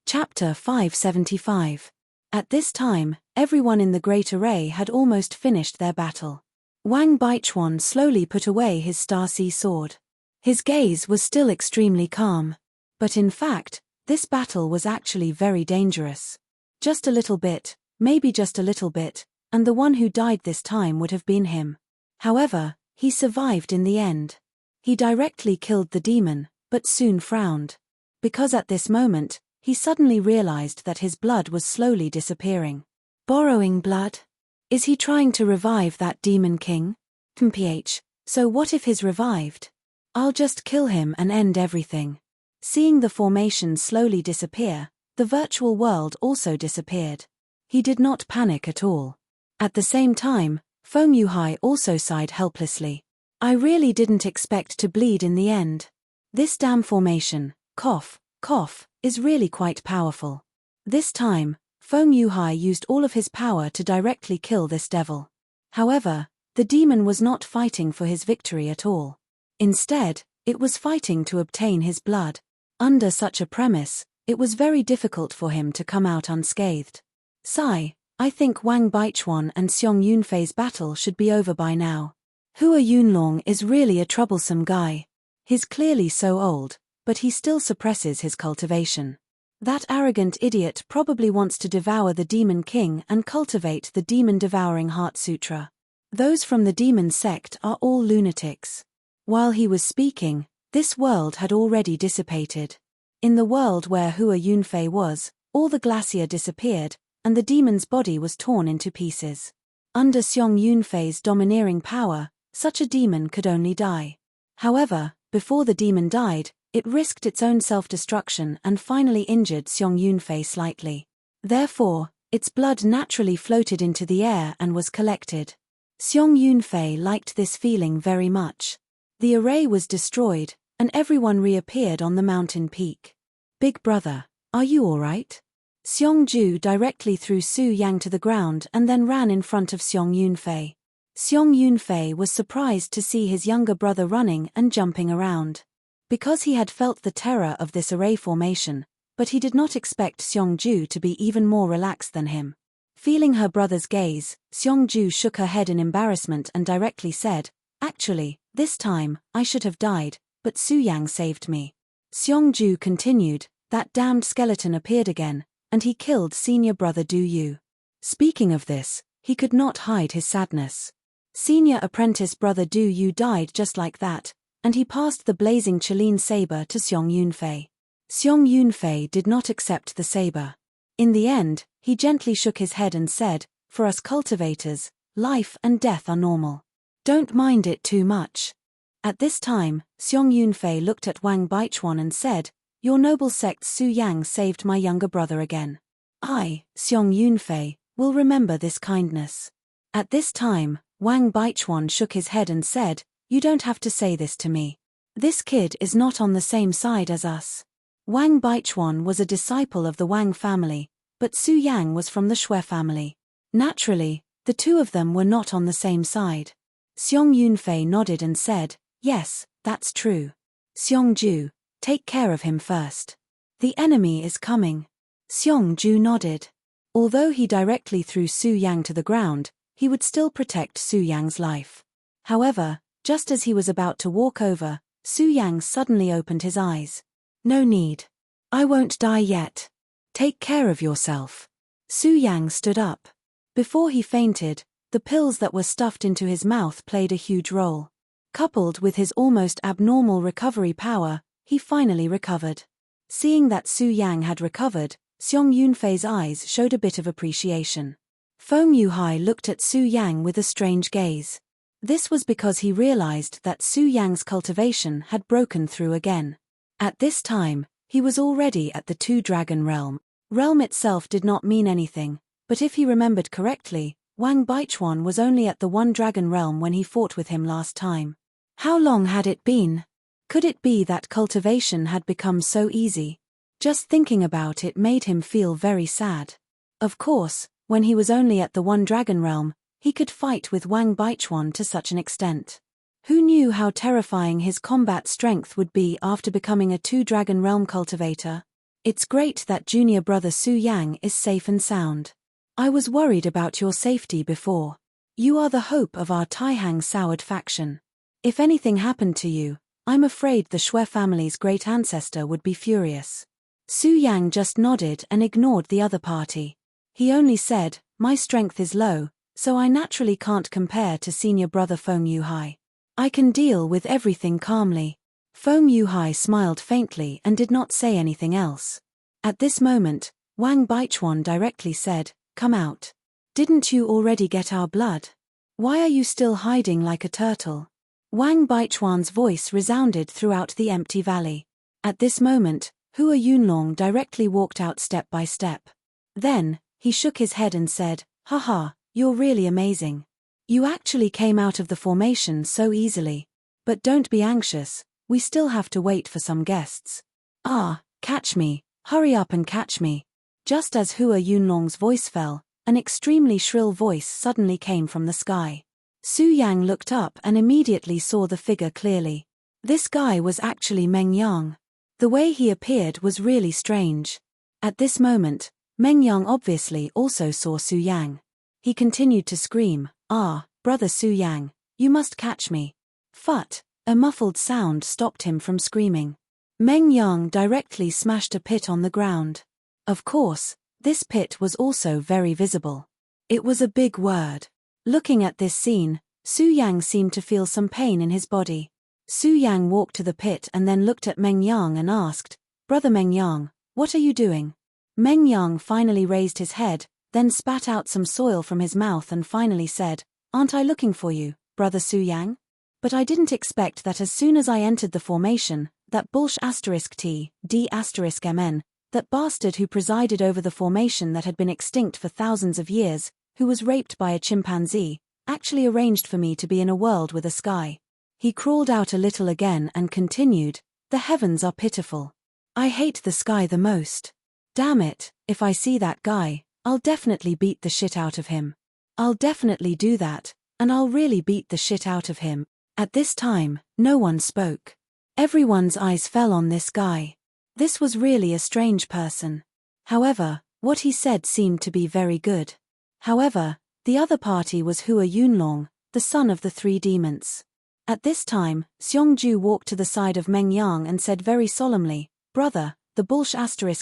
Chapter 575. At this time, everyone in the Great Array had almost finished their battle. Wang Baichuan slowly put away his Star-Sea sword. His gaze was still extremely calm. But in fact, this battle was actually very dangerous. Just a little bit, maybe just a little bit, and the one who died this time would have been him. However, he survived in the end. He directly killed the demon, but soon frowned. Because at this moment, he suddenly realized that his blood was slowly disappearing. Borrowing blood? Is he trying to revive that demon king? So what if he's revived? I'll just kill him and end everything. Seeing the formation slowly disappear, the virtual world also disappeared. He did not panic at all. At the same time, Feng Yuhai also sighed helplessly. I really didn't expect to bleed in the end. This damn formation, cough, is really quite powerful. This time, Feng Yuhai used all of his power to directly kill this devil. However, the demon was not fighting for his victory at all. Instead, it was fighting to obtain his blood. Under such a premise, it was very difficult for him to come out unscathed. Sigh, I think Wang Baichuan and Xiong Yunfei's battle should be over by now. Hua Yunlong is really a troublesome guy. He's clearly so old, but he still suppresses his cultivation. That arrogant idiot probably wants to devour the Demon King and cultivate the demon-devouring Heart Sutra. Those from the demon sect are all lunatics. While he was speaking, this world had already dissipated. In the world where Hua Yunfei was, all the glacier disappeared, and the demon's body was torn into pieces. Under Xiong Yunfei's domineering power, such a demon could only die. However, before the demon died, it risked its own self-destruction and finally injured Xiong Yunfei slightly. Therefore, its blood naturally floated into the air and was collected. Xiong Yunfei liked this feeling very much. The array was destroyed, and everyone reappeared on the mountain peak. Big brother, are you alright? Xiong Ju directly threw Su Yang to the ground and then ran in front of Xiong Yunfei. Xiong Yunfei was surprised to see his younger brother running and jumping around. Because he had felt the terror of this array formation, but he did not expect Xiong Ju to be even more relaxed than him. Feeling her brother's gaze, Xiong Ju shook her head in embarrassment and directly said, "Actually, this time, I should have died, but Su Yang saved me." Xiong Ju continued, "That damned skeleton appeared again, and he killed senior brother Du Yu." Speaking of this, he could not hide his sadness. Senior apprentice brother Du Yu died just like that, and he passed the blazing Chelin saber to Xiong Yunfei. Xiong Yunfei did not accept the saber. In the end, he gently shook his head and said, "For us cultivators, life and death are normal. Don't mind it too much." At this time, Xiong Yunfei looked at Wang Baichuan and said, "Your noble sect's Su Yang saved my younger brother again. I, Xiong Yunfei, will remember this kindness." At this time, Wang Baichuan shook his head and said, "You don't have to say this to me. This kid is not on the same side as us." Wang Baichuan was a disciple of the Wang family, but Su Yang was from the Shui family. Naturally, the two of them were not on the same side. Xiong Yunfei nodded and said, "Yes, that's true. Xiong Ju, take care of him first. The enemy is coming." Xiong Ju nodded. Although he directly threw Su Yang to the ground, he would still protect Su Yang's life. However, just as he was about to walk over, Su Yang suddenly opened his eyes. "No need. I won't die yet. Take care of yourself." Su Yang stood up. Before he fainted, the pills that were stuffed into his mouth played a huge role. Coupled with his almost abnormal recovery power, he finally recovered. Seeing that Su Yang had recovered, Xiong Yunfei's eyes showed a bit of appreciation. Feng Yuhai looked at Su Yang with a strange gaze. This was because he realized that Su Yang's cultivation had broken through again. At this time, he was already at the Two-Dragon Realm. Realm itself did not mean anything, but if he remembered correctly, Wang Baichuan was only at the One-Dragon Realm when he fought with him last time. How long had it been? Could it be that cultivation had become so easy? Just thinking about it made him feel very sad. Of course, when he was only at the One-Dragon Realm, he could fight with Wang Baichuan to such an extent. Who knew how terrifying his combat strength would be after becoming a Two-Dragon Realm cultivator? It's great that junior brother Su Yang is safe and sound. I was worried about your safety before. You are the hope of our Taihang soured faction. If anything happened to you, I'm afraid the Shui family's great ancestor would be furious. Su Yang just nodded and ignored the other party. He only said, my strength is low, so I naturally can't compare to senior brother Feng Yuhai. I can deal with everything calmly. Feng Yuhai smiled faintly and did not say anything else. At this moment, Wang Baichuan directly said, come out. Didn't you already get our blood? Why are you still hiding like a turtle? Wang Baichuan's voice resounded throughout the empty valley. At this moment, Hua Yunlong directly walked out step by step. Then, he shook his head and said, haha, you're really amazing. You actually came out of the formation so easily. But don't be anxious, we still have to wait for some guests. Ah, catch me, hurry up and catch me. Just as Hua Yunlong's voice fell, an extremely shrill voice suddenly came from the sky. Su Yang looked up and immediately saw the figure clearly. This guy was actually Meng Yang. The way he appeared was really strange. At this moment, Meng Yang obviously also saw Su Yang. He continued to scream, ah, brother Su Yang, you must catch me. Phut, a muffled sound stopped him from screaming. Meng Yang directly smashed a pit on the ground. Of course, this pit was also very visible. It was a big word. Looking at this scene, Su Yang seemed to feel some pain in his body. Su Yang walked to the pit and then looked at Meng Yang and asked, brother Meng Yang, what are you doing? Meng Yang finally raised his head, then spat out some soil from his mouth and finally said, aren't I looking for you, brother Su Yang? But I didn't expect that as soon as I entered the formation, that bullsh *t, d *mn, that bastard who presided over the formation that had been extinct for thousands of years, who was raped by a chimpanzee, actually arranged for me to be in a world with a sky. He crawled out a little again and continued, the heavens are pitiful. I hate the sky the most. Damn it, if I see that guy, I'll definitely beat the shit out of him. I'll definitely do that, and I'll really beat the shit out of him. At this time, no one spoke. Everyone's eyes fell on this guy. This was really a strange person. However, what he said seemed to be very good. However, the other party was Hua Yunlong, the son of the three demons. At this time, Xiongju walked to the side of Meng Yang and said very solemnly, brother, the bullsh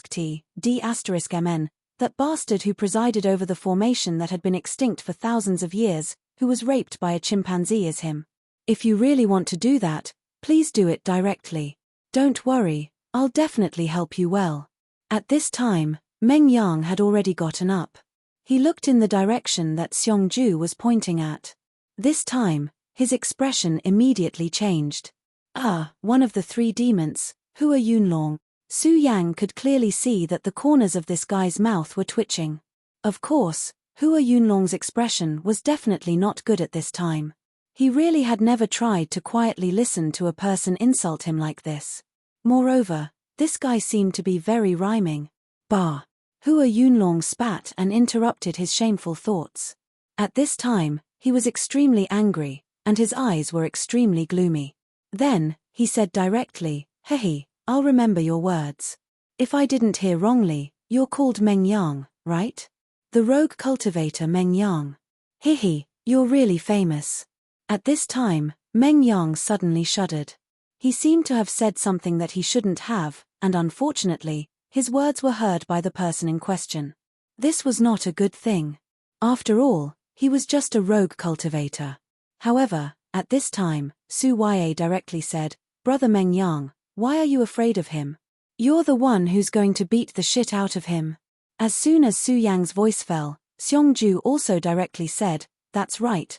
*t, d *mn, that bastard who presided over the formation that had been extinct for thousands of years, who was raped by a chimpanzee is him. If you really want to do that, please do it directly. Don't worry, I'll definitely help you well. At this time, Meng Yang had already gotten up. He looked in the direction that Xiongju was pointing at. This time, his expression immediately changed. Ah, one of the three demons, Hua Yunlong. Su Yang could clearly see that the corners of this guy's mouth were twitching. Of course, Hua Yunlong's expression was definitely not good at this time. He really had never tried to quietly listen to a person insult him like this. Moreover, this guy seemed to be very rhyming. Bah! Hua Yunlong spat and interrupted his shameful thoughts. At this time, he was extremely angry, and his eyes were extremely gloomy. Then, he said directly, Hehe, I'll remember your words. If I didn't hear wrongly, you're called Meng Yang, right? The rogue cultivator Meng Yang. Hehe, you're really famous. At this time, Meng Yang suddenly shuddered. He seemed to have said something that he shouldn't have, and unfortunately, his words were heard by the person in question. This was not a good thing. After all, he was just a rogue cultivator. However, at this time, Su Ya directly said, brother Meng Yang, why are you afraid of him? You're the one who's going to beat the shit out of him. As soon as Su Yang's voice fell, Xiongju also directly said, that's right,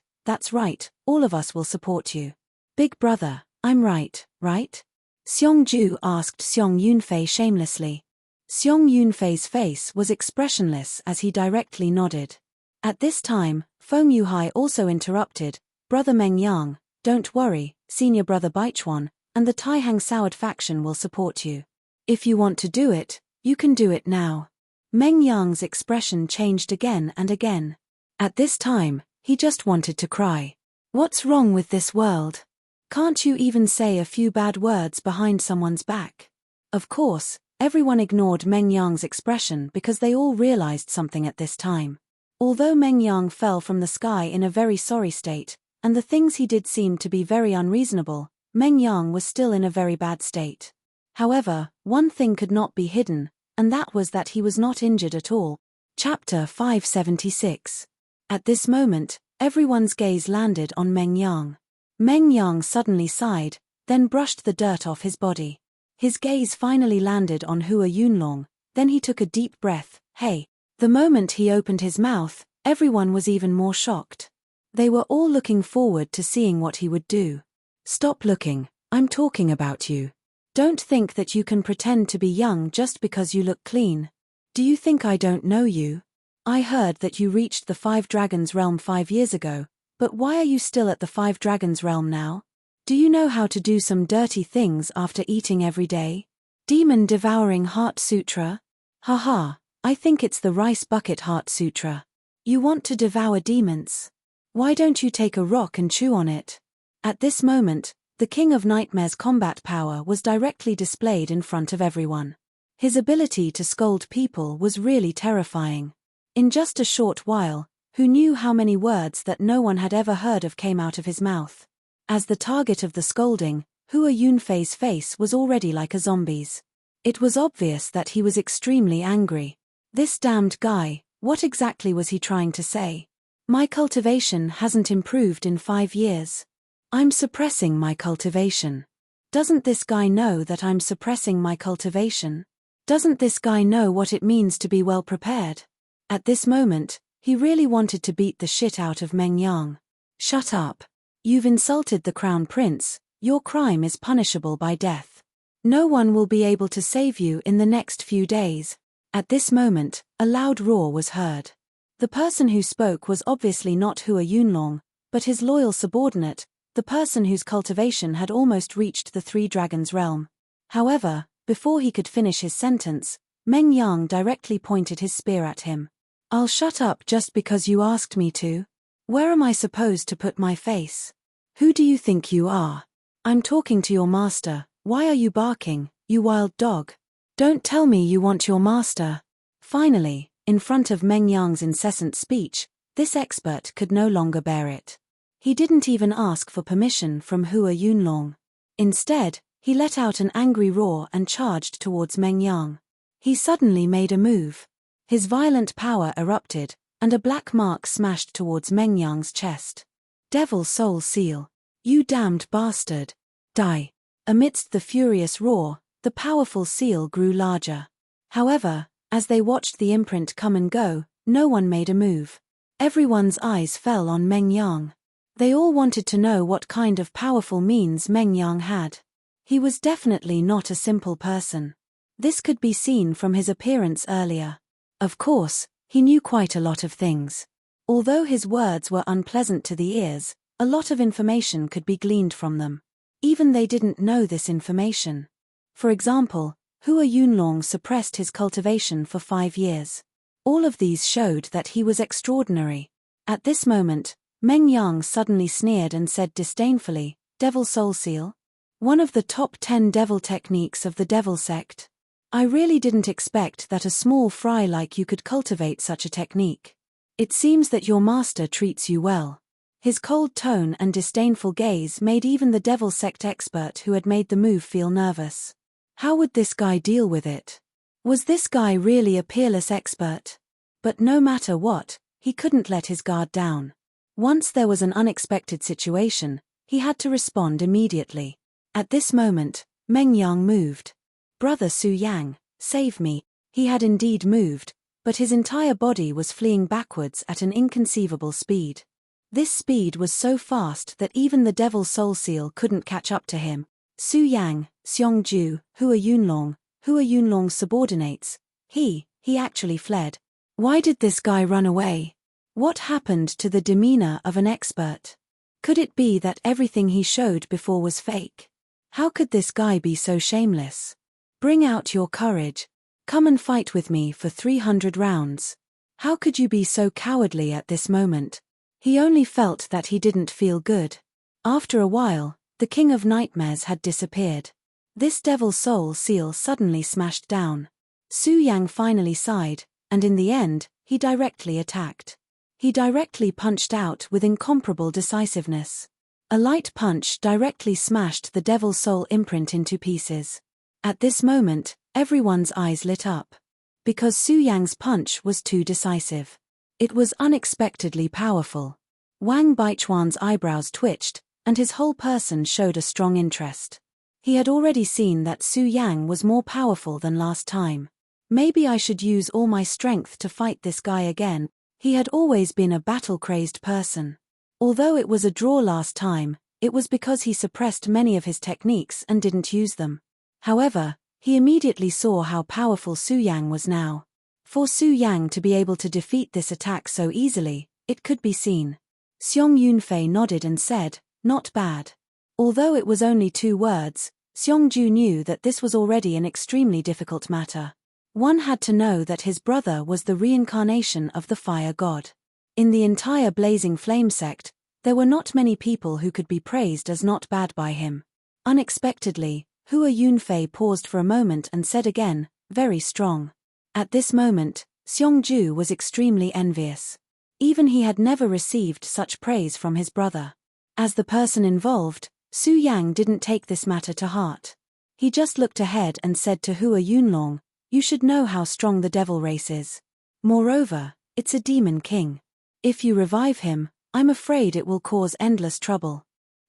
all of us will support you. Big brother, I'm right, right? Xiongju asked Xiong Yunfei shamelessly. Xiong Yunfei's face was expressionless as he directly nodded. At this time, Feng Yuhai also interrupted, brother Meng Yang, don't worry, senior brother Baichuan, and the Taihang soured faction will support you. If you want to do it, you can do it now. Meng Yang's expression changed again and again. At this time, he just wanted to cry. What's wrong with this world? Can't you even say a few bad words behind someone's back? Of course, Everyone ignored Meng Yang's expression because they all realized something at this time. Although Meng Yang fell from the sky in a very sorry state, and the things he did seemed to be very unreasonable, Meng Yang was still in a very bad state. However, one thing could not be hidden, and that was that he was not injured at all. Chapter 576. At this moment, everyone's gaze landed on Meng Yang. Meng Yang suddenly sighed, then brushed the dirt off his body. His gaze finally landed on Hua Yunlong, then he took a deep breath. Hey! The moment he opened his mouth, everyone was even more shocked. They were all looking forward to seeing what he would do. Stop looking, I'm talking about you. Don't think that you can pretend to be young just because you look clean. Do you think I don't know you? I heard that you reached the Five Dragons realm 5 years ago, but why are you still at the Five Dragons realm now? Do you know how to do some dirty things after eating every day? Demon devouring heart sutra? Haha, I think it's the rice bucket heart sutra. You want to devour demons? Why don't you take a rock and chew on it? At this moment, the King of Nightmare's combat power was directly displayed in front of everyone. His ability to scold people was really terrifying. In just a short while, who knew how many words that no one had ever heard of came out of his mouth? As the target of the scolding, Hua Yunfei's face was already like a zombie's. It was obvious that he was extremely angry. This damned guy, what exactly was he trying to say? My cultivation hasn't improved in 5 years. I'm suppressing my cultivation. Doesn't this guy know that I'm suppressing my cultivation? Doesn't this guy know what it means to be well prepared? At this moment, he really wanted to beat the shit out of Meng Yang. Shut up. You've insulted the Crown Prince, your crime is punishable by death. No one will be able to save you in the next few days. At this moment, a loud roar was heard. The person who spoke was obviously not Hua Yunlong, but his loyal subordinate, the person whose cultivation had almost reached the Three Dragons realm. However, before he could finish his sentence, Meng Yang directly pointed his spear at him. I'll shut up just because you asked me to. Where am I supposed to put my face? Who do you think you are? I'm talking to your master, why are you barking, you wild dog? Don't tell me you want your master. Finally, in front of Meng Yang's incessant speech, this expert could no longer bear it. He didn't even ask for permission from Hua Yunlong. Instead, he let out an angry roar and charged towards Meng Yang. He suddenly made a move. His violent power erupted, and a black mark smashed towards Meng Yang's chest. Devil Soul Seal. You damned bastard. Die. Amidst the furious roar, the powerful seal grew larger. However, as they watched the imprint come and go, no one made a move. Everyone's eyes fell on Meng Yang. They all wanted to know what kind of powerful means Meng Yang had. He was definitely not a simple person. This could be seen from his appearance earlier. Of course, he knew quite a lot of things. Although his words were unpleasant to the ears, a lot of information could be gleaned from them. Even they didn't know this information. For example, Hua Yunlong suppressed his cultivation for 5 years. All of these showed that he was extraordinary. At this moment, Meng Yang suddenly sneered and said disdainfully, Devil Soul Seal? One of the top 10 devil techniques of the devil sect. I really didn't expect that a small fry like you could cultivate such a technique. It seems that your master treats you well. His cold tone and disdainful gaze made even the devil sect expert who had made the move feel nervous. How would this guy deal with it? Was this guy really a peerless expert? But no matter what, he couldn't let his guard down. Once there was an unexpected situation, he had to respond immediately. At this moment, Meng Yang moved. Brother Su Yang, save me. He had indeed moved, but his entire body was fleeing backwards at an inconceivable speed. This speed was so fast that even the Devil Soul Seal couldn't catch up to him. Su Yang, Xiongju, Hua Yunlong's subordinates. He actually fled. Why did this guy run away? What happened to the demeanor of an expert? Could it be that everything he showed before was fake? How could this guy be so shameless? Bring out your courage. Come and fight with me for 300 rounds. How could you be so cowardly at this moment? He only felt that he didn't feel good. After a while, the King of Nightmares had disappeared. This devil soul seal suddenly smashed down. Su Yang finally sighed, and in the end, he directly attacked. He directly punched out with incomparable decisiveness. A light punch directly smashed the devil soul imprint into pieces. At this moment, everyone's eyes lit up. Because Su Yang's punch was too decisive. It was unexpectedly powerful. Wang Baichuan's eyebrows twitched, and his whole person showed a strong interest. He had already seen that Su Yang was more powerful than last time. Maybe I should use all my strength to fight this guy again. He had always been a battle-crazed person. Although it was a draw last time, it was because he suppressed many of his techniques and didn't use them. However, he immediately saw how powerful Su Yang was now. For Su Yang to be able to defeat this attack so easily, it could be seen. Xiong Yunfei nodded and said, "Not bad." Although it was only 2 words, Xiongju knew that this was already an extremely difficult matter. One had to know that his brother was the reincarnation of the fire god. In the entire Blazing Flame sect, there were not many people who could be praised as not bad by him. Unexpectedly, Hua Yunfei paused for a moment and said again, "Very strong." At this moment, Xiongju was extremely envious. Even he had never received such praise from his brother. As the person involved, Su Yang didn't take this matter to heart. He just looked ahead and said to Hua Yunlong, "You should know how strong the devil race is. Moreover, it's a demon king. If you revive him, I'm afraid it will cause endless trouble.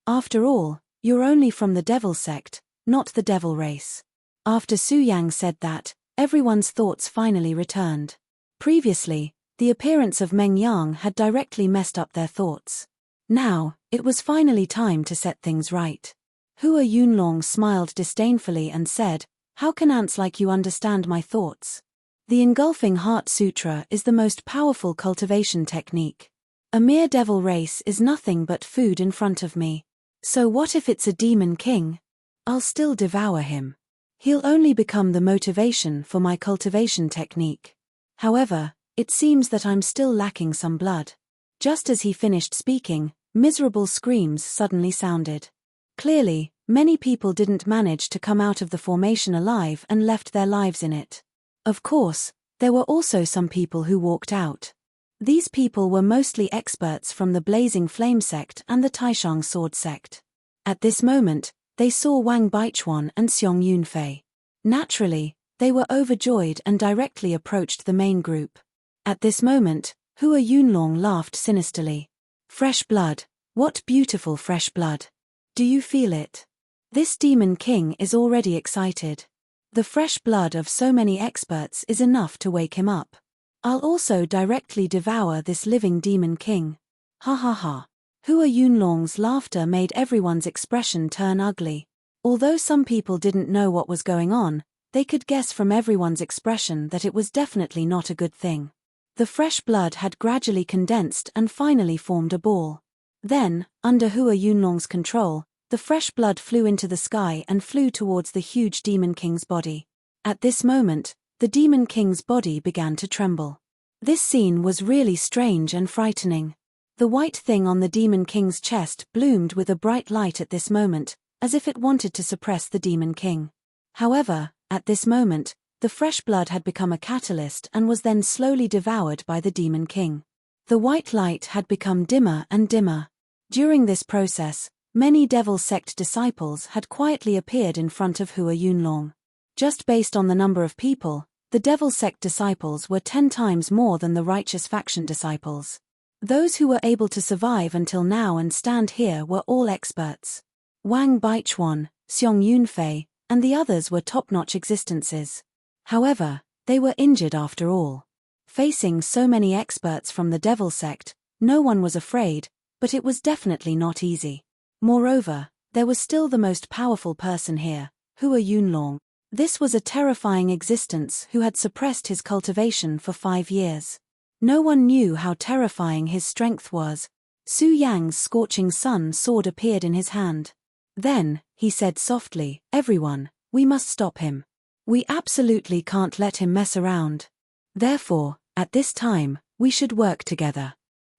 After all, you're only from the devil sect, not the devil race." After Su Yang said that, everyone's thoughts finally returned. Previously, the appearance of Meng Yang had directly messed up their thoughts. Now, it was finally time to set things right. Hua Yunlong smiled disdainfully and said, "How can ants like you understand my thoughts? The Engulfing Heart Sutra is the most powerful cultivation technique. A mere devil race is nothing but food in front of me. So what if it's a demon king? I'll still devour him. He'll only become the motivation for my cultivation technique. However, it seems that I'm still lacking some blood." Just as he finished speaking, miserable screams suddenly sounded. Clearly, many people didn't manage to come out of the formation alive and left their lives in it. Of course, there were also some people who walked out. These people were mostly experts from the Blazing Flame sect and the Taishang Sword sect. At this moment, they saw Wang Baichuan and Xiong Yunfei. Naturally, they were overjoyed and directly approached the main group. At this moment, Hua Yunlong laughed sinisterly. "Fresh blood, what beautiful fresh blood. Do you feel it? This demon king is already excited. The fresh blood of so many experts is enough to wake him up. I'll also directly devour this living demon king. Ha ha ha." Hua Yunlong's laughter made everyone's expression turn ugly. Although some people didn't know what was going on, they could guess from everyone's expression that it was definitely not a good thing. The fresh blood had gradually condensed and finally formed a ball. Then, under Hua Yunlong's control, the fresh blood flew into the sky and flew towards the huge demon king's body. At this moment, the demon king's body began to tremble. This scene was really strange and frightening. The white thing on the demon king's chest bloomed with a bright light at this moment, as if it wanted to suppress the demon king. However, at this moment, the fresh blood had become a catalyst and was then slowly devoured by the demon king. The white light had become dimmer and dimmer. During this process, many devil sect disciples had quietly appeared in front of Hua Yunlong. Just based on the number of people, the devil sect disciples were 10 times more than the righteous faction disciples. Those who were able to survive until now and stand here were all experts. Wang Baichuan, Xiong Yunfei, and the others were top-notch existences. However, they were injured after all. Facing so many experts from the devil sect, no one was afraid, but it was definitely not easy. Moreover, there was still the most powerful person here, Hua Yunlong. This was a terrifying existence who had suppressed his cultivation for 5 years. No one knew how terrifying his strength was. Su Yang's scorching sun sword appeared in his hand. Then, he said softly, "Everyone, we must stop him. We absolutely can't let him mess around. Therefore, at this time, we should work together."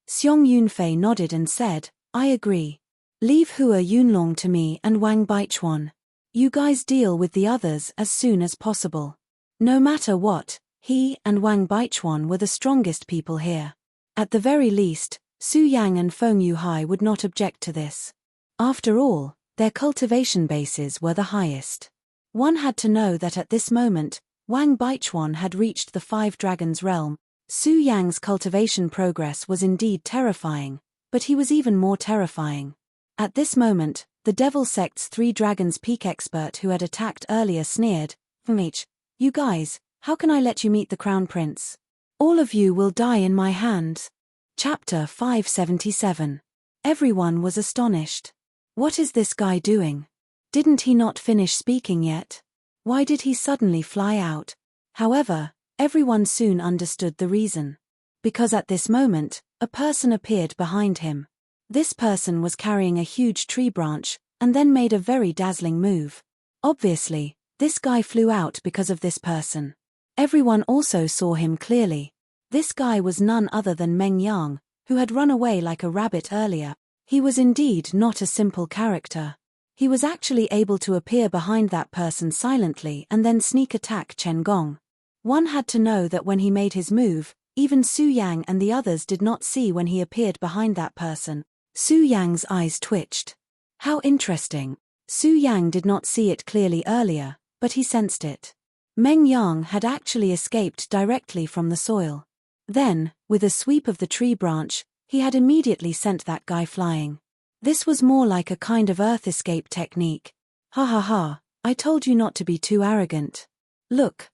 Xiong Yunfei nodded and said, "I agree. Leave Hua Yunlong to me and Wang Baichuan. You guys deal with the others as soon as possible. No matter what, he and Wang Baichuan were the strongest people here. At the very least, Su Yang and Feng Yuhai would not object to this. After all, their cultivation bases were the highest. One had to know that at this moment, Wang Baichuan had reached the Five Dragons realm. Su Yang's cultivation progress was indeed terrifying, but he was even more terrifying. At this moment, the Devil Sect's Three Dragons Peak expert who had attacked earlier sneered, "Enrich, you guys, how can I let you meet the Crown Prince? All of you will die in my hands." Chapter 577. Everyone was astonished. What is this guy doing? Didn't he not finish speaking yet? Why did he suddenly fly out? However, everyone soon understood the reason. Because at this moment, a person appeared behind him. This person was carrying a huge tree branch, and then made a very dazzling move. Obviously, this guy flew out because of this person. Everyone also saw him clearly. This guy was none other than Meng Yang, who had run away like a rabbit earlier. He was indeed not a simple character. He was actually able to appear behind that person silently and then sneak attack Chen Gong. One had to know that when he made his move, even Su Yang and the others did not see when he appeared behind that person. Su Yang's eyes twitched. How interesting. Su Yang did not see it clearly earlier, but he sensed it. Meng Yang had actually escaped directly from the soil. Then, with a sweep of the tree branch, he had immediately sent that guy flying. This was more like a kind of earth escape technique. Ha ha ha, I told you not to be too arrogant. Look,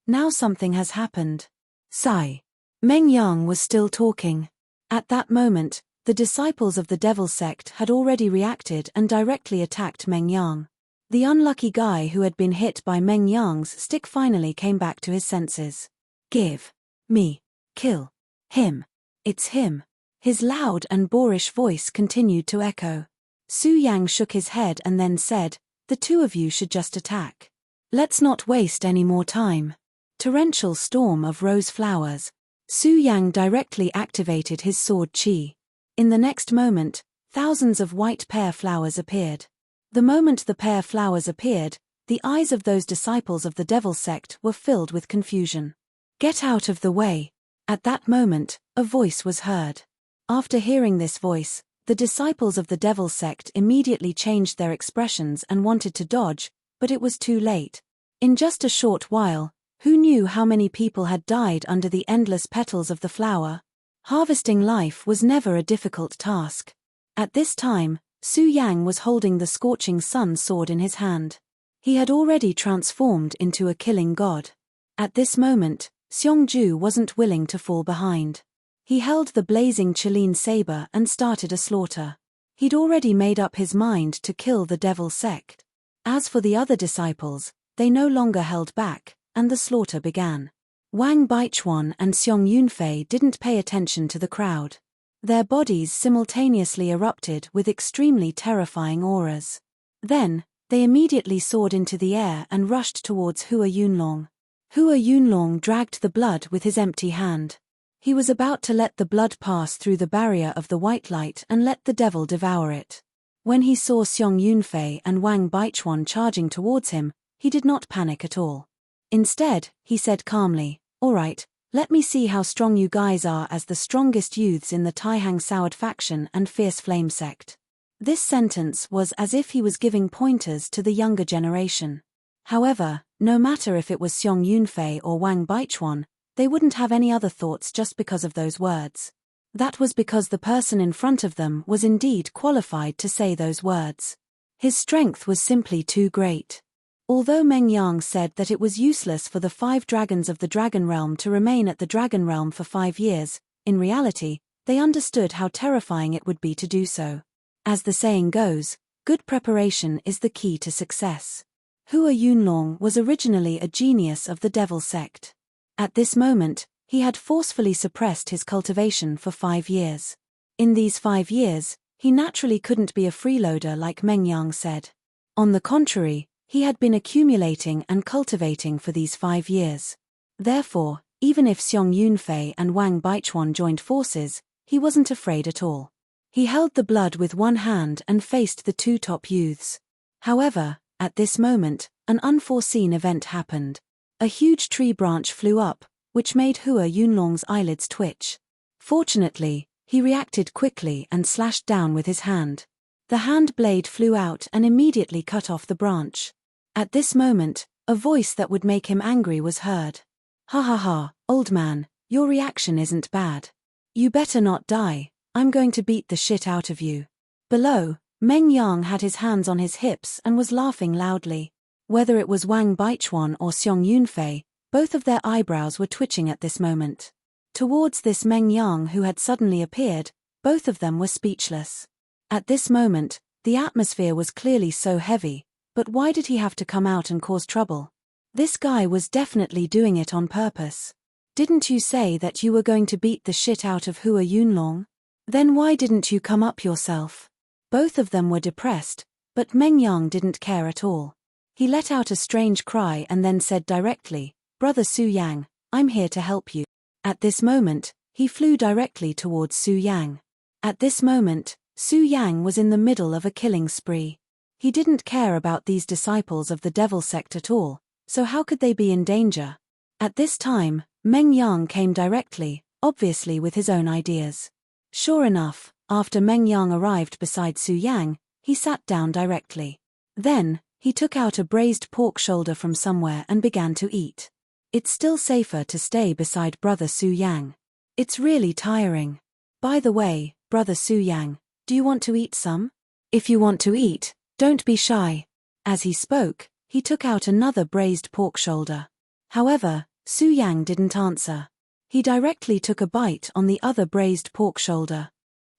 now something has happened. Sigh. Meng Yang was still talking. At that moment, the disciples of the Devil Sect had already reacted and directly attacked Meng Yang. The unlucky guy who had been hit by Meng Yang's stick finally came back to his senses. Give me. Kill him. It's him. His loud and boorish voice continued to echo. Su Yang shook his head and then said, "The two of you should just attack. Let's not waste any more time." Torrential storm of rose flowers. Su Yang directly activated his sword chi. In the next moment, thousands of white pear flowers appeared. The moment the pear flowers appeared, the eyes of those disciples of the Devil Sect were filled with confusion. "Get out of the way." At that moment, a voice was heard. After hearing this voice, the disciples of the Devil Sect immediately changed their expressions and wanted to dodge, but it was too late. In just a short while, who knew how many people had died under the endless petals of the flower? Harvesting life was never a difficult task. At this time, Su Yang was holding the scorching sun sword in his hand. He had already transformed into a killing god. At this moment, Xiongju wasn't willing to fall behind. He held the blazing Qilin saber and started a slaughter. He'd already made up his mind to kill the Devil Sect. As for the other disciples, they no longer held back, and the slaughter began. Wang Baichuan and Xiong Yunfei didn't pay attention to the crowd. Their bodies simultaneously erupted with extremely terrifying auras. Then, they immediately soared into the air and rushed towards Hua Yunlong. Hua Yunlong dragged the blood with his empty hand. He was about to let the blood pass through the barrier of the white light and let the devil devour it. When he saw Xiong Yunfei and Wang Baichuan charging towards him, he did not panic at all. Instead, he said calmly, "All right, let me see how strong you guys are as the strongest youths in the Taihang Soured faction and Fierce Flame sect." This sentence was as if he was giving pointers to the younger generation. However, no matter if it was Xiong Yunfei or Wang Baichuan, they wouldn't have any other thoughts just because of those words. That was because the person in front of them was indeed qualified to say those words. His strength was simply too great. Although Meng Yang said that it was useless for the 5 dragons of the Dragon Realm to remain at the Dragon Realm for 5 years, in reality, they understood how terrifying it would be to do so. As the saying goes, good preparation is the key to success. Hua Yunlong was originally a genius of the Devil Sect. At this moment, he had forcefully suppressed his cultivation for 5 years. In these 5 years, he naturally couldn't be a freeloader like Meng Yang said. On the contrary, he had been accumulating and cultivating for these 5 years. Therefore, even if Xiong Yunfei and Wang Baichuan joined forces, he wasn't afraid at all. He held the blood with one hand and faced the 2 top youths. However, At this moment, an unforeseen event happened. A huge tree branch flew up, which made Hua Yunlong's eyelids twitch. Fortunately, he reacted quickly and slashed down with his hand. The hand blade flew out and immediately cut off the branch. At this moment, a voice that would make him angry was heard. "Ha ha ha, old man, your reaction isn't bad. You better not die, I'm going to beat the shit out of you." Below, Meng Yang had his hands on his hips and was laughing loudly. Whether it was Wang Baichuan or Xiong Yunfei, both of their eyebrows were twitching at this moment. Towards this Meng Yang who had suddenly appeared, both of them were speechless. At this moment, the atmosphere was clearly so heavy, but why did he have to come out and cause trouble? This guy was definitely doing it on purpose. Didn't you say that you were going to beat the shit out of Hua Yunlong? Then why didn't you come up yourself? Both of them were depressed, but Meng Yang didn't care at all. He let out a strange cry and then said directly, "Brother Su Yang, I'm here to help you." At this moment, he flew directly towards Su Yang. At this moment, Su Yang was in the middle of a killing spree. He didn't care about these disciples of the devil sect at all, so how could they be in danger? At this time, Meng Yang came directly, obviously with his own ideas. Sure enough, after Meng Yang arrived beside Su Yang, he sat down directly. Then, he took out a braised pork shoulder from somewhere and began to eat. It's still safer to stay beside Brother Su Yang. It's really tiring. By the way, Brother Su Yang, do you want to eat some? If you want to eat, don't be shy. As he spoke, he took out another braised pork shoulder. However, Su Yang didn't answer. He directly took a bite on the other braised pork shoulder.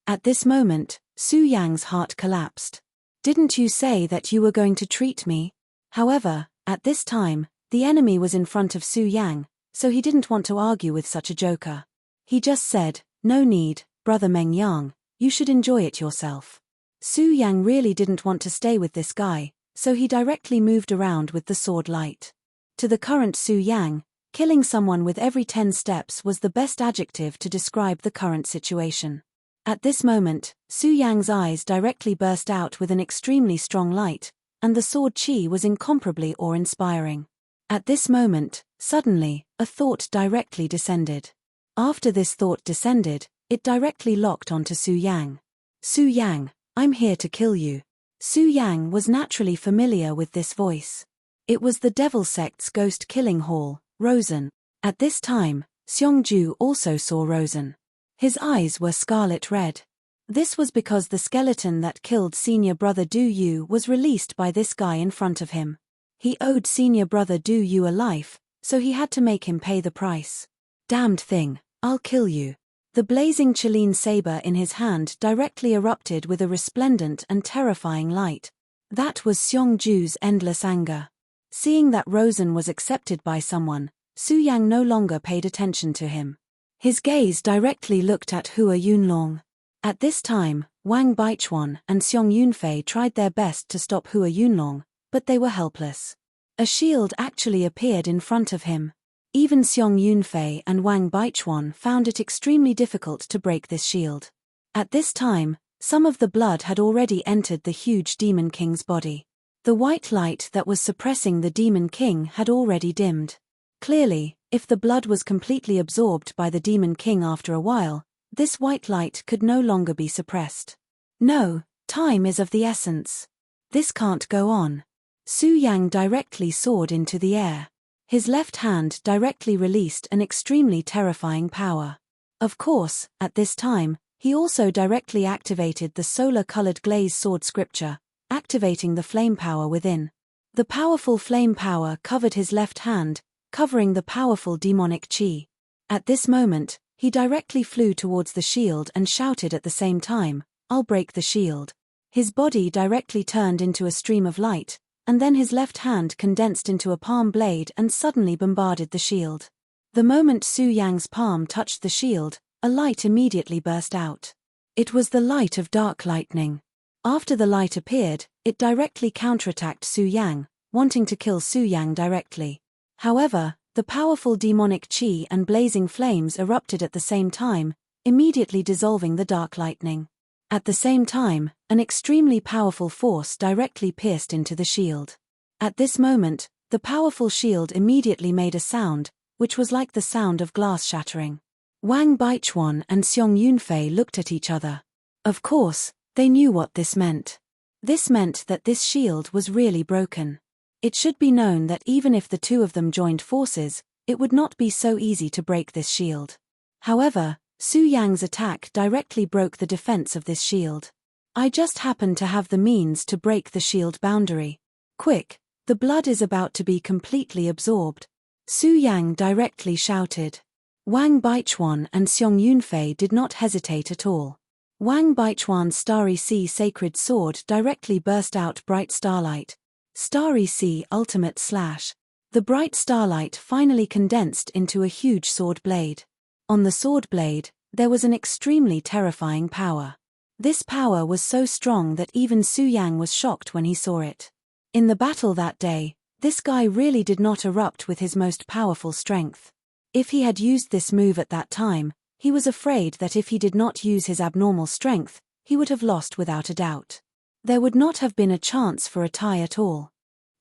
At this moment, Su Yang's heart collapsed. "Didn't you say that you were going to treat me?" However, at this time, the enemy was in front of Su Yang, so he didn't want to argue with such a joker. He just said, "No need, Brother Meng Yang, you should enjoy it yourself." Su Yang really didn't want to stay with this guy, so he directly moved around with the sword light. To the current Su Yang, killing someone with every 10 steps was the best adjective to describe the current situation. At this moment, Su Yang's eyes directly burst out with an extremely strong light, and the sword chi was incomparably awe-inspiring. At this moment, suddenly, a thought directly descended. After this thought descended, it directly locked onto Su Yang. "Su Yang, I'm here to kill you." Su Yang was naturally familiar with this voice. It was the devil sect's ghost killing hall, Rosen. At this time, Xiongju also saw Rosen. His eyes were scarlet red. This was because the skeleton that killed senior brother Du Yu was released by this guy in front of him. He owed senior brother Du Yu a life, so he had to make him pay the price. "Damned thing, I'll kill you." The blazing Chilean saber in his hand directly erupted with a resplendent and terrifying light. That was Xiongju's endless anger. Seeing that Rosen was accepted by someone, Su Yang no longer paid attention to him. His gaze directly looked at Hua Yunlong. At this time, Wang Baichuan and Xiong Yunfei tried their best to stop Hua Yunlong, but they were helpless. A shield actually appeared in front of him. Even Xiong Yunfei and Wang Baichuan found it extremely difficult to break this shield. At this time, some of the blood had already entered the huge Demon King's body. The white light that was suppressing the Demon King had already dimmed. Clearly, if the blood was completely absorbed by the Demon King after a while, this white light could no longer be suppressed. No, time is of the essence. This can't go on. Su Yang directly soared into the air. His left hand directly released an extremely terrifying power. Of course, at this time, he also directly activated the solar-colored glaze sword scripture, activating the flame power within. The powerful flame power covered his left hand, covering the powerful demonic chi. At this moment, he directly flew towards the shield and shouted at the same time, "I'll break the shield." His body directly turned into a stream of light, and then his left hand condensed into a palm blade and suddenly bombarded the shield. The moment Su Yang's palm touched the shield, a light immediately burst out. It was the light of dark lightning. After the light appeared, it directly counterattacked Su Yang, wanting to kill Su Yang directly. However, the powerful demonic chi and blazing flames erupted at the same time, immediately dissolving the dark lightning. At the same time, an extremely powerful force directly pierced into the shield. At this moment, the powerful shield immediately made a sound, which was like the sound of glass shattering. Wang Baichuan and Xiong Yunfei looked at each other. Of course, they knew what this meant. This meant that this shield was really broken. It should be known that even if the two of them joined forces, it would not be so easy to break this shield. However, Su Yang's attack directly broke the defense of this shield. I just happen to have the means to break the shield boundary. Quick, the blood is about to be completely absorbed. Su Yang directly shouted. Wang Baichuan and Xiong Yunfei did not hesitate at all. Wang Baichuan's Starry Sea sacred sword directly burst out bright starlight. Starry Sea ultimate slash. The bright starlight finally condensed into a huge sword blade. On the sword blade, there was an extremely terrifying power. This power was so strong that even Su Yang was shocked when he saw it. In the battle that day, this guy really did not erupt with his most powerful strength. If he had used this move at that time, he was afraid that if he did not use his abnormal strength, he would have lost without a doubt. There would not have been a chance for a tie at all.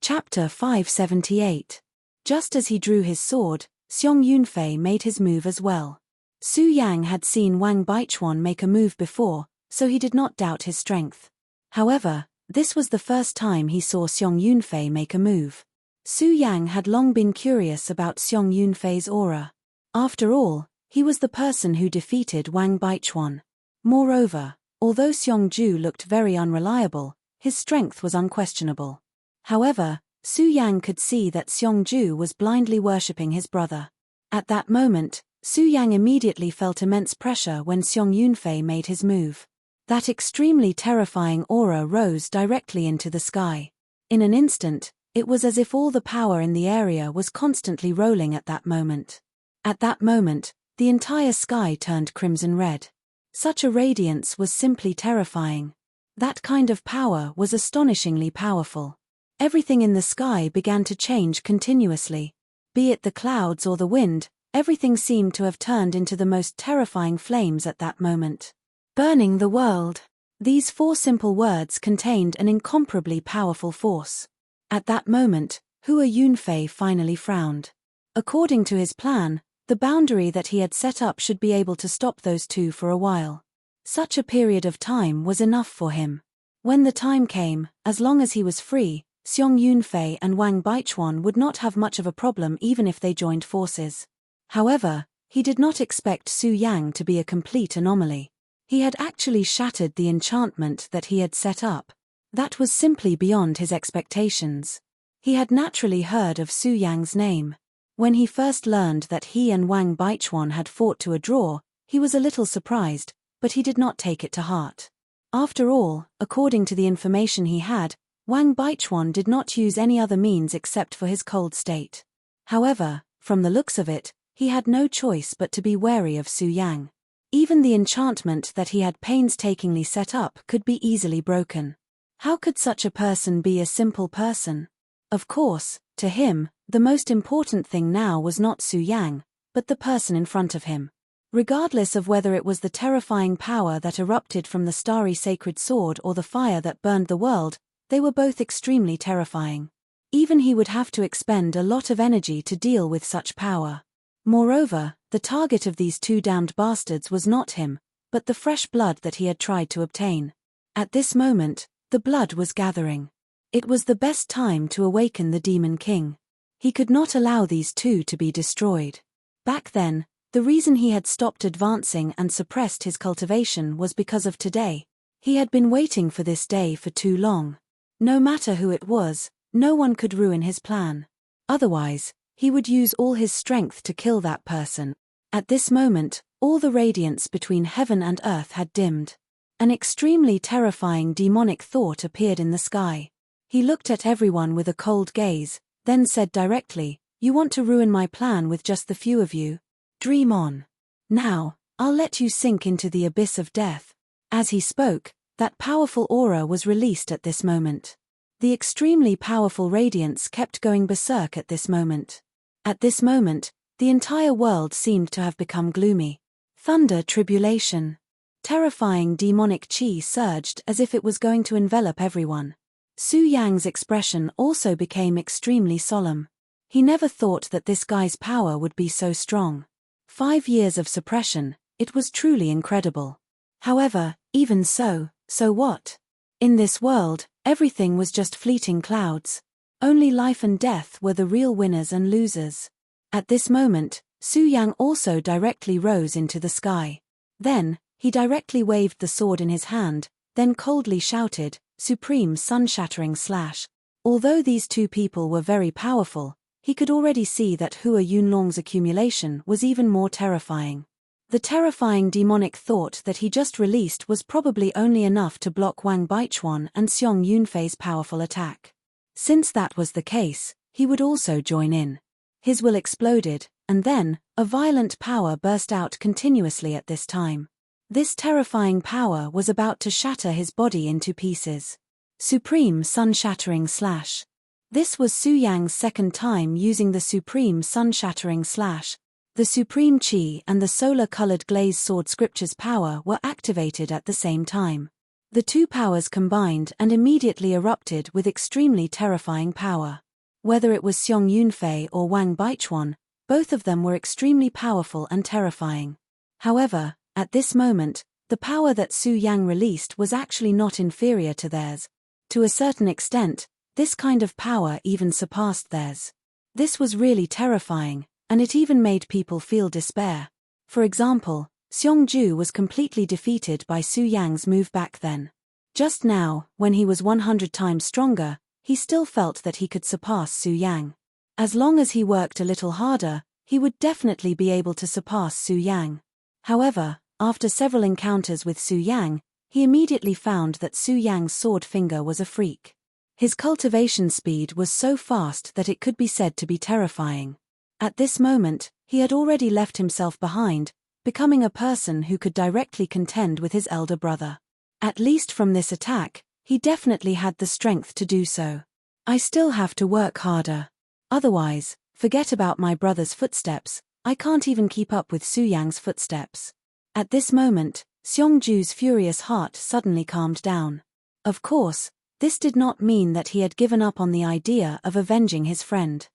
Chapter 578. Just as he drew his sword, Xiong Yunfei made his move as well. Su Yang had seen Wang Baichuan make a move before, so he did not doubt his strength. However, this was the first time he saw Xiong Yunfei make a move. Su Yang had long been curious about Xiong Yunfei's aura. After all, he was the person who defeated Wang Baichuan. Moreover, although Xiong Ju looked very unreliable, his strength was unquestionable. However, Su Yang could see that Xiong Ju was blindly worshipping his brother. At that moment, Su Yang immediately felt immense pressure when Xiong Yunfei made his move. That extremely terrifying aura rose directly into the sky. In an instant, it was as if all the power in the area was constantly rolling at that moment. At that moment, the entire sky turned crimson red. Such a radiance was simply terrifying. That kind of power was astonishingly powerful. Everything in the sky began to change continuously. Be it the clouds or the wind, everything seemed to have turned into the most terrifying flames at that moment. Burning the world. These four simple words contained an incomparably powerful force. At that moment, Hua Yunfei finally frowned. According to his plan, the boundary that he had set up should be able to stop those two for a while. Such a period of time was enough for him. When the time came, as long as he was free, Xiong Yunfei and Wang Baichuan would not have much of a problem even if they joined forces. However, he did not expect Su Yang to be a complete anomaly. He had actually shattered the enchantment that he had set up. That was simply beyond his expectations. He had naturally heard of Su Yang's name. When he first learned that he and Wang Baichuan had fought to a draw, he was a little surprised, but he did not take it to heart. After all, according to the information he had, Wang Baichuan did not use any other means except for his cold state. However, from the looks of it, he had no choice but to be wary of Su Yang. Even the enchantment that he had painstakingly set up could be easily broken. How could such a person be a simple person? Of course, to him, the most important thing now was not Su Yang, but the person in front of him. Regardless of whether it was the terrifying power that erupted from the starry sacred sword or the fire that burned the world, they were both extremely terrifying. Even he would have to expend a lot of energy to deal with such power. Moreover, the target of these two damned bastards was not him, but the fresh blood that he had tried to obtain. At this moment, the blood was gathering. It was the best time to awaken the Demon King. He could not allow these two to be destroyed. Back then, the reason he had stopped advancing and suppressed his cultivation was because of today. He had been waiting for this day for too long. No matter who it was, no one could ruin his plan. Otherwise, he would use all his strength to kill that person. At this moment, all the radiance between heaven and earth had dimmed. An extremely terrifying demonic thought appeared in the sky. He looked at everyone with a cold gaze, then said directly, "You want to ruin my plan with just the few of you? Dream on. Now, I'll let you sink into the abyss of death." As he spoke, that powerful aura was released at this moment. The extremely powerful radiance kept going berserk at this moment. At this moment, the entire world seemed to have become gloomy. Thunder tribulation. Terrifying demonic chi surged as if it was going to envelop everyone. Su Yang's expression also became extremely solemn. He never thought that this guy's power would be so strong. 5 years of suppression, it was truly incredible. However, even so what? In this world, everything was just fleeting clouds. Only life and death were the real winners and losers. At this moment, Su Yang also directly rose into the sky. Then, he directly waved the sword in his hand, then coldly shouted, "Supreme Sun-Shattering Slash." Although these two people were very powerful, he could already see that Hua Yunlong's accumulation was even more terrifying. The terrifying demonic thought that he just released was probably only enough to block Wang Baichuan and Xiong Yunfei's powerful attack. Since that was the case, he would also join in. His will exploded, and then, a violent power burst out continuously at this time. This terrifying power was about to shatter his body into pieces. Supreme Sun-Shattering Slash. This was Su Yang's second time using the Supreme Sun-Shattering Slash. The Supreme Qi and the solar-colored glaze sword scripture's power were activated at the same time. The two powers combined and immediately erupted with extremely terrifying power. Whether it was Xiong Yunfei or Wang Baichuan, both of them were extremely powerful and terrifying. However, at this moment, the power that Su Yang released was actually not inferior to theirs. To a certain extent, this kind of power even surpassed theirs. This was really terrifying, and it even made people feel despair. For example, Xiong Ju was completely defeated by Su Yang's move back then. Just now, when he was 100 times stronger, he still felt that he could surpass Su Yang. As long as he worked a little harder, he would definitely be able to surpass Su Yang. However, after several encounters with Su Yang, he immediately found that Su Yang's sword finger was a freak. His cultivation speed was so fast that it could be said to be terrifying. At this moment, he had already left himself behind, becoming a person who could directly contend with his elder brother. At least from this attack, he definitely had the strength to do so. I still have to work harder. Otherwise, forget about my brother's footsteps, I can't even keep up with Su Yang's footsteps. At this moment, Xiong Ju's furious heart suddenly calmed down. Of course, this did not mean that he had given up on the idea of avenging his friend.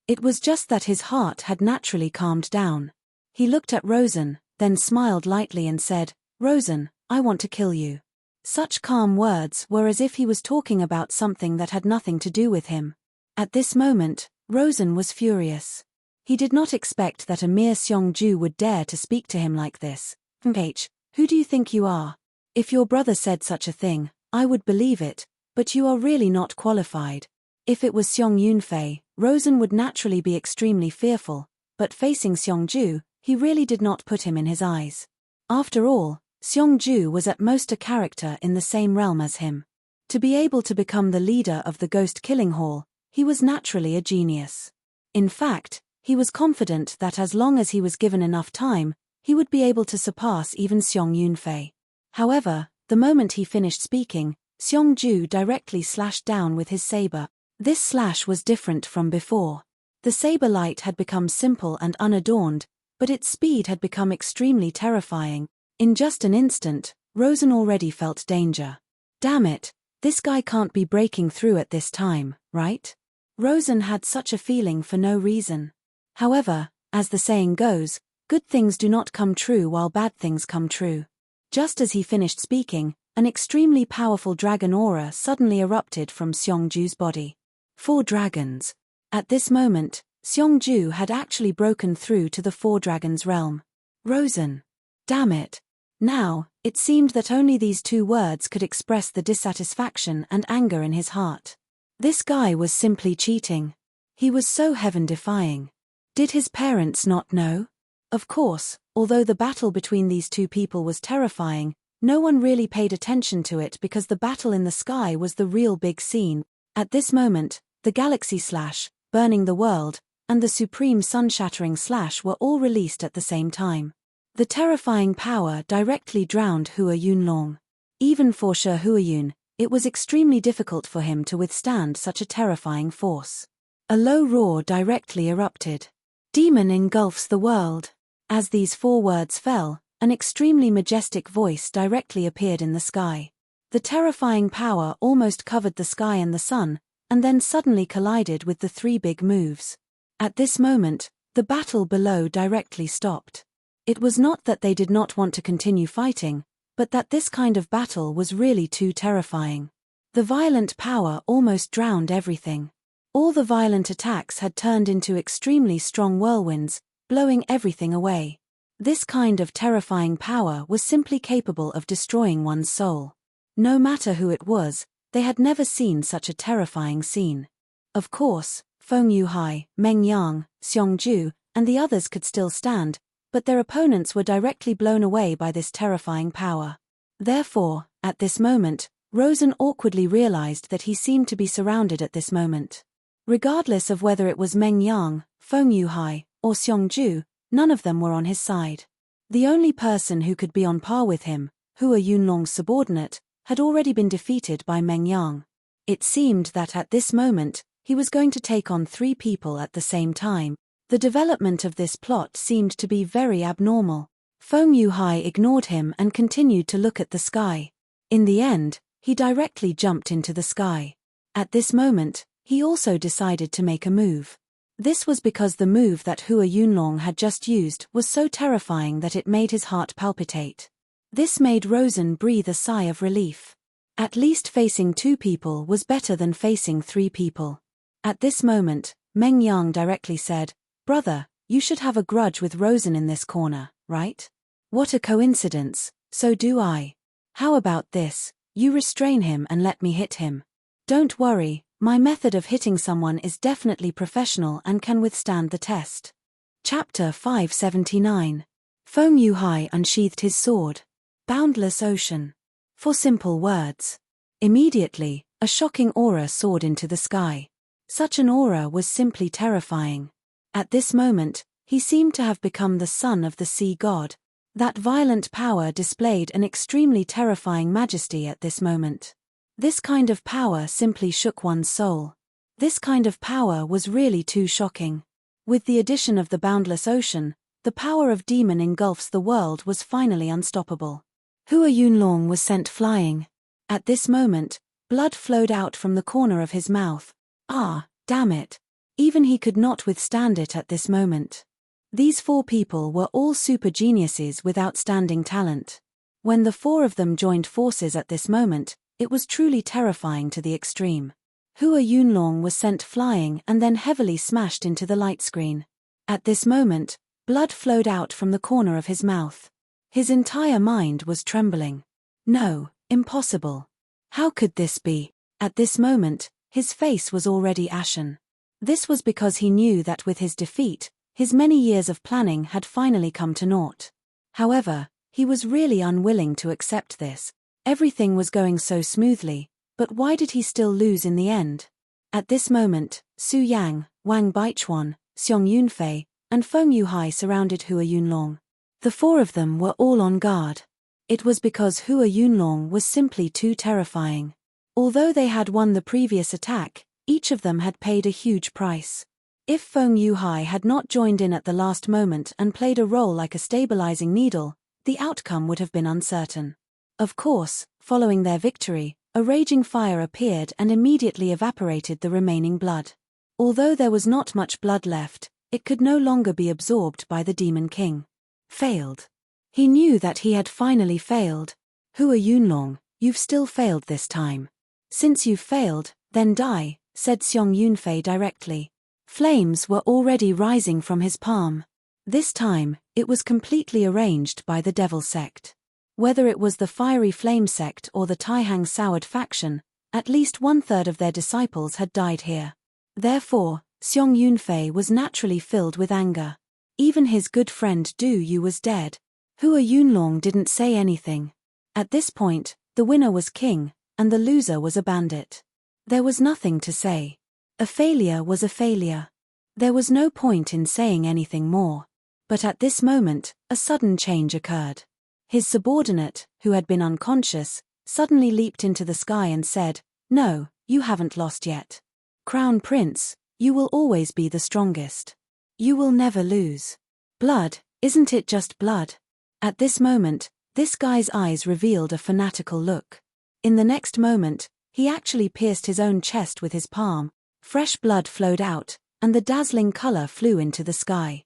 It was just that his heart had naturally calmed down. He looked at Rosen, then smiled lightly and said, "Rosen, I want to kill you." Such calm words were as if he was talking about something that had nothing to do with him. At this moment, Rosen was furious. He did not expect that a mere Xiong Ju would dare to speak to him like this. Who do you think you are? If your brother said such a thing, I would believe it, but you are really not qualified. If it was Xiong Yunfei, Rosen would naturally be extremely fearful, but facing Xiong Ju, he really did not put him in his eyes. After all, Xiong Ju was at most a character in the same realm as him. To be able to become the leader of the Ghost Killing Hall, he was naturally a genius. In fact, he was confident that as long as he was given enough time, he would be able to surpass even Xiong Yunfei. However, the moment he finished speaking, Xiong Ju directly slashed down with his saber. This slash was different from before. The saber light had become simple and unadorned, but its speed had become extremely terrifying. In just an instant, Rosen already felt danger. Damn it, this guy can't be breaking through at this time, right? Rosen had such a feeling for no reason. However, as the saying goes, good things do not come true while bad things come true. Just as he finished speaking, an extremely powerful dragon aura suddenly erupted from Xiong Ju's body. 4 dragons. At this moment, Xiong Ju had actually broken through to the 4 dragons realm. Rosen. Damn it. Now, it seemed that only these 2 words could express the dissatisfaction and anger in his heart. This guy was simply cheating. He was so heaven-defying. Did his parents not know? Of course, although the battle between these 2 people was terrifying, no one really paid attention to it because the battle in the sky was the real big scene. At this moment, the Galaxy Slash, Burning the World, and the Supreme Sun-Shattering Slash were all released at the same time. The terrifying power directly drowned Hua Yunlong. Even for Shi Huayun, it was extremely difficult for him to withstand such a terrifying force. A low roar directly erupted. Demon engulfs the world. As these 4 words fell, an extremely majestic voice directly appeared in the sky. The terrifying power almost covered the sky and the sun, and then suddenly collided with the three big moves. At this moment, the battle below directly stopped. It was not that they did not want to continue fighting, but that this kind of battle was really too terrifying. The violent power almost drowned everything. All the violent attacks had turned into extremely strong whirlwinds, blowing everything away. This kind of terrifying power was simply capable of destroying one's soul. No matter who it was, they had never seen such a terrifying scene. Of course, Feng Yuhai, Meng Yang, Xiong Ju, and the others could still stand, but their opponents were directly blown away by this terrifying power. Therefore, at this moment, Rosen awkwardly realized that he seemed to be surrounded at this moment. Regardless of whether it was Meng Yang, Feng Yuhai, or Xiong Ju, none of them were on his side. The only person who could be on par with him, Hua Yunlong's subordinate, had already been defeated by Meng Yang. It seemed that at this moment, he was going to take on three people at the same time. The development of this plot seemed to be very abnormal. Feng Yuhai ignored him and continued to look at the sky. In the end, he directly jumped into the sky. At this moment, he also decided to make a move. This was because the move that Hua Yunlong had just used was so terrifying that it made his heart palpitate. This made Rosen breathe a sigh of relief. At least facing two people was better than facing three people. At this moment, Meng Yang directly said, "Brother, you should have a grudge with Rosen in this corner, right? What a coincidence, so do I. How about this, you restrain him and let me hit him. Don't worry, my method of hitting someone is definitely professional and can withstand the test." Chapter 579. Feng Yuhai unsheathed his sword. Boundless ocean. For simple words. Immediately, a shocking aura soared into the sky. Such an aura was simply terrifying. At this moment, he seemed to have become the son of the sea god. That violent power displayed an extremely terrifying majesty at this moment. This kind of power simply shook one's soul. This kind of power was really too shocking. With the addition of the boundless ocean, the power of demon engulfs the world was finally unstoppable. Hua Yunlong was sent flying. At this moment, blood flowed out from the corner of his mouth. Ah, damn it. Even he could not withstand it at this moment. These four people were all super geniuses with outstanding talent. When the four of them joined forces at this moment, it was truly terrifying to the extreme. Hua Yunlong was sent flying and then heavily smashed into the light screen. At this moment, blood flowed out from the corner of his mouth. His entire mind was trembling. No, impossible. How could this be? At this moment, his face was already ashen. This was because he knew that with his defeat, his many years of planning had finally come to naught. However, he was really unwilling to accept this. Everything was going so smoothly, but why did he still lose in the end? At this moment, Su Yang, Wang Baichuan, Xiong Yunfei, and Feng Yuhai surrounded Hua Yunlong. The four of them were all on guard. It was because Hua Yunlong was simply too terrifying. Although they had won the previous attack, each of them had paid a huge price. If Feng Yuhai had not joined in at the last moment and played a role like a stabilizing needle, the outcome would have been uncertain. Of course, following their victory, a raging fire appeared and immediately evaporated the remaining blood. Although there was not much blood left, it could no longer be absorbed by the Demon King. Failed. He knew that he had finally failed. Hua Yunlong, you've still failed this time. Since you've failed, then die, said Xiong Yunfei directly. Flames were already rising from his palm. This time, it was completely arranged by the Devil Sect. Whether it was the Fiery Flame Sect or the Taihang Soured faction, at least 1/3 of their disciples had died here. Therefore, Xiong Yunfei was naturally filled with anger. Even his good friend Du Yu was dead. Hua Yunlong didn't say anything. At this point, the winner was king, and the loser was a bandit. There was nothing to say. A failure was a failure. There was no point in saying anything more. But at this moment, a sudden change occurred. His subordinate, who had been unconscious, suddenly leaped into the sky and said, "No, you haven't lost yet. Crown Prince, you will always be the strongest. You will never lose. Blood, isn't it just blood?" At this moment, this guy's eyes revealed a fanatical look. In the next moment, he actually pierced his own chest with his palm. Fresh blood flowed out, and the dazzling color flew into the sky.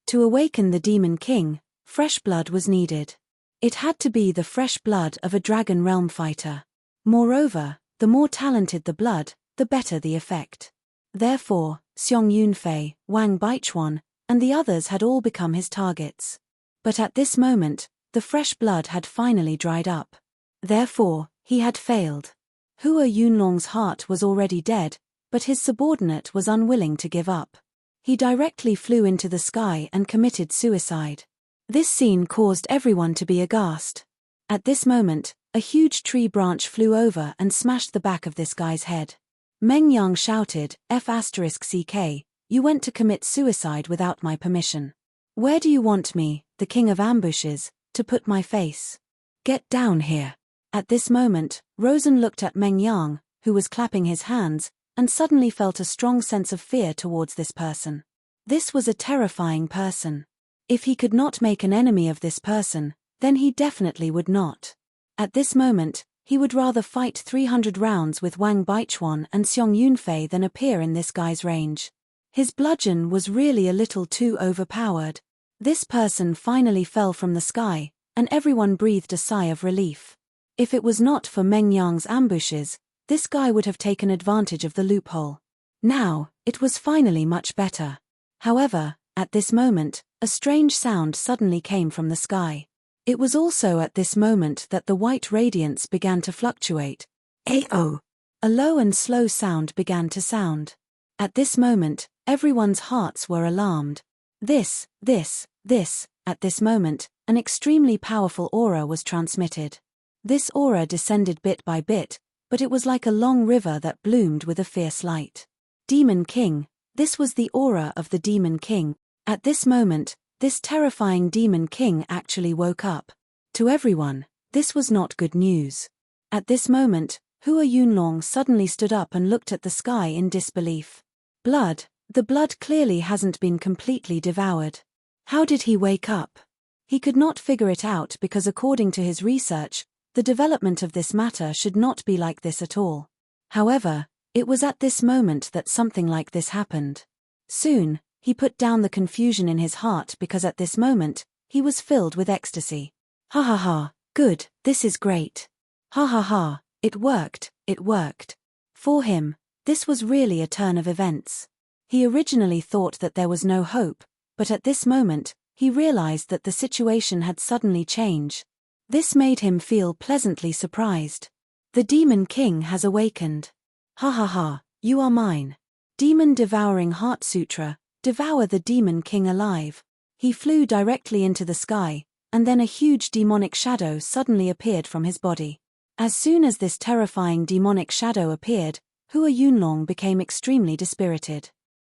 To awaken the Demon King, fresh blood was needed. It had to be the fresh blood of a Dragon Realm fighter. Moreover, the more talented the blood, the better the effect. Therefore, Xiong Yunfei, Wang Baichuan, and the others had all become his targets. But at this moment, the fresh blood had finally dried up. Therefore, he had failed. Hua Yunlong's heart was already dead, but his subordinate was unwilling to give up. He directly flew into the sky and committed suicide. This scene caused everyone to be aghast. At this moment, a huge tree branch flew over and smashed the back of this guy's head. Meng Yang shouted, F***CK, you went to commit suicide without my permission. Where do you want me, the king of ambushes, to put my face? Get down here. At this moment, Rosen looked at Meng Yang, who was clapping his hands, and suddenly felt a strong sense of fear towards this person. This was a terrifying person. If he could not make an enemy of this person, then he definitely would not. At this moment, he would rather fight 300 rounds with Wang Baichuan and Xiong Yunfei than appear in this guy's range. His bludgeon was really a little too overpowered. This person finally fell from the sky, and everyone breathed a sigh of relief. If it was not for Meng Yang's ambushes, this guy would have taken advantage of the loophole. Now, it was finally much better. However, at this moment, a strange sound suddenly came from the sky. It was also at this moment that the white radiance began to fluctuate. Ayo! A low and slow sound began to sound. At this moment, everyone's hearts were alarmed. At this moment, an extremely powerful aura was transmitted. This aura descended bit by bit, but it was like a long river that bloomed with a fierce light. Demon King, this was the aura of the Demon King. At this moment, this terrifying Demon King actually woke up. To everyone, this was not good news. At this moment, Hua Yunlong suddenly stood up and looked at the sky in disbelief. Blood, the blood clearly hasn't been completely devoured. How did he wake up? He could not figure it out because according to his research, the development of this matter should not be like this at all. However, it was at this moment that something like this happened. Soon, he put down the confusion in his heart because at this moment, he was filled with ecstasy. Ha ha ha, good, this is great. Ha ha ha, it worked. For him, this was really a turn of events. He originally thought that there was no hope, but at this moment, he realized that the situation had suddenly changed. This made him feel pleasantly surprised. The Demon King has awakened. Ha ha ha, you are mine. Demon Devouring Heart Sutra, devour the Demon King alive. He flew directly into the sky, and then a huge demonic shadow suddenly appeared from his body. As soon as this terrifying demonic shadow appeared, Hua Yunlong became extremely dispirited.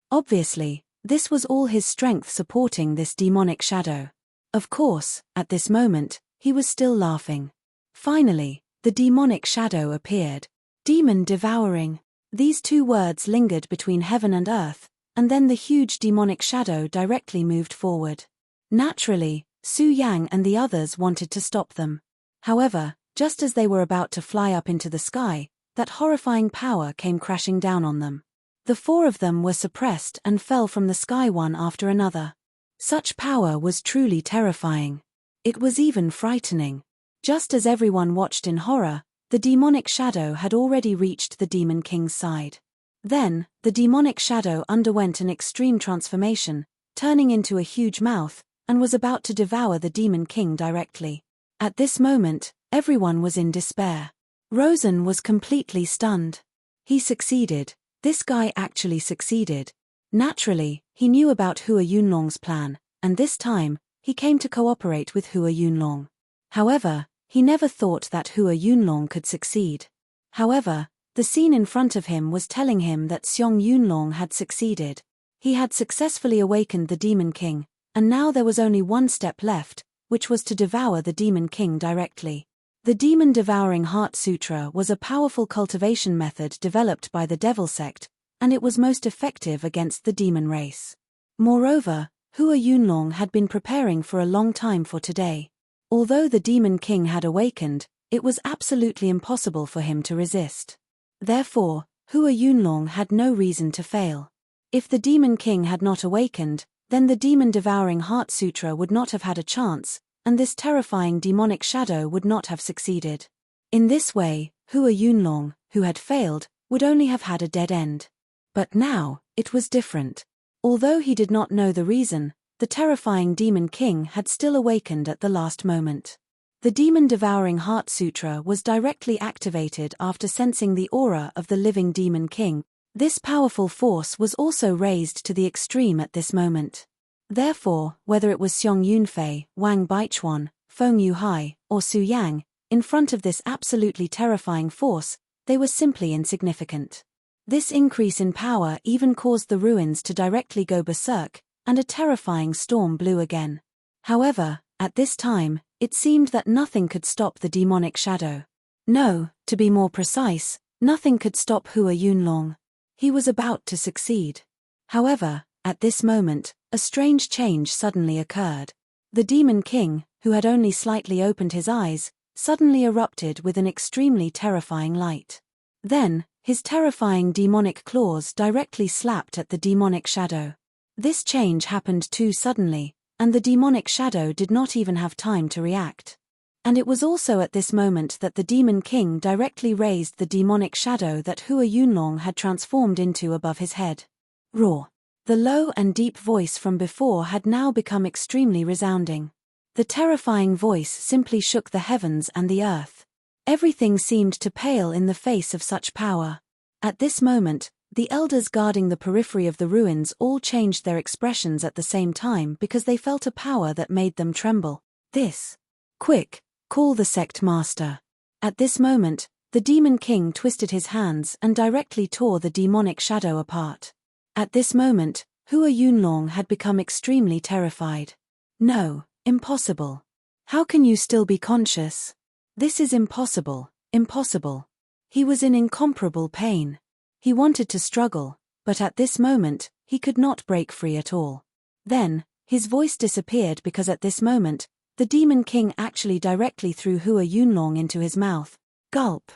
Obviously, this was all his strength supporting this demonic shadow. Of course, at this moment, he was still laughing. Finally, the demonic shadow appeared. Demon devouring. These two words lingered between heaven and earth, and then the huge demonic shadow directly moved forward. Naturally, Su Yang and the others wanted to stop them. However, just as they were about to fly up into the sky, that horrifying power came crashing down on them. The four of them were suppressed and fell from the sky one after another. Such power was truly terrifying. It was even frightening. Just as everyone watched in horror, the demonic shadow had already reached the Demon King's side. Then, the demonic shadow underwent an extreme transformation, turning into a huge mouth, and was about to devour the Demon King directly. At this moment, everyone was in despair. Rosen was completely stunned. He succeeded. This guy actually succeeded. Naturally, he knew about Hua Yunlong's plan, and this time, he came to cooperate with Hua Yunlong. However, he never thought that Hua Yunlong could succeed. However, the scene in front of him was telling him that Xiong Yunlong had succeeded. He had successfully awakened the Demon King, and now there was only one step left, which was to devour the Demon King directly. The Demon Devouring Heart Sutra was a powerful cultivation method developed by the Devil Sect, and it was most effective against the demon race. Moreover, Hua Yunlong had been preparing for a long time for today. Although the Demon King had awakened, It was absolutely impossible for him to resist. Therefore, Hua Yunlong had no reason to fail. If the Demon King had not awakened, then the demon-devouring Heart Sutra would not have had a chance, and this terrifying demonic shadow would not have succeeded. In this way, Hua Yunlong, who had failed, would only have had a dead end. But now, it was different. Although he did not know the reason, the terrifying Demon King had still awakened at the last moment. The demon-devouring Heart Sutra was directly activated after sensing the aura of the living Demon King. This powerful force was also raised to the extreme at this moment. Therefore, whether it was Xiong Yunfei, Wang Baichuan, Feng Yuhai, or Su Yang, in front of this absolutely terrifying force, they were simply insignificant. This increase in power even caused the ruins to directly go berserk, and a terrifying storm blew again. However, at this time, it seemed that nothing could stop the demonic shadow. No, to be more precise, nothing could stop Hua Yunlong. He was about to succeed. However, at this moment, a strange change suddenly occurred. The Demon King, who had only slightly opened his eyes, suddenly erupted with an extremely terrifying light. Then, his terrifying demonic claws directly slapped at the demonic shadow. This change happened too suddenly, and the demonic shadow did not even have time to react. And it was also at this moment that the Demon King directly raised the demonic shadow that Hua Yunlong had transformed into above his head. Roar! The low and deep voice from before had now become extremely resounding. The terrifying voice simply shook the heavens and the earth. Everything seemed to pale in the face of such power. At this moment, the elders guarding the periphery of the ruins all changed their expressions at the same time because they felt a power that made them tremble. This. Quick, call the sect master. At this moment, the Demon King twisted his hands and directly tore the demonic shadow apart. At this moment, Hua Yunlong had become extremely terrified. No, impossible. How can you still be conscious? This is impossible, impossible. He was in incomparable pain. He wanted to struggle, but at this moment, he could not break free at all. Then, his voice disappeared because at this moment, the Demon King actually directly threw Hua Yunlong into his mouth. Gulp.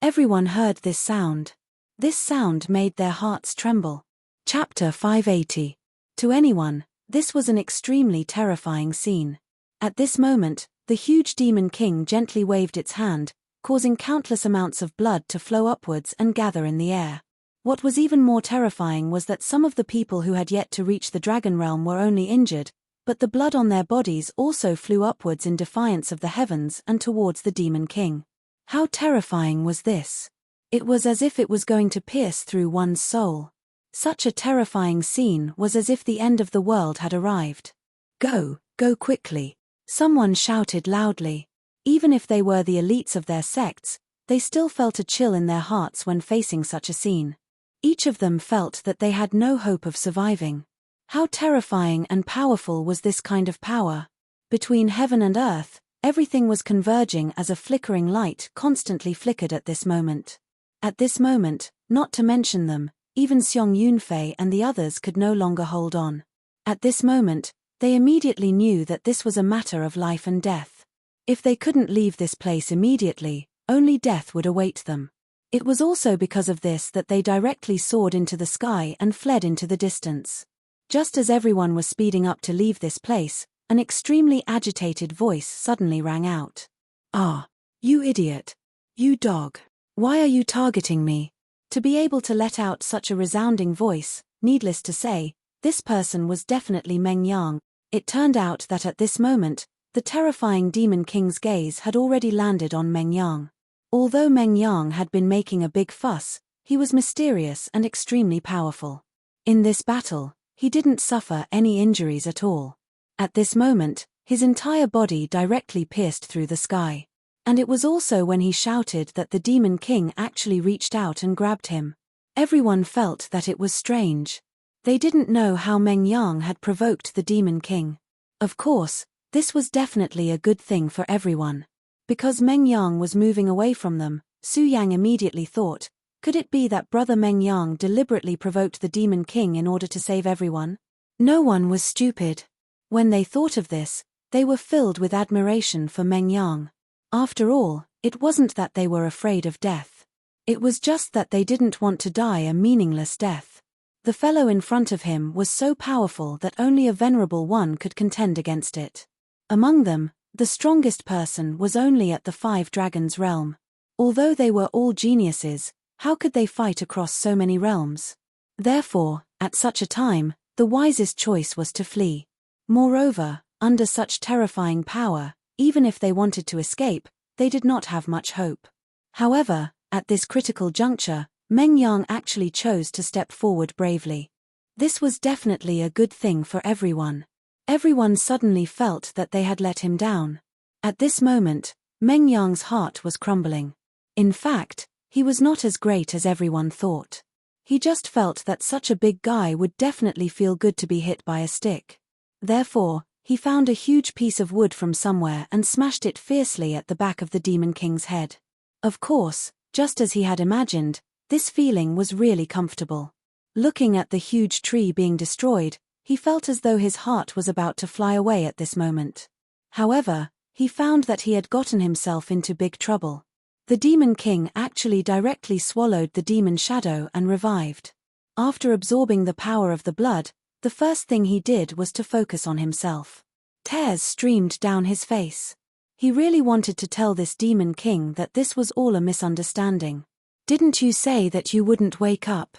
Everyone heard this sound. This sound made their hearts tremble. Chapter 580. To anyone, this was an extremely terrifying scene. At this moment, the huge Demon King gently waved its hand, causing countless amounts of blood to flow upwards and gather in the air. What was even more terrifying was that some of the people who had yet to reach the Dragon Realm were only injured, but the blood on their bodies also flew upwards in defiance of the heavens and towards the Demon King. How terrifying was this? It was as if it was going to pierce through one's soul. Such a terrifying scene was as if the end of the world had arrived. Go, go quickly. Someone shouted loudly. Even if they were the elites of their sects, they still felt a chill in their hearts when facing such a scene. Each of them felt that they had no hope of surviving. How terrifying and powerful was this kind of power? Between heaven and earth, everything was converging as a flickering light constantly flickered at this moment. At this moment, not to mention them, even Xiong Yunfei and the others could no longer hold on. At this moment, they immediately knew that this was a matter of life and death. If they couldn't leave this place immediately, only death would await them. It was also because of this that they directly soared into the sky and fled into the distance. Just as everyone was speeding up to leave this place, an extremely agitated voice suddenly rang out. Ah, you idiot. You dog. Why are you targeting me? To be able to let out such a resounding voice, needless to say, this person was definitely Meng Yang. It turned out that at this moment, the terrifying Demon King's gaze had already landed on Meng Yang. Although Meng Yang had been making a big fuss, he was mysterious and extremely powerful. In this battle, he didn't suffer any injuries at all. At this moment, his entire body directly pierced through the sky. And it was also when he shouted that the Demon King actually reached out and grabbed him. Everyone felt that it was strange. They didn't know how Meng Yang had provoked the Demon King. Of course, this was definitely a good thing for everyone. Because Meng Yang was moving away from them, Su Yang immediately thought, could it be that brother Meng Yang deliberately provoked the Demon King in order to save everyone? No one was stupid. When they thought of this, they were filled with admiration for Meng Yang. After all, It wasn't that they were afraid of death. It was just that they didn't want to die a meaningless death. The fellow in front of him was so powerful that only a venerable one could contend against it. Among them, the strongest person was only at the 5 dragons realm. Although they were all geniuses, how could they fight across so many realms? Therefore, at such a time, the wisest choice was to flee. Moreover, under such terrifying power, even if they wanted to escape, they did not have much hope. However, at this critical juncture, Meng Yang actually chose to step forward bravely. This was definitely a good thing for everyone. Everyone suddenly felt that they had let him down. At this moment, Meng Yang's heart was crumbling. In fact, he was not as great as everyone thought. He just felt that such a big guy would definitely feel good to be hit by a stick. Therefore, he found a huge piece of wood from somewhere and smashed it fiercely at the back of the Demon King's head. Of course, just as he had imagined, this feeling was really comfortable. Looking at the huge tree being destroyed, he felt as though his heart was about to fly away at this moment. However, he found that he had gotten himself into big trouble. The Demon King actually directly swallowed the demon shadow and revived. After absorbing the power of the blood, the first thing he did was to focus on himself. Tears streamed down his face. He really wanted to tell this Demon King that this was all a misunderstanding. Didn't you say that you wouldn't wake up?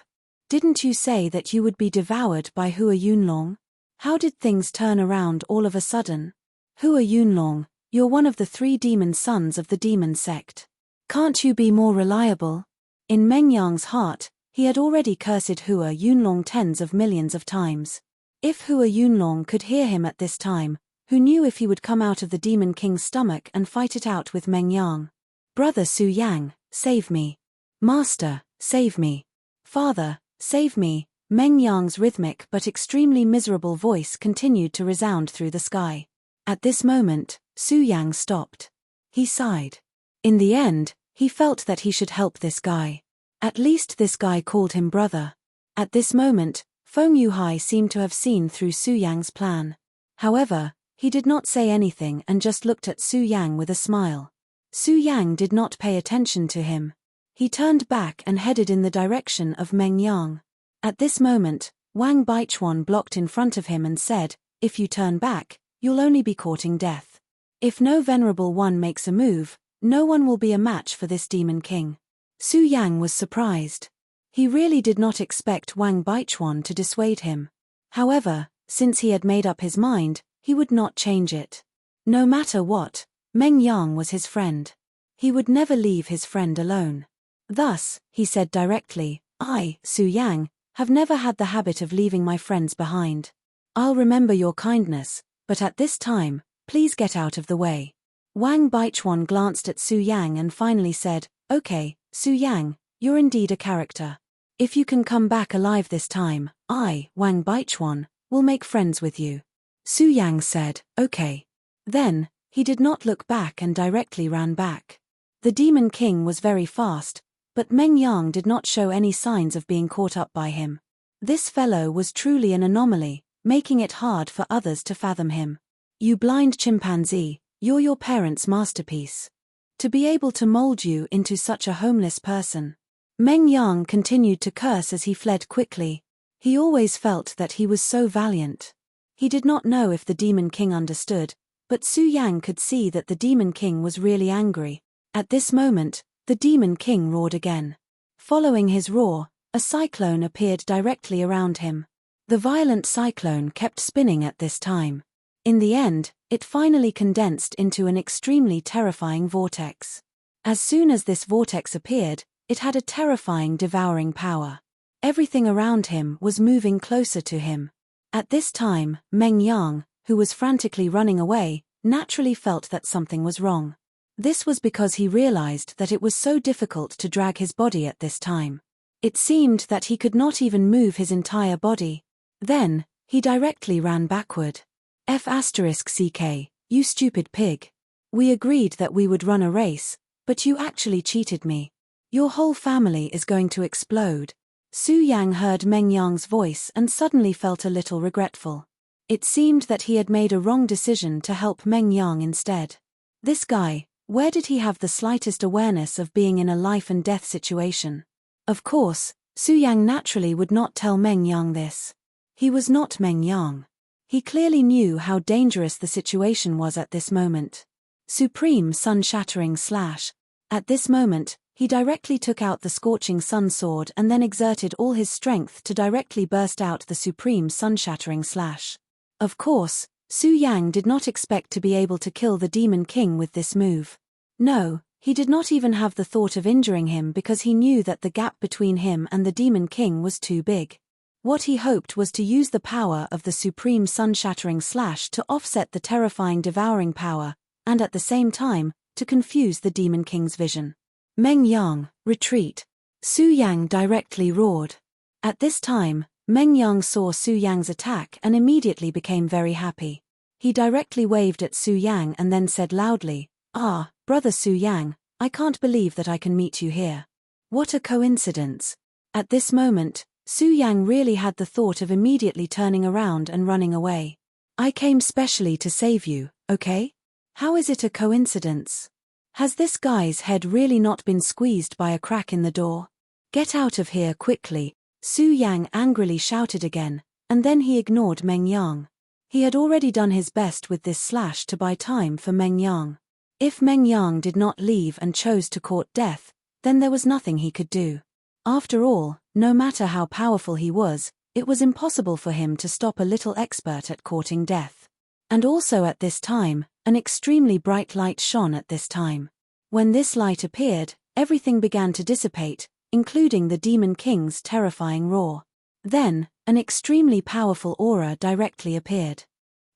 Didn't you say that you would be devoured by Hua Yunlong? How did things turn around all of a sudden? Hua Yunlong, you're one of the 3 demon sons of the demon sect. Can't you be more reliable? In Meng Yang's heart, he had already cursed Hua Yunlong tens of millions of times. If Hua Yunlong could hear him at this time, who knew if he would come out of the Demon King's stomach and fight it out with Meng Yang? Brother Su Yang, save me. Master, save me. Father, save me. Meng Yang's rhythmic but extremely miserable voice continued to resound through the sky. At this moment, Su Yang stopped. He sighed. In the end, he felt that he should help this guy. At least this guy called him brother. At this moment, Feng Yuhai seemed to have seen through Su Yang's plan. However, he did not say anything and just looked at Su Yang with a smile. Su Yang did not pay attention to him. He turned back and headed in the direction of Meng Yang. At this moment, Wang Baichuan blocked in front of him and said, "If you turn back, you'll only be courting death. If no venerable one makes a move, no one will be a match for this Demon King." Su Yang was surprised. He really did not expect Wang Baichuan to dissuade him. However, since he had made up his mind, he would not change it. No matter what, Meng Yang was his friend. He would never leave his friend alone. Thus, he said directly, "I, Su Yang, have never had the habit of leaving my friends behind. I'll remember your kindness, but at this time, please get out of the way." Wang Baichuan glanced at Su Yang and finally said, "Okay, Su Yang, you're indeed a character. If you can come back alive this time, I, Wang Baichuan, will make friends with you." Su Yang said, "Okay." Then, he did not look back and directly ran back. The Demon King was very fast, but Meng Yang did not show any signs of being caught up by him. This fellow was truly an anomaly, making it hard for others to fathom him. You blind chimpanzee, you're your parents' masterpiece. To be able to mold you into such a homeless person. Meng Yang continued to curse as he fled quickly. He always felt that he was so valiant. He did not know if the Demon King understood, but Su Yang could see that the Demon King was really angry. At this moment, the Demon King roared again. Following his roar, a cyclone appeared directly around him. The violent cyclone kept spinning at this time. In the end, it finally condensed into an extremely terrifying vortex. As soon as this vortex appeared, it had a terrifying devouring power. Everything around him was moving closer to him. At this time, Meng Yang, who was frantically running away, naturally felt that something was wrong. This was because he realized that it was so difficult to drag his body at this time. It seemed that he could not even move his entire body. Then, he directly ran backward. F***CK, you stupid pig. We agreed that we would run a race, but you actually cheated me. Your whole family is going to explode. Su Yang heard Meng Yang's voice and suddenly felt a little regretful. It seemed that he had made a wrong decision to help Meng Yang instead. This guy, Where did he have the slightest awareness of being in a life-and-death situation? Of course, Su Yang naturally would not tell Meng Yang this. He was not Meng Yang. He clearly knew how dangerous the situation was at this moment. Supreme sun-shattering slash. At this moment, he directly took out the scorching sun sword and then exerted all his strength to directly burst out the supreme sun-shattering slash. Of course, Su Yang did not expect to be able to kill the Demon King with this move. No, he did not even have the thought of injuring him because he knew that the gap between him and the Demon King was too big. What he hoped was to use the power of the supreme sun-shattering slash to offset the terrifying devouring power, and at the same time, to confuse the Demon King's vision. Meng Yang, retreat! Su Yang directly roared. At this time, Meng Yang saw Su Yang's attack and immediately became very happy. He directly waved at Su Yang and then said loudly, "Ah, brother Su Yang, I can't believe that I can meet you here. What a coincidence." At this moment, Su Yang really had the thought of immediately turning around and running away. "I came specially to save you, okay? How is it a coincidence? Has this guy's head really not been squeezed by a crack in the door? Get out of here quickly," Su Yang angrily shouted again, and then he ignored Meng Yang. He had already done his best with this slash to buy time for Meng Yang. If Meng Yang did not leave and chose to court death, then there was nothing he could do. After all, no matter how powerful he was, it was impossible for him to stop a little expert at courting death. And also at this time, an extremely bright light shone at this time. When this light appeared, everything began to dissipate, including the Demon King's terrifying roar. Then, an extremely powerful aura directly appeared.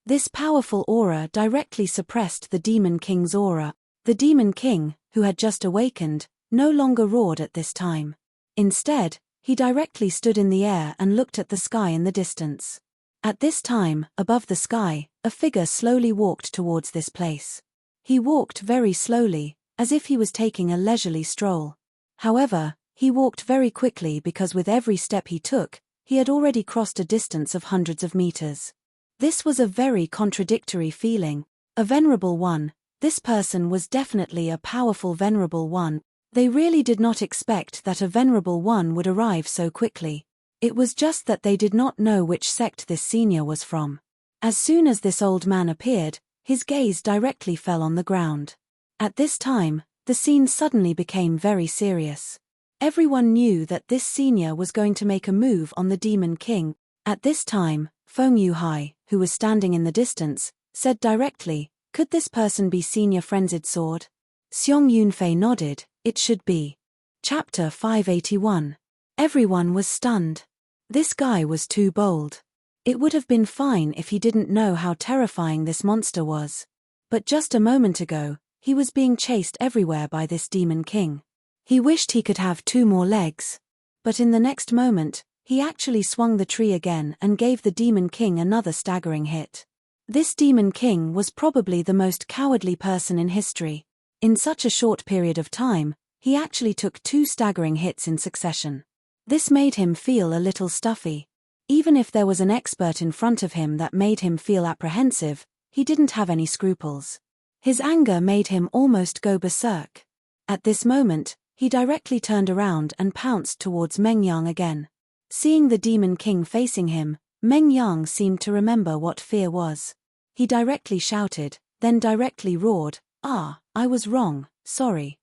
This powerful aura directly suppressed the Demon King's aura. The Demon King, who had just awakened, no longer roared at this time. Instead, he directly stood in the air and looked at the sky in the distance. At this time, above the sky, a figure slowly walked towards this place. He walked very slowly, as if he was taking a leisurely stroll. However, he walked very quickly because with every step he took, he had already crossed a distance of hundreds of meters. This was a very contradictory feeling. A venerable one, this person was definitely a powerful venerable one. They really did not expect that a venerable one would arrive so quickly. It was just that they did not know which sect this senior was from. As soon as this old man appeared, his gaze directly fell on the ground. At this time, the scene suddenly became very serious. Everyone knew that this senior was going to make a move on the Demon King. At this time, Feng Yuhai, who was standing in the distance, said directly, "Could this person be Senior Frenzied Sword?" Xiong Yunfei nodded, "It should be." Chapter 581. Everyone was stunned. This guy was too bold. It would have been fine if he didn't know how terrifying this monster was. But just a moment ago, he was being chased everywhere by this Demon King. He wished he could have 2 more legs. But in the next moment, he actually swung the tree again and gave the Demon King another staggering hit. This Demon King was probably the most cowardly person in history. In such a short period of time, he actually took 2 staggering hits in succession. This made him feel a little stuffy. Even if there was an expert in front of him that made him feel apprehensive, he didn't have any scruples. His anger made him almost go berserk. At this moment, he directly turned around and pounced towards Meng Yang again. Seeing the Demon King facing him, Meng Yang seemed to remember what fear was. He directly shouted, then directly roared, "Ah, I was wrong, sorry."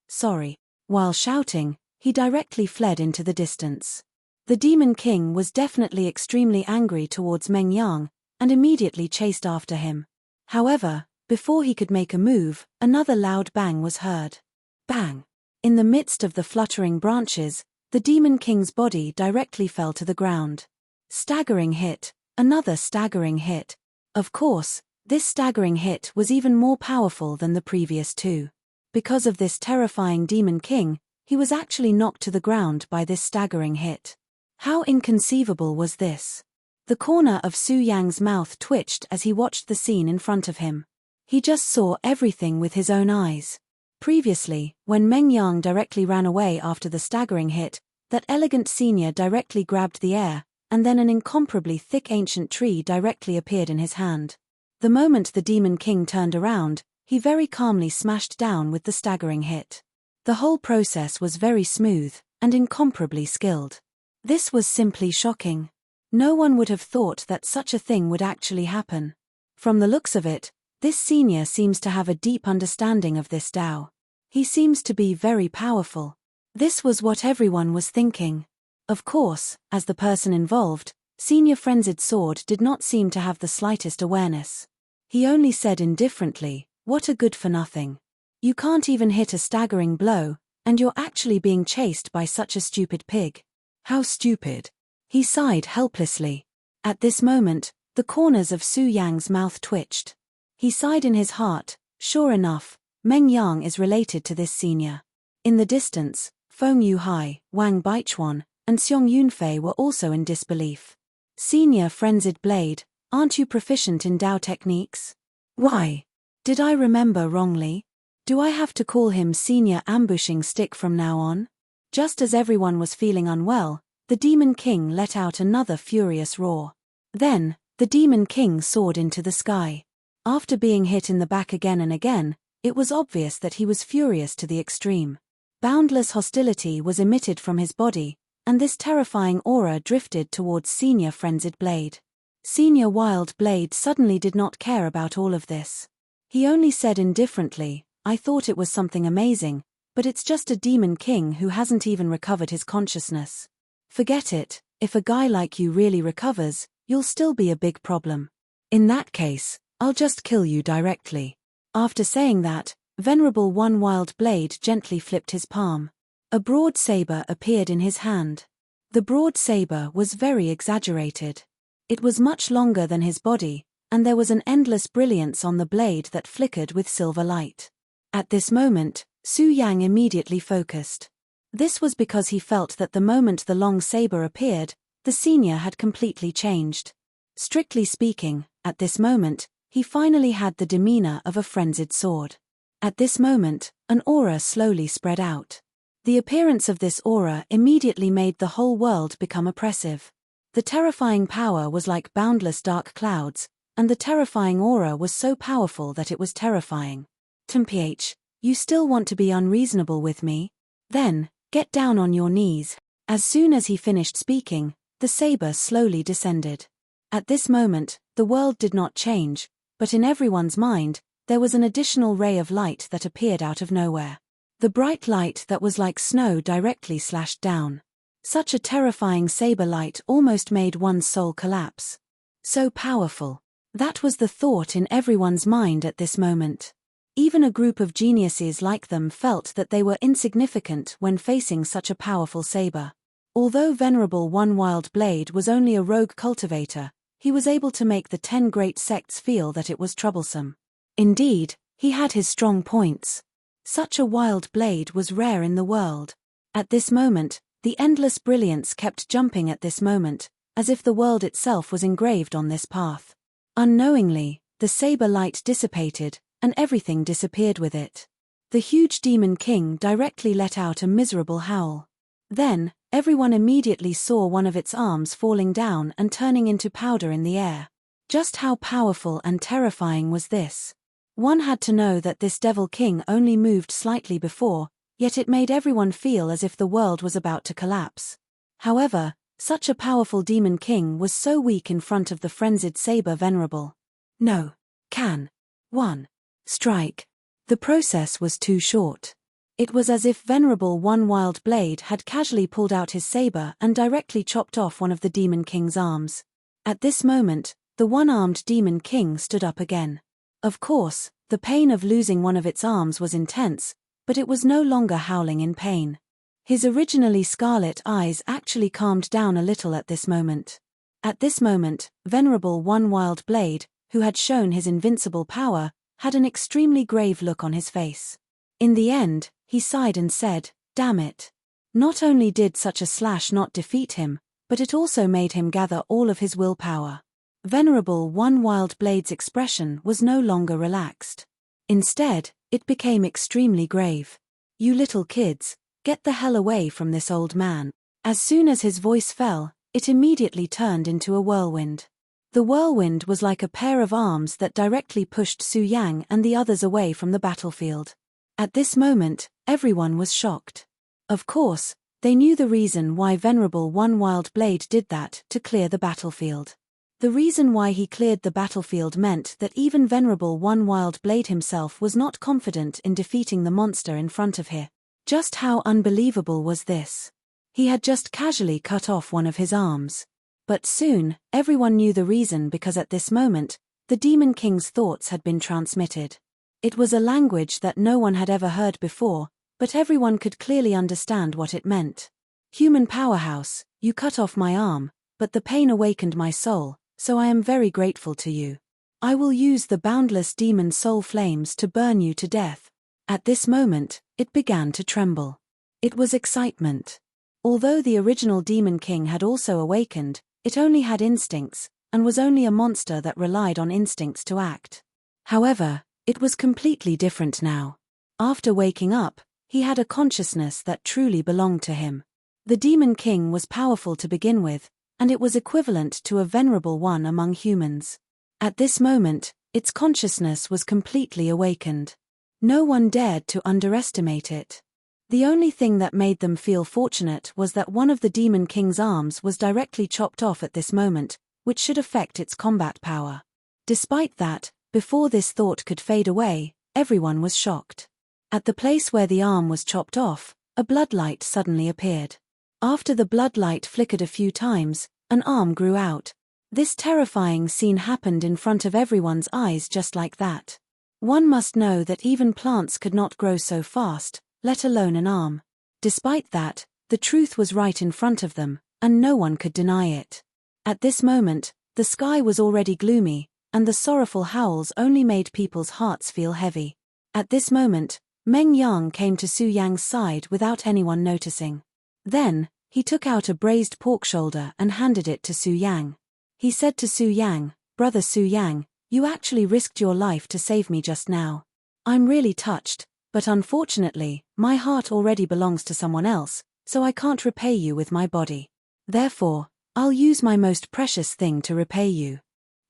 While shouting, he directly fled into the distance. The Demon King was definitely extremely angry towards Meng Yang, and immediately chased after him. However, before he could make a move, another loud bang was heard. Bang! In the midst of the fluttering branches, the Demon King's body directly fell to the ground. Staggering hit, another staggering hit. Of course, this staggering hit was even more powerful than the previous 2. Because of this terrifying Demon King, he was actually knocked to the ground by this staggering hit. How inconceivable was this? The corner of Su Yang's mouth twitched as he watched the scene in front of him. He just saw everything with his own eyes. Previously, when Meng Yang directly ran away after the staggering hit, that elegant senior directly grabbed the air, and then an incomparably thick ancient tree directly appeared in his hand. The moment the Demon King turned around, he very calmly smashed down with the staggering hit. The whole process was very smooth, and incomparably skilled. This was simply shocking. No one would have thought that such a thing would actually happen. From the looks of it, this senior seems to have a deep understanding of this Tao. He seems to be very powerful. This was what everyone was thinking. Of course, as the person involved, Senior Frenzied Sword did not seem to have the slightest awareness. He only said indifferently, "What a good-for-nothing. You can't even hit a staggering blow, and you're actually being chased by such a stupid pig. How stupid." He sighed helplessly. At this moment, the corners of Su Yang's mouth twitched. He sighed in his heart. Sure enough, Meng Yang is related to this senior. In the distance, Feng Yuhai, Wang Baichuan, and Xiong Yunfei were also in disbelief. "Senior Frenzied Blade, aren't you proficient in Dao techniques? Why? Did I remember wrongly? Do I have to call him Senior Ambushing Stick from now on?" Just as everyone was feeling unwell, the Demon King let out another furious roar. Then, the Demon King soared into the sky. After being hit in the back again and again, it was obvious that he was furious to the extreme. Boundless hostility was emitted from his body, and this terrifying aura drifted towards Senior Frenzied Blade. Senior Wild Blade suddenly did not care about all of this. He only said indifferently, "I thought it was something amazing, but it's just a Demon King who hasn't even recovered his consciousness. Forget it, if a guy like you really recovers, you'll still be a big problem. In that case, I'll just kill you directly." After saying that, Venerable One Wild Blade gently flipped his palm. A broad saber appeared in his hand. The broad saber was very exaggerated. It was much longer than his body, and there was an endless brilliance on the blade that flickered with silver light. At this moment, Su Yang immediately focused. This was because he felt that the moment the long saber appeared, the senior had completely changed. Strictly speaking, at this moment, he finally had the demeanor of a frenzied sword. At this moment, an aura slowly spread out. The appearance of this aura immediately made the whole world become oppressive. The terrifying power was like boundless dark clouds, and the terrifying aura was so powerful that it was terrifying. "Temph, you still want to be unreasonable with me? Then, get down on your knees." As soon as he finished speaking, the saber slowly descended. At this moment, the world did not change, but in everyone's mind, there was an additional ray of light that appeared out of nowhere. The bright light that was like snow directly slashed down. Such a terrifying saber light almost made one's soul collapse. So powerful. That was the thought in everyone's mind at this moment. Even a group of geniuses like them felt that they were insignificant when facing such a powerful saber. Although Venerable One Wild Blade was only a rogue cultivator, he was able to make the 10 great sects feel that it was troublesome. Indeed, he had his strong points. Such a wild blade was rare in the world. At this moment, the endless brilliance kept jumping at this moment, as if the world itself was engraved on this path. Unknowingly, the saber light dissipated, and everything disappeared with it. The huge Demon King directly let out a miserable howl. Then, everyone immediately saw one of its arms falling down and turning into powder in the air. Just how powerful and terrifying was this? One had to know that this Devil King only moved slightly before, yet it made everyone feel as if the world was about to collapse. However, such a powerful Demon King was so weak in front of the frenzied saber Venerable. No. Can. One. Strike. The process was too short. It was as if Venerable One Wild Blade had casually pulled out his saber and directly chopped off one of the Demon King's arms. At this moment, the one-armed Demon King stood up again. Of course, the pain of losing one of its arms was intense, but it was no longer howling in pain. His originally scarlet eyes actually calmed down a little at this moment. At this moment, Venerable One Wild Blade, who had shown his invincible power, had an extremely grave look on his face. In the end, he sighed and said, "Damn it." Not only did such a slash not defeat him, but it also made him gather all of his willpower. Venerable One Wild Blade's expression was no longer relaxed. Instead, it became extremely grave. "You little kids, get the hell away from this old man." As soon as his voice fell, it immediately turned into a whirlwind. The The whirlwind was like a pair of arms that directly pushed Su Yang and the others away from the battlefield. At this moment, everyone was shocked. Of course, they knew the reason why Venerable One Wild Blade did that, to clear the battlefield. The reason why he cleared the battlefield meant that even Venerable One Wild Blade himself was not confident in defeating the monster in front of him. Just how unbelievable was this? He had just casually cut off one of his arms. But soon, everyone knew the reason, because at this moment, the Demon King's thoughts had been transmitted. It was a language that no one had ever heard before, but everyone could clearly understand what it meant. Human powerhouse, you cut off my arm, but the pain awakened my soul, so I am very grateful to you. I will use the boundless demon soul flames to burn you to death. At this moment, it began to tremble. It was excitement. Although the original Demon King had also awakened, it only had instincts, and was only a monster that relied on instincts to act. However, it was completely different now. After waking up, he had a consciousness that truly belonged to him. The Demon King was powerful to begin with, and it was equivalent to a venerable one among humans. At this moment, its consciousness was completely awakened. No one dared to underestimate it. The only thing that made them feel fortunate was that one of the Demon King's arms was directly chopped off at this moment, which should affect its combat power. Despite that, before this thought could fade away, everyone was shocked. At the place where the arm was chopped off, a bloodlight suddenly appeared. After the bloodlight flickered a few times, an arm grew out. This terrifying scene happened in front of everyone's eyes just like that. One must know that even plants could not grow so fast, let alone an arm. Despite that, the truth was right in front of them, and no one could deny it. At this moment, the sky was already gloomy, and the sorrowful howls only made people's hearts feel heavy. At this moment, Meng Yang came to Su Yang's side without anyone noticing. Then, he took out a braised pork shoulder and handed it to Su Yang. He said to Su Yang, "Brother Su Yang, you actually risked your life to save me just now. I'm really touched, but unfortunately, my heart already belongs to someone else, so I can't repay you with my body. Therefore, I'll use my most precious thing to repay you.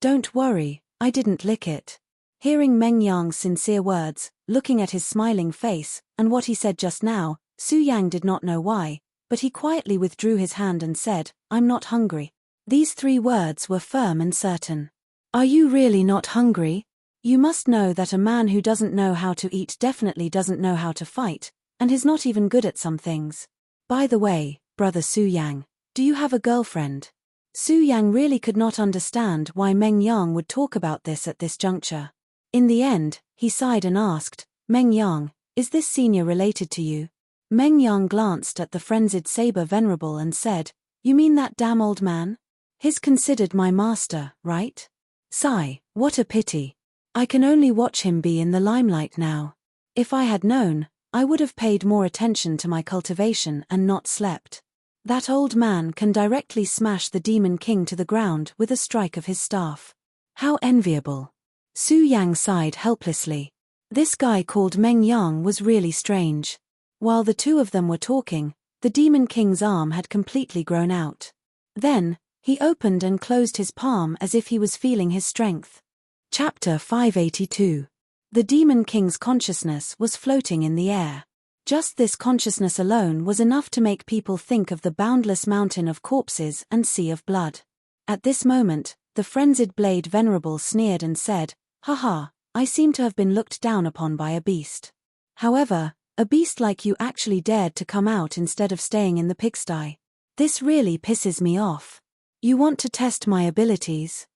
Don't worry, I didn't lick it." Hearing Meng Yang's sincere words, looking at his smiling face, and what he said just now, Su Yang did not know why, but he quietly withdrew his hand and said, "I'm not hungry." These 3 words were firm and certain. Are you really not hungry? You must know that a man who doesn't know how to eat definitely doesn't know how to fight, and is not even good at some things. By the way, brother Su Yang, do you have a girlfriend? Su Yang really could not understand why Meng Yang would talk about this at this juncture. In the end, he sighed and asked, "Meng Yang, is this senior related to you?" Meng Yang glanced at the frenzied saber venerable and said, "You mean that damn old man? He's considered my master, right? Sigh, what a pity. I can only watch him be in the limelight now. If I had known, I would have paid more attention to my cultivation and not slept. That old man can directly smash the Demon King to the ground with a strike of his staff. How enviable." Su Yang sighed helplessly. This guy called Meng Yang was really strange. While the two of them were talking, the Demon King's arm had completely grown out. Then, he opened and closed his palm as if he was feeling his strength. Chapter 582. The Demon King's consciousness was floating in the air. Just this consciousness alone was enough to make people think of the boundless mountain of corpses and sea of blood. At this moment, the frenzied blade venerable sneered and said, "Haha, I seem to have been looked down upon by a beast. However, a beast like you actually dared to come out instead of staying in the pigsty. This really pisses me off. You want to test my abilities?"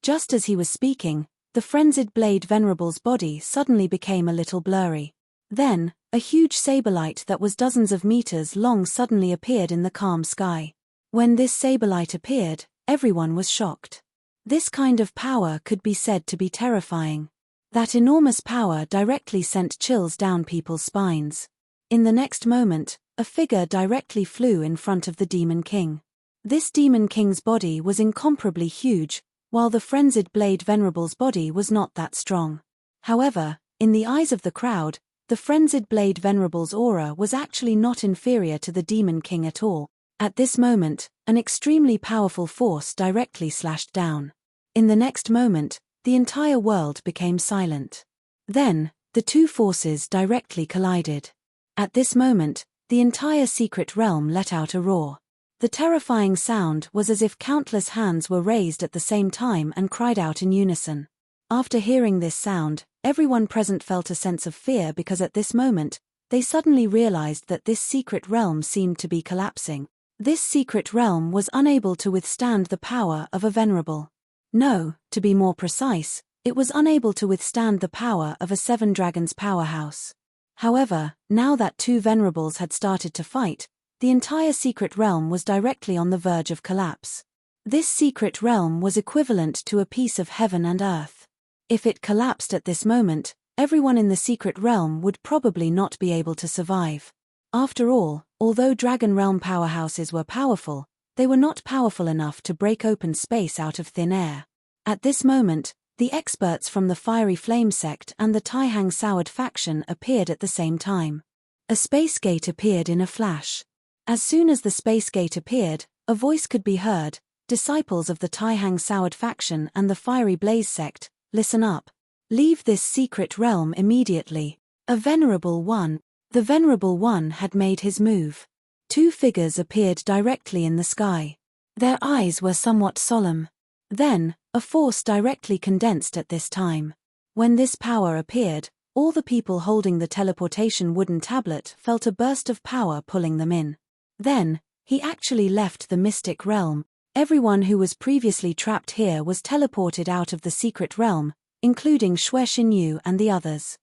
Just as he was speaking, the frenzied blade venerable's body suddenly became a little blurry. Then, a huge saberlight that was dozens of meters long suddenly appeared in the calm sky. When this saberlight appeared, everyone was shocked. This kind of power could be said to be terrifying. That enormous power directly sent chills down people's spines. In the next moment, a figure directly flew in front of the Demon King. This Demon King's body was incomparably huge, while the frenzied blade venerable's body was not that strong. However, in the eyes of the crowd, the frenzied blade venerable's aura was actually not inferior to the Demon King at all. At this moment, an extremely powerful force directly slashed down. In the next moment, the entire world became silent. Then, the two forces directly collided. At this moment, the entire secret realm let out a roar. The terrifying sound was as if countless hands were raised at the same time and cried out in unison. After hearing this sound, everyone present felt a sense of fear because at this moment, they suddenly realized that this secret realm seemed to be collapsing. This secret realm was unable to withstand the power of a venerable. No, to be more precise, it was unable to withstand the power of a seven dragons powerhouse. However, now that two venerables had started to fight, the entire secret realm was directly on the verge of collapse. This secret realm was equivalent to a piece of heaven and earth. If it collapsed at this moment, everyone in the secret realm would probably not be able to survive. After all, although Dragon Realm powerhouses were powerful, they were not powerful enough to break open space out of thin air. At this moment, the experts from the Fiery Flame sect and the Taihang Soured faction appeared at the same time. A space gate appeared in a flash. As soon as the space gate appeared, a voice could be heard, "Disciples of the Taihang Soured faction and the Fiery Blaze sect, listen up. Leave this secret realm immediately." A Venerable One. The Venerable One had made his move. Two figures appeared directly in the sky. Their eyes were somewhat solemn. Then, a force directly condensed at this time. When this power appeared, all the people holding the teleportation wooden tablet felt a burst of power pulling them in. Then, he actually left the mystic realm. Everyone who was previously trapped here was teleported out of the secret realm, including Xue Xinyu and the others.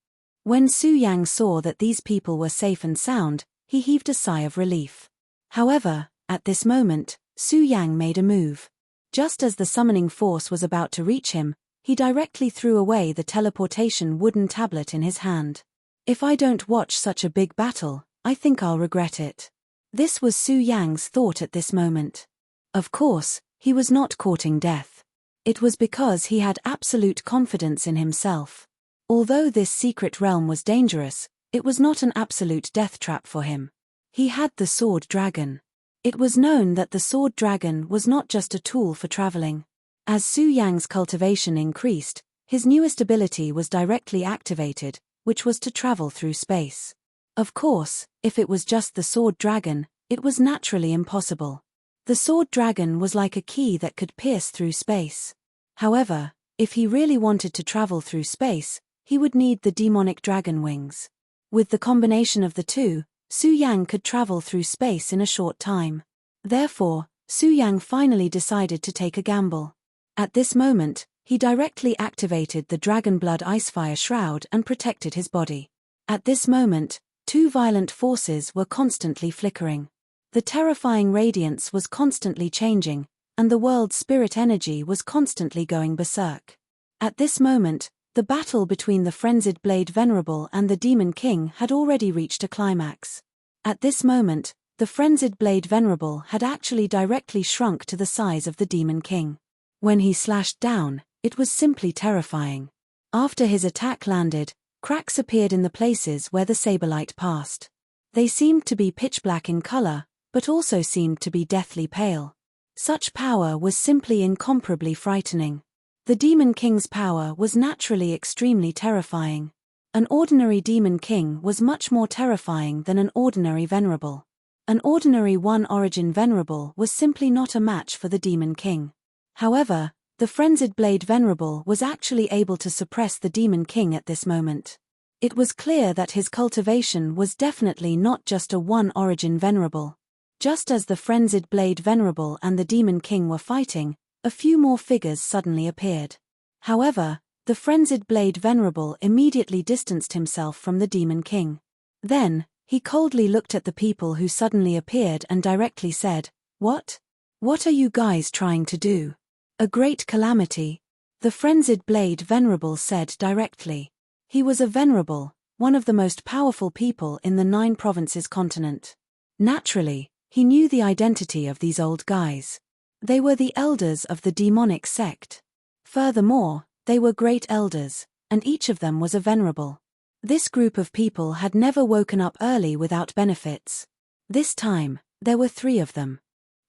When Su Yang saw that these people were safe and sound, he heaved a sigh of relief. However, at this moment, Su Yang made a move. Just as the summoning force was about to reach him, he directly threw away the teleportation wooden tablet in his hand. "If I don't watch such a big battle, I think I'll regret it." This was Su Yang's thought at this moment. Of course, he was not courting death. It was because he had absolute confidence in himself. Although this secret realm was dangerous, it was not an absolute death trap for him. He had the Sword Dragon. It was known that the Sword Dragon was not just a tool for traveling. As Su Yang's cultivation increased, his newest ability was directly activated, which was to travel through space. Of course, if it was just the Sword Dragon, it was naturally impossible. The Sword Dragon was like a key that could pierce through space. However, if he really wanted to travel through space, he would need the demonic dragon wings. With the combination of the two, Su Yang could travel through space in a short time. Therefore, Su Yang finally decided to take a gamble. At this moment, he directly activated the Dragon Blood Icefire Shroud and protected his body. At this moment, two violent forces were constantly flickering. The terrifying radiance was constantly changing, and the world's spirit energy was constantly going berserk. At this moment, the battle between the Frenzied Blade Venerable and the Demon King had already reached a climax. At this moment, the Frenzied Blade Venerable had actually directly shrunk to the size of the Demon King. When he slashed down, it was simply terrifying. After his attack landed, cracks appeared in the places where the saberlight passed. They seemed to be pitch black in color, but also seemed to be deathly pale. Such power was simply incomparably frightening. The Demon King's power was naturally extremely terrifying. An ordinary Demon King was much more terrifying than an ordinary Venerable. An ordinary one-origin Venerable was simply not a match for the Demon King. However, the Frenzied Blade Venerable was actually able to suppress the Demon King at this moment. It was clear that his cultivation was definitely not just a one-origin Venerable. Just as the Frenzied Blade Venerable and the Demon King were fighting, a few more figures suddenly appeared. However, the Frenzied Blade Venerable immediately distanced himself from the Demon King. Then, he coldly looked at the people who suddenly appeared and directly said, "What? What are you guys trying to do? A great calamity." The Frenzied Blade Venerable said directly. He was a Venerable, one of the most powerful people in the 9 provinces continent. Naturally, he knew the identity of these old guys. They were the elders of the demonic sect. Furthermore, they were great elders, and each of them was a Venerable. This group of people had never woken up early without benefits. This time, there were 3 of them.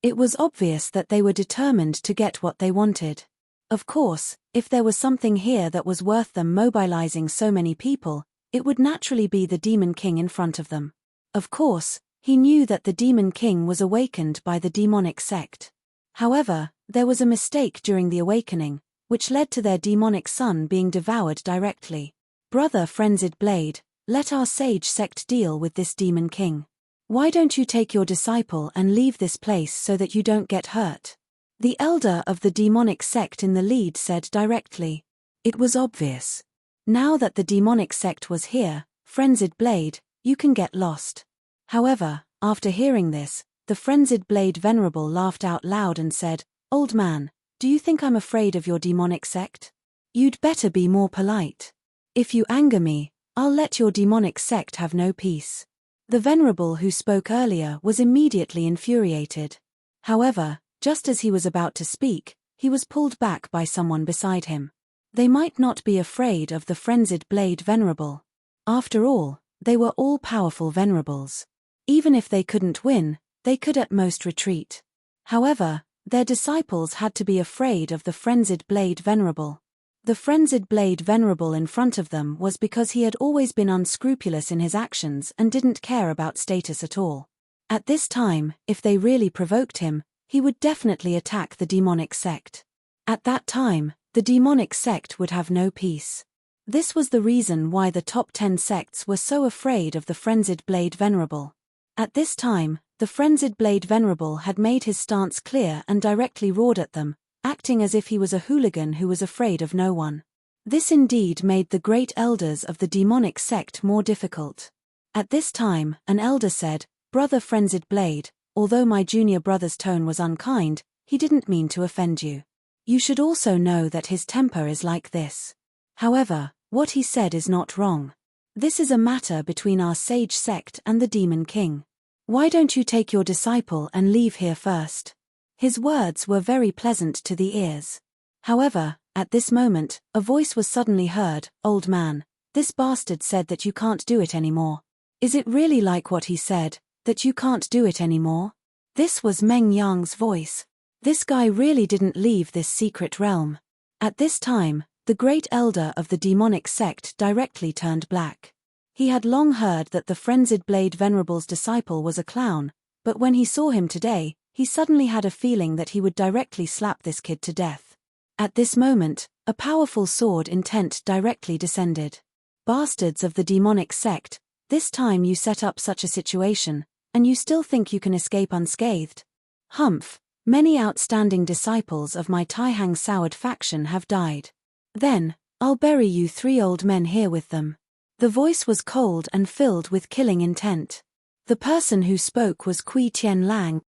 It was obvious that they were determined to get what they wanted. Of course, if there was something here that was worth them mobilizing so many people, it would naturally be the Demon King in front of them. Of course, he knew that the Demon King was awakened by the demonic sect. However, there was a mistake during the awakening, which led to their demonic son being devoured directly. Brother Frenzied Blade, let our sage sect deal with this Demon King. Why don't you take your disciple and leave this place so that you don't get hurt? The elder of the demonic sect in the lead said directly. It was obvious. Now that the demonic sect was here, Frenzied Blade, you can get lost. However, after hearing this, the Frenzied Blade Venerable laughed out loud and said, Old man, do you think I'm afraid of your demonic sect? You'd better be more polite. If you anger me, I'll let your demonic sect have no peace. The Venerable who spoke earlier was immediately infuriated. However, just as he was about to speak, he was pulled back by someone beside him. They might not be afraid of the Frenzied Blade Venerable. After all, they were all powerful Venerables. Even if they couldn't win, they could at most retreat. However, their disciples had to be afraid of the Frenzied Blade Venerable. The Frenzied Blade Venerable in front of them was because he had always been unscrupulous in his actions and didn't care about status at all. At this time, if they really provoked him, he would definitely attack the demonic sect. At that time, the demonic sect would have no peace. This was the reason why the top 10 sects were so afraid of the Frenzied Blade Venerable. At this time, the Frenzied Blade Venerable had made his stance clear and directly roared at them, acting as if he was a hooligan who was afraid of no one. This indeed made the great elders of the demonic sect more difficult. At this time, an elder said, Brother Frenzied Blade, although my junior brother's tone was unkind, he didn't mean to offend you. You should also know that his temper is like this. However, what he said is not wrong. This is a matter between our sage sect and the Demon King. Why don't you take your disciple and leave here first? His words were very pleasant to the ears. However, at this moment, a voice was suddenly heard, Old man, this bastard said that you can't do it anymore. Is it really like what he said, that you can't do it anymore? This was Meng Yang's voice. This guy really didn't leave this secret realm. At this time, the great elder of the demonic sect directly turned black. He had long heard that the Frenzied Blade Venerable's disciple was a clown, but when he saw him today, he suddenly had a feeling that he would directly slap this kid to death. At this moment, a powerful sword intent directly descended. Bastards of the demonic sect, this time you set up such a situation, and you still think you can escape unscathed? Humph, many outstanding disciples of my Taihang Soured faction have died. Then, I'll bury you 3 old men here with them. The voice was cold and filled with killing intent. The person who spoke was Kui Tianlang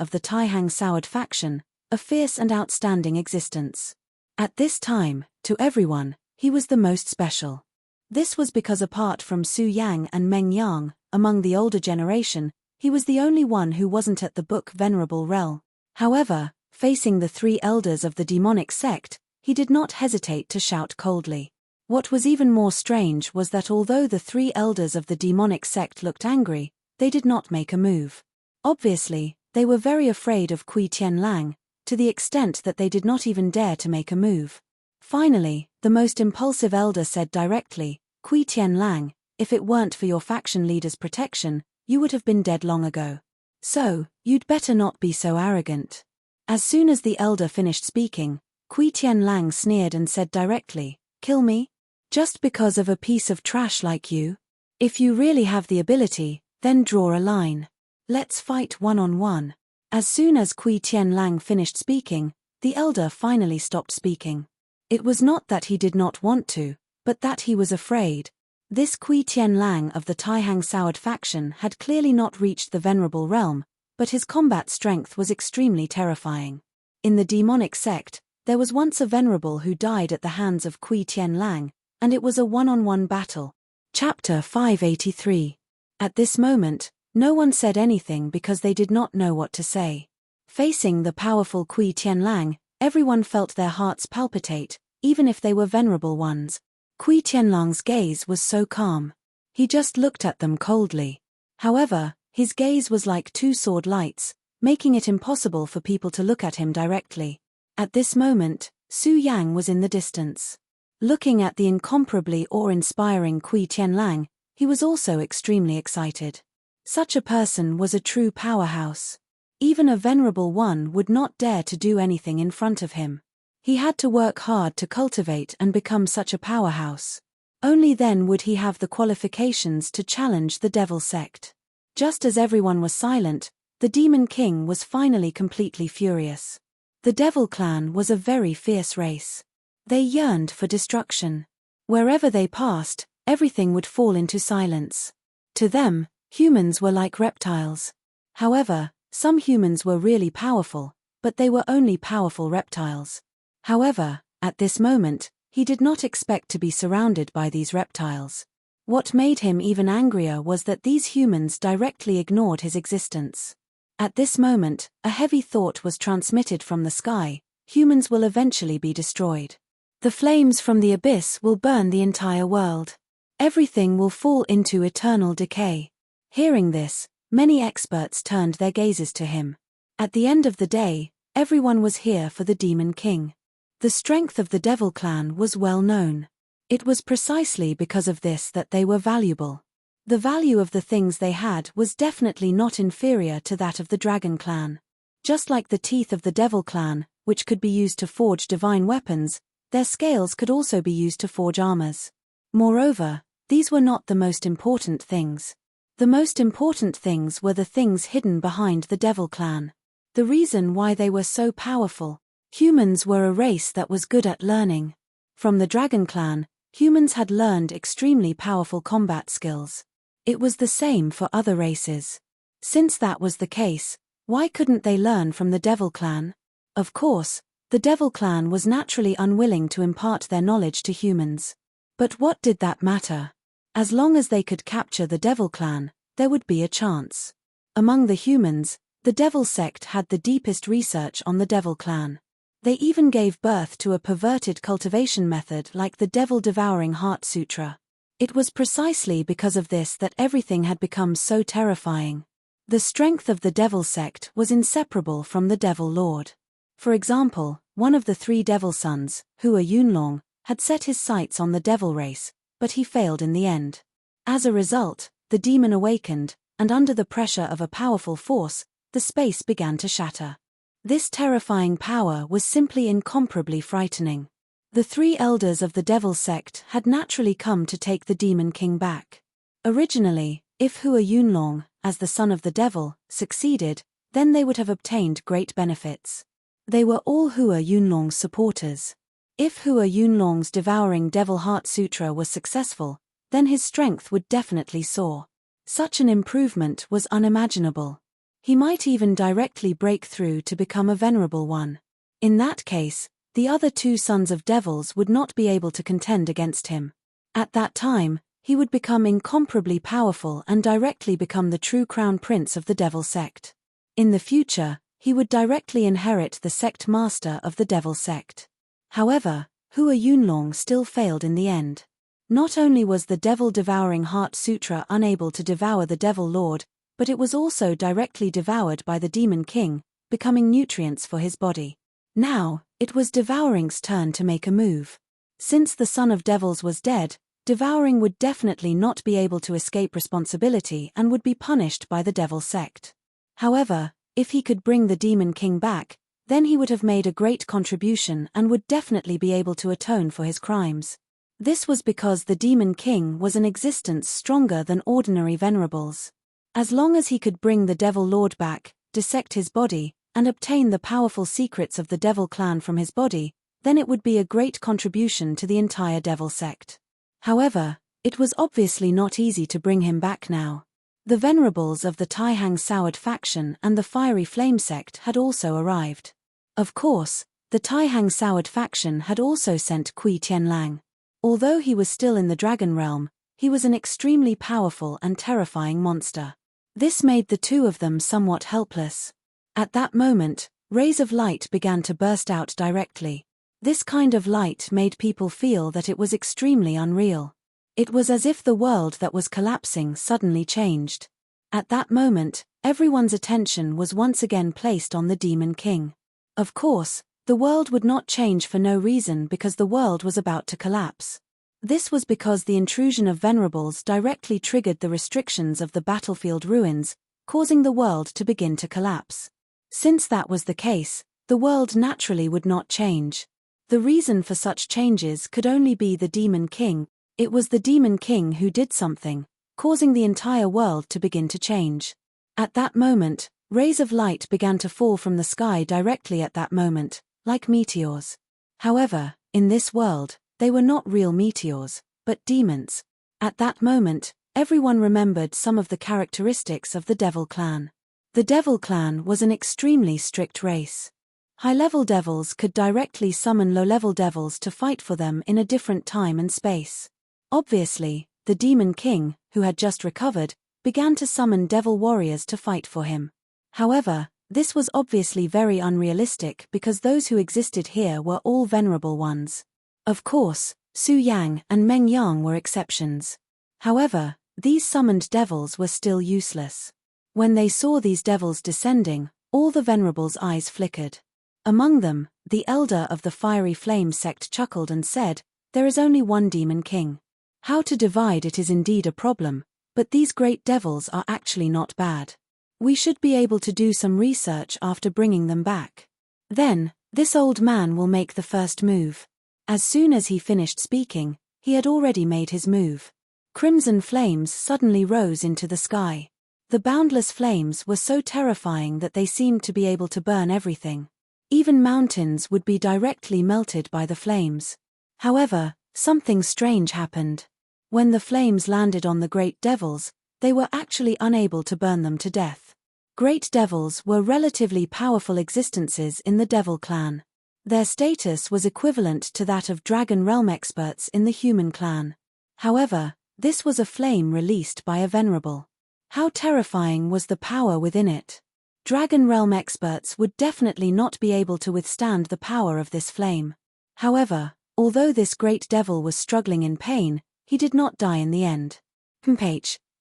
of the Taihang Soured faction, a fierce and outstanding existence. At this time, to everyone, he was the most special. This was because apart from Su Yang and Meng Yang, among the older generation, he was the only one who wasn't at the Book Venerable realm. However, facing the 3 elders of the demonic sect, he did not hesitate to shout coldly. What was even more strange was that although the 3 elders of the demonic sect looked angry, they did not make a move. Obviously, they were very afraid of Kui Tianlang, to the extent that they did not even dare to make a move. Finally, the most impulsive elder said directly, Kui Tianlang, if it weren't for your faction leader's protection, you would have been dead long ago. So, you'd better not be so arrogant. As soon as the elder finished speaking, Kui Tianlang sneered and said directly, Kill me? Just because of a piece of trash like you? If you really have the ability, then draw a line. Let's fight one-on-one. As soon as Kui Tianlang finished speaking, the elder finally stopped speaking. It was not that he did not want to, but that he was afraid. This Kui Tianlang of the Taihang Soured faction had clearly not reached the Venerable realm, but his combat strength was extremely terrifying. In the demonic sect, there was once a Venerable who died at the hands of Kui Tianlang, and it was a one-on-one battle. Chapter 583. At this moment, no one said anything because they did not know what to say. Facing the powerful Kui Tianlang, everyone felt their hearts palpitate, even if they were venerable ones. Kui Tianlang's gaze was so calm. He just looked at them coldly. However, his gaze was like 2 sword lights, making it impossible for people to look at him directly. At this moment, Su Yang was in the distance. Looking at the incomparably awe-inspiring Kui Tianlang, he was also extremely excited. Such a person was a true powerhouse. Even a venerable one would not dare to do anything in front of him. He had to work hard to cultivate and become such a powerhouse. Only then would he have the qualifications to challenge the devil sect. Just as everyone was silent, the Demon King was finally completely furious. The Devil Clan was a very fierce race. They yearned for destruction. Wherever they passed, everything would fall into silence. To them, humans were like reptiles. However, some humans were really powerful, but they were only powerful reptiles. However, at this moment, he did not expect to be surrounded by these reptiles. What made him even angrier was that these humans directly ignored his existence. At this moment, a heavy thought was transmitted from the sky: humans will eventually be destroyed. The flames from the abyss will burn the entire world. Everything will fall into eternal decay. Hearing this, many experts turned their gazes to him. At the end of the day, everyone was here for the Demon King. The strength of the Devil Clan was well known. It was precisely because of this that they were valuable. The value of the things they had was definitely not inferior to that of the Dragon Clan. Just like the teeth of the Devil Clan, which could be used to forge divine weapons, their scales could also be used to forge armors. Moreover, these were not the most important things. The most important things were the things hidden behind the Devil Clan. The reason why they were so powerful. Humans were a race that was good at learning. From the Dragon Clan, humans had learned extremely powerful combat skills. It was the same for other races. Since that was the case, why couldn't they learn from the Devil Clan? Of course, the Devil Clan was naturally unwilling to impart their knowledge to humans. But what did that matter? As long as they could capture the Devil Clan, there would be a chance. Among the humans, the Devil Sect had the deepest research on the Devil Clan. They even gave birth to a perverted cultivation method like the Devil-Devouring Heart Sutra. It was precisely because of this that everything had become so terrifying. The strength of the Devil Sect was inseparable from the Devil Lord. For example, one of the 3 Devil Sons, Hua Yunlong, had set his sights on the Devil race, but he failed in the end. As a result, the demon awakened, and under the pressure of a powerful force, the space began to shatter. This terrifying power was simply incomparably frightening. The 3 elders of the Devil Sect had naturally come to take the Demon King back. Originally, if Hua Yunlong, as the son of the devil, succeeded, then they would have obtained great benefits. They were all Hua Yunlong's supporters. If Hua Yunlong's Devouring Devil Heart Sutra was successful, then his strength would definitely soar. Such an improvement was unimaginable. He might even directly break through to become a venerable one. In that case, the other 2 sons of devils would not be able to contend against him. At that time, he would become incomparably powerful and directly become the true crown prince of the Devil Sect. In the future, he would directly inherit the sect master of the Devil Sect. However, Hua Yunlong still failed in the end. Not only was the Devil-Devouring Heart Sutra unable to devour the Devil Lord, but it was also directly devoured by the Demon King, becoming nutrients for his body. Now, it was Devouring's turn to make a move. Since the Son of Devils was dead, Devouring would definitely not be able to escape responsibility and would be punished by the Devil Sect. However, if he could bring the Demon King back, then he would have made a great contribution and would definitely be able to atone for his crimes. This was because the Demon King was an existence stronger than ordinary venerables. As long as he could bring the Devil Lord back, dissect his body, and obtain the powerful secrets of the Devil Clan from his body, then it would be a great contribution to the entire Devil Sect. However, it was obviously not easy to bring him back now. The venerables of the Taihang Soured faction and the Fiery Flame sect had also arrived. Of course, the Taihang Soured faction had also sent Kui Tianlang. Although he was still in the Dragon Realm, he was an extremely powerful and terrifying monster. This made the 2 of them somewhat helpless. At that moment, rays of light began to burst out directly. This kind of light made people feel that it was extremely unreal. It was as if the world that was collapsing suddenly changed. At that moment, everyone's attention was once again placed on the Demon King. Of course, the world would not change for no reason because the world was about to collapse. This was because the intrusion of Venerables directly triggered the restrictions of the battlefield ruins, causing the world to begin to collapse. Since that was the case, the world naturally would not change. The reason for such changes could only be the Demon King. It was the Demon King who did something, causing the entire world to begin to change. At that moment, rays of light began to fall from the sky directly at that moment, like meteors. However, in this world, they were not real meteors, but demons. At that moment, everyone remembered some of the characteristics of the Devil Clan. The Devil Clan was an extremely strict race. High-level devils could directly summon low-level devils to fight for them in a different time and space. Obviously, the Demon King, who had just recovered, began to summon devil warriors to fight for him. However, this was obviously very unrealistic because those who existed here were all venerable ones. Of course, Su Yang and Meng Yang were exceptions. However, these summoned devils were still useless. When they saw these devils descending, all the venerables' eyes flickered. Among them, the elder of the Fiery Flame sect chuckled and said, "There is only one Demon King. How to divide it is indeed a problem, but these great devils are actually not bad. We should be able to do some research after bringing them back. Then, this old man will make the first move." As soon as he finished speaking, he had already made his move. Crimson flames suddenly rose into the sky. The boundless flames were so terrifying that they seemed to be able to burn everything. Even mountains would be directly melted by the flames. However, something strange happened. When the flames landed on the great devils, they were actually unable to burn them to death. Great devils were relatively powerful existences in the Devil Clan. Their status was equivalent to that of Dragon Realm experts in the Human Clan. However, this was a flame released by a venerable. How terrifying was the power within it? Dragon Realm experts would definitely not be able to withstand the power of this flame. However, although this great devil was struggling in pain, he did not die in the end.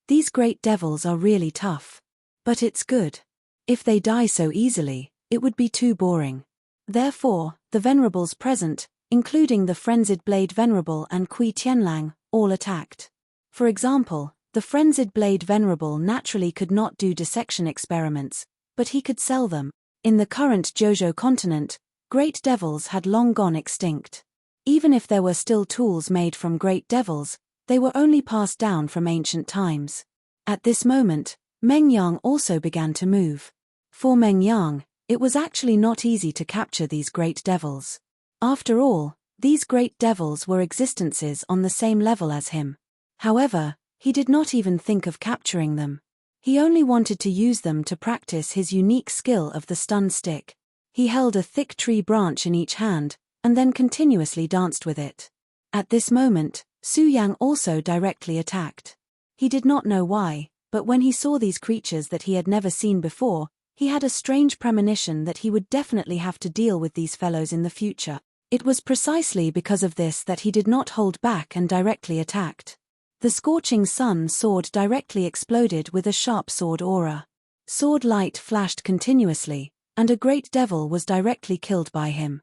These great devils are really tough. But it's good. If they die so easily, it would be too boring. Therefore, the venerables present, including the Frenzied Blade Venerable and Kui Tianlang, all attacked. For example, the Frenzied Blade Venerable naturally could not do dissection experiments, but he could sell them. In the current Jojo continent, great devils had long gone extinct. Even if there were still tools made from great devils, they were only passed down from ancient times. At this moment, Meng Yang also began to move. For Meng Yang, it was actually not easy to capture these great devils. After all, these great devils were existences on the same level as him. However, he did not even think of capturing them. He only wanted to use them to practice his unique skill of the stun stick. He held a thick tree branch in each hand, and then continuously danced with it. At this moment, Su Yang also directly attacked. He did not know why, but when he saw these creatures that he had never seen before, he had a strange premonition that he would definitely have to deal with these fellows in the future. It was precisely because of this that he did not hold back and directly attacked. The Scorching Sun sword directly exploded with a sharp sword aura. Sword light flashed continuously, and a great devil was directly killed by him.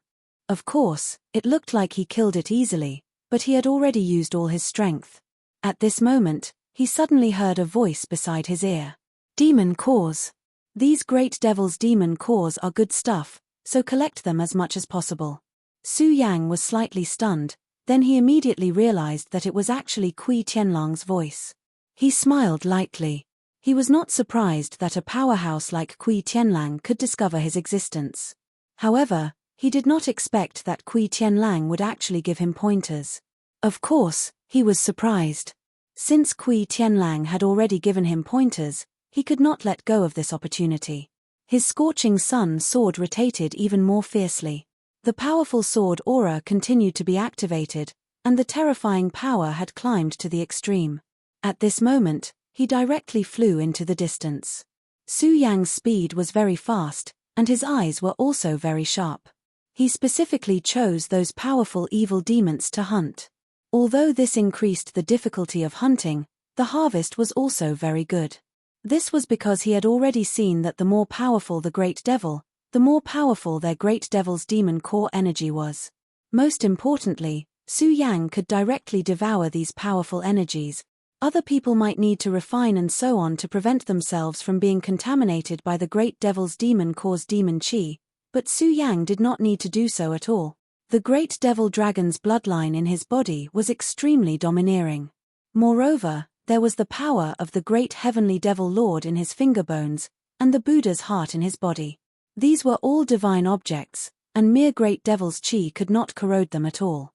Of course, it looked like he killed it easily, but he had already used all his strength. At this moment, he suddenly heard a voice beside his ear. "Demon cores. These great devils' demon cores are good stuff, so collect them as much as possible." Su Yang was slightly stunned, then he immediately realized that it was actually Kui Tianlang's voice. He smiled lightly. He was not surprised that a powerhouse like Kui Tianlang could discover his existence. However, he did not expect that Kui Tianlang would actually give him pointers. Of course, he was surprised. Since Kui Tianlang had already given him pointers, he could not let go of this opportunity. His Scorching Sun sword rotated even more fiercely. The powerful sword aura continued to be activated, and the terrifying power had climbed to the extreme. At this moment, he directly flew into the distance. Su Yang's speed was very fast, and his eyes were also very sharp. He specifically chose those powerful evil demons to hunt. Although this increased the difficulty of hunting, the harvest was also very good. This was because he had already seen that the more powerful the great devil, the more powerful their great devil's demon core energy was. Most importantly, Su Yang could directly devour these powerful energies. Other people might need to refine and so on to prevent themselves from being contaminated by the great devil's demon core's demon chi, but Su Yang did not need to do so at all. The great devil dragon's bloodline in his body was extremely domineering. Moreover, there was the power of the great heavenly devil lord in his fingerbones, and the Buddha's heart in his body. These were all divine objects, and mere great devil's chi could not corrode them at all.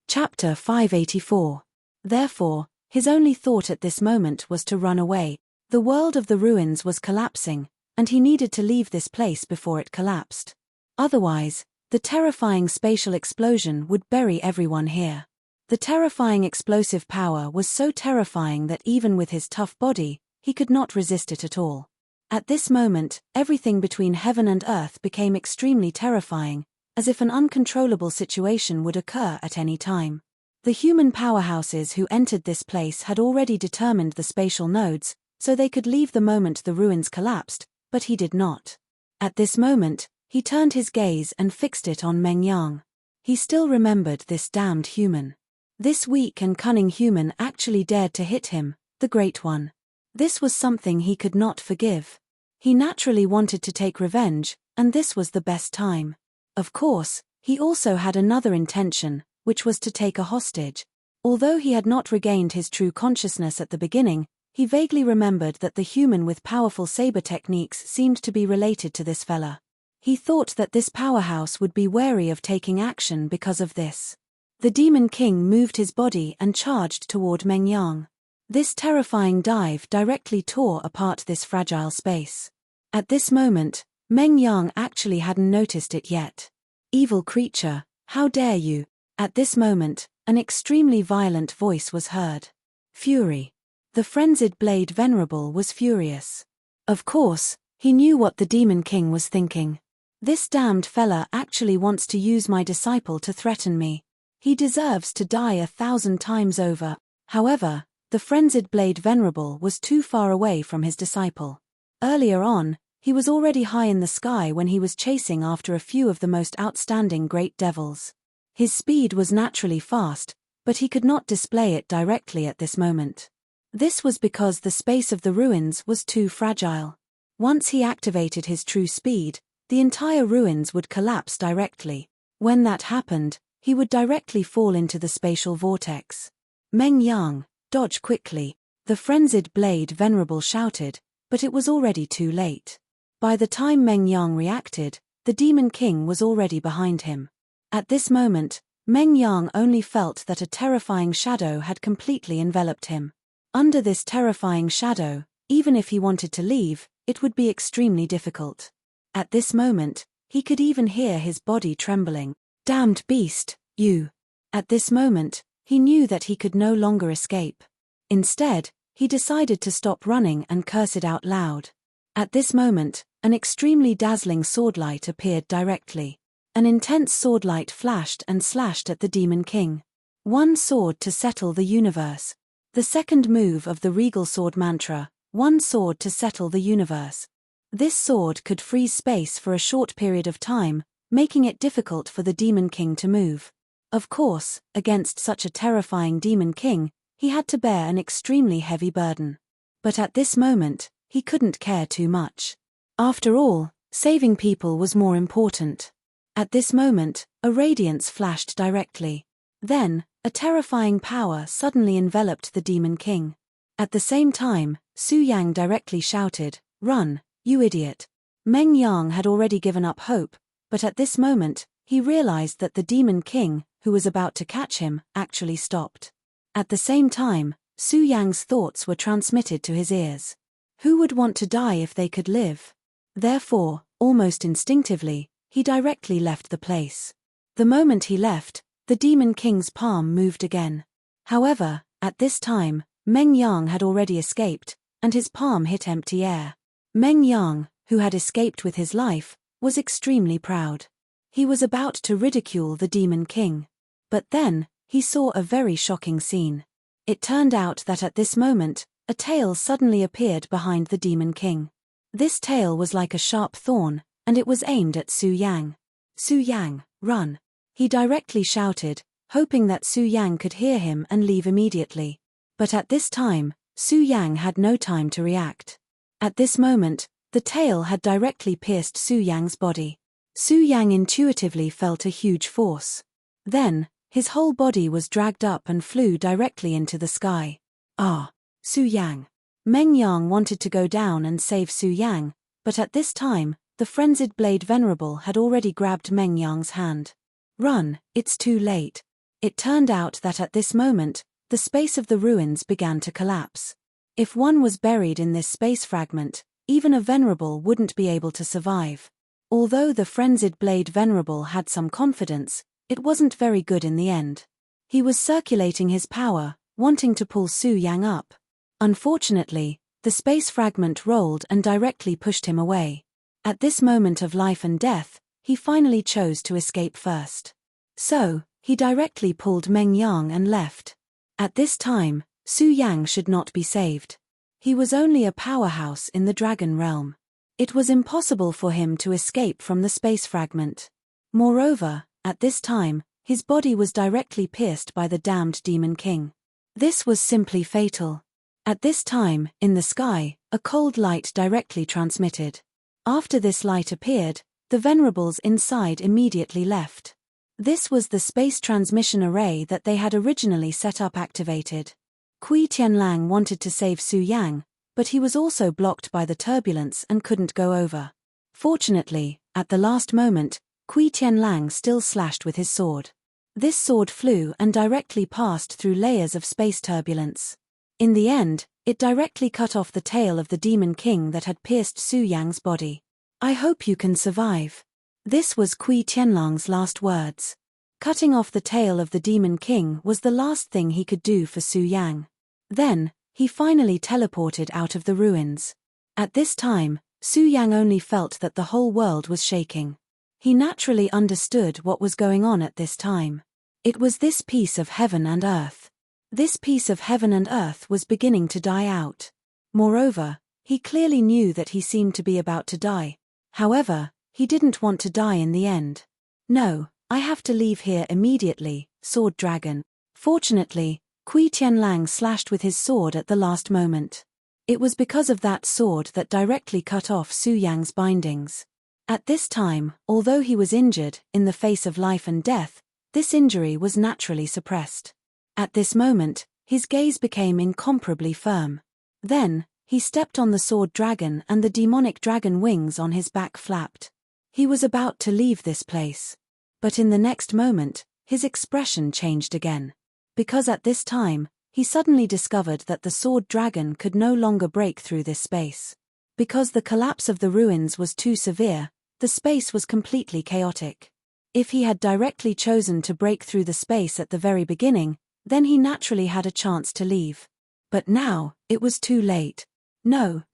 Chapter 584. Therefore, his only thought at this moment was to run away. The world of the ruins was collapsing, and he needed to leave this place before it collapsed. Otherwise, the terrifying spatial explosion would bury everyone here. The terrifying explosive power was so terrifying that even with his tough body, he could not resist it at all. At this moment, everything between heaven and earth became extremely terrifying, as if an uncontrollable situation would occur at any time. The human powerhouses who entered this place had already determined the spatial nodes, so they could leave the moment the ruins collapsed, but he did not. At this moment, he turned his gaze and fixed it on Meng Yang. He still remembered this damned human. This weak and cunning human actually dared to hit him, the Great One. This was something he could not forgive. He naturally wanted to take revenge, and this was the best time. Of course, he also had another intention, which was to take a hostage. Although he had not regained his true consciousness at the beginning, he vaguely remembered that the human with powerful saber techniques seemed to be related to this fella. He thought that this powerhouse would be wary of taking action because of this. The Demon King moved his body and charged toward Meng Yang. This terrifying dive directly tore apart this fragile space. At this moment, Meng Yang actually hadn't noticed it yet. "Evil creature, how dare you!" At this moment, an extremely violent voice was heard. Fury. The frenzied blade venerable was furious. Of course, he knew what the Demon King was thinking. This damned fella actually wants to use my disciple to threaten me. He deserves to die 1,000 times over. However, the frenzied blade venerable was too far away from his disciple. Earlier on, he was already high in the sky when he was chasing after a few of the most outstanding great devils. His speed was naturally fast, but he could not display it directly at this moment. This was because the space of the ruins was too fragile. Once he activated his true speed, the entire ruins would collapse directly. When that happened, he would directly fall into the spatial vortex. "Meng Yang, dodge quickly," the frenzied blade venerable shouted, but it was already too late. By the time Meng Yang reacted, the Demon King was already behind him. At this moment, Meng Yang only felt that a terrifying shadow had completely enveloped him. Under this terrifying shadow, even if he wanted to leave, it would be extremely difficult. At this moment, he could even hear his body trembling. "Damned beast, you!" At this moment, he knew that he could no longer escape. Instead, he decided to stop running and curse it out loud. At this moment, an extremely dazzling swordlight appeared directly. An intense swordlight flashed and slashed at the Demon King. One sword to settle the universe. The second move of the regal sword mantra, one sword to settle the universe. This sword could freeze space for a short period of time, making it difficult for the Demon King to move. Of course, against such a terrifying Demon King, he had to bear an extremely heavy burden. But at this moment, he couldn't care too much. After all, saving people was more important. At this moment, a radiance flashed directly. Then, a terrifying power suddenly enveloped the Demon King. At the same time, Su Yang directly shouted, "Run, you idiot." Meng Yang had already given up hope, but at this moment, he realized that the Demon King, who was about to catch him, actually stopped. At the same time, Su Yang's thoughts were transmitted to his ears. Who would want to die if they could live? Therefore, almost instinctively, he directly left the place. The moment he left, the Demon King's palm moved again. However, at this time, Meng Yang had already escaped, and his palm hit empty air. Meng Yang, who had escaped with his life, was extremely proud. He was about to ridicule the Demon King. But then, he saw a very shocking scene. It turned out that at this moment, a tail suddenly appeared behind the Demon King. This tail was like a sharp thorn, and it was aimed at Su Yang. "Su Yang, run!" he directly shouted, hoping that Su Yang could hear him and leave immediately. But at this time, Su Yang had no time to react. At this moment, the tail had directly pierced Su Yang's body. Su Yang intuitively felt a huge force. Then, his whole body was dragged up and flew directly into the sky. Ah! Su Yang! Meng Yang wanted to go down and save Su Yang, but at this time, the frenzied Blade Venerable had already grabbed Meng Yang's hand. "Run, it's too late." It turned out that at this moment, the space of the ruins began to collapse. If one was buried in this space fragment, even a Venerable wouldn't be able to survive. Although the frenzied Blade Venerable had some confidence, it wasn't very good in the end. He was circulating his power, wanting to pull Su Yang up. Unfortunately, the space fragment rolled and directly pushed him away. At this moment of life and death, he finally chose to escape first. So, he directly pulled Meng Yang and left. At this time, Su Yang should not be saved. He was only a powerhouse in the dragon realm. It was impossible for him to escape from the space fragment. Moreover, at this time, his body was directly pierced by the damned Demon King. This was simply fatal. At this time, in the sky, a cold light directly transmitted. After this light appeared, the Venerables inside immediately left. This was the space transmission array that they had originally set up activated. Kui Tianlang wanted to save Su Yang, but he was also blocked by the turbulence and couldn't go over. Fortunately, at the last moment, Kui Tianlang still slashed with his sword. This sword flew and directly passed through layers of space turbulence. In the end, it directly cut off the tail of the Demon King that had pierced Su Yang's body. "I hope you can survive." This was Kui Tianlang's last words. Cutting off the tail of the Demon King was the last thing he could do for Su Yang. Then, he finally teleported out of the ruins. At this time, Su Yang only felt that the whole world was shaking. He naturally understood what was going on at this time. It was this piece of heaven and earth. This piece of heaven and earth was beginning to die out. Moreover, he clearly knew that he seemed to be about to die. However, he didn't want to die in the end. "No, I have to leave here immediately, Sword Dragon." Fortunately, Kui Tianlang slashed with his sword at the last moment. It was because of that sword that directly cut off Su Yang's bindings. At this time, although he was injured, in the face of life and death, this injury was naturally suppressed. At this moment, his gaze became incomparably firm. Then, he stepped on the sword dragon and the demonic dragon wings on his back flapped. He was about to leave this place. But in the next moment, his expression changed again. Because at this time, he suddenly discovered that the sword dragon could no longer break through this space. Because the collapse of the ruins was too severe, the space was completely chaotic. If he had directly chosen to break through the space at the very beginning, then he naturally had a chance to leave. But now, it was too late. No,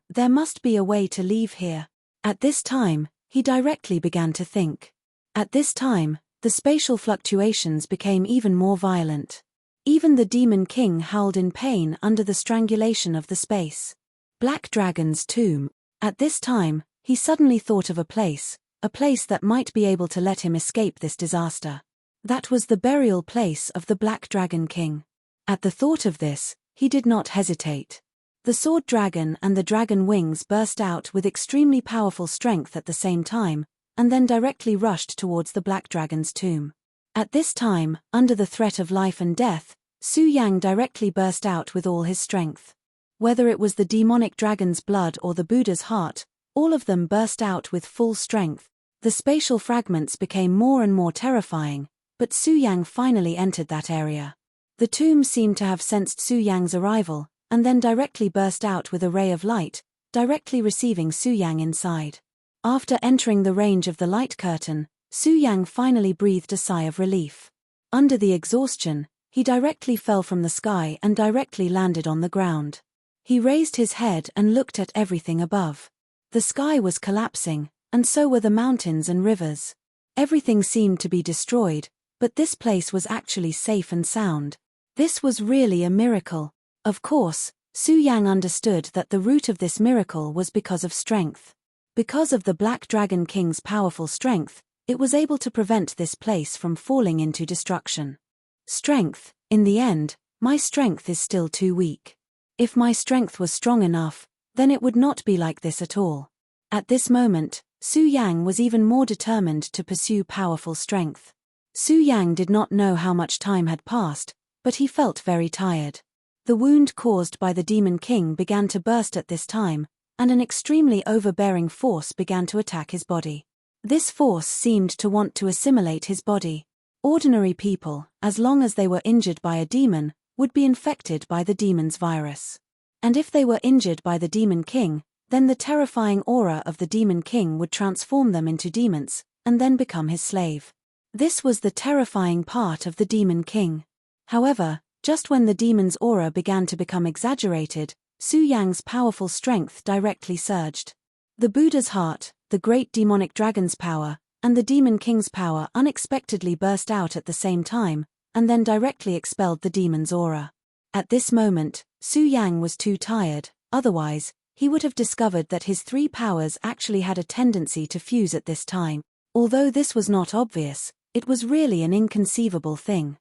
there must be a way to leave here. At this time, he directly began to think. At this time, the spatial fluctuations became even more violent. Even the Demon King howled in pain under the strangulation of the space. Black Dragon's tomb. At this time, he suddenly thought of a place that might be able to let him escape this disaster. That was the burial place of the Black Dragon King. At the thought of this, he did not hesitate. The sword dragon and the dragon wings burst out with extremely powerful strength at the same time, and then directly rushed towards the Black Dragon's tomb. At this time, under the threat of life and death, Su Yang directly burst out with all his strength. Whether it was the demonic dragon's blood or the Buddha's heart, all of them burst out with full strength. The spatial fragments became more and more terrifying, but Su Yang finally entered that area. The tomb seemed to have sensed Su Yang's arrival, and then directly burst out with a ray of light, directly receiving Su Yang inside. After entering the range of the light curtain, Su Yang finally breathed a sigh of relief. Under the exhaustion, he directly fell from the sky and directly landed on the ground. He raised his head and looked at everything above. The sky was collapsing, and so were the mountains and rivers. Everything seemed to be destroyed, but this place was actually safe and sound. This was really a miracle. Of course, Su Yang understood that the root of this miracle was because of strength. Because of the Black Dragon King's powerful strength, it was able to prevent this place from falling into destruction. Strength, in the end, my strength is still too weak. If my strength was strong enough, then it would not be like this at all. At this moment, Su Yang was even more determined to pursue powerful strength. Su Yang did not know how much time had passed, but he felt very tired. The wound caused by the Demon King began to burst at this time, and an extremely overbearing force began to attack his body. This force seemed to want to assimilate his body. Ordinary people, as long as they were injured by a demon, would be infected by the demon's virus. And if they were injured by the Demon King, then the terrifying aura of the Demon King would transform them into demons, and then become his slave. This was the terrifying part of the Demon King. However, just when the demon's aura began to become exaggerated, Su Yang's powerful strength directly surged. The Buddha's heart, the great demonic dragon's power, and the Demon King's power unexpectedly burst out at the same time, and then directly expelled the demon's aura. At this moment, Su Yang was too tired, otherwise, he would have discovered that his three powers actually had a tendency to fuse at this time. Although this was not obvious, it was really an inconceivable thing.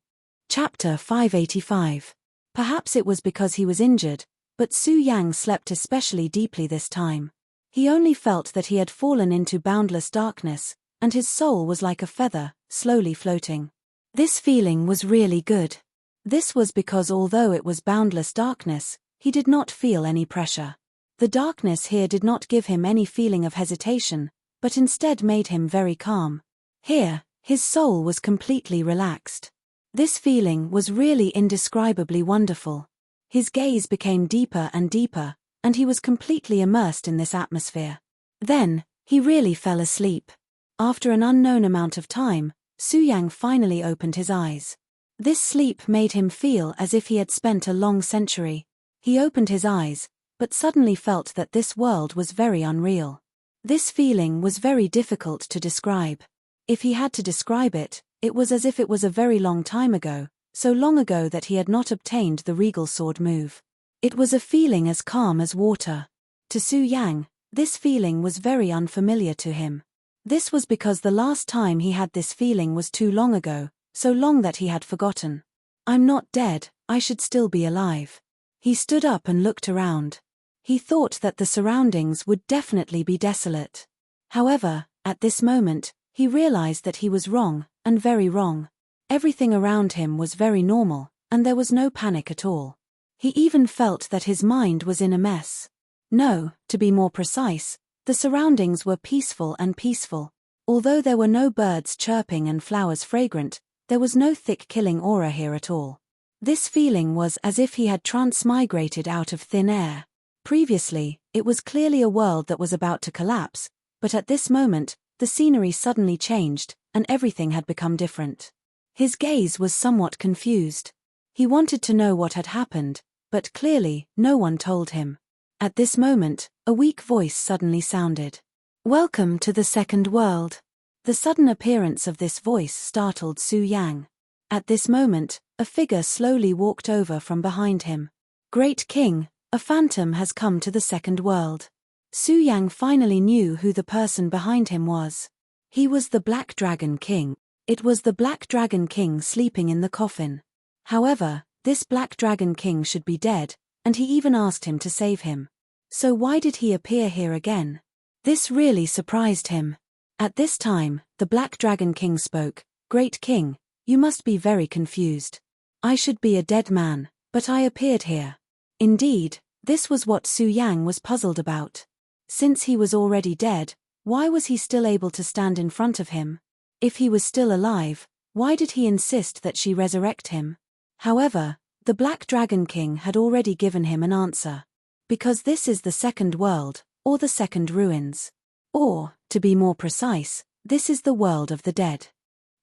Chapter 585. Perhaps it was because he was injured, but Su Yang slept especially deeply this time. He only felt that he had fallen into boundless darkness, and his soul was like a feather, slowly floating. This feeling was really good. This was because although it was boundless darkness, he did not feel any pressure. The darkness here did not give him any feeling of hesitation, but instead made him very calm. Here, his soul was completely relaxed. This feeling was really indescribably wonderful. His gaze became deeper and deeper, and he was completely immersed in this atmosphere. Then, he really fell asleep. After an unknown amount of time, Su Yang finally opened his eyes. This sleep made him feel as if he had spent a long century. He opened his eyes, but suddenly felt that this world was very unreal. This feeling was very difficult to describe. If he had to describe it, it was as if it was a very long time ago, so long ago that he had not obtained the regal sword move. It was a feeling as calm as water. To Su Yang, this feeling was very unfamiliar to him. This was because the last time he had this feeling was too long ago, so long that he had forgotten. I'm not dead, I should still be alive. He stood up and looked around. He thought that the surroundings would definitely be desolate. However, at this moment, he realized that he was wrong, and very wrong. Everything around him was very normal, and there was no panic at all. He even felt that his mind was in a mess. No, to be more precise, the surroundings were peaceful and peaceful. Although there were no birds chirping and flowers fragrant, there was no thick killing aura here at all. This feeling was as if he had transmigrated out of thin air. Previously, it was clearly a world that was about to collapse, but at this moment, the scenery suddenly changed, and everything had become different. His gaze was somewhat confused. He wanted to know what had happened, but clearly, no one told him. At this moment, a weak voice suddenly sounded. "Welcome to the second world." The sudden appearance of this voice startled Su Yang. At this moment, a figure slowly walked over from behind him. "Great King, a phantom has come to the second world." Su Yang finally knew who the person behind him was. He was the Black Dragon King. It was the Black Dragon King sleeping in the coffin. However, this Black Dragon King should be dead, and he even asked him to save him. So why did he appear here again? This really surprised him. At this time, the Black Dragon King spoke. "Great King, you must be very confused. I should be a dead man, but I appeared here." Indeed, this was what Su Yang was puzzled about. Since he was already dead, why was he still able to stand in front of him? If he was still alive, why did he insist that she resurrect him? However, the Black Dragon King had already given him an answer. Because this is the second world, or the second ruins. Or, to be more precise, this is the world of the dead.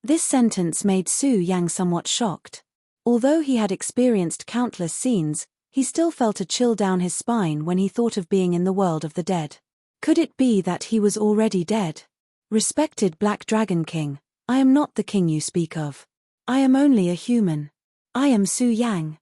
This sentence made Su Yang somewhat shocked. Although he had experienced countless scenes, he still felt a chill down his spine when he thought of being in the world of the dead. Could it be that he was already dead? "Respected Black Dragon King, I am not the king you speak of. I am only a human. I am Su Yang."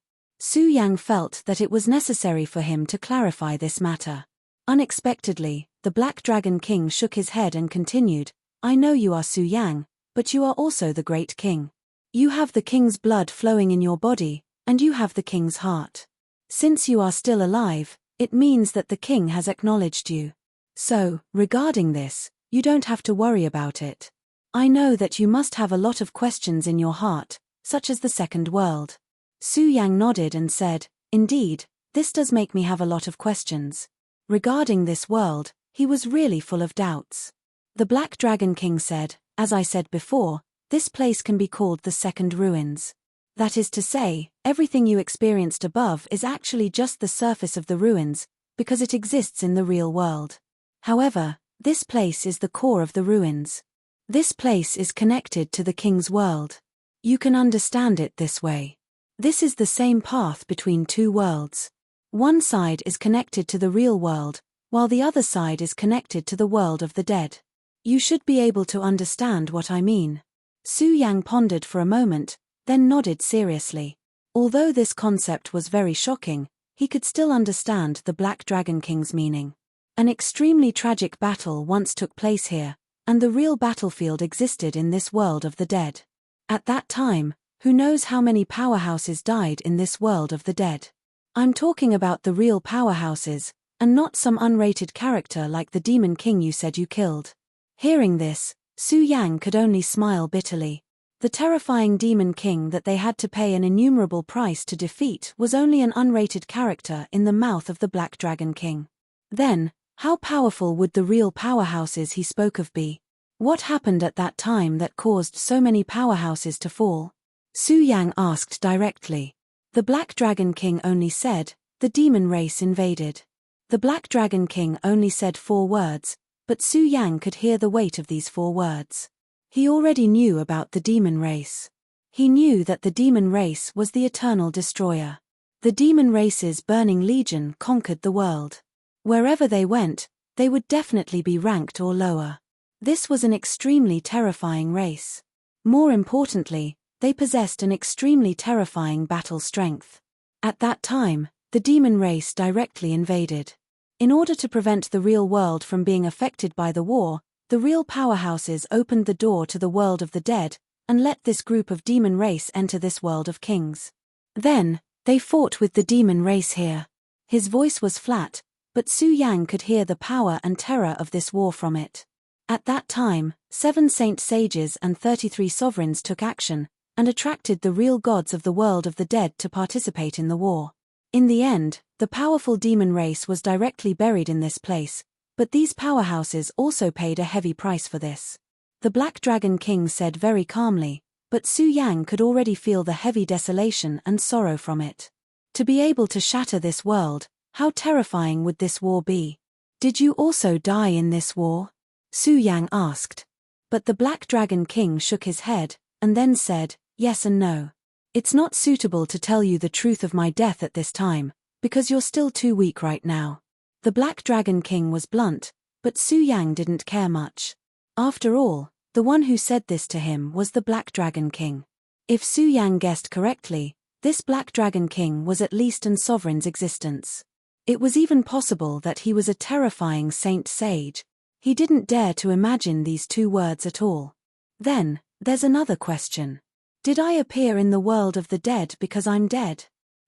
Su Yang felt that it was necessary for him to clarify this matter. Unexpectedly, the Black Dragon King shook his head and continued, I know you are Su Yang, but you are also the great king. You have the king's blood flowing in your body, and you have the king's heart. Since you are still alive, it means that the king has acknowledged you. So, regarding this, you don't have to worry about it. I know that you must have a lot of questions in your heart, such as the second world. Su Yang nodded and said, Indeed, this does make me have a lot of questions. Regarding this world, he was really full of doubts. The Black Dragon King said, As I said before, this place can be called the Second Ruins. That is to say, everything you experienced above is actually just the surface of the ruins, because it exists in the real world. However, this place is the core of the ruins. This place is connected to the king's world. You can understand it this way. This is the same path between two worlds. One side is connected to the real world, while the other side is connected to the world of the dead. You should be able to understand what I mean. Su Yang pondered for a moment, then nodded seriously. Although this concept was very shocking, he could still understand the Black Dragon King's meaning. An extremely tragic battle once took place here, and the real battlefield existed in this world of the dead. At that time, who knows how many powerhouses died in this world of the dead. I'm talking about the real powerhouses, and not some unrated character like the Demon King you said you killed. Hearing this, Su Yang could only smile bitterly. The terrifying Demon King that they had to pay an innumerable price to defeat was only an unrated character in the mouth of the Black Dragon King. Then, how powerful would the real powerhouses he spoke of be? What happened at that time that caused so many powerhouses to fall? Su Yang asked directly. The Black Dragon King only said, the demon race invaded. The Black Dragon King only said 4 words, but Su Yang could hear the weight of these 4 words. He already knew about the demon race. He knew that the demon race was the eternal destroyer. The demon race's burning legion conquered the world. Wherever they went, they would definitely be ranked or lower. This was an extremely terrifying race. More importantly, they possessed an extremely terrifying battle strength. At that time, the demon race directly invaded. In order to prevent the real world from being affected by the war, the real powerhouses opened the door to the world of the dead, and let this group of demon race enter this world of kings. Then, they fought with the demon race here. His voice was flat, but Su Yang could hear the power and terror of this war from it. At that time, 7 saint sages and 33 sovereigns took action, and attracted the real gods of the world of the dead to participate in the war. In the end, the powerful demon race was directly buried in this place, but these powerhouses also paid a heavy price for this. The Black Dragon King said very calmly, but Su Yang could already feel the heavy desolation and sorrow from it. To be able to shatter this world, how terrifying would this war be? Did you also die in this war? Su Yang asked. But the Black Dragon King shook his head, and then said, yes and no. It's not suitable to tell you the truth of my death at this time, because you're still too weak right now. The Black Dragon King was blunt, but Su Yang didn't care much. After all, the one who said this to him was the Black Dragon King. If Su Yang guessed correctly, this Black Dragon King was at least an sovereign's existence. It was even possible that he was a terrifying saint sage. He didn't dare to imagine these 2 words at all. Then, there's another question. Did I appear in the world of the dead because I'm dead?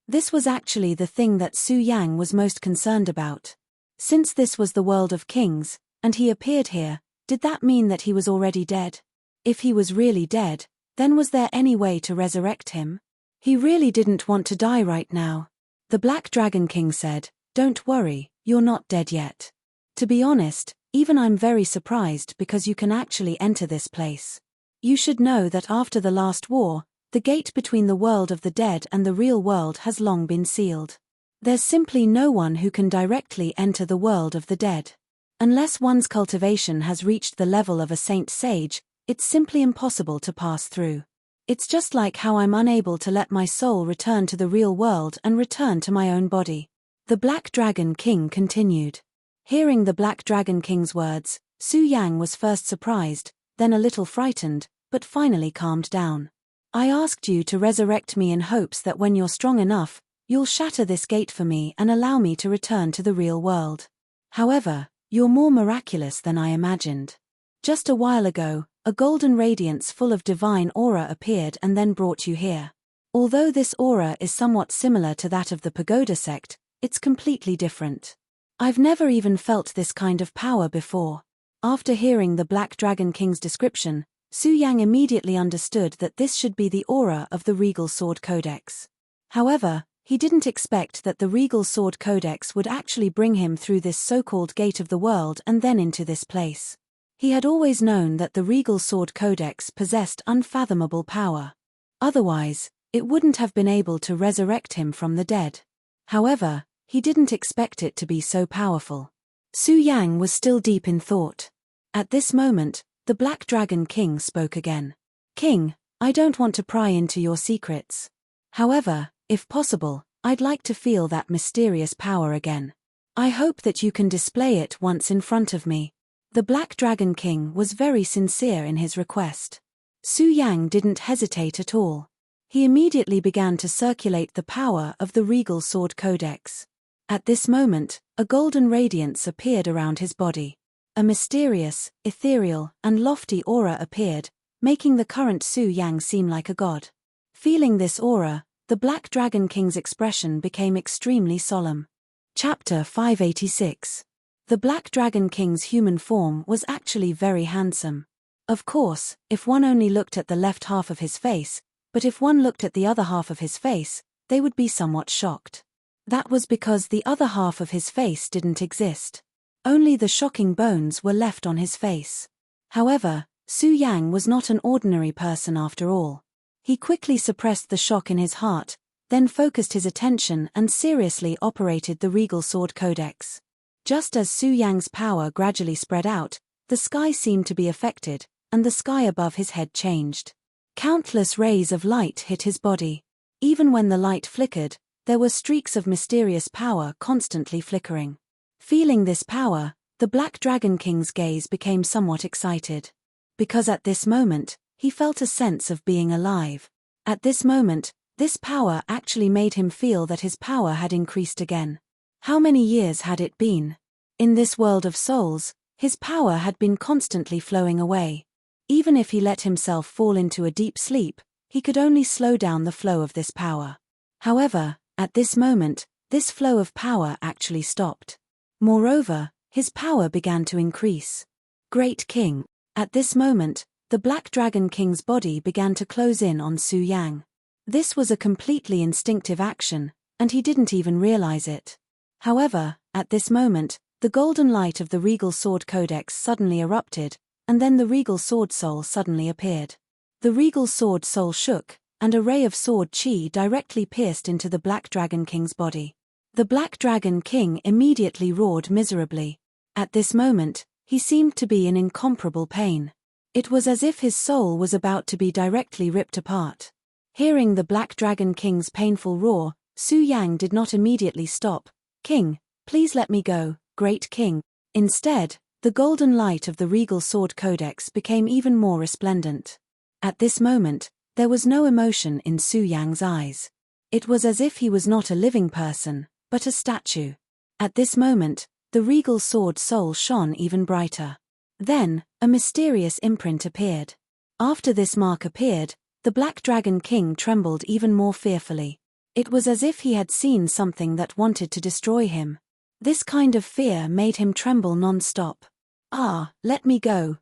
This was actually the thing that Su Yang was most concerned about. Since this was the world of kings, and he appeared here, did that mean that he was already dead? If he was really dead, then was there any way to resurrect him? He really didn't want to die right now. The Black Dragon King said, don't worry, you're not dead yet. To be honest, even I'm very surprised because you can actually enter this place. You should know that after the last war, the gate between the world of the dead and the real world has long been sealed. There's simply no one who can directly enter the world of the dead. Unless one's cultivation has reached the level of a saint sage, it's simply impossible to pass through. It's just like how I'm unable to let my soul return to the real world and return to my own body. The Black Dragon King continued. Hearing the Black Dragon King's words, Su Yang was first surprised, then a little frightened, but finally calmed down. I asked you to resurrect me in hopes that when you're strong enough, You'll shatter this gate for me and allow me to return to the real world. However, you're more miraculous than I imagined. Just a while ago, a golden radiance full of divine aura appeared and then brought you here. Although this aura is somewhat similar to that of the pagoda sect, it's completely different. I've never even felt this kind of power before. After hearing the Black Dragon King's description, Su Yang immediately understood that this should be the aura of the Regal Sword Codex. However, he didn't expect that the Regal Sword Codex would actually bring him through this so-called gate of the world and then into this place. He had always known that the Regal Sword Codex possessed unfathomable power. Otherwise, it wouldn't have been able to resurrect him from the dead. However, he didn't expect it to be so powerful. Su Yang was still deep in thought. At this moment, the Black Dragon King spoke again. King, I don't want to pry into your secrets. However, if possible, I'd like to feel that mysterious power again. I hope that you can display it once in front of me. The Black Dragon King was very sincere in his request. Su Yang didn't hesitate at all. He immediately began to circulate the power of the Regal Sword Codex. At this moment, a golden radiance appeared around his body. A mysterious, ethereal, and lofty aura appeared, making the current Su Yang seem like a god. Feeling this aura, the Black Dragon King's expression became extremely solemn. Chapter 586. The Black Dragon King's human form was actually very handsome. Of course, if one only looked at the left half of his face, but if one looked at the other half of his face, they would be somewhat shocked. That was because the other half of his face didn't exist. Only the shocking bones were left on his face. However, Su Yang was not an ordinary person after all. He quickly suppressed the shock in his heart, then focused his attention and seriously operated the Regal Sword Codex. Just as Su Yang's power gradually spread out, the sky seemed to be affected, and the sky above his head changed. Countless rays of light hit his body. Even when the light flickered, there were streaks of mysterious power constantly flickering. Feeling this power, the Black Dragon King's gaze became somewhat excited. Because at this moment, he felt a sense of being alive. At this moment, this power actually made him feel that his power had increased again. How many years had it been? In this world of souls, his power had been constantly flowing away. Even if he let himself fall into a deep sleep, he could only slow down the flow of this power. However, at this moment, this flow of power actually stopped. Moreover, his power began to increase. Great King. At this moment, the Black Dragon King's body began to close in on Su Yang. This was a completely instinctive action, and he didn't even realize it. However, at this moment, the golden light of the Regal Sword Codex suddenly erupted, and then the Regal Sword Soul suddenly appeared. The Regal Sword Soul shook, and a ray of sword chi directly pierced into the Black Dragon King's body. The Black Dragon King immediately roared miserably. At this moment, he seemed to be in incomparable pain. It was as if his soul was about to be directly ripped apart. Hearing the Black Dragon King's painful roar, Su Yang did not immediately stop. King, please let me go, Great King. Instead, the golden light of the Regal Sword Codex became even more resplendent. At this moment, there was no emotion in Su Yang's eyes. It was as if he was not a living person, but a statue. At this moment, the Regal Sword Soul shone even brighter. Then, a mysterious imprint appeared. After this mark appeared, the Black Dragon King trembled even more fearfully. It was as if he had seen something that wanted to destroy him. This kind of fear made him tremble non-stop. Ah, let me go,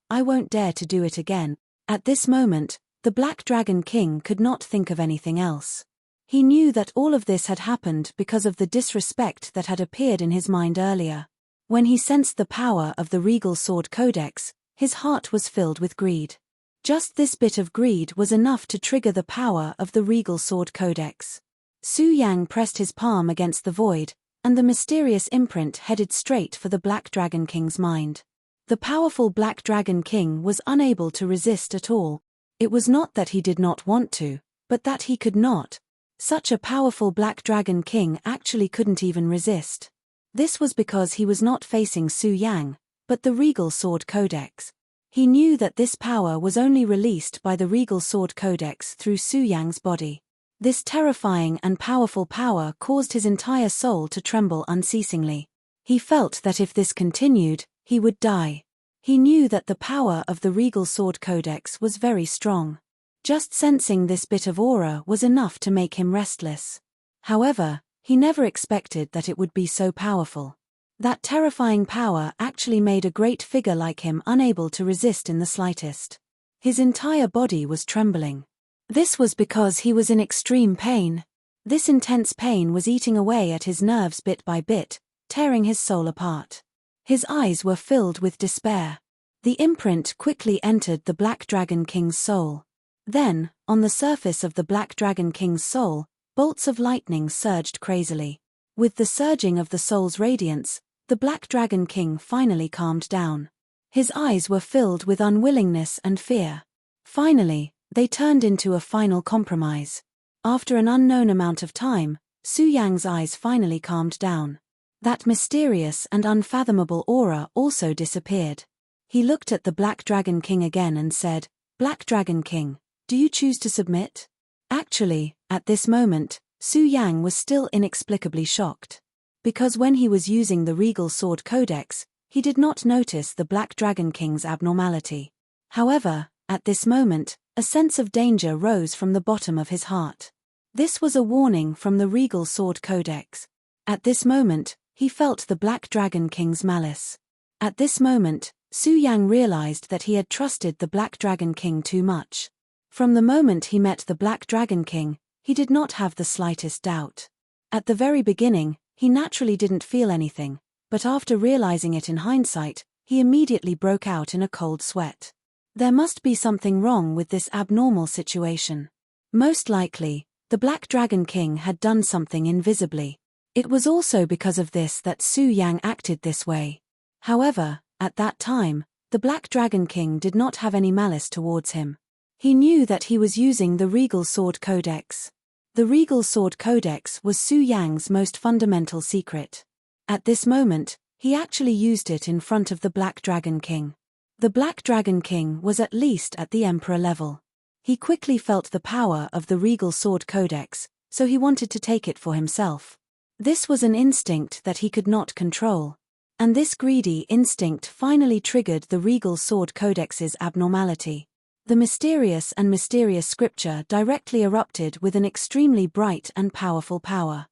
I won't dare to do it again. At this moment, the Black Dragon King could not think of anything else. He knew that all of this had happened because of the disrespect that had appeared in his mind earlier. When he sensed the power of the Regal Sword Codex, his heart was filled with greed. Just this bit of greed was enough to trigger the power of the Regal Sword Codex. Su Yang pressed his palm against the void, and the mysterious imprint headed straight for the Black Dragon King's mind. The powerful Black Dragon King was unable to resist at all. It was not that he did not want to, but that he could not. Such a powerful Black Dragon King actually couldn't even resist. This was because he was not facing Su Yang, but the Regal Sword Codex. He knew that this power was only released by the Regal Sword Codex through Su Yang's body. This terrifying and powerful power caused his entire soul to tremble unceasingly. He felt that if this continued, he would die. He knew that the power of the Regal Sword Codex was very strong. Just sensing this bit of aura was enough to make him restless. However, he never expected that it would be so powerful. That terrifying power actually made a great figure like him unable to resist in the slightest. His entire body was trembling. This was because he was in extreme pain. This intense pain was eating away at his nerves bit by bit, tearing his soul apart. His eyes were filled with despair. The imprint quickly entered the Black Dragon King's soul. Then, on the surface of the Black Dragon King's soul, bolts of lightning surged crazily. With the surging of the soul's radiance, the Black Dragon King finally calmed down. His eyes were filled with unwillingness and fear. Finally, they turned into a final compromise. After an unknown amount of time, Su Yang's eyes finally calmed down. That mysterious and unfathomable aura also disappeared. He looked at the Black Dragon King again and said, "Black Dragon King, do you choose to submit?" Actually, at this moment, Su Yang was still inexplicably shocked. Because when he was using the Regal Sword Codex, he did not notice the Black Dragon King's abnormality. However, at this moment, a sense of danger rose from the bottom of his heart. This was a warning from the Regal Sword Codex. At this moment, he felt the Black Dragon King's malice. At this moment, Su Yang realized that he had trusted the Black Dragon King too much. From the moment he met the Black Dragon King, he did not have the slightest doubt. At the very beginning, he naturally didn't feel anything, but after realizing it in hindsight, he immediately broke out in a cold sweat. There must be something wrong with this abnormal situation. Most likely, the Black Dragon King had done something invisibly. It was also because of this that Su Yang acted this way. However, at that time, the Black Dragon King did not have any malice towards him. He knew that he was using the Regal Sword Codex. The Regal Sword Codex was Su Yang's most fundamental secret. At this moment, he actually used it in front of the Black Dragon King. The Black Dragon King was at least at the Emperor level. He quickly felt the power of the Regal Sword Codex, so he wanted to take it for himself. This was an instinct that he could not control. And this greedy instinct finally triggered the Regal Sword Codex's abnormality. The mysterious scripture directly erupted with an extremely bright and powerful power.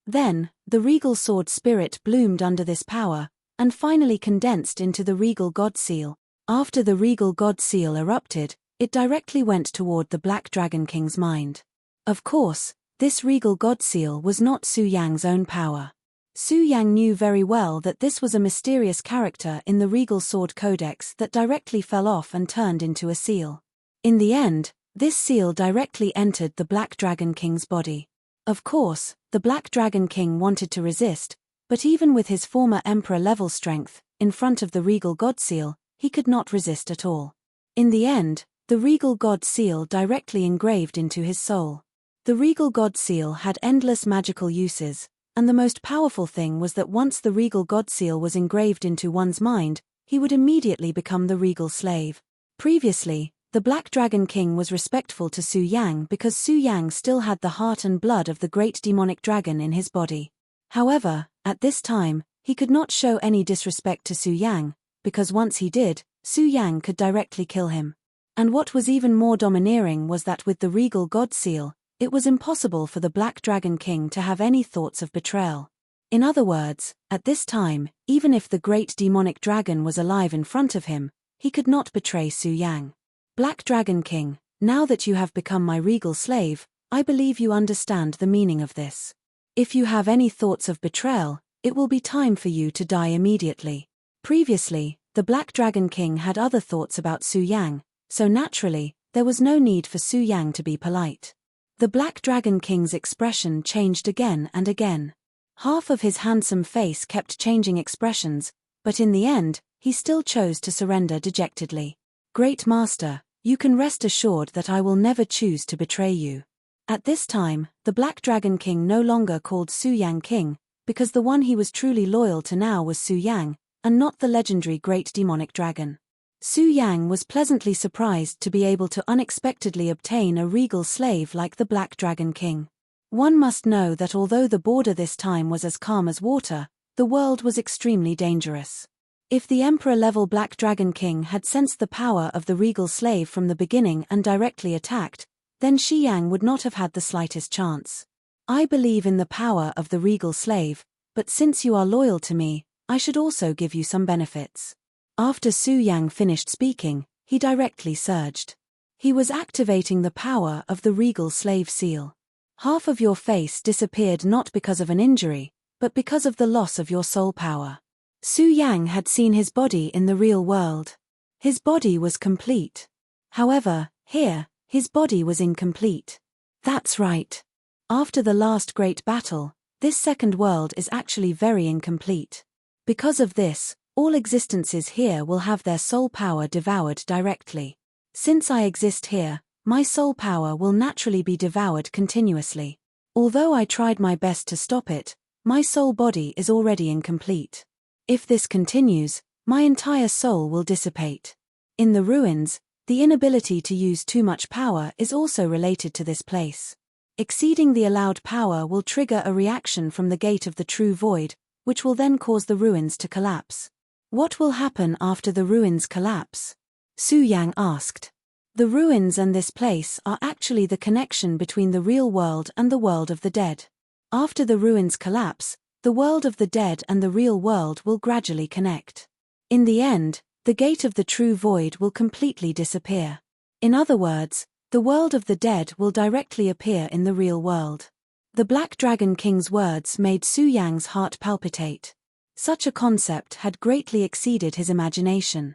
Then, the Regal Sword Spirit bloomed under this power, and finally condensed into the Regal God Seal. After the Regal God Seal erupted, it directly went toward the Black Dragon King's mind. Of course, this Regal God Seal was not Su Yang's own power. Su Yang knew very well that this was a mysterious character in the Regal Sword Codex that directly fell off and turned into a seal. In the end, this seal directly entered the Black Dragon King's body. Of course, the Black Dragon King wanted to resist, but even with his former Emperor-level strength, in front of the Regal God Seal, he could not resist at all. In the end, the Regal God Seal directly engraved into his soul. The Regal God Seal had endless magical uses, and the most powerful thing was that once the Regal God Seal was engraved into one's mind, he would immediately become the Regal Slave. Previously, the Black Dragon King was respectful to Su Yang because Su Yang still had the heart and blood of the great demonic dragon in his body. However, at this time, he could not show any disrespect to Su Yang, because once he did, Su Yang could directly kill him. And what was even more domineering was that with the Regal God Seal, it was impossible for the Black Dragon King to have any thoughts of betrayal. In other words, at this time, even if the great demonic dragon was alive in front of him, he could not betray Su Yang. Black Dragon King, now that you have become my regal slave, I believe you understand the meaning of this. If you have any thoughts of betrayal, it will be time for you to die immediately. Previously, the Black Dragon King had other thoughts about Su Yang, so naturally, there was no need for Su Yang to be polite. The Black Dragon King's expression changed again and again. Half of his handsome face kept changing expressions, but in the end, he still chose to surrender dejectedly. Great Master, you can rest assured that I will never choose to betray you. At this time, the Black Dragon King no longer called Su Yang king, because the one he was truly loyal to now was Su Yang, and not the legendary great demonic dragon. Su Yang was pleasantly surprised to be able to unexpectedly obtain a regal slave like the Black Dragon King. One must know that although the border this time was as calm as water, the world was extremely dangerous. If the Emperor-level Black Dragon King had sensed the power of the regal slave from the beginning and directly attacked, then Shi Yang would not have had the slightest chance. I believe in the power of the regal slave, but since you are loyal to me, I should also give you some benefits. After Su Yang finished speaking, he directly surged. He was activating the power of the regal slave seal. Half of your face disappeared not because of an injury, but because of the loss of your soul power. Su Yang had seen his body in the real world. His body was complete. However, here, his body was incomplete. That's right. After the last great battle, this second world is actually very incomplete. Because of this, all existences here will have their soul power devoured directly. Since I exist here, my soul power will naturally be devoured continuously. Although I tried my best to stop it, my soul body is already incomplete. If this continues, my entire soul will dissipate. In the ruins, the inability to use too much power is also related to this place. Exceeding the allowed power will trigger a reaction from the gate of the true void, which will then cause the ruins to collapse. What will happen after the ruins collapse? Su Yang asked. The ruins and this place are actually the connection between the real world and the world of the dead. After the ruins collapse, the world of the dead and the real world will gradually connect. In the end, the gate of the true void will completely disappear. In other words, the world of the dead will directly appear in the real world. The Black Dragon King's words made Su Yang's heart palpitate. Such a concept had greatly exceeded his imagination.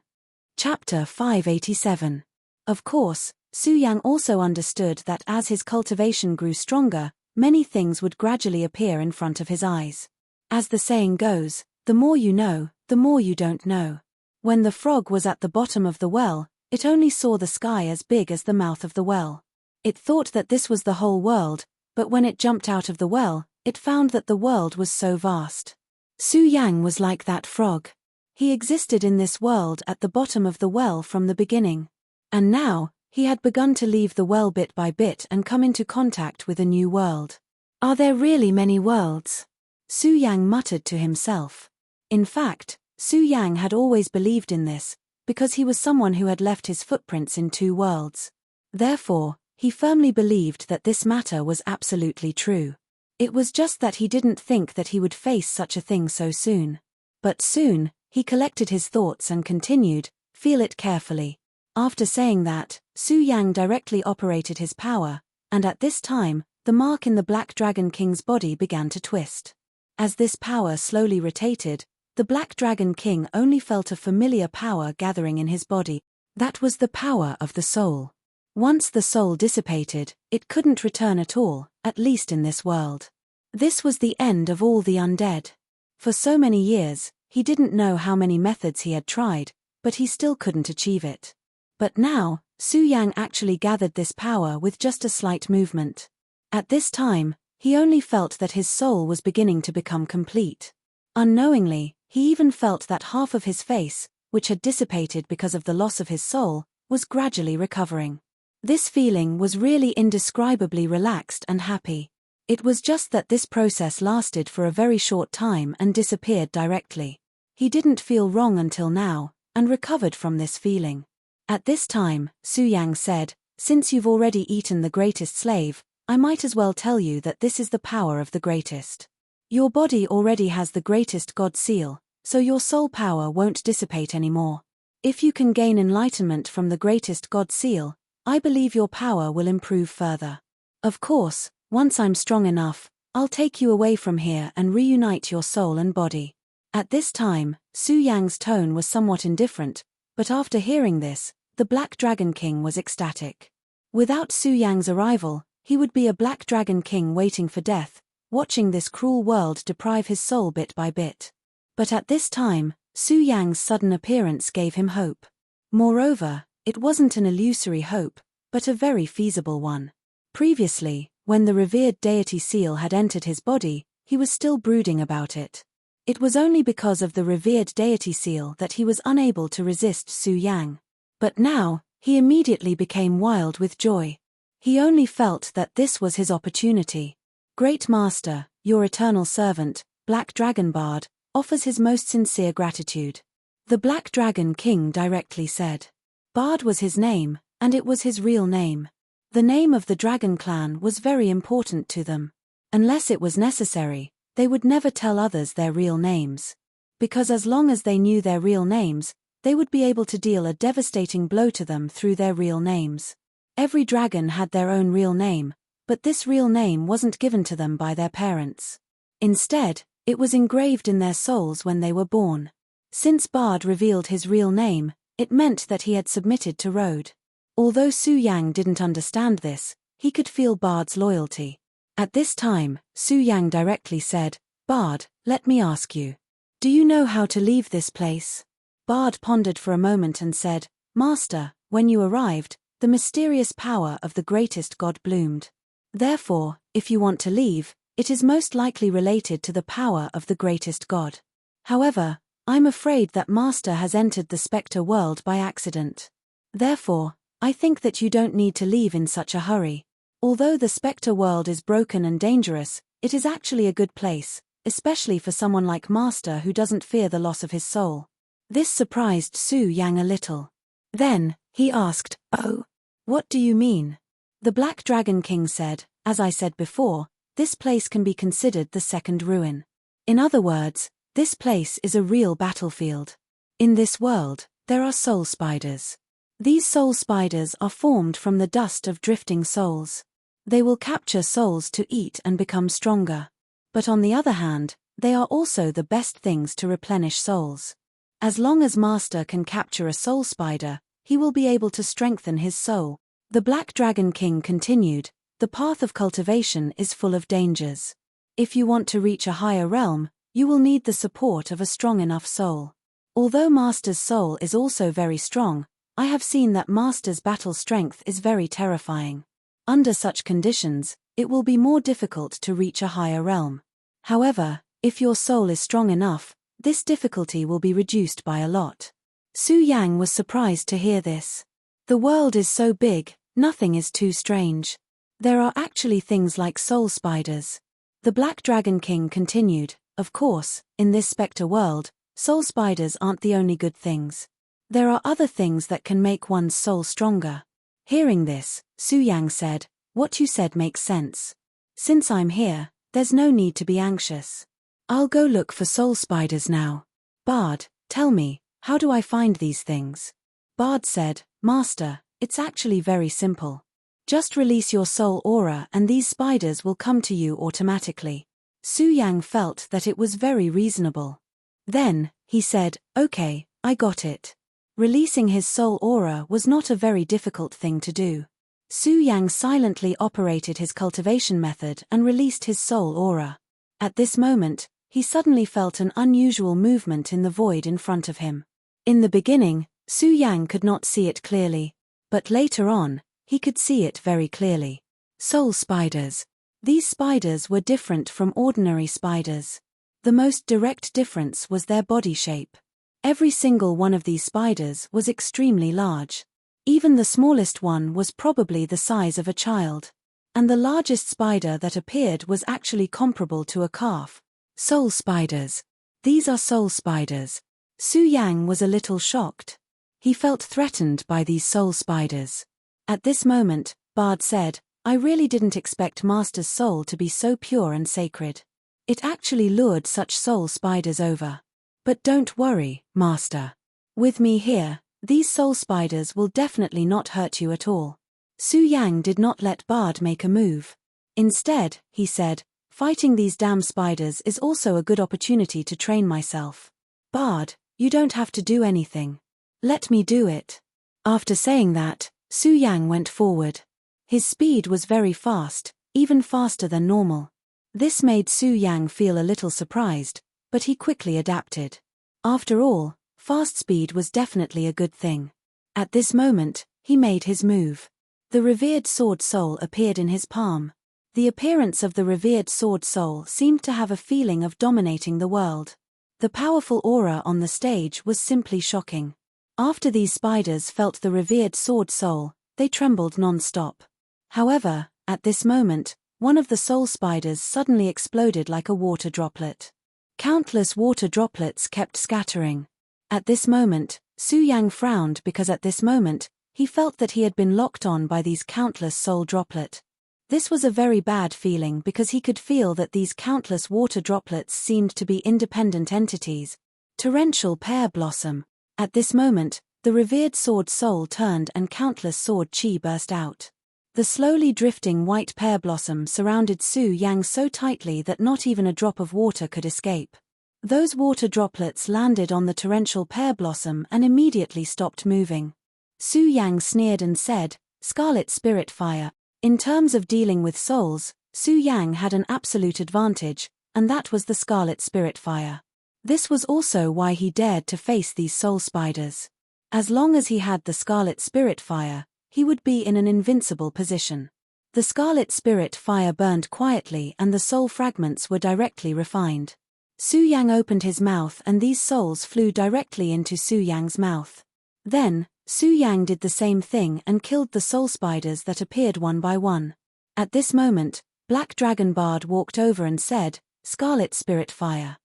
Chapter 587. Of course, Su Yang also understood that as his cultivation grew stronger, many things would gradually appear in front of his eyes. As the saying goes, the more you know, the more you don't know. When the frog was at the bottom of the well, it only saw the sky as big as the mouth of the well. It thought that this was the whole world, but when it jumped out of the well, it found that the world was so vast. Su Yang was like that frog. He existed in this world at the bottom of the well from the beginning. And now, he had begun to leave the well bit by bit and come into contact with a new world. Are there really many worlds? Su Yang muttered to himself. In fact, Su Yang had always believed in this, because he was someone who had left his footprints in two worlds. Therefore, he firmly believed that this matter was absolutely true. It was just that he didn't think that he would face such a thing so soon. But soon, he collected his thoughts and continued, "Feel it carefully." After saying that, Su Yang directly operated his power, and at this time, the mark in the Black Dragon King's body began to twist. As this power slowly rotated, the Black Dragon King only felt a familiar power gathering in his body. That was the power of the soul. Once the soul dissipated, it couldn't return at all, at least in this world. This was the end of all the undead. For so many years, he didn't know how many methods he had tried, but he still couldn't achieve it. But now, Su Yang actually gathered this power with just a slight movement. At this time, he only felt that his soul was beginning to become complete. Unknowingly, he even felt that half of his face, which had dissipated because of the loss of his soul, was gradually recovering. This feeling was really indescribably relaxed and happy. It was just that this process lasted for a very short time and disappeared directly. He didn't feel wrong until now, and recovered from this feeling. At this time, Su Yang said, "Since you've already eaten the greatest slave, I might as well tell you that this is the power of the greatest. Your body already has the greatest God seal, so your soul power won't dissipate anymore. If you can gain enlightenment from the greatest God seal, I believe your power will improve further. Of course, once I'm strong enough, I'll take you away from here and reunite your soul and body." At this time, Su Yang's tone was somewhat indifferent, but after hearing this, the Black Dragon King was ecstatic. Without Su Yang's arrival, he would be a Black Dragon King waiting for death, watching this cruel world deprive his soul bit by bit. But at this time, Su Yang's sudden appearance gave him hope. Moreover, it wasn't an illusory hope, but a very feasible one. Previously, when the revered deity seal had entered his body, he was still brooding about it. It was only because of the revered deity seal that he was unable to resist Su Yang. But now, he immediately became wild with joy. He only felt that this was his opportunity. Great Master, your eternal servant, Black Dragon Bard, offers his most sincere gratitude. The Black Dragon King directly said. Bard was his name, and it was his real name. The name of the Dragon Clan was very important to them. Unless it was necessary, they would never tell others their real names. Because as long as they knew their real names, they would be able to deal a devastating blow to them through their real names. Every dragon had their own real name, but this real name wasn't given to them by their parents. Instead, it was engraved in their souls when they were born. Since Bard revealed his real name, it meant that he had submitted to Road. Although Su Yang didn't understand this, he could feel Bard's loyalty. At this time, Su Yang directly said, Bard, let me ask you. Do you know how to leave this place? Bard pondered for a moment and said, Master, when you arrived, the mysterious power of the greatest god bloomed. Therefore, if you want to leave, it is most likely related to the power of the greatest god. However, I'm afraid that Master has entered the Spectre world by accident. Therefore, I think that you don't need to leave in such a hurry. Although the Spectre world is broken and dangerous, it is actually a good place, especially for someone like Master who doesn't fear the loss of his soul. This surprised Su Yang a little. Then, he asked, Oh, what do you mean? The Black Dragon King said, as I said before, this place can be considered the second ruin. In other words, this place is a real battlefield. In this world, there are soul spiders. These soul spiders are formed from the dust of drifting souls. They will capture souls to eat and become stronger. But on the other hand, they are also the best things to replenish souls. As long as Master can capture a soul spider, he will be able to strengthen his soul. The Black Dragon King continued, the path of cultivation is full of dangers. If you want to reach a higher realm, you will need the support of a strong enough soul. Although Master's soul is also very strong, I have seen that Master's battle strength is very terrifying. Under such conditions, it will be more difficult to reach a higher realm. However, if your soul is strong enough, this difficulty will be reduced by a lot. Su Yang was surprised to hear this. The world is so big, nothing is too strange. There are actually things like soul spiders. The Black Dragon King continued, of course, in this Spectre world, soul spiders aren't the only good things. There are other things that can make one's soul stronger. Hearing this, Su Yang said, what you said makes sense. Since I'm here, there's no need to be anxious. I'll go look for soul spiders now. Bard, tell me, how do I find these things? Bard said, Master, it's actually very simple. Just release your soul aura and these spiders will come to you automatically. Su Yang felt that it was very reasonable. Then, he said, okay, I got it. Releasing his soul aura was not a very difficult thing to do. Su Yang silently operated his cultivation method and released his soul aura. At this moment, he suddenly felt an unusual movement in the void in front of him. In the beginning, Su Yang could not see it clearly, but later on, he could see it very clearly. Soul spiders. These spiders were different from ordinary spiders. The most direct difference was their body shape. Every single one of these spiders was extremely large. Even the smallest one was probably the size of a child. And the largest spider that appeared was actually comparable to a calf. Soul spiders. These are soul spiders. Su Yang was a little shocked. He felt threatened by these soul spiders. At this moment, Bard said, I really didn't expect Master's soul to be so pure and sacred. It actually lured such soul spiders over. But don't worry, Master. With me here, these soul spiders will definitely not hurt you at all. Su Yang did not let Bard make a move. Instead, he said, fighting these damn spiders is also a good opportunity to train myself. Bard, you don't have to do anything. Let me do it. After saying that, Su Yang went forward. His speed was very fast, even faster than normal. This made Su Yang feel a little surprised, but he quickly adapted. After all, fast speed was definitely a good thing. At this moment, he made his move. The revered sword soul appeared in his palm. The appearance of the revered sword soul seemed to have a feeling of dominating the world. The powerful aura on the stage was simply shocking. After these spiders felt the revered sword soul, they trembled non-stop. However, at this moment, one of the soul spiders suddenly exploded like a water droplet. Countless water droplets kept scattering. At this moment, Su Yang frowned because at this moment, he felt that he had been locked on by these countless soul droplet. This was a very bad feeling because he could feel that these countless water droplets seemed to be independent entities. Torrential pear blossom. At this moment, the revered sword soul turned and countless sword chi burst out. The slowly drifting white pear blossom surrounded Su Yang so tightly that not even a drop of water could escape. Those water droplets landed on the torrential pear blossom and immediately stopped moving. Su Yang sneered and said, "Scarlet Spirit Fire." In terms of dealing with souls, Su Yang had an absolute advantage, and that was the Scarlet Spirit Fire. This was also why he dared to face these soul spiders. As long as he had the Scarlet Spirit Fire, he would be in an invincible position. The Scarlet Spirit Fire burned quietly and the soul fragments were directly refined. Su Yang opened his mouth and these souls flew directly into Su Yang's mouth. Then, Su Yang did the same thing and killed the soul spiders that appeared one by one. At this moment, Black Dragon Bard walked over and said, "Scarlet Spirit Fire.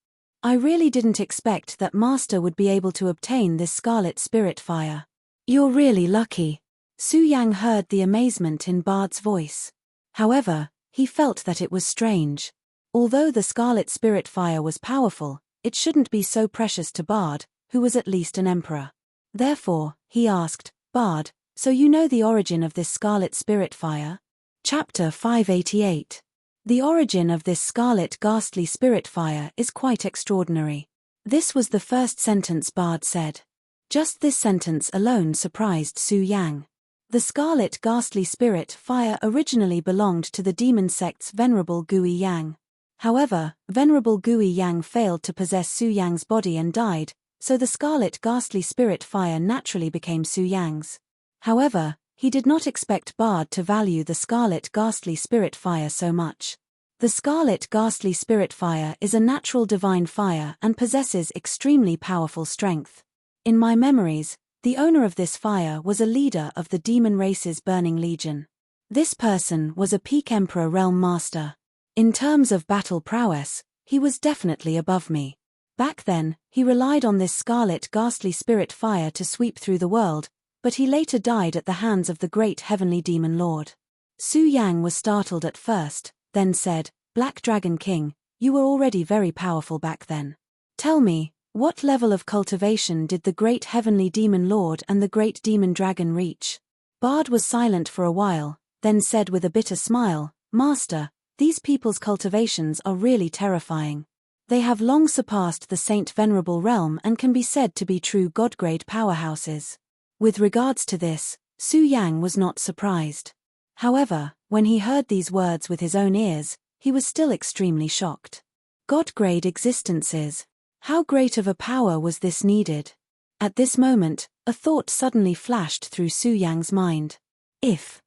I really didn't expect that Master would be able to obtain this Scarlet Spirit Fire. You're really lucky." Su Yang heard the amazement in Bard's voice. However, he felt that it was strange. Although the Scarlet Spirit Fire was powerful, it shouldn't be so precious to Bard, who was at least an emperor. Therefore, he asked, "Bard, so you know the origin of this Scarlet Spirit Fire?" Chapter 588. The origin of this Scarlet Ghastly Spirit Fire is quite extraordinary. This was the first sentence Bard said. Just this sentence alone surprised Su Yang. The Scarlet Ghastly Spirit Fire originally belonged to the demon sect's Venerable Gui Yang. However, Venerable Gui Yang failed to possess Su Yang's body and died, so the Scarlet Ghastly Spirit Fire naturally became Su Yang's. However, he did not expect Bard to value the Scarlet Ghastly Spirit Fire so much. The Scarlet Ghastly Spirit Fire is a natural divine fire and possesses extremely powerful strength. In my memories, the owner of this fire was a leader of the demon race's Burning Legion. This person was a peak Emperor Realm Master. In terms of battle prowess, he was definitely above me. Back then, he relied on this Scarlet Ghastly Spirit Fire to sweep through the world, but he later died at the hands of the great Heavenly Demon Lord. Su Yang was startled at first, then said, "Black Dragon King, you were already very powerful back then. Tell me, what level of cultivation did the great Heavenly Demon Lord and the great Demon Dragon reach?" Bard was silent for a while, then said with a bitter smile, "Master, these people's cultivations are really terrifying. They have long surpassed the Saint Venerable realm and can be said to be true God-grade powerhouses." With regards to this, Su Yang was not surprised. However, when he heard these words with his own ears, he was still extremely shocked. God-grade existences. How great of a power was this needed? At this moment, a thought suddenly flashed through Su Yang's mind. If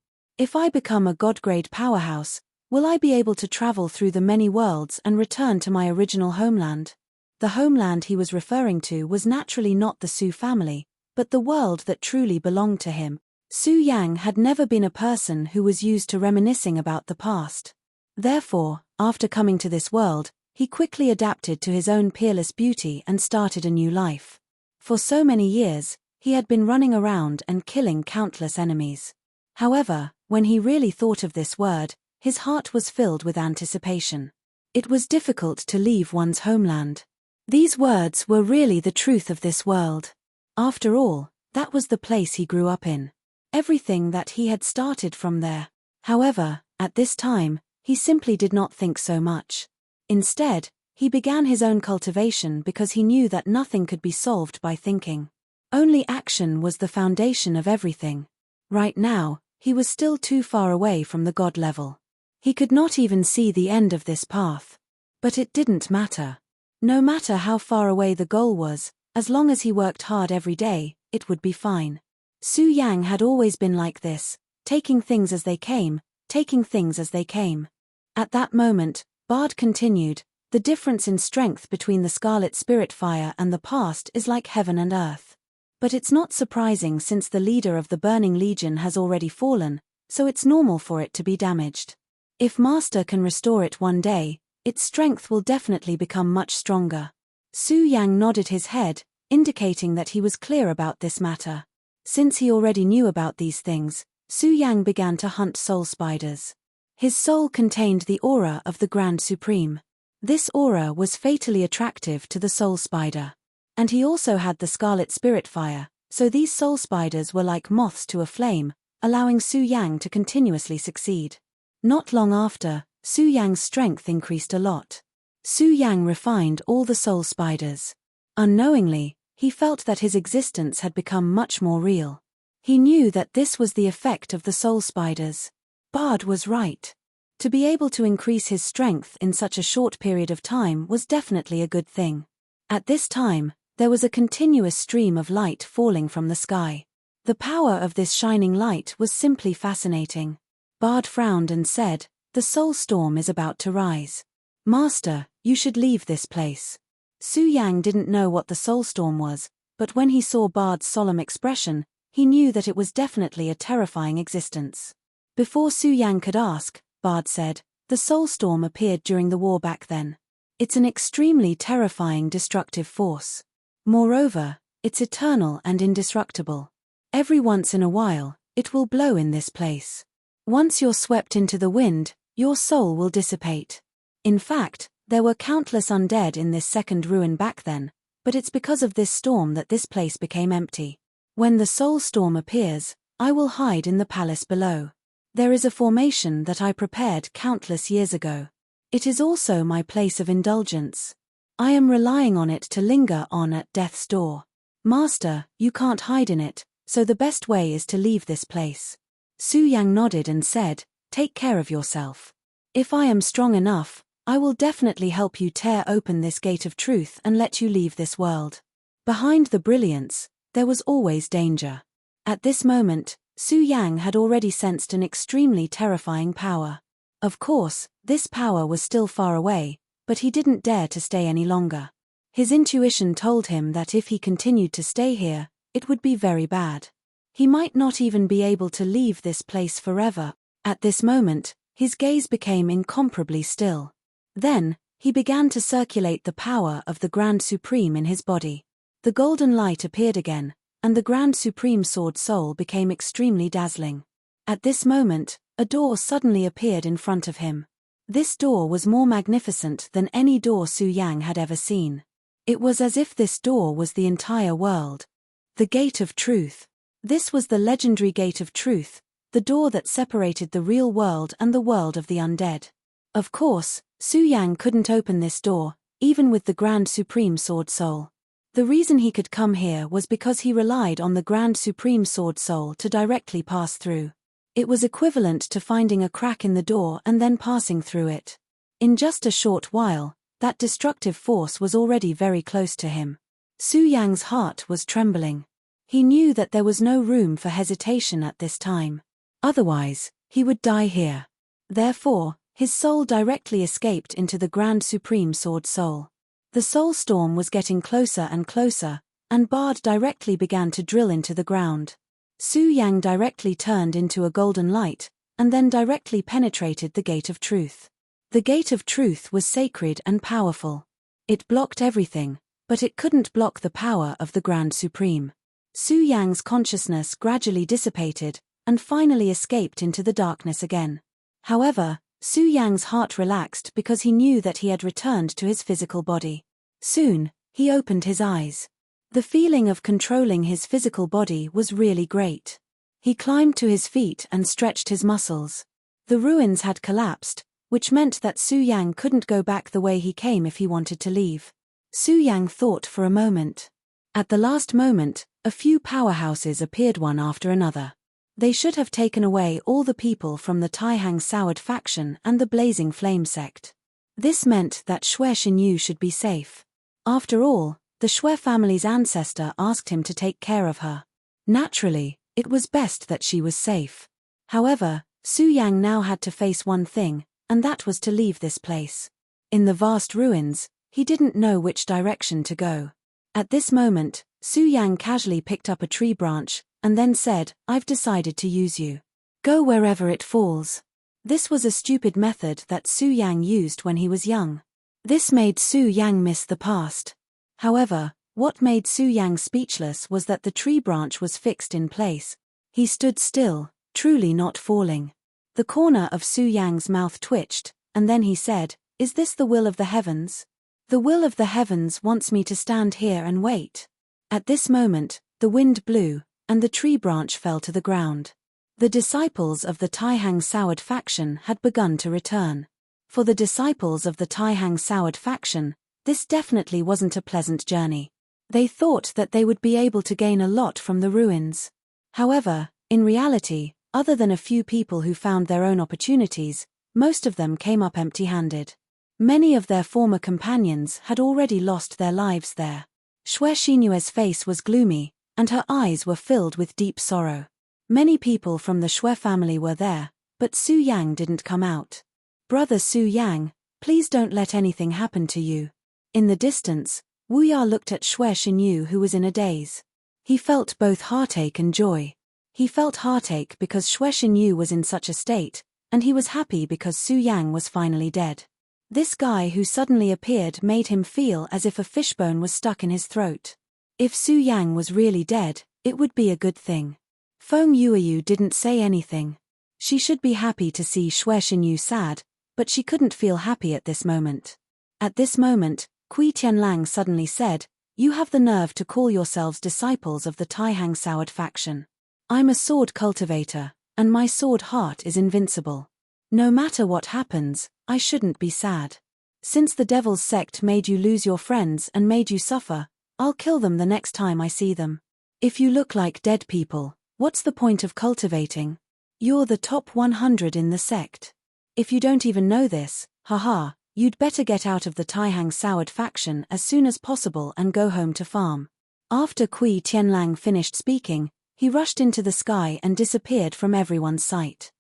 I become a God-grade powerhouse, will I be able to travel through the many worlds and return to my original homeland? The homeland he was referring to was naturally not the Su family, but the world that truly belonged to him. Su Yang had never been a person who was used to reminiscing about the past. Therefore, after coming to this world, he quickly adapted to his own peerless beauty and started a new life. For so many years, he had been running around and killing countless enemies. However, when he really thought of this word, his heart was filled with anticipation. It was difficult to leave one's homeland. These words were really the truth of this world. After all, that was the place he grew up in. Everything that he had started from there. However, at this time, he simply did not think so much. Instead, he began his own cultivation because he knew that nothing could be solved by thinking. Only action was the foundation of everything. Right now, he was still too far away from the God level. He could not even see the end of this path. But it didn't matter. No matter how far away the goal was, as long as he worked hard every day, it would be fine. Su Yang had always been like this, taking things as they came, taking things as they came. At that moment, Bard continued, The difference in strength between the Scarlet Spirit Fire and the past is like heaven and earth. But it's not surprising since the leader of the Burning Legion has already fallen, so it's normal for it to be damaged. If Master can restore it one day, its strength will definitely become much stronger. Su Yang nodded his head, indicating that he was clear about this matter. Since he already knew about these things, Su Yang began to hunt soul spiders. His soul contained the aura of the Grand Supreme. This aura was fatally attractive to the soul spider. And he also had the Scarlet Spirit Fire, so these soul spiders were like moths to a flame, allowing Su Yang to continuously succeed. Not long after, Su Yang's strength increased a lot. Su Yang refined all the soul spiders. Unknowingly, he felt that his existence had become much more real. He knew that this was the effect of the soul spiders. Bard was right. To be able to increase his strength in such a short period of time was definitely a good thing. At this time, there was a continuous stream of light falling from the sky. The power of this shining light was simply fascinating. Bard frowned and said, "The soul storm is about to rise. Master, you should leave this place." Su Yang didn't know what the soul storm was, but when he saw Bard's solemn expression, he knew that it was definitely a terrifying existence. Before Su Yang could ask, Bard said, "The soul storm appeared during the war back then. It's an extremely terrifying destructive force. Moreover, it's eternal and indestructible. Every once in a while, it will blow in this place. Once you're swept into the wind, your soul will dissipate. In fact, there were countless undead in this second ruin back then, but it's because of this storm that this place became empty. When the soul storm appears, I will hide in the palace below. There is a formation that I prepared countless years ago. It is also my place of indulgence. I am relying on it to linger on at death's door. Master, you can't hide in it, so the best way is to leave this place." Su Yang nodded and said, "Take care of yourself. If I am strong enough, I will definitely help you tear open this gate of truth and let you leave this world." Behind the brilliance, there was always danger. At this moment, Su Yang had already sensed an extremely terrifying power. Of course, this power was still far away, but he didn't dare to stay any longer. His intuition told him that if he continued to stay here, it would be very bad. He might not even be able to leave this place forever. At this moment, his gaze became incomparably still. Then, he began to circulate the power of the Grand Supreme in his body. The golden light appeared again, and the Grand Supreme Sword Soul became extremely dazzling. At this moment, a door suddenly appeared in front of him. This door was more magnificent than any door Su Yang had ever seen. It was as if this door was the entire world. The Gate of Truth. This was the legendary Gate of Truth, the door that separated the real world and the world of the undead. Of course, Su Yang couldn't open this door, even with the Grand Supreme Sword Soul. The reason he could come here was because he relied on the Grand Supreme Sword Soul to directly pass through. It was equivalent to finding a crack in the door and then passing through it. In just a short while, that destructive force was already very close to him. Su Yang's heart was trembling. He knew that there was no room for hesitation at this time. Otherwise, he would die here. Therefore, his soul directly escaped into the Grand Supreme Sword Soul. The soul storm was getting closer and closer, and Bard directly began to drill into the ground. Su Yang directly turned into a golden light, and then directly penetrated the Gate of Truth. The Gate of Truth was sacred and powerful. It blocked everything, but it couldn't block the power of the Grand Supreme. Su Yang's consciousness gradually dissipated, and finally escaped into the darkness again. However, Su Yang's heart relaxed because he knew that he had returned to his physical body. Soon, he opened his eyes. The feeling of controlling his physical body was really great. He climbed to his feet and stretched his muscles. The ruins had collapsed, which meant that Su Yang couldn't go back the way he came if he wanted to leave. Su Yang thought for a moment. At the last moment, a few powerhouses appeared one after another. They should have taken away all the people from the Taihang Soured faction and the Blazing Flame sect. This meant that Xue Xinyu should be safe. After all, the Xue family's ancestor asked him to take care of her. Naturally, it was best that she was safe. However, Su Yang now had to face one thing, and that was to leave this place. In the vast ruins, he didn't know which direction to go. At this moment, Su Yang casually picked up a tree branch, and then said, "I've decided to use you. Go wherever it falls." This was a stupid method that Su Yang used when he was young. This made Su Yang miss the past. However, what made Su Yang speechless was that the tree branch was fixed in place. He stood still, truly not falling. The corner of Su Yang's mouth twitched, and then he said, "Is this the will of the heavens? The will of the heavens wants me to stand here and wait." At this moment, the wind blew, and the tree branch fell to the ground. The disciples of the Taihang Soured faction had begun to return. For the disciples of the Taihang Soured faction, this definitely wasn't a pleasant journey. They thought that they would be able to gain a lot from the ruins. However, in reality, other than a few people who found their own opportunities, most of them came up empty-handed. Many of their former companions had already lost their lives there. Xue Xinyue's face was gloomy, and her eyes were filled with deep sorrow. Many people from the Xue family were there, but Su Yang didn't come out. "Brother Su Yang, please don't let anything happen to you." In the distance, Wu Ya looked at Xue Xinyu, who was in a daze. He felt both heartache and joy. He felt heartache because Xue Xinyu was in such a state, and he was happy because Su Yang was finally dead. This guy who suddenly appeared made him feel as if a fishbone was stuck in his throat. If Su Yang was really dead, it would be a good thing. Feng Yueyu didn't say anything. She should be happy to see Xue Xinyu sad, but she couldn't feel happy at this moment. At this moment, Kui Tianlang suddenly said, "You have the nerve to call yourselves disciples of the Taihang Soured faction. I'm a sword cultivator, and my sword heart is invincible. No matter what happens, I shouldn't be sad. Since the Devil's Sect made you lose your friends and made you suffer, I'll kill them the next time I see them. If you look like dead people, what's the point of cultivating? You're the top 100 in the sect. If you don't even know this, haha, you'd better get out of the Taihang Soured faction as soon as possible and go home to farm." After Kui Tianlang finished speaking, he rushed into the sky and disappeared from everyone's sight.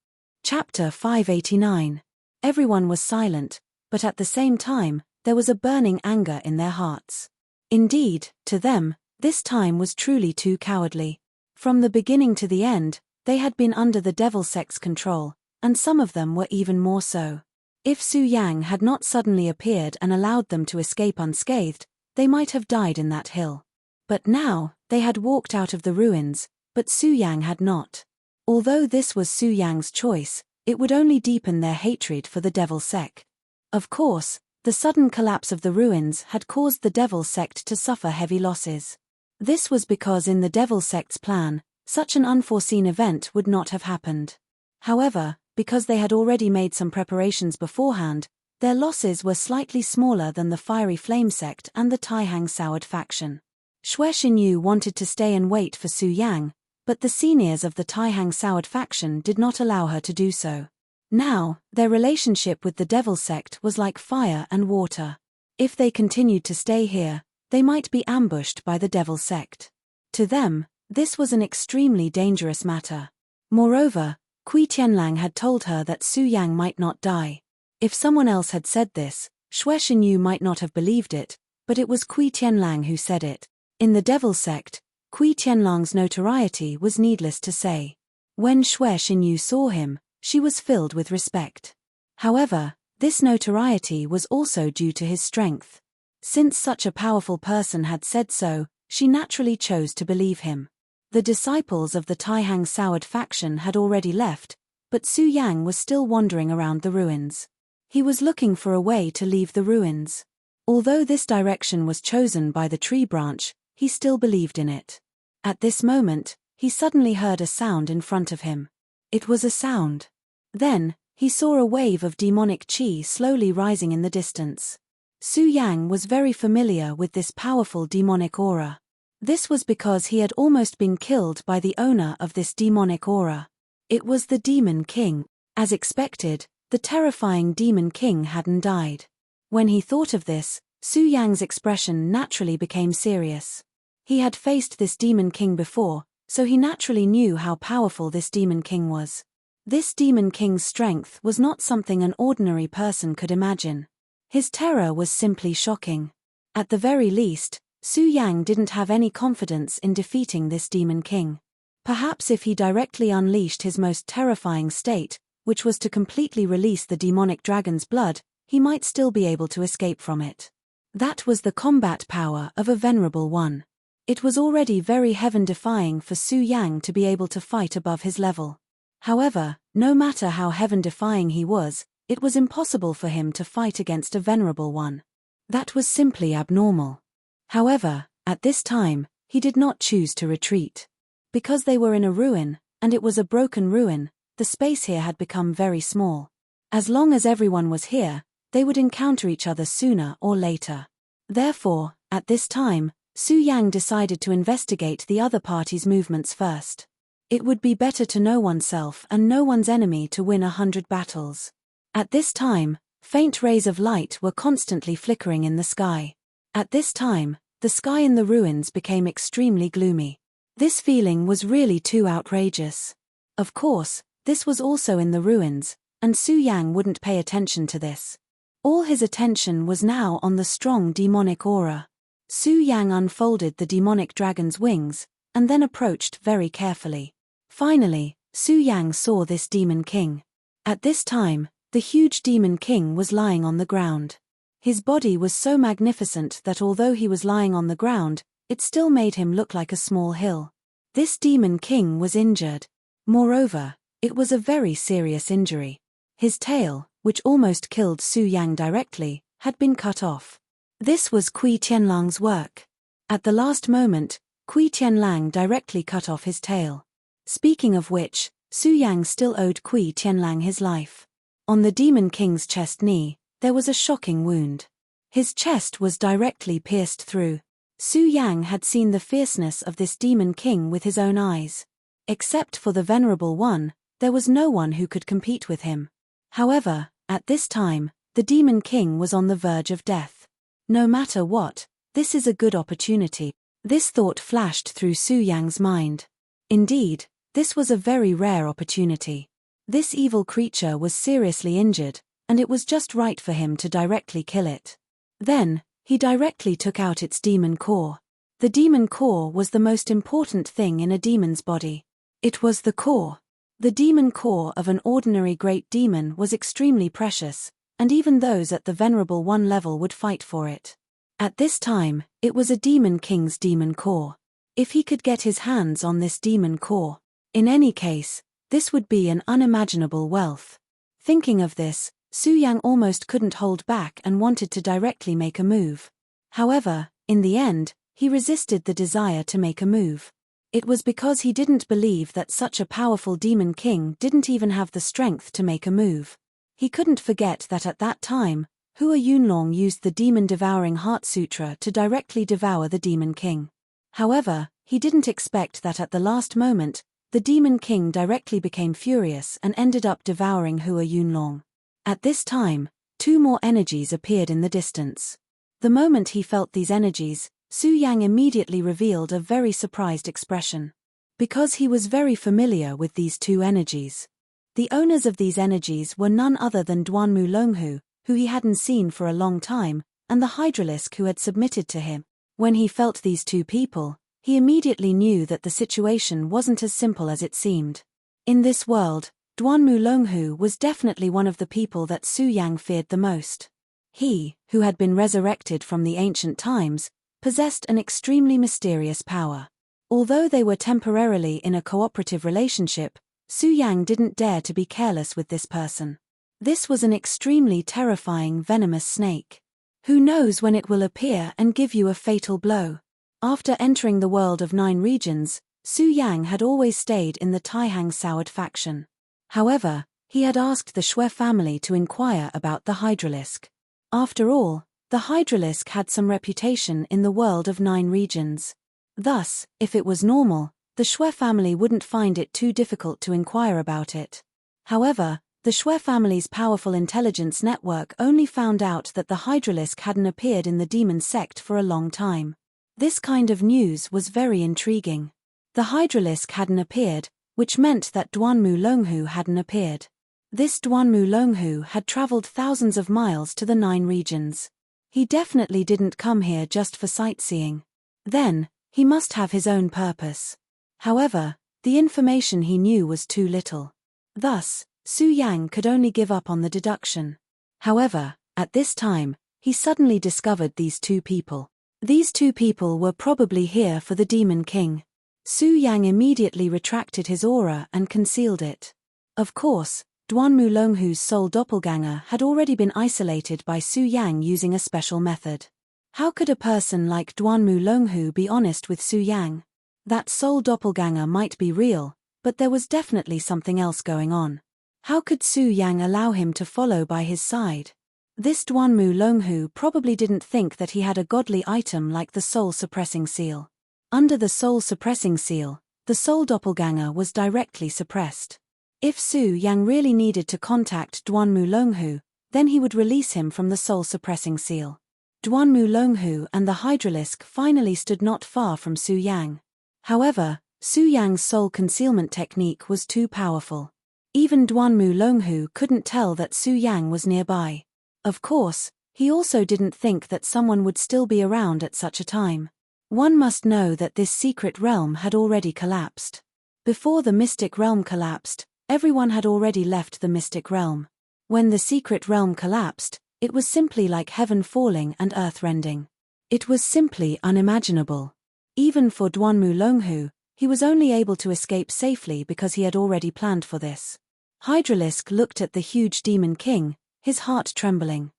Chapter 589. Everyone was silent, but at the same time, there was a burning anger in their hearts. Indeed, to them, this time was truly too cowardly. From the beginning to the end, they had been under the Devil Sect's control, and some of them were even more so. If Su Yang had not suddenly appeared and allowed them to escape unscathed, they might have died in that hill. But now, they had walked out of the ruins, but Su Yang had not. Although this was Su Yang's choice, it would only deepen their hatred for the Devil Sect. Of course, the sudden collapse of the ruins had caused the Devil Sect to suffer heavy losses. This was because in the Devil Sect's plan, such an unforeseen event would not have happened. However, because they had already made some preparations beforehand, their losses were slightly smaller than the Fiery Flame Sect and the Taihang Soured faction. Xue Xinyu wanted to stay and wait for Su Yang, but the seniors of the Taihang Soured faction did not allow her to do so. Now, their relationship with the Devil Sect was like fire and water. If they continued to stay here, they might be ambushed by the Devil Sect. To them, this was an extremely dangerous matter. Moreover, Kui Tianlang had told her that Su Yang might not die. If someone else had said this, Xue Xinyu might not have believed it, but it was Kui Tianlang who said it. In the Devil Sect, Kui Tianlang's notoriety was needless to say. When Xue Xinyu saw him, she was filled with respect. However, this notoriety was also due to his strength. Since such a powerful person had said so, she naturally chose to believe him. The disciples of the Taihang Soured faction had already left, but Su Yang was still wandering around the ruins. He was looking for a way to leave the ruins. Although this direction was chosen by the tree branch, he still believed in it. At this moment, he suddenly heard a sound in front of him. It was a sound. Then, he saw a wave of demonic qi slowly rising in the distance. Su Yang was very familiar with this powerful demonic aura. This was because he had almost been killed by the owner of this demonic aura. It was the Demon King. As expected, the terrifying Demon King hadn't died. When he thought of this, Su Yang's expression naturally became serious. He had faced this Demon King before, so he naturally knew how powerful this Demon King was. This Demon King's strength was not something an ordinary person could imagine. His terror was simply shocking. At the very least, Su Yang didn't have any confidence in defeating this Demon King. Perhaps if he directly unleashed his most terrifying state, which was to completely release the demonic dragon's blood, he might still be able to escape from it. That was the combat power of a venerable one. It was already very heaven-defying for Su Yang to be able to fight above his level. However, no matter how heaven-defying he was, it was impossible for him to fight against a venerable one. That was simply abnormal. However, at this time, he did not choose to retreat. Because they were in a ruin, and it was a broken ruin, the space here had become very small. As long as everyone was here, they would encounter each other sooner or later. Therefore, at this time, Su Yang decided to investigate the other party's movements first. It would be better to know oneself and know one's enemy to win 100 battles. At this time, faint rays of light were constantly flickering in the sky. At this time, the sky in the ruins became extremely gloomy. This feeling was really too outrageous. Of course, this was also in the ruins, and Su Yang wouldn't pay attention to this. All his attention was now on the strong demonic aura. Su Yang unfolded the demonic dragon's wings, and then approached very carefully. Finally, Su Yang saw this Demon King. At this time, the huge Demon King was lying on the ground. His body was so magnificent that although he was lying on the ground, it still made him look like a small hill. This Demon King was injured. Moreover, it was a very serious injury. His tail, which almost killed Su Yang directly, had been cut off. This was Kui Tianlang's work. At the last moment, Kui Tianlang directly cut off his tail. Speaking of which, Su Yang still owed Kui Tianlang his life. On the Demon King's chest knee, there was a shocking wound. His chest was directly pierced through. Su Yang had seen the fierceness of this Demon King with his own eyes. Except for the Venerable One, there was no one who could compete with him. However, at this time, the Demon King was on the verge of death. No matter what, this is a good opportunity. This thought flashed through Su Yang's mind. Indeed, this was a very rare opportunity. This evil creature was seriously injured, and it was just right for him to directly kill it. Then, he directly took out its demon core. The demon core was the most important thing in a demon's body. It was the core. The demon core of an ordinary great demon was extremely precious, and even those at the Venerable One level would fight for it. At this time, it was a Demon King's demon core. If he could get his hands on this demon core, in any case, this would be an unimaginable wealth. Thinking of this, Su Yang almost couldn't hold back and wanted to directly make a move. However, in the end, he resisted the desire to make a move. It was because he didn't believe that such a powerful Demon King didn't even have the strength to make a move. He couldn't forget that at that time, Hua Yunlong used the Demon-Devouring Heart Sutra to directly devour the Demon King. However, he didn't expect that at the last moment, the Demon King directly became furious and ended up devouring Hua Yunlong. At this time, two more energies appeared in the distance. The moment he felt these energies, Su Yang immediately revealed a very surprised expression. Because he was very familiar with these two energies. The owners of these energies were none other than Duanmu Longhu, who he hadn't seen for a long time, and the Hydralisk who had submitted to him. When he felt these two people, he immediately knew that the situation wasn't as simple as it seemed. In this world, Duanmu Longhu was definitely one of the people that Su Yang feared the most. He, who had been resurrected from the ancient times, possessed an extremely mysterious power. Although they were temporarily in a cooperative relationship, Su Yang didn't dare to be careless with this person. This was an extremely terrifying venomous snake. Who knows when it will appear and give you a fatal blow? After entering the world of 9 regions, Su Yang had always stayed in the Taihang Soured faction. However, he had asked the Shui family to inquire about the Hydralisk. After all, the Hydralisk had some reputation in the world of 9 regions. Thus, if it was normal, the Shui family wouldn't find it too difficult to inquire about it. However, the Shui family's powerful intelligence network only found out that the Hydralisk hadn't appeared in the demon sect for a long time. This kind of news was very intriguing. The Hydralisk hadn't appeared, which meant that Duanmu Longhu hadn't appeared. This Duanmu Longhu had traveled thousands of miles to the 9 regions. He definitely didn't come here just for sightseeing. Then, he must have his own purpose. However, the information he knew was too little. Thus, Su Yang could only give up on the deduction. However, at this time, he suddenly discovered these 2 people. These 2 people were probably here for the Demon King. Su Yang immediately retracted his aura and concealed it. Of course, Duanmu Longhu's soul doppelganger had already been isolated by Su Yang using a special method. How could a person like Duanmu Longhu be honest with Su Yang? That soul doppelganger might be real, but there was definitely something else going on. How could Su Yang allow him to follow by his side? This Duanmu Longhu probably didn't think that he had a godly item like the soul-suppressing seal. Under the soul-suppressing seal, the soul doppelganger was directly suppressed. If Su Yang really needed to contact Duanmu Longhu, then he would release him from the soul-suppressing seal. Duanmu Longhu and the Hydralisk finally stood not far from Su Yang. However, Su Yang's soul concealment technique was too powerful. Even Duanmu Longhu couldn't tell that Su Yang was nearby. Of course, he also didn't think that someone would still be around at such a time. One must know that this secret realm had already collapsed. Before the mystic realm collapsed, everyone had already left the mystic realm. When the secret realm collapsed, it was simply like heaven falling and earth rending. It was simply unimaginable. Even for Duanmu Longhu, he was only able to escape safely because he had already planned for this. Hydralisk looked at the huge Demon King, his heart trembling.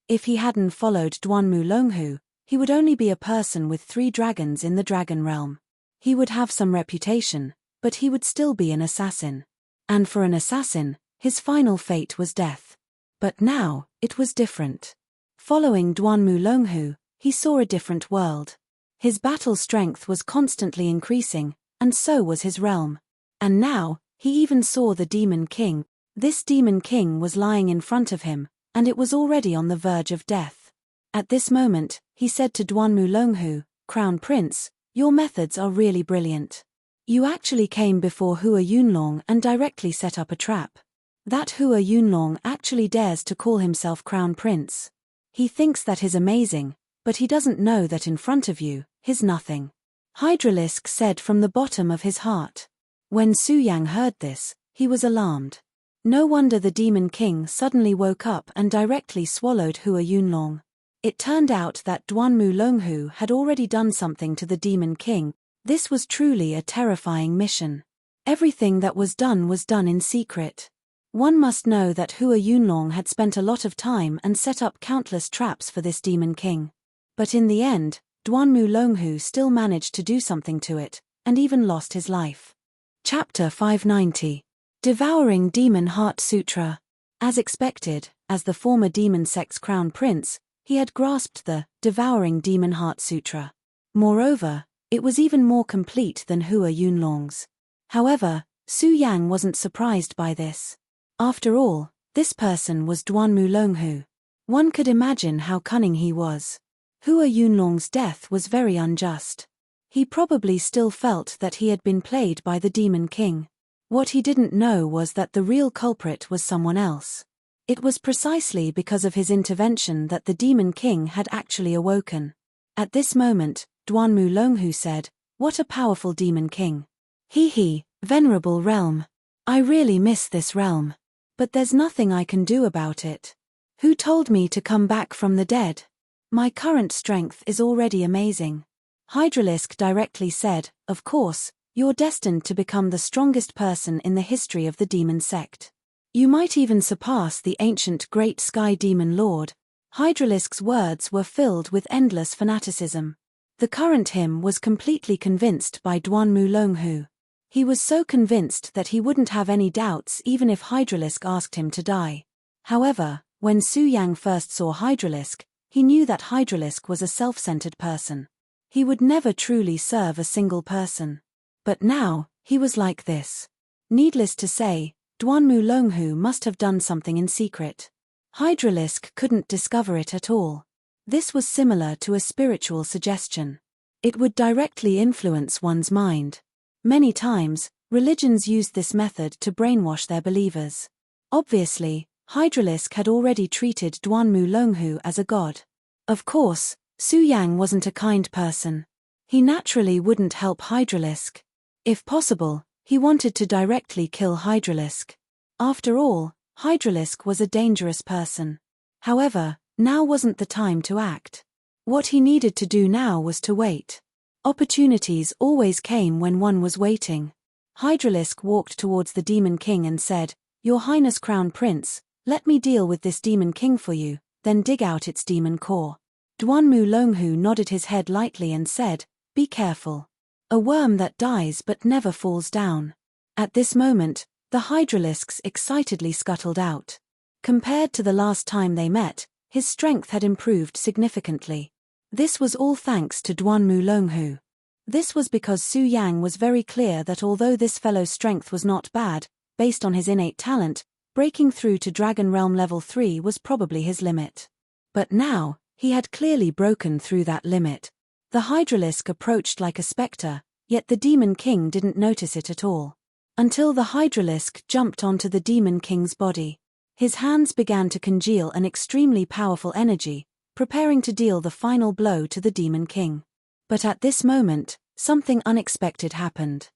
If he hadn't followed Duanmu Longhu, he would only be a person with 3 dragons in the dragon realm. He would have some reputation, but he would still be an assassin. And for an assassin, his final fate was death. But now, it was different. Following Duanmu Longhu, he saw a different world. His battle strength was constantly increasing, and so was his realm. And now, he even saw the Demon King. This Demon King was lying in front of him, and it was already on the verge of death. At this moment, he said to Duanmu Longhu, "Crown Prince, your methods are really brilliant. You actually came before Hua Yunlong and directly set up a trap. That Hua Yunlong actually dares to call himself Crown Prince. He thinks that is amazing, but he doesn't know that in front of you, he's nothing." Hydralisk said from the bottom of his heart. When Su Yang heard this, he was alarmed. No wonder the Demon King suddenly woke up and directly swallowed Hua Yunlong. It turned out that Duanmu Longhu had already done something to the Demon King. This was truly a terrifying mission. Everything that was done in secret. One must know that Hua Yunlong had spent a lot of time and set up countless traps for this Demon King. But in the end, Duanmu Longhu still managed to do something to it, and even lost his life. Chapter 590. Devouring Demon Heart Sutra. As expected, as the former demon sect's crown prince, he had grasped the Devouring Demon Heart Sutra. Moreover, it was even more complete than Hua Yunlong's. However, Su Yang wasn't surprised by this. After all, this person was Duanmu Longhu. One could imagine how cunning he was. Hua Yunlong's death was very unjust. He probably still felt that he had been played by the Demon King. What he didn't know was that the real culprit was someone else. It was precisely because of his intervention that the Demon King had actually awoken. At this moment, Duanmu Longhu said, "What a powerful Demon King. He, venerable realm. I really miss this realm. But there's nothing I can do about it. Who told me to come back from the dead? My current strength is already amazing." Hydralisk directly said, "Of course, you're destined to become the strongest person in the history of the demon sect. You might even surpass the ancient Great Sky Demon Lord." Hydralisk's words were filled with endless fanaticism. The current him was completely convinced by Duanmu Longhu. He was so convinced that he wouldn't have any doubts even if Hydralisk asked him to die. However, when Su Yang first saw Hydralisk, he knew that Hydralisk was a self-centered person. He would never truly serve a single person. But now, he was like this. Needless to say, Duanmu Longhu must have done something in secret. Hydralisk couldn't discover it at all. This was similar to a spiritual suggestion. It would directly influence one's mind. Many times, religions used this method to brainwash their believers. Obviously, Hydralisk had already treated Duanmu Longhu as a god. Of course, Su Yang wasn't a kind person. He naturally wouldn't help Hydralisk. If possible, he wanted to directly kill Hydralisk. After all, Hydralisk was a dangerous person. However, now wasn't the time to act. What he needed to do now was to wait. Opportunities always came when one was waiting. Hydralisk walked towards the Demon King and said, "Your Highness Crown Prince, let me deal with this Demon King for you, then dig out its demon core." Duanmu Longhu nodded his head lightly and said, "Be careful. A worm that dies but never falls down." At this moment, the Hydralisks excitedly scuttled out. Compared to the last time they met, his strength had improved significantly. This was all thanks to Duanmu Longhu. This was because Su Yang was very clear that although this fellow's strength was not bad, based on his innate talent, breaking through to Dragon Realm Level 3 was probably his limit. But now, he had clearly broken through that limit. The Hydralisk approached like a spectre, yet the Demon King didn't notice it at all. Until the Hydralisk jumped onto the Demon King's body. His hands began to congeal an extremely powerful energy, preparing to deal the final blow to the Demon King. But at this moment, something unexpected happened.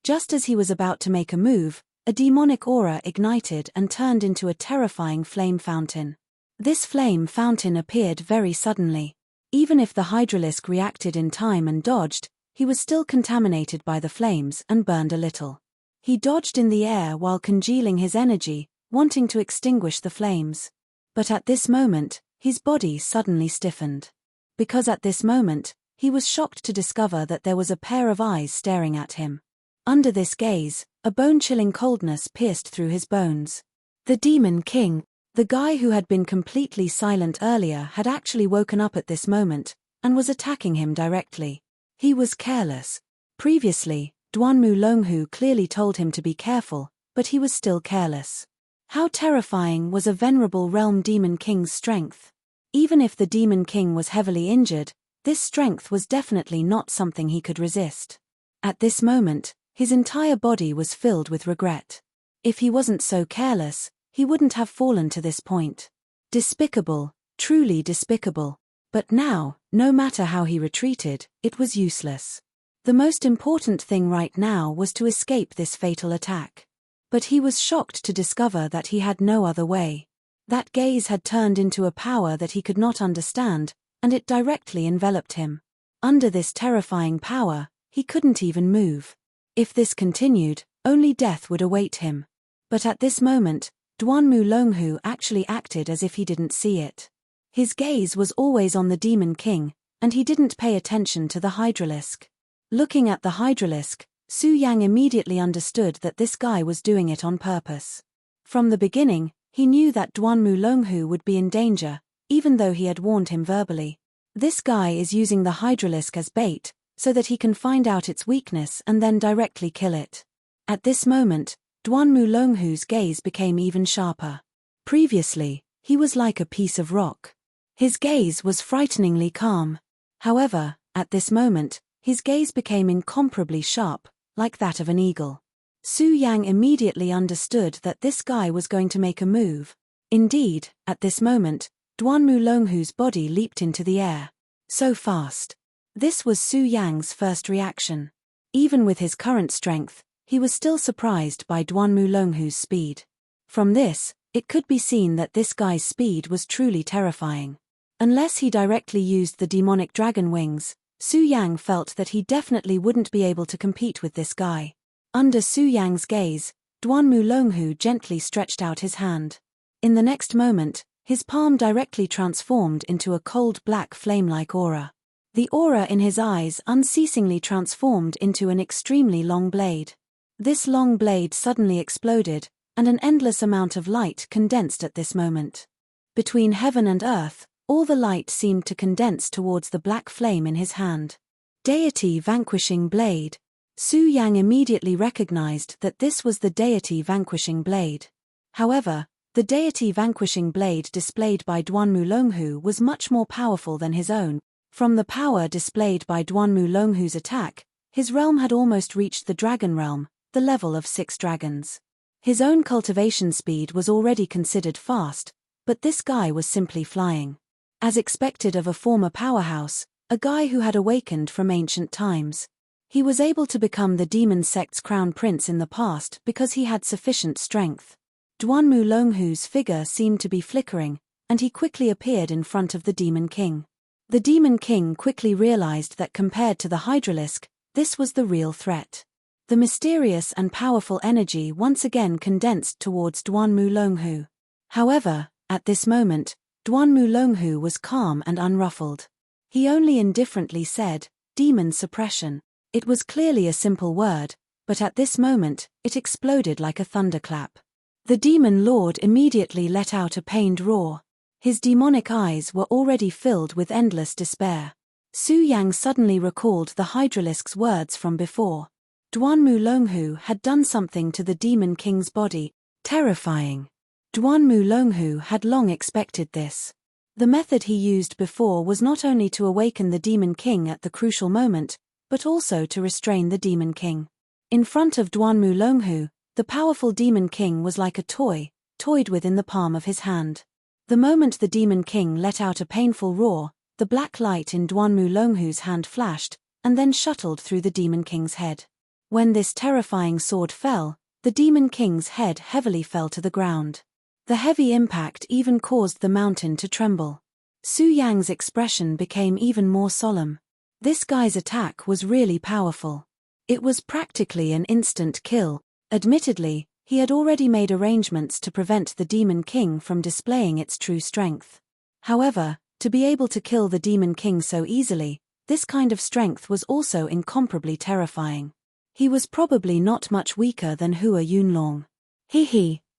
Just as he was about to make a move, a demonic aura ignited and turned into a terrifying flame fountain. This flame fountain appeared very suddenly. Even if the Hydralisk reacted in time and dodged, he was still contaminated by the flames and burned a little. He dodged in the air while congealing his energy, wanting to extinguish the flames. But at this moment, his body suddenly stiffened. Because at this moment, he was shocked to discover that there was a pair of eyes staring at him. Under this gaze, a bone-chilling coldness pierced through his bones. The Demon King, the guy who had been completely silent earlier, had actually woken up at this moment, and was attacking him directly. He was careless. Previously, Duanmu Longhu clearly told him to be careful, but he was still careless. How terrifying was a venerable realm Demon King's strength? Even if the Demon King was heavily injured, this strength was definitely not something he could resist. At this moment, his entire body was filled with regret. If he wasn't so careless, he wouldn't have fallen to this point. Despicable, truly despicable. But now, no matter how he retreated, it was useless. The most important thing right now was to escape this fatal attack. But he was shocked to discover that he had no other way. That gaze had turned into a power that he could not understand, and it directly enveloped him. Under this terrifying power, he couldn't even move. If this continued, only death would await him. But at this moment, Duanmu Longhu actually acted as if he didn't see it. His gaze was always on the Demon King, and he didn't pay attention to the Hydralisk. Looking at the Hydralisk, Su Yang immediately understood that this guy was doing it on purpose. From the beginning, he knew that Duanmu Longhu would be in danger, even though he had warned him verbally. This guy is using the Hydralisk as bait, so that he can find out its weakness and then directly kill it. At this moment, Duanmu Longhu's gaze became even sharper. Previously, he was like a piece of rock. His gaze was frighteningly calm. However, at this moment, his gaze became incomparably sharp, like that of an eagle. Su Yang immediately understood that this guy was going to make a move. Indeed, at this moment, Duanmu Longhu's body leaped into the air. So fast. This was Su Yang's first reaction. Even with his current strength, he was still surprised by Duanmu Longhu's speed. From this, it could be seen that this guy's speed was truly terrifying. Unless he directly used the demonic dragon wings, Su Yang felt that he definitely wouldn't be able to compete with this guy. Under Su Yang's gaze, Duanmu Longhu gently stretched out his hand. In the next moment, his palm directly transformed into a cold black flame-like aura. The aura in his eyes unceasingly transformed into an extremely long blade. This long blade suddenly exploded, and an endless amount of light condensed at this moment. Between heaven and earth, all the light seemed to condense towards the black flame in his hand. Deity Vanquishing Blade. Su Yang immediately recognized that this was the Deity Vanquishing Blade. However, the Deity Vanquishing Blade displayed by Duanmu Longhu was much more powerful than his own. From the power displayed by Duanmu Longhu's attack, his realm had almost reached the Dragon Realm, the level of 6 dragons. His own cultivation speed was already considered fast, but this guy was simply flying. As expected of a former powerhouse, a guy who had awakened from ancient times. He was able to become the demon sect's crown prince in the past because he had sufficient strength. Duanmu Longhu's figure seemed to be flickering, and he quickly appeared in front of the Demon King. The Demon King quickly realized that compared to the Hydralisk, this was the real threat. The mysterious and powerful energy once again condensed towards Duanmu Longhu. However, at this moment, Duanmu Longhu was calm and unruffled. He only indifferently said, "Demon suppression." It was clearly a simple word, but at this moment, it exploded like a thunderclap. The Demon Lord immediately let out a pained roar. His demonic eyes were already filled with endless despair. Su Yang suddenly recalled the Hydralisk's words from before. Duanmu Longhu had done something to the Demon King's body, terrifying. Duanmu Longhu had long expected this. The method he used before was not only to awaken the Demon King at the crucial moment, but also to restrain the Demon King. In front of Duanmu Longhu, the powerful Demon King was like a toy, toyed with in the palm of his hand. The moment the Demon King let out a painful roar, the black light in Duanmu Longhu's hand flashed, and then shuttled through the Demon King's head. When this terrifying sword fell, the Demon King's head heavily fell to the ground. The heavy impact even caused the mountain to tremble. Su Yang's expression became even more solemn. This guy's attack was really powerful. It was practically an instant kill. Admittedly, he had already made arrangements to prevent the Demon King from displaying its true strength. However, to be able to kill the Demon King so easily, this kind of strength was also incomparably terrifying. He was probably not much weaker than Hua Yunlong.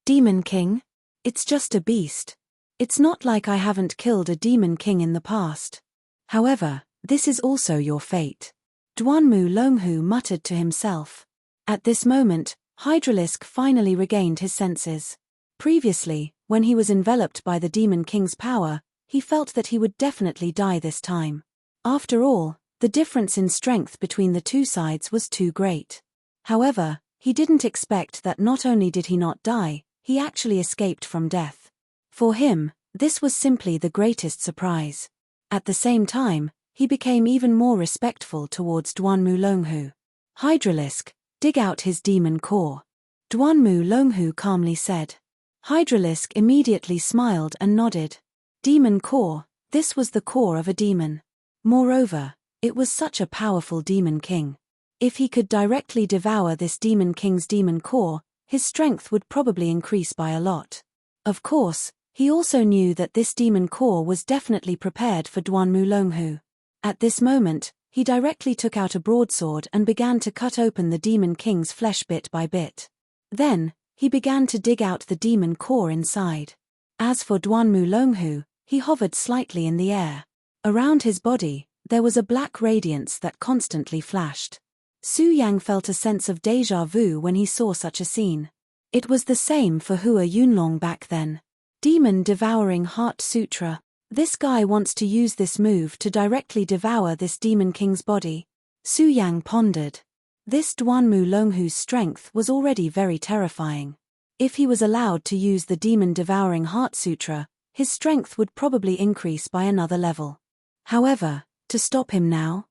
Demon King? It's just a beast. It's not like I haven't killed a Demon King in the past. However, this is also your fate. Duanmu Longhu muttered to himself. At this moment, Hydralisk finally regained his senses. Previously, when he was enveloped by the Demon King's power, he felt that he would definitely die this time. After all, the difference in strength between the two sides was too great. However, he didn't expect that not only did he not die, he actually escaped from death. For him, this was simply the greatest surprise. At the same time, he became even more respectful towards Duanmu Longhu. Hydralisk, dig out his demon core. Duanmu Longhu calmly said. Hydralisk immediately smiled and nodded. Demon core, this was the core of a demon. Moreover, it was such a powerful Demon King. If he could directly devour this Demon King's demon core, his strength would probably increase by a lot. Of course, he also knew that this demon core was definitely prepared for Duanmu Longhu. At this moment, he directly took out a broadsword and began to cut open the Demon King's flesh bit by bit. Then, he began to dig out the demon core inside. As for Duanmu Longhu, he hovered slightly in the air. Around his body, there was a black radiance that constantly flashed. Su Yang felt a sense of déjà vu when he saw such a scene. It was the same for Hua Yunlong back then. Demon Devouring Heart Sutra. This guy wants to use this move to directly devour this Demon King's body. Su Yang pondered. This Duanmu Longhu's strength was already very terrifying. If he was allowed to use the Demon Devouring Heart Sutra, his strength would probably increase by another level. However, to stop him now?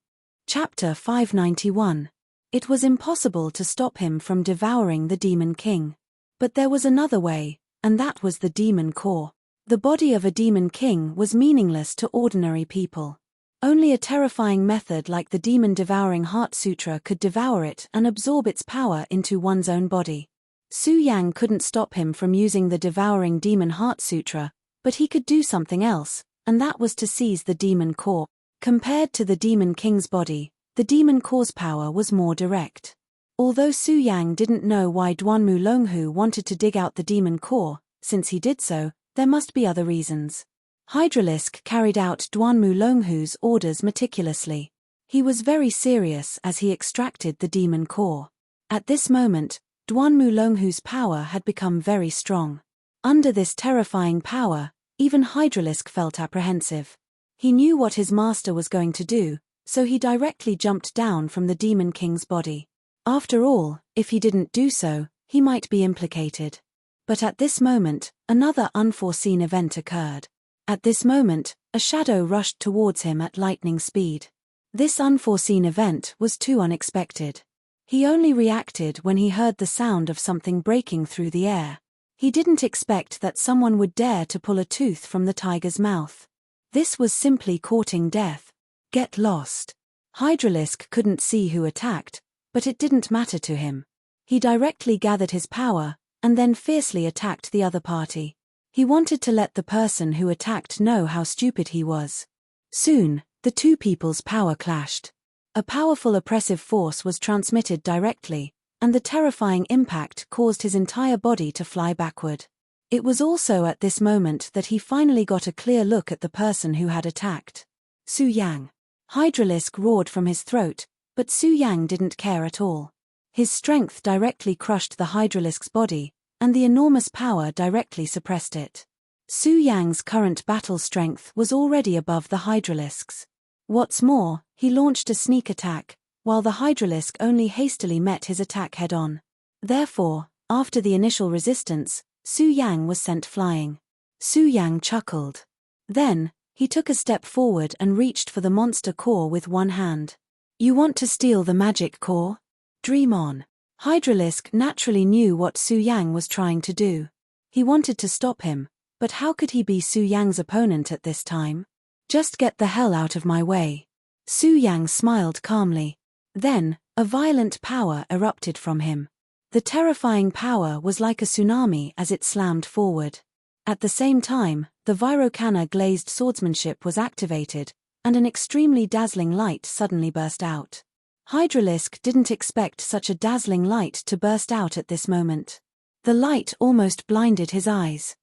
Chapter 591. It was impossible to stop him from devouring the Demon King. But there was another way, and that was the demon core. The body of a Demon King was meaningless to ordinary people. Only a terrifying method like the Demon Devouring Heart Sutra could devour it and absorb its power into one's own body. Su Yang couldn't stop him from using the Devouring Demon Heart Sutra, but he could do something else, and that was to seize the demon core. Compared to the Demon King's body, the demon core's power was more direct. Although Su Yang didn't know why Duanmu Longhu wanted to dig out the demon core, since he did so, there must be other reasons. Hydralisk carried out Duanmu Longhu's orders meticulously. He was very serious as he extracted the demon core. At this moment, Duanmu Longhu's power had become very strong. Under this terrifying power, even Hydralisk felt apprehensive. He knew what his master was going to do, so he directly jumped down from the Demon King's body. After all, if he didn't do so, he might be implicated. But at this moment, another unforeseen event occurred. At this moment, a shadow rushed towards him at lightning speed. This unforeseen event was too unexpected. He only reacted when he heard the sound of something breaking through the air. He didn't expect that someone would dare to pull a tooth from the tiger's mouth. This was simply courting death. Get lost. Hydralisk couldn't see who attacked, but it didn't matter to him. He directly gathered his power, and then fiercely attacked the other party. He wanted to let the person who attacked know how stupid he was. Soon, the two people's power clashed. A powerful oppressive force was transmitted directly, and the terrifying impact caused his entire body to fly backward. It was also at this moment that he finally got a clear look at the person who had attacked. Su Yang. Hydralisk roared from his throat, but Su Yang didn't care at all. His strength directly crushed the Hydralisk's body, and the enormous power directly suppressed it. Su Yang's current battle strength was already above the Hydralisk's. What's more, he launched a sneak attack, while the Hydralisk only hastily met his attack head-on. Therefore, after the initial resistance, Su Yang was sent flying. Su Yang chuckled. Then, he took a step forward and reached for the monster core with one hand. You want to steal the magic core? Dream on. Hydralisk naturally knew what Su Yang was trying to do. He wanted to stop him, but how could he be Su Yang's opponent at this time? Just get the hell out of my way. Su Yang smiled calmly. Then, a violent power erupted from him. The terrifying power was like a tsunami as it slammed forward. At the same time, the Virocana glazed swordsmanship was activated, and an extremely dazzling light suddenly burst out. Hydralisk didn't expect such a dazzling light to burst out at this moment. The light almost blinded his eyes.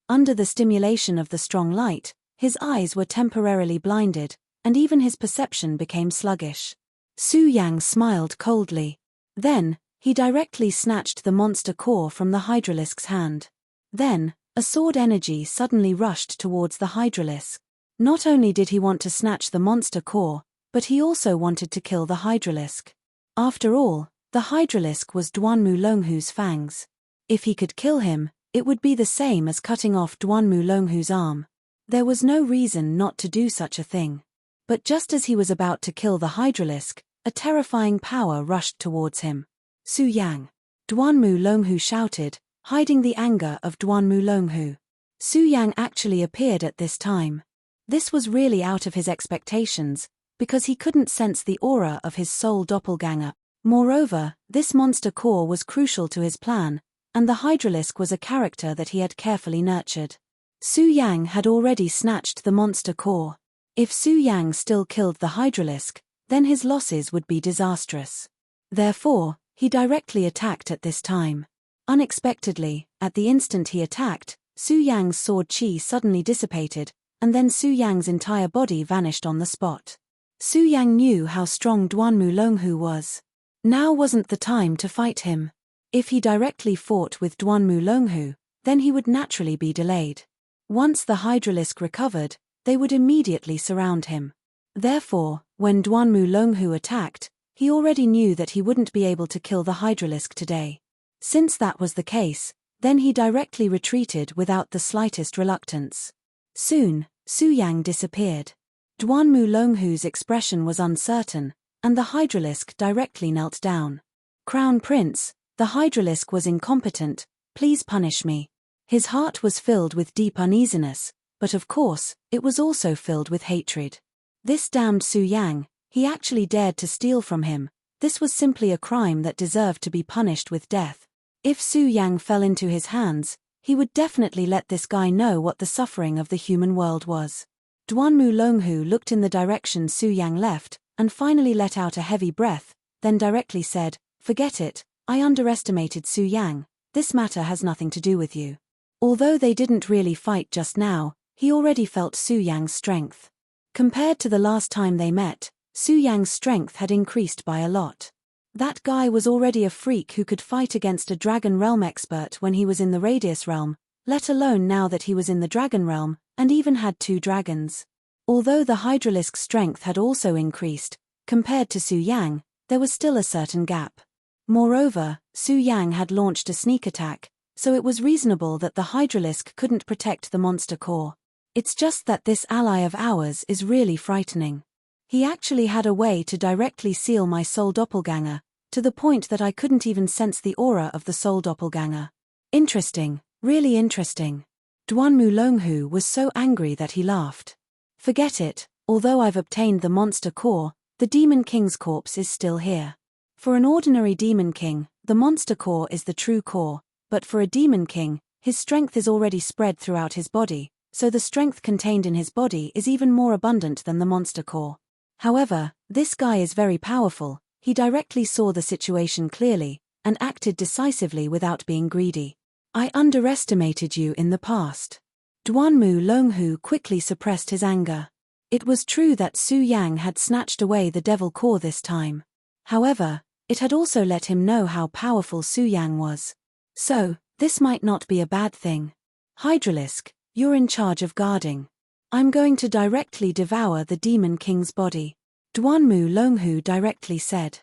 Under the stimulation of the strong light, his eyes were temporarily blinded, and even his perception became sluggish. Su Yang smiled coldly. Then, he directly snatched the monster core from the Hydralisk's hand. Then, a sword energy suddenly rushed towards the Hydralisk. Not only did he want to snatch the monster core, but he also wanted to kill the Hydralisk. After all, the Hydralisk was Duanmu Longhu's fangs. If he could kill him, it would be the same as cutting off Duanmu Longhu's arm. There was no reason not to do such a thing. But just as he was about to kill the Hydralisk, a terrifying power rushed towards him. Su Yang. Duanmu Longhu shouted, hiding the anger of Duanmu Longhu. Su Yang actually appeared at this time. This was really out of his expectations, because he couldn't sense the aura of his soul doppelganger. Moreover, this monster core was crucial to his plan, and the Hydralisk was a character that he had carefully nurtured. Su Yang had already snatched the monster core. If Su Yang still killed the Hydralisk, then his losses would be disastrous. Therefore, he directly attacked at this time. Unexpectedly, at the instant he attacked, Su Yang's sword chi suddenly dissipated, and then Su Yang's entire body vanished on the spot. Su Yang knew how strong Duanmu Longhu was. Now wasn't the time to fight him. If he directly fought with Duanmu Longhu, then he would naturally be delayed. Once the Hydralisk recovered, they would immediately surround him. Therefore, when Duanmu Longhu attacked, he already knew that he wouldn't be able to kill the Hydralisk today. Since that was the case, then he directly retreated without the slightest reluctance. Soon, Su Yang disappeared. Duanmu Longhu's expression was uncertain, and the Hydralisk directly knelt down. Crown Prince, the Hydralisk was incompetent, please punish me. His heart was filled with deep uneasiness, but of course, it was also filled with hatred. This damned Su Yang, he actually dared to steal from him. This was simply a crime that deserved to be punished with death. If Su Yang fell into his hands, he would definitely let this guy know what the suffering of the human world was. Duanmu Longhu looked in the direction Su Yang left, and finally let out a heavy breath, then directly said, "Forget it, I underestimated Su Yang, this matter has nothing to do with you." Although they didn't really fight just now, he already felt Su Yang's strength. Compared to the last time they met, Su Yang's strength had increased by a lot. That guy was already a freak who could fight against a Dragon Realm expert when he was in the Radius Realm, let alone now that he was in the Dragon Realm, and even had 2 dragons. Although the Hydralisk's strength had also increased, compared to Su Yang, there was still a certain gap. Moreover, Su Yang had launched a sneak attack, so it was reasonable that the Hydralisk couldn't protect the monster core. It's just that this ally of ours is really frightening. He actually had a way to directly seal my soul doppelganger, to the point that I couldn't even sense the aura of the soul doppelganger. Interesting, really interesting. Duanmu Longhu was so angry that he laughed. Forget it, although I've obtained the monster core, the Demon King's corpse is still here. For an ordinary Demon King, the monster core is the true core, but for a Demon King, his strength is already spread throughout his body, so the strength contained in his body is even more abundant than the monster core. However, this guy is very powerful. He directly saw the situation clearly, and acted decisively without being greedy. I underestimated you in the past. Duanmu Longhu quickly suppressed his anger. It was true that Su Yang had snatched away the devil core this time. However, it had also let him know how powerful Su Yang was. So, this might not be a bad thing. Hydralisk, you're in charge of guarding. I'm going to directly devour the Demon King's body. Duanmu Longhu directly said.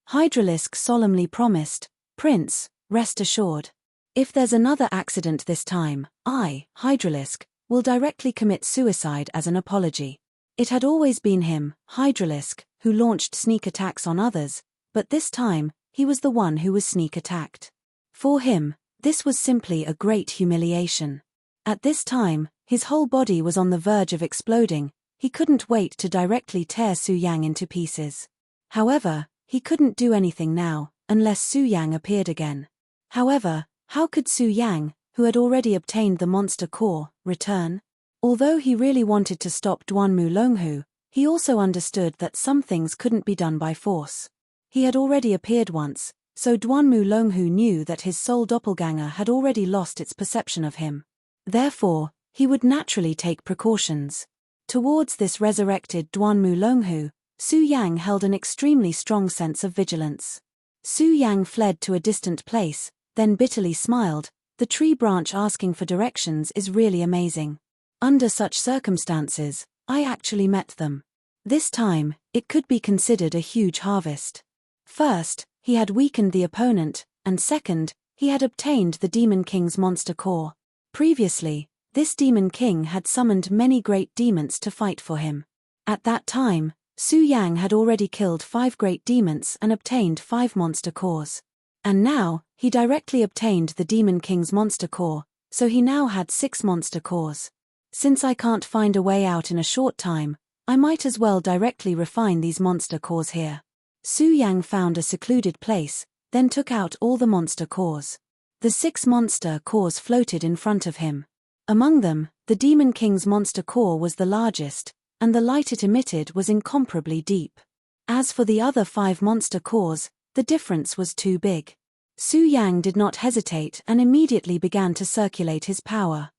Hydralisk solemnly promised, Prince, rest assured. If there's another accident this time, I, Hydralisk, will directly commit suicide as an apology. It had always been him, Hydralisk, who launched sneak attacks on others, but this time, he was the one who was sneak attacked. For him, this was simply a great humiliation. At this time, his whole body was on the verge of exploding. He couldn't wait to directly tear Su Yang into pieces. However, he couldn't do anything now, unless Su Yang appeared again. However, how could Su Yang, who had already obtained the monster core, return? Although he really wanted to stop Duanmu Longhu, he also understood that some things couldn't be done by force. He had already appeared once, so Duanmu Longhu knew that his soul doppelganger had already lost its perception of him. Therefore, he would naturally take precautions. Towards this resurrected Duanmu Longhu, Su Yang held an extremely strong sense of vigilance. Su Yang fled to a distant place, then bitterly smiled. The tree branch asking for directions is really amazing. Under such circumstances, I actually met them. This time, it could be considered a huge harvest. First, he had weakened the opponent, and second, he had obtained the Demon King's monster core. Previously, this Demon King had summoned many great demons to fight for him. At that time, Su Yang had already killed 5 great demons and obtained 5 monster cores. And now, he directly obtained the Demon King's monster core, so he now had 6 monster cores. Since I can't find a way out in a short time, I might as well directly refine these monster cores here. Su Yang found a secluded place, then took out all the monster cores. The 6 monster cores floated in front of him. Among them, the Demon King's monster core was the largest, and the light it emitted was incomparably deep. As for the other 5 monster cores, the difference was too big. Su Yang did not hesitate and immediately began to circulate his power.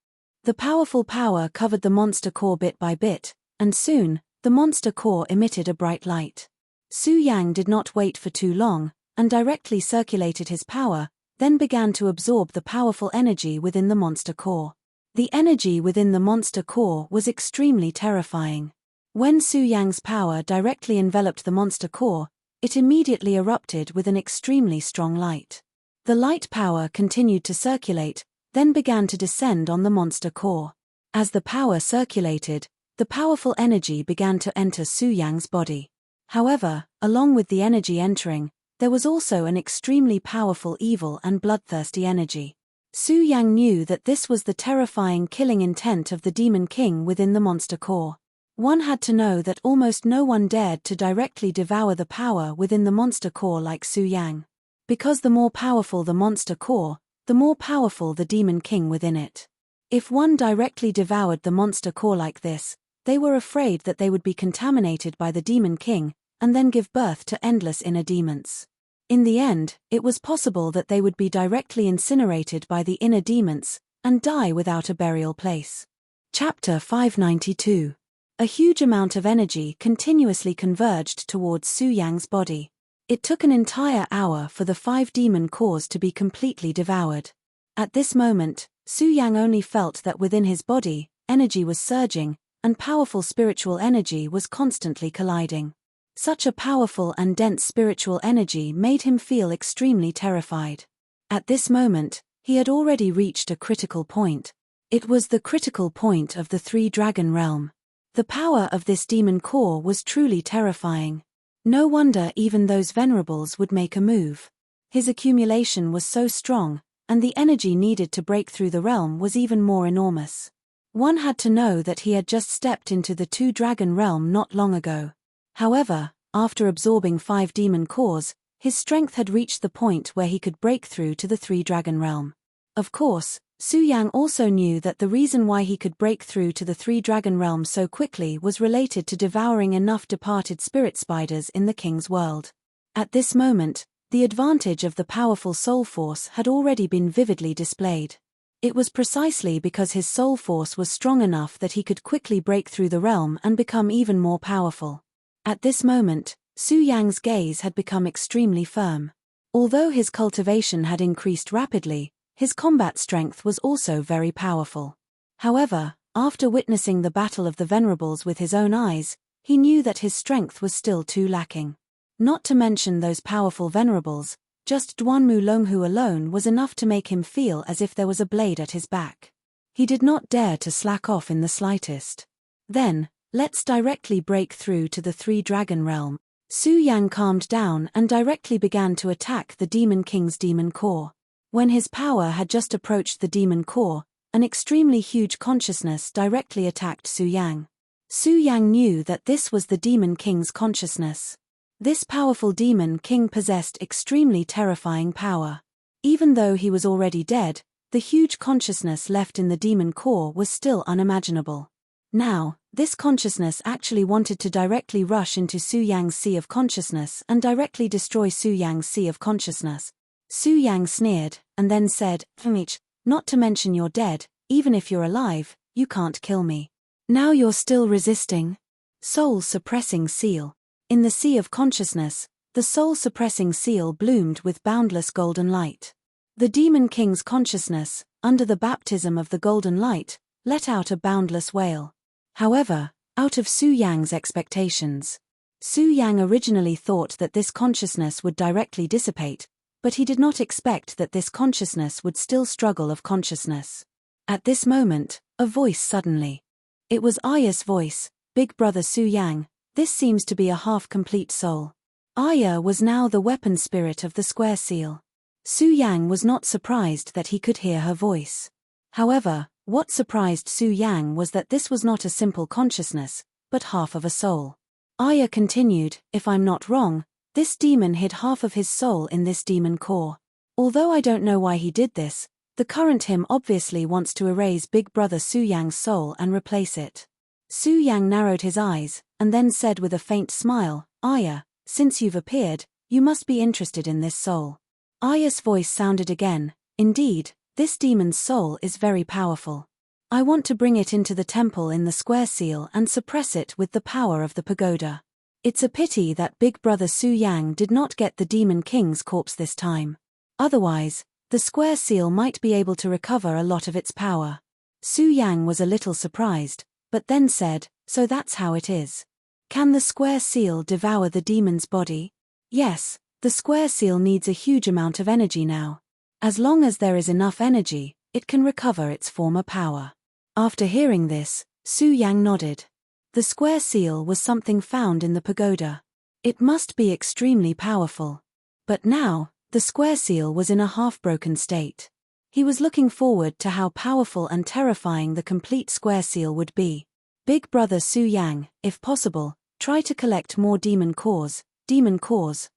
The powerful power covered the monster core bit by bit, and soon, the monster core emitted a bright light. Su Yang did not wait for too long, and directly circulated his power, then began to absorb the powerful energy within the monster core. The energy within the monster core was extremely terrifying. When Su Yang's power directly enveloped the monster core, it immediately erupted with an extremely strong light. The light power continued to circulate, then began to descend on the monster core. As the power circulated, the powerful energy began to enter Su Yang's body. However, along with the energy entering, there was also an extremely powerful evil and bloodthirsty energy. Su Yang knew that this was the terrifying killing intent of the Demon King within the monster core. One had to know that almost no one dared to directly devour the power within the monster core like Su Yang. Because the more powerful the monster core, the more powerful the Demon King within it. If one directly devoured the monster core like this, they were afraid that they would be contaminated by the Demon King, and then give birth to endless inner demons. In the end, it was possible that they would be directly incinerated by the inner demons, and die without a burial place. Chapter 592. A huge amount of energy continuously converged towards Su Yang's body. It took an entire hour for the 5 demon cores to be completely devoured. At this moment, Su Yang only felt that within his body, energy was surging, and powerful spiritual energy was constantly colliding. Such a powerful and dense spiritual energy made him feel extremely terrified. At this moment, he had already reached a critical point. It was the critical point of the three-dragon realm. The power of this demon core was truly terrifying. No wonder even those venerables would make a move. His accumulation was so strong, and the energy needed to break through the realm was even more enormous. One had to know that he had just stepped into the two-dragon realm not long ago. However, after absorbing 5 demon cores, his strength had reached the point where he could break through to the three-dragon realm. Of course, Su Yang also knew that the reason why he could break through to the three-dragon realm so quickly was related to devouring enough departed spirit spiders in the king's world. At this moment, the advantage of the powerful soul force had already been vividly displayed. It was precisely because his soul force was strong enough that he could quickly break through the realm and become even more powerful. At this moment, Su Yang's gaze had become extremely firm. Although his cultivation had increased rapidly, his combat strength was also very powerful. However, after witnessing the battle of the venerables with his own eyes, he knew that his strength was still too lacking. Not to mention those powerful venerables, just Duanmu Longhu alone was enough to make him feel as if there was a blade at his back. He did not dare to slack off in the slightest. Then, let's directly break through to the three-dragon realm. Su Yang calmed down and directly began to attack the Demon King's demon core. When his power had just approached the demon core, an extremely huge consciousness directly attacked Su Yang. Su Yang knew that this was the Demon King's consciousness. This powerful Demon King possessed extremely terrifying power. Even though he was already dead, the huge consciousness left in the demon core was still unimaginable. Now, this consciousness actually wanted to directly rush into Su Yang's sea of consciousness and directly destroy Su Yang's sea of consciousness. Su Yang sneered, and then said, "Enrich, not to mention you're dead, even if you're alive, you can't kill me. Now you're still resisting?" Soul-suppressing seal. In the sea of consciousness, the soul-suppressing seal bloomed with boundless golden light. The Demon King's consciousness, under the baptism of the golden light, let out a boundless wail. However, out of Su Yang's expectations. Su Yang originally thought that this consciousness would directly dissipate, but he did not expect that this consciousness would still struggle of consciousness. At this moment, a voice suddenly. It was Aya's voice, "Big brother Su Yang, this seems to be a half-complete soul." Aya was now the weapon spirit of the square seal. Su Yang was not surprised that he could hear her voice. However, what surprised Su Yang was that this was not a simple consciousness, but half of a soul. Aya continued, "If I'm not wrong, this demon hid half of his soul in this demon core. Although I don't know why he did this, the current him obviously wants to erase Big Brother Su Yang's soul and replace it." Su Yang narrowed his eyes, and then said with a faint smile, "Aya, since you've appeared, you must be interested in this soul." Aya's voice sounded again, "Indeed, this demon's soul is very powerful. I want to bring it into the temple in the square seal and suppress it with the power of the pagoda. It's a pity that Big Brother Su Yang did not get the Demon King's corpse this time. Otherwise, the square seal might be able to recover a lot of its power." Su Yang was a little surprised, but then said, "So that's how it is. Can the square seal devour the demon's body?" "Yes, the square seal needs a huge amount of energy now. As long as there is enough energy, it can recover its former power." After hearing this, Su Yang nodded. The square seal was something found in the pagoda. It must be extremely powerful. But now, the square seal was in a half-broken state. He was looking forward to how powerful and terrifying the complete square seal would be. "Big brother Su Yang, if possible, try to collect more demon cores,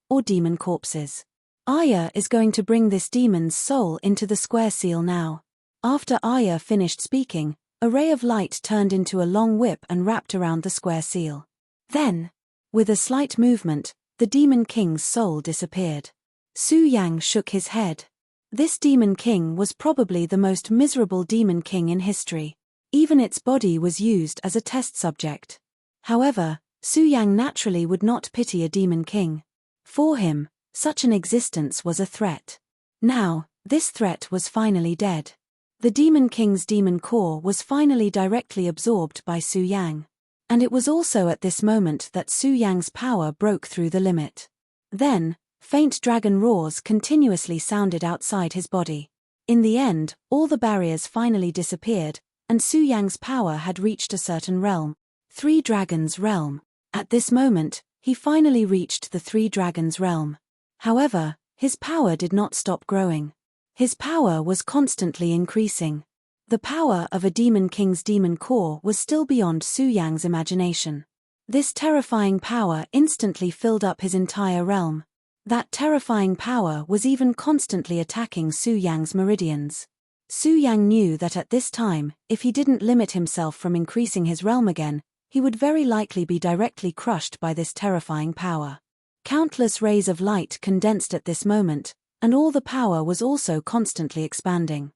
or demon corpses. Aya is going to bring this demon's soul into the square seal now." After Aya finished speaking, a ray of light turned into a long whip and wrapped around the square seal. Then, with a slight movement, the Demon King's soul disappeared. Su Yang shook his head. This Demon King was probably the most miserable Demon King in history. Even its body was used as a test subject. However, Su Yang naturally would not pity a Demon King. For him, such an existence was a threat. Now, this threat was finally dead. The Demon King's demon core was finally directly absorbed by Su Yang. And it was also at this moment that Su Yang's power broke through the limit. Then, faint dragon roars continuously sounded outside his body. In the end, all the barriers finally disappeared, and Su Yang's power had reached a certain realm. Three Dragons Realm. At this moment, he finally reached the Three Dragons Realm. However, his power did not stop growing. His power was constantly increasing. The power of a Demon King's demon core was still beyond Su Yang's imagination. This terrifying power instantly filled up his entire realm. That terrifying power was even constantly attacking Su Yang's meridians. Su Yang knew that at this time, if he didn't limit himself from increasing his realm again, he would very likely be directly crushed by this terrifying power. Countless rays of light condensed at this moment, and all the power was also constantly expanding.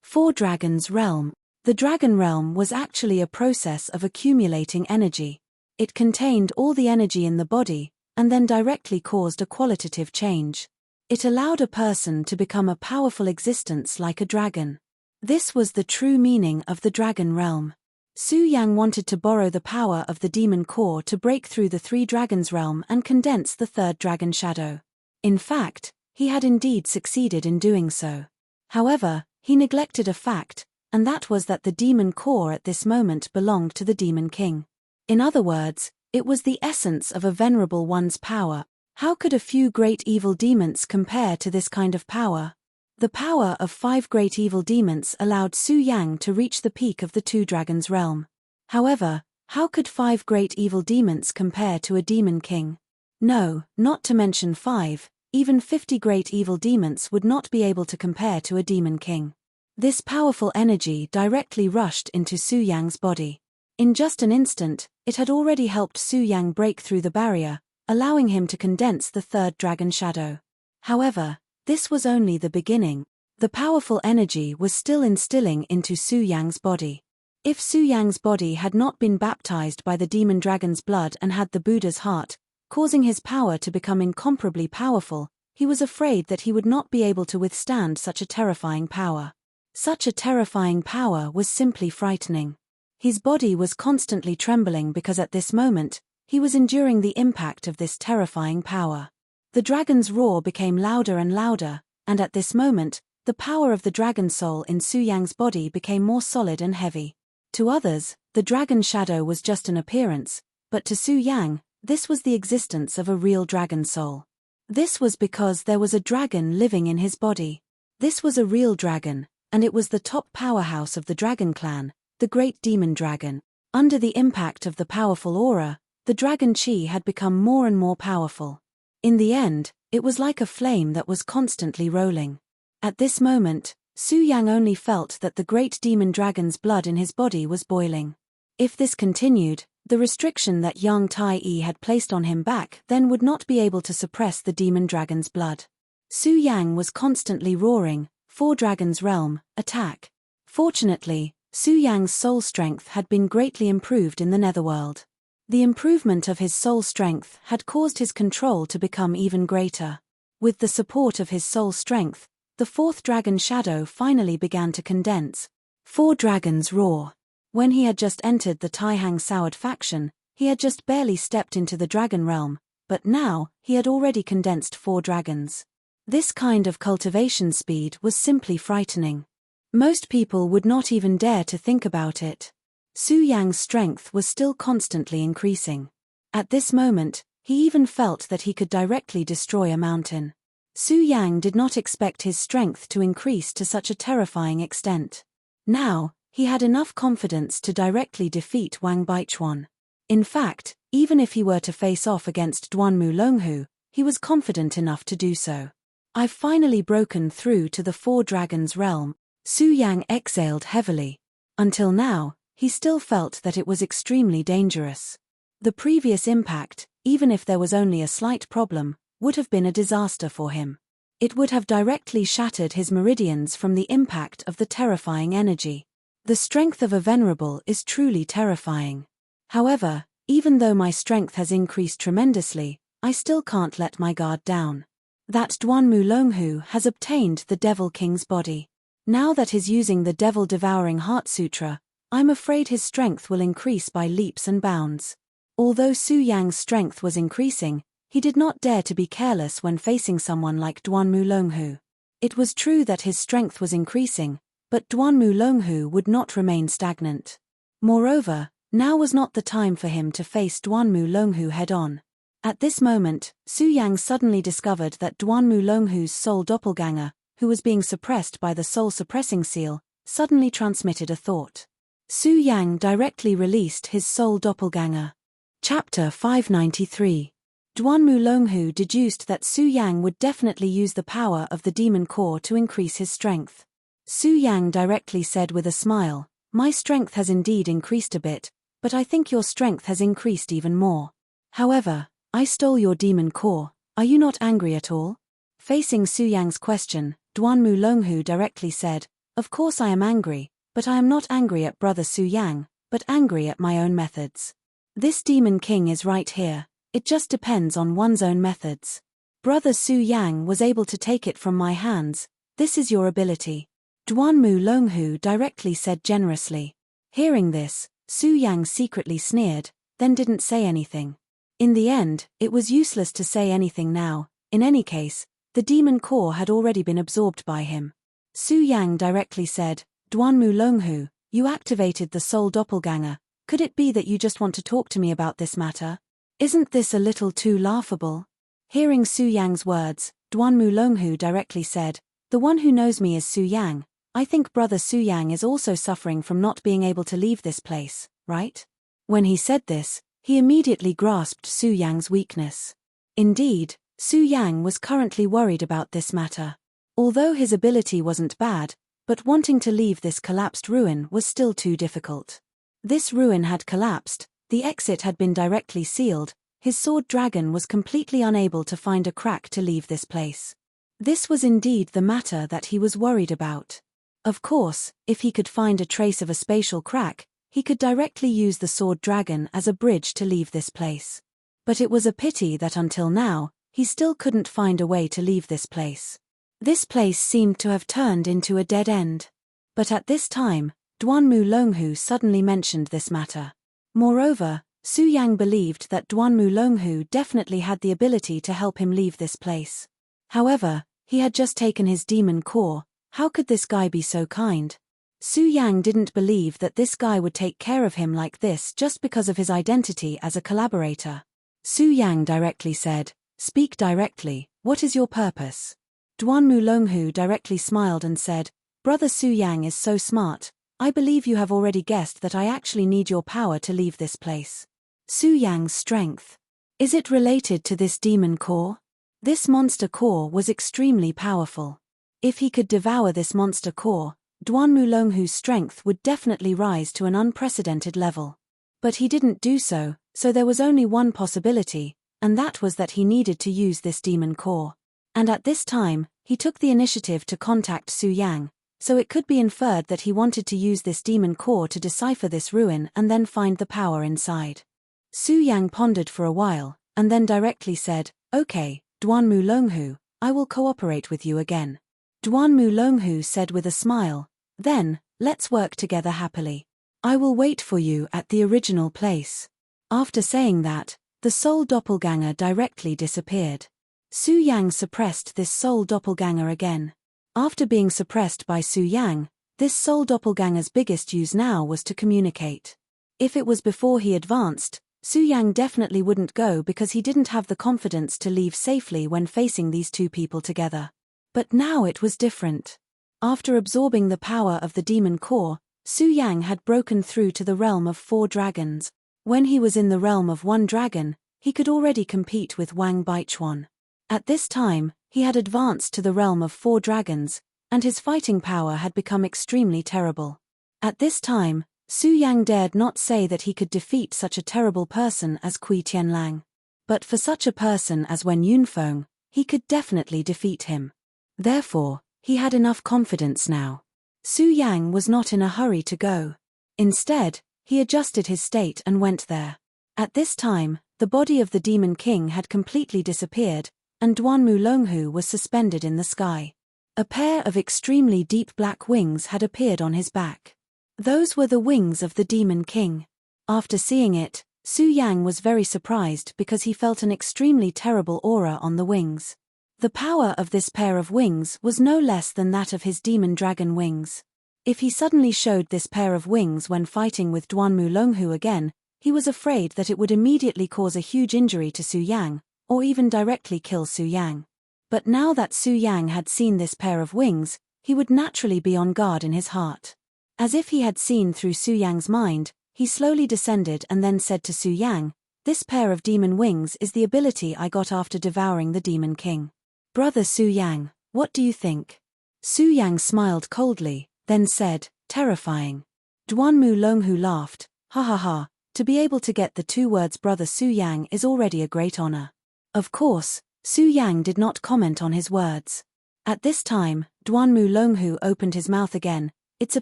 Four Dragons Realm. The Dragon Realm was actually a process of accumulating energy. It contained all the energy in the body, and then directly caused a qualitative change. It allowed a person to become a powerful existence like a dragon. This was the true meaning of the Dragon Realm. Su Yang wanted to borrow the power of the demon core to break through the Three Dragons Realm and condense the third dragon shadow. In fact, he had indeed succeeded in doing so. However, he neglected a fact, and that was that the demon core at this moment belonged to the Demon King. In other words, it was the essence of a venerable one's power. How could a few great evil demons compare to this kind of power? The power of 5 great evil demons allowed Su Yang to reach the peak of the Two Dragons Realm. However, how could 5 great evil demons compare to a Demon King? No, not to mention 5, even 50 great evil demons would not be able to compare to a Demon King. This powerful energy directly rushed into Su Yang's body. In just an instant, it had already helped Su Yang break through the barrier, allowing him to condense the third dragon shadow. However, this was only the beginning. The powerful energy was still instilling into Su Yang's body. If Su Yang's body had not been baptized by the demon dragon's blood and had the Buddha's heart, causing his power to become incomparably powerful, he was afraid that he would not be able to withstand such a terrifying power. Such a terrifying power was simply frightening. His body was constantly trembling because at this moment, he was enduring the impact of this terrifying power. The dragon's roar became louder and louder, and at this moment, the power of the dragon soul in Su Yang's body became more solid and heavy. To others, the dragon shadow was just an appearance, but to Su Yang, this was the existence of a real dragon soul. This was because there was a dragon living in his body. This was a real dragon, and it was the top powerhouse of the dragon clan, the great demon dragon. Under the impact of the powerful aura, the dragon chi had become more and more powerful. In the end, it was like a flame that was constantly rolling. At this moment, Su Yang only felt that the great demon dragon's blood in his body was boiling. If this continued, the restriction that Yang Tai-yi had placed on him back then would not be able to suppress the demon dragon's blood. Su Yang was constantly roaring, "Four Dragons Realm, attack!" Fortunately, Su Yang's soul strength had been greatly improved in the netherworld. The improvement of his soul strength had caused his control to become even greater. With the support of his soul strength, the fourth dragon shadow finally began to condense. Four Dragons Roar. When he had just entered the Taihang Soured faction, he had just barely stepped into the dragon realm, but now, he had already condensed 4 dragons. This kind of cultivation speed was simply frightening. Most people would not even dare to think about it. Su Yang's strength was still constantly increasing. At this moment, he even felt that he could directly destroy a mountain. Su Yang did not expect his strength to increase to such a terrifying extent. Now, he had enough confidence to directly defeat Wang Baichuan. In fact, even if he were to face off against Duanmu Longhu, he was confident enough to do so. "I've finally broken through to the Four Dragons realm." Su Yang exhaled heavily. Until now, he still felt that it was extremely dangerous. The previous impact, even if there was only a slight problem, would have been a disaster for him. It would have directly shattered his meridians from the impact of the terrifying energy. The strength of a venerable is truly terrifying. However, even though my strength has increased tremendously, I still can't let my guard down. That Duanmu Longhu has obtained the Devil King's body. Now that he's using the Devil Devouring Heart Sutra, I'm afraid his strength will increase by leaps and bounds. Although Su Yang's strength was increasing, he did not dare to be careless when facing someone like Duanmu Longhu. It was true that his strength was increasing, but Duanmu Longhu would not remain stagnant. Moreover, now was not the time for him to face Duanmu Longhu head-on. At this moment, Su Yang suddenly discovered that Duanmu Longhu's soul doppelganger, who was being suppressed by the soul-suppressing seal, suddenly transmitted a thought. Su Yang directly released his soul doppelganger. Chapter 593. Duanmu Longhu deduced that Su Yang would definitely use the power of the demon core to increase his strength. Su Yang directly said with a smile, "My strength has indeed increased a bit, but I think your strength has increased even more. However, I stole your demon core, are you not angry at all?" Facing Su Yang's question, Duanmu Longhu directly said, "Of course I am angry, but I am not angry at brother Su Yang, but angry at my own methods. This demon king is right here, it just depends on one's own methods. Brother Su Yang was able to take it from my hands, this is your ability." Duanmu Longhu directly said generously. Hearing this, Su Yang secretly sneered, then didn't say anything. In the end, it was useless to say anything now. In any case, the demon core had already been absorbed by him. Su Yang directly said, "Duanmu Longhu, you activated the soul doppelganger, could it be that you just want to talk to me about this matter? Isn't this a little too laughable?" Hearing Su Yang's words, Duanmu Longhu directly said, "The one who knows me is Su Yang. I think brother Su Yang is also suffering from not being able to leave this place, right?" When he said this, he immediately grasped Su Yang's weakness. Indeed, Su Yang was currently worried about this matter. Although his ability wasn't bad, but wanting to leave this collapsed ruin was still too difficult. This ruin had collapsed, the exit had been directly sealed, his sword dragon was completely unable to find a crack to leave this place. This was indeed the matter that he was worried about. Of course, if he could find a trace of a spatial crack, he could directly use the sword dragon as a bridge to leave this place. But it was a pity that until now, he still couldn't find a way to leave this place. This place seemed to have turned into a dead end. But at this time, Duanmu Longhu suddenly mentioned this matter. Moreover, Su Yang believed that Duanmu Longhu definitely had the ability to help him leave this place. However, he had just taken his demon core, how could this guy be so kind? Su Yang didn't believe that this guy would take care of him like this just because of his identity as a collaborator. Su Yang directly said, "Speak directly, what is your purpose?" Duanmu Longhu directly smiled and said, "Brother Su Yang is so smart, I believe you have already guessed that I actually need your power to leave this place." Su Yang's strength. Is it related to this demon core? This monster core was extremely powerful. If he could devour this monster core, Duanmu Longhu's strength would definitely rise to an unprecedented level. But he didn't do so, so there was only one possibility, and that was that he needed to use this demon core. And at this time, he took the initiative to contact Su Yang, so it could be inferred that he wanted to use this demon core to decipher this ruin and then find the power inside. Su Yang pondered for a while, and then directly said, "Okay, Duanmu Longhu, I will cooperate with you again." Duanmu Longhu said with a smile, "Then, let's work together happily. I will wait for you at the original place." After saying that, the soul doppelganger directly disappeared. Su Yang suppressed this soul doppelganger again. After being suppressed by Su Yang, this soul doppelganger's biggest use now was to communicate. If it was before he advanced, Su Yang definitely wouldn't go because he didn't have the confidence to leave safely when facing these two people together. But now it was different. After absorbing the power of the demon core, Su Yang had broken through to the realm of 4 dragons. When he was in the realm of 1 dragon, he could already compete with Wang Baichuan. At this time, he had advanced to the realm of 4 dragons, and his fighting power had become extremely terrible. At this time, Su Yang dared not say that he could defeat such a terrible person as Kui Tianlang. But for such a person as Wen Yunfeng, he could definitely defeat him. Therefore, he had enough confidence now. Su Yang was not in a hurry to go. Instead, he adjusted his state and went there. At this time, the body of the Demon King had completely disappeared, and Duanmu Longhu was suspended in the sky. A pair of extremely deep black wings had appeared on his back. Those were the wings of the Demon King. After seeing it, Su Yang was very surprised because he felt an extremely terrible aura on the wings. The power of this pair of wings was no less than that of his demon dragon wings. If he suddenly showed this pair of wings when fighting with Duanmu Longhu again, he was afraid that it would immediately cause a huge injury to Su Yang, or even directly kill Su Yang. But now that Su Yang had seen this pair of wings, he would naturally be on guard in his heart. As if he had seen through Su Yang's mind, he slowly descended and then said to Su Yang, "This pair of demon wings is the ability I got after devouring the Demon King. Brother Su Yang, what do you think?" Su Yang smiled coldly, then said, "Terrifying." Duanmu Longhu laughed, "Ha ha ha, to be able to get the two words Brother Su Yang is already a great honor." Of course, Su Yang did not comment on his words. At this time, Duanmu Longhu opened his mouth again. "It's a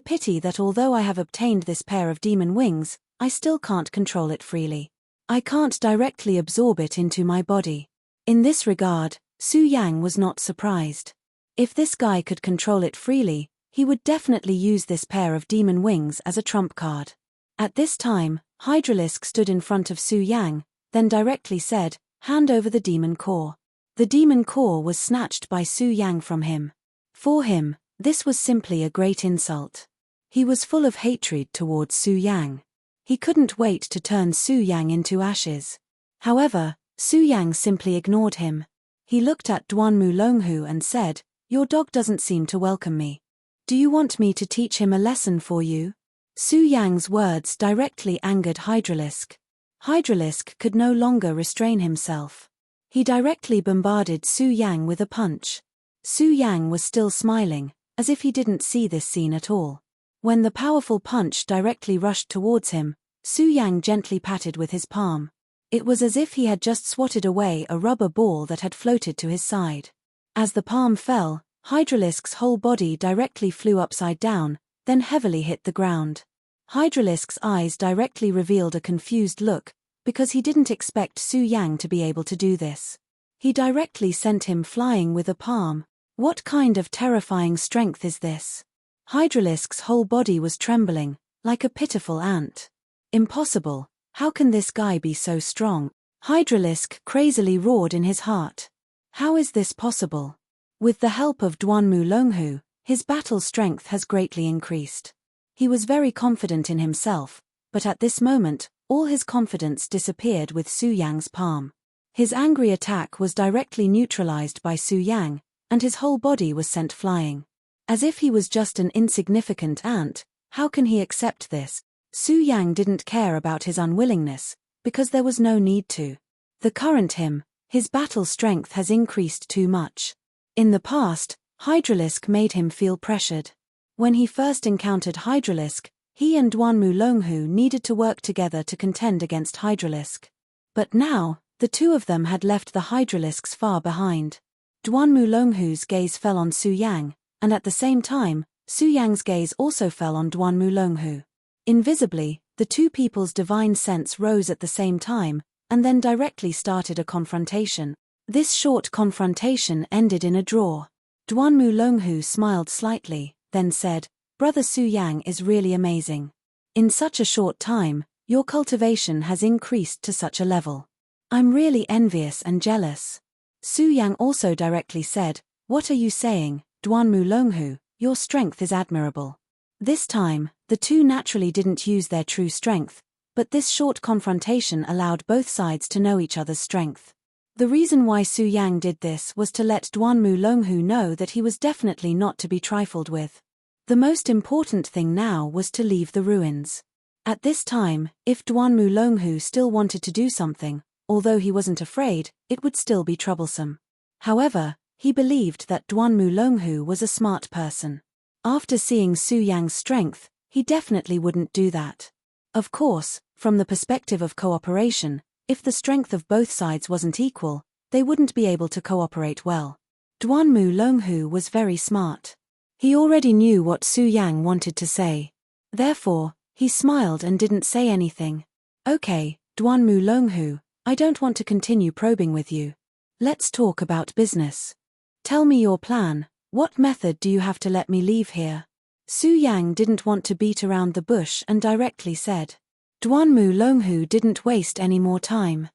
pity that although I have obtained this pair of demon wings, I still can't control it freely. I can't directly absorb it into my body." In this regard, Su Yang was not surprised. If this guy could control it freely, he would definitely use this pair of demon wings as a trump card. At this time, Hydralisk stood in front of Su Yang, then directly said, "Hand over the demon core." The demon core was snatched by Su Yang from him. For him, this was simply a great insult. He was full of hatred towards Su Yang. He couldn't wait to turn Su Yang into ashes. However, Su Yang simply ignored him. He looked at Duanmu Longhu and said, "Your dog doesn't seem to welcome me. Do you want me to teach him a lesson for you?" Su Yang's words directly angered Hydralisk. Hydralisk could no longer restrain himself. He directly bombarded Su Yang with a punch. Su Yang was still smiling, as if he didn't see this scene at all. When the powerful punch directly rushed towards him, Su Yang gently patted with his palm. It was as if he had just swatted away a rubber ball that had floated to his side. As the palm fell, Hydralisk's whole body directly flew upside down, then heavily hit the ground. Hydralisk's eyes directly revealed a confused look, because he didn't expect Su Yang to be able to do this. He directly sent him flying with a palm. What kind of terrifying strength is this? Hydralisk's whole body was trembling, like a pitiful ant. Impossible, how can this guy be so strong? Hydralisk crazily roared in his heart. How is this possible? With the help of Duanmu Longhu, his battle strength has greatly increased. He was very confident in himself, but at this moment, all his confidence disappeared with Su Yang's palm. His angry attack was directly neutralized by Su Yang, and his whole body was sent flying. As if he was just an insignificant ant, how can he accept this? Su Yang didn't care about his unwillingness, because there was no need to. The current him, his battle strength has increased too much. In the past, Hydralisk made him feel pressured. When he first encountered Hydralisk, he and Duanmu Longhu needed to work together to contend against Hydralisk. But now, the two of them had left the Hydralisks far behind. Duanmu Longhu's gaze fell on Su Yang, and at the same time, Su Yang's gaze also fell on Duanmu Longhu. Invisibly, the two people's divine sense rose at the same time, and then directly started a confrontation. This short confrontation ended in a draw. Duanmu Longhu smiled slightly, then said, "Brother Su Yang is really amazing. In such a short time, your cultivation has increased to such a level. I'm really envious and jealous." Su Yang also directly said, "What are you saying, Duanmu Longhu? Your strength is admirable." This time, the two naturally didn't use their true strength, but this short confrontation allowed both sides to know each other's strength. The reason why Su Yang did this was to let Duanmu Longhu know that he was definitely not to be trifled with. The most important thing now was to leave the ruins. At this time, if Duanmu Longhu still wanted to do something, although he wasn't afraid, it would still be troublesome. However, he believed that Duanmu Longhu was a smart person. After seeing Su Yang's strength, he definitely wouldn't do that. Of course, from the perspective of cooperation, if the strength of both sides wasn't equal, they wouldn't be able to cooperate well. Duanmu Longhu was very smart. He already knew what Su Yang wanted to say. Therefore, he smiled and didn't say anything. "Okay, Duanmu Longhu, I don't want to continue probing with you. Let's talk about business. Tell me your plan. What method do you have to let me leave here?" Su Yang didn't want to beat around the bush and directly said. Duanmu Longhu didn't waste any more time.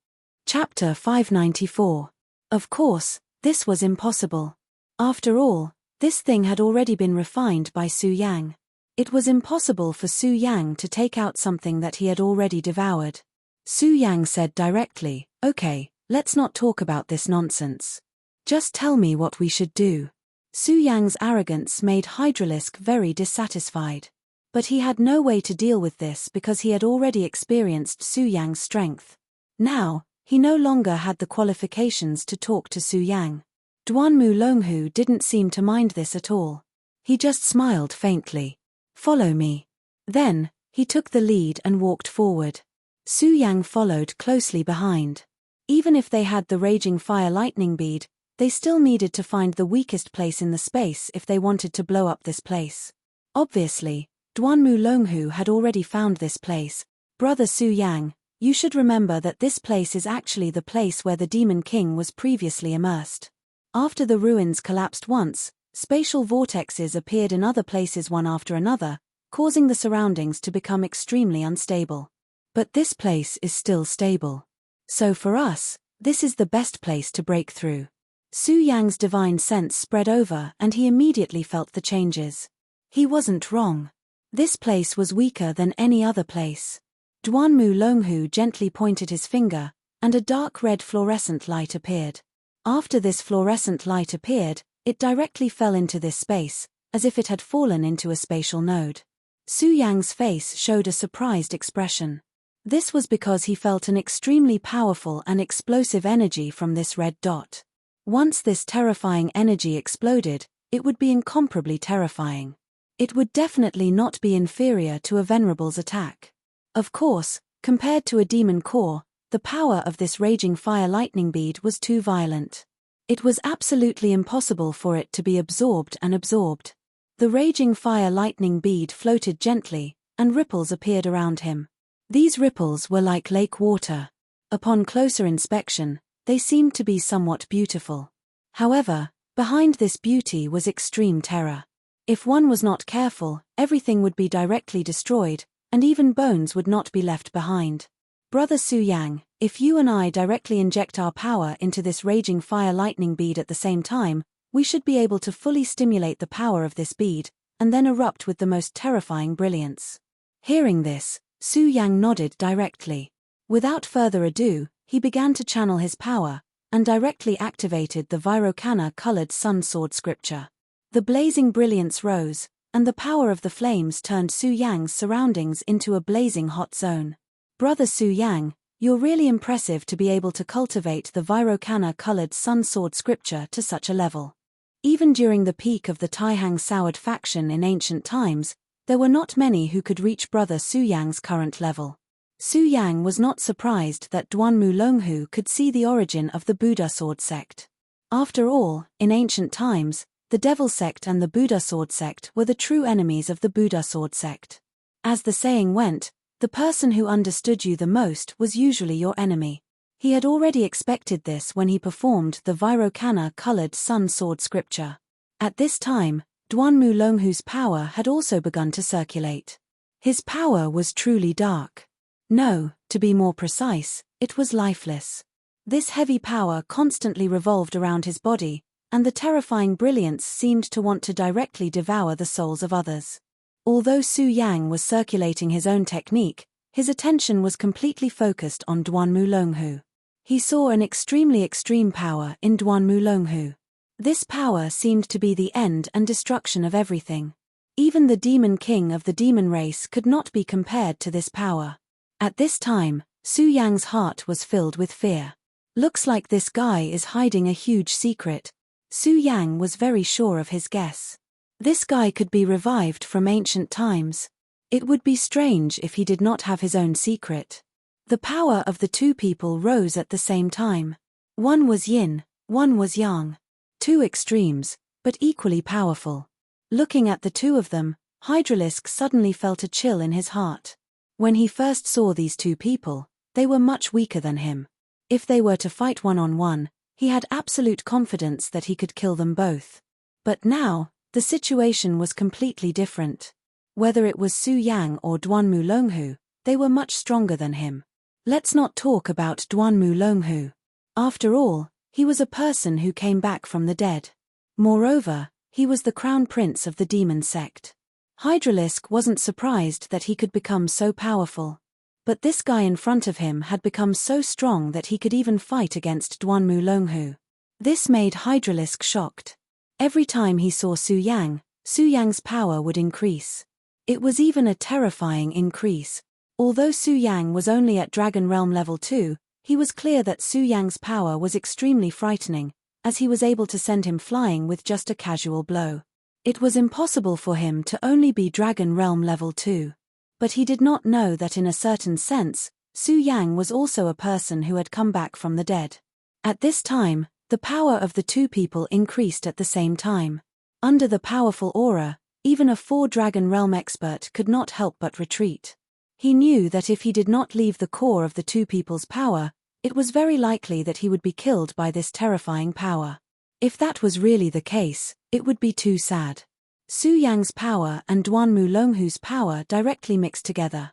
Chapter 594. Of course, this was impossible. After all, this thing had already been refined by Su Yang. It was impossible for Su Yang to take out something that he had already devoured. Su Yang said directly, "Okay, let's not talk about this nonsense. Just tell me what we should do." Su Yang's arrogance made Hydralisk very dissatisfied. But he had no way to deal with this because he had already experienced Su Yang's strength. Now, he no longer had the qualifications to talk to Su Yang. Duanmu Longhu didn't seem to mind this at all. He just smiled faintly. "Follow me." Then, he took the lead and walked forward. Su Yang followed closely behind. Even if they had the raging fire lightning bead, they still needed to find the weakest place in the space if they wanted to blow up this place. Obviously, Duanmu Longhu had already found this place. "Brother Su Yang, you should remember that this place is actually the place where the Demon King was previously immersed. After the ruins collapsed once, spatial vortexes appeared in other places one after another, causing the surroundings to become extremely unstable. But this place is still stable. So for us, this is the best place to break through." Su Yang's divine sense spread over and he immediately felt the changes. He wasn't wrong. This place was weaker than any other place. Duanmu Longhu gently pointed his finger, and a dark red fluorescent light appeared. After this fluorescent light appeared, it directly fell into this space, as if it had fallen into a spatial node. Su Yang's face showed a surprised expression. This was because he felt an extremely powerful and explosive energy from this red dot. Once this terrifying energy exploded, it would be incomparably terrifying. It would definitely not be inferior to a Venerable's attack. Of course, compared to a demon core, the power of this raging fire lightning bead was too violent. It was absolutely impossible for it to be absorbed and absorbed. The raging fire lightning bead floated gently, and ripples appeared around him. These ripples were like lake water. Upon closer inspection, they seemed to be somewhat beautiful. However, behind this beauty was extreme terror. If one was not careful, everything would be directly destroyed, and even bones would not be left behind. "Brother Su Yang, if you and I directly inject our power into this raging fire lightning bead at the same time, we should be able to fully stimulate the power of this bead, and then erupt with the most terrifying brilliance." Hearing this, Su Yang nodded directly. Without further ado, he began to channel his power, and directly activated the Virokana-colored sun sword scripture. The blazing brilliance rose, and the power of the flames turned Su Yang's surroundings into a blazing hot zone. "Brother Su Yang, you're really impressive to be able to cultivate the Virokana-colored sun sword scripture to such a level. Even during the peak of the Taihang soured faction in ancient times, there were not many who could reach Brother Su Yang's current level." Su Yang was not surprised that Duanmu Longhu could see the origin of the Buddha sword sect. After all, in ancient times, the Devil sect and the Buddha sword sect were the true enemies of the Buddha sword sect. As the saying went, the person who understood you the most was usually your enemy. He had already expected this when he performed the Virokana-colored sun sword scripture. At this time, Duanmu Longhu's power had also begun to circulate. His power was truly dark. No, to be more precise, it was lifeless. This heavy power constantly revolved around his body, and the terrifying brilliance seemed to want to directly devour the souls of others. Although Su Yang was circulating his own technique, his attention was completely focused on Duanmu Longhu. He saw an extremely extreme power in Duanmu Longhu. This power seemed to be the end and destruction of everything. Even the demon king of the demon race could not be compared to this power. At this time, Su Yang's heart was filled with fear. Looks like this guy is hiding a huge secret. Su Yang was very sure of his guess. This guy could be revived from ancient times. It would be strange if he did not have his own secret. The power of the two people rose at the same time. One was yin, one was yang. Two extremes, but equally powerful. Looking at the two of them, Hydralisk suddenly felt a chill in his heart. When he first saw these two people, they were much weaker than him. If they were to fight one-on-one, he had absolute confidence that he could kill them both. But now, The situation was completely different. Whether it was Su Yang or Duanmu Longhu, they were much stronger than him. Let's not talk about Duanmu Longhu. After all, he was a person who came back from the dead. Moreover, he was the crown prince of the demon sect. Hydralisk wasn't surprised that he could become so powerful. But this guy in front of him had become so strong that he could even fight against Duanmu Longhu. This made Hydralisk shocked. Every time he saw Su Yang's power would increase. It was even a terrifying increase. Although Su Yang was only at Dragon Realm level 2, he was clear that Su Yang's power was extremely frightening, as he was able to send him flying with just a casual blow. It was impossible for him to only be Dragon Realm level 2. But he did not know that in a certain sense, Su Yang was also a person who had come back from the dead. At this time, the power of the two people increased at the same time. Under the powerful aura, even a 4 Dragon Realm expert could not help but retreat. He knew that if he did not leave the core of the two people's power, it was very likely that he would be killed by this terrifying power. If that was really the case, it would be too sad. Su Yang's power and Duanmu Longhu's power directly mixed together.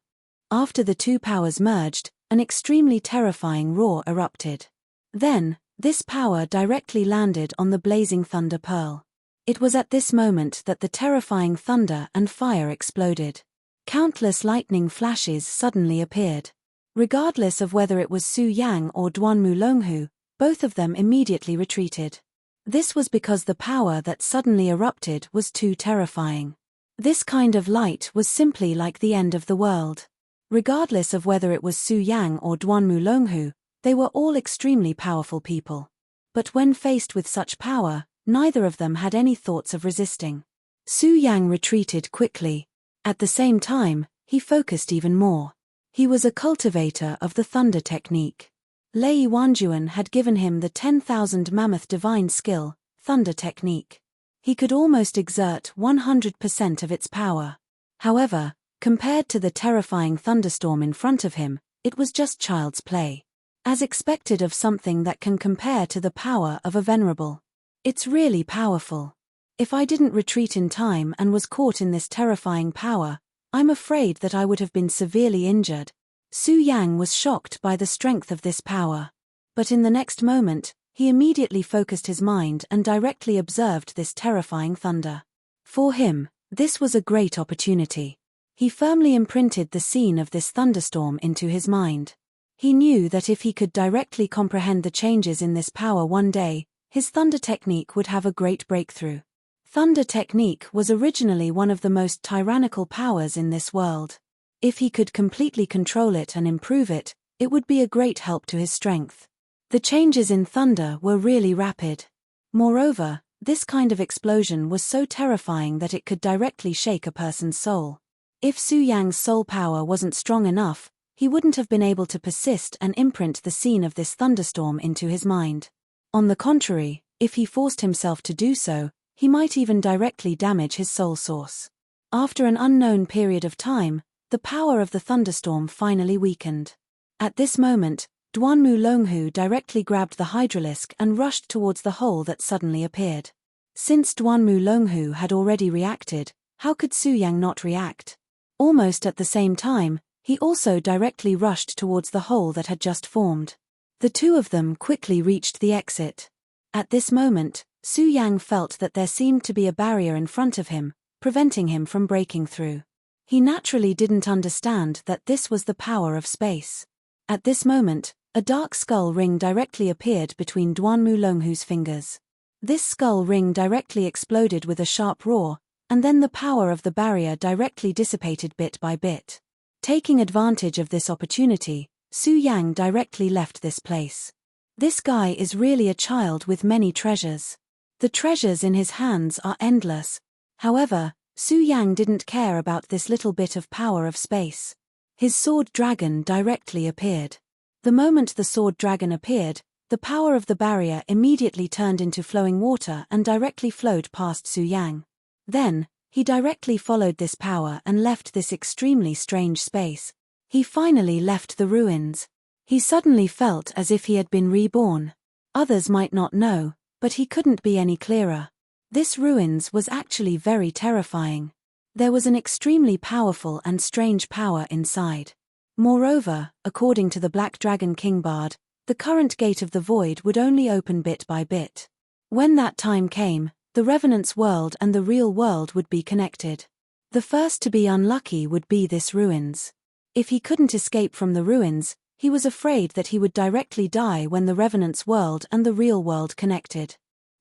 After the two powers merged, an extremely terrifying roar erupted. Then, this power directly landed on the blazing thunder pearl. It was at this moment that the terrifying thunder and fire exploded. Countless lightning flashes suddenly appeared. Regardless of whether it was Su Yang or Duanmu Longhu, both of them immediately retreated. This was because the power that suddenly erupted was too terrifying. This kind of light was simply like the end of the world. Regardless of whether it was Su Yang or Duanmu Longhu, they were all extremely powerful people. But when faced with such power, neither of them had any thoughts of resisting. Su Yang retreated quickly. At the same time, he focused even more. He was a cultivator of the thunder technique. Lei Wanjuan had given him the 10,000 mammoth divine skill, thunder technique. He could almost exert 100% of its power. However, compared to the terrifying thunderstorm in front of him, it was just child's play. As expected of something that can compare to the power of a venerable. It's really powerful. If I didn't retreat in time and was caught in this terrifying power, I'm afraid that I would have been severely injured. Su Yang was shocked by the strength of this power. But in the next moment, he immediately focused his mind and directly observed this terrifying thunder. For him, this was a great opportunity. He firmly imprinted the scene of this thunderstorm into his mind. He knew that if he could directly comprehend the changes in this power one day, his thunder technique would have a great breakthrough. Thunder technique was originally one of the most tyrannical powers in this world. If he could completely control it and improve it, it would be a great help to his strength. The changes in thunder were really rapid. Moreover, this kind of explosion was so terrifying that it could directly shake a person's soul. If Su Yang's soul power wasn't strong enough, he wouldn't have been able to persist and imprint the scene of this thunderstorm into his mind. On the contrary, if he forced himself to do so, he might even directly damage his soul source. After an unknown period of time, the power of the thunderstorm finally weakened. At this moment, Duanmu Longhu directly grabbed the hydralisk and rushed towards the hole that suddenly appeared. Since Duanmu Longhu had already reacted, how could Su Yang not react? Almost at the same time, he also directly rushed towards the hole that had just formed. The two of them quickly reached the exit. At this moment, Su Yang felt that there seemed to be a barrier in front of him, preventing him from breaking through. He naturally didn't understand that this was the power of space. At this moment, a dark skull ring directly appeared between Duanmu Longhu's fingers. This skull ring directly exploded with a sharp roar, and then the power of the barrier directly dissipated bit by bit. Taking advantage of this opportunity, Su Yang directly left this place. This guy is really a child with many treasures. The treasures in his hands are endless. However, Su Yang didn't care about this little bit of power of space. His sword dragon directly appeared. The moment the sword dragon appeared, the power of the barrier immediately turned into flowing water and directly flowed past Su Yang. Then, he directly followed this power and left this extremely strange space. He finally left the ruins. He suddenly felt as if he had been reborn. Others might not know, but he couldn't be any clearer. This ruins was actually very terrifying. There was an extremely powerful and strange power inside. Moreover, according to the Black Dragon King Bard, the current gate of the void would only open bit by bit. When that time came, the Revenant's world and the real world would be connected. The first to be unlucky would be this ruins. If he couldn't escape from the ruins, he was afraid that he would directly die when the Revenant's world and the real world connected.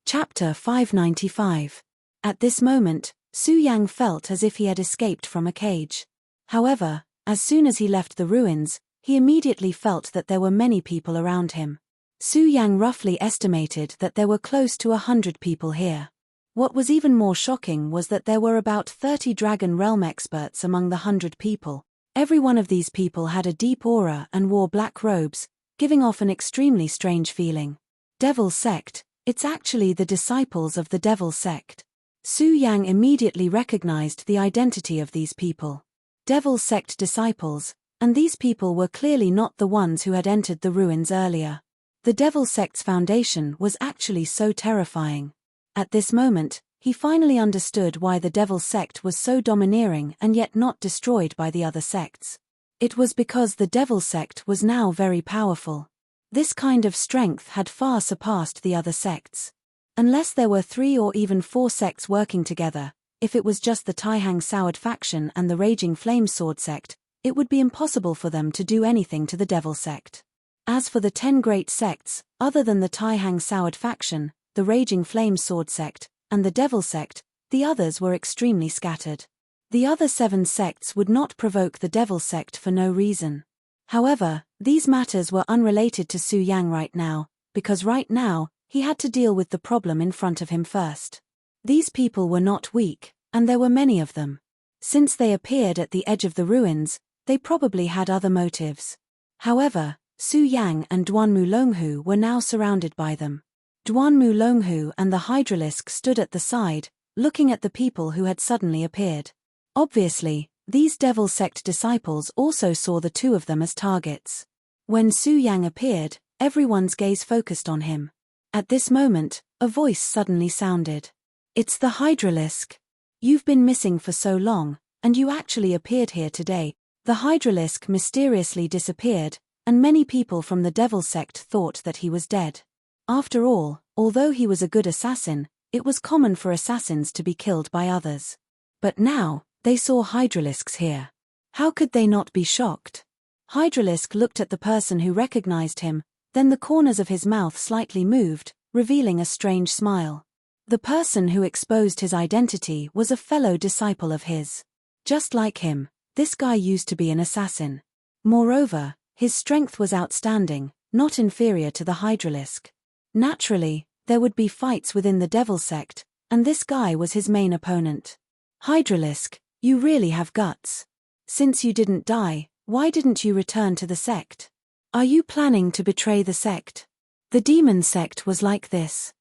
Chapter 595. At this moment, Su Yang felt as if he had escaped from a cage. However, as soon as he left the ruins, he immediately felt that there were many people around him. Su Yang roughly estimated that there were close to 100 people here. What was even more shocking was that there were about 30 Dragon Realm experts among the 100 people. Every one of these people had a deep aura and wore black robes, giving off an extremely strange feeling. Devil Sect, it's actually the disciples of the Devil Sect. Su Yang immediately recognized the identity of these people. Devil Sect disciples, and these people were clearly not the ones who had entered the ruins earlier. The Devil Sect's foundation was actually so terrifying. At this moment, he finally understood why the Devil Sect was so domineering and yet not destroyed by the other sects. It was because the Devil Sect was now very powerful. This kind of strength had far surpassed the other sects. Unless there were 3 or even 4 sects working together, if it was just the Taihang Soured faction and the Raging Flame Sword sect, it would be impossible for them to do anything to the Devil Sect. As for the 10 great sects, other than the Taihang Soured faction, the Raging Flame Sword sect, and the Devil Sect, the others were extremely scattered. The other 7 sects would not provoke the Devil Sect for no reason. However, these matters were unrelated to Su Yang right now, because right now, he had to deal with the problem in front of him first. These people were not weak, and there were many of them. Since they appeared at the edge of the ruins, they probably had other motives. However, Su Yang and Duanmu Longhu were now surrounded by them. Duanmu Longhu and the Hydralisk stood at the side, looking at the people who had suddenly appeared. Obviously, these Devil Sect disciples also saw the 2 of them as targets. When Su Yang appeared, everyone's gaze focused on him. At this moment, a voice suddenly sounded. "It's the Hydralisk. You've been missing for so long, and you actually appeared here today." The Hydralisk mysteriously disappeared, and many people from the Devil Sect thought that he was dead. After all, although he was a good assassin, it was common for assassins to be killed by others. But now, they saw Hydralisks here. How could they not be shocked? Hydralisk looked at the person who recognized him, then the corners of his mouth slightly moved, revealing a strange smile. The person who exposed his identity was a fellow disciple of his. Just like him, this guy used to be an assassin. Moreover, his strength was outstanding, not inferior to the Hydralisk. Naturally, there would be fights within the Devil Sect, and this guy was his main opponent. "Hydralisk, you really have guts. Since you didn't die, why didn't you return to the sect? Are you planning to betray the sect?" The Demon Sect was like this.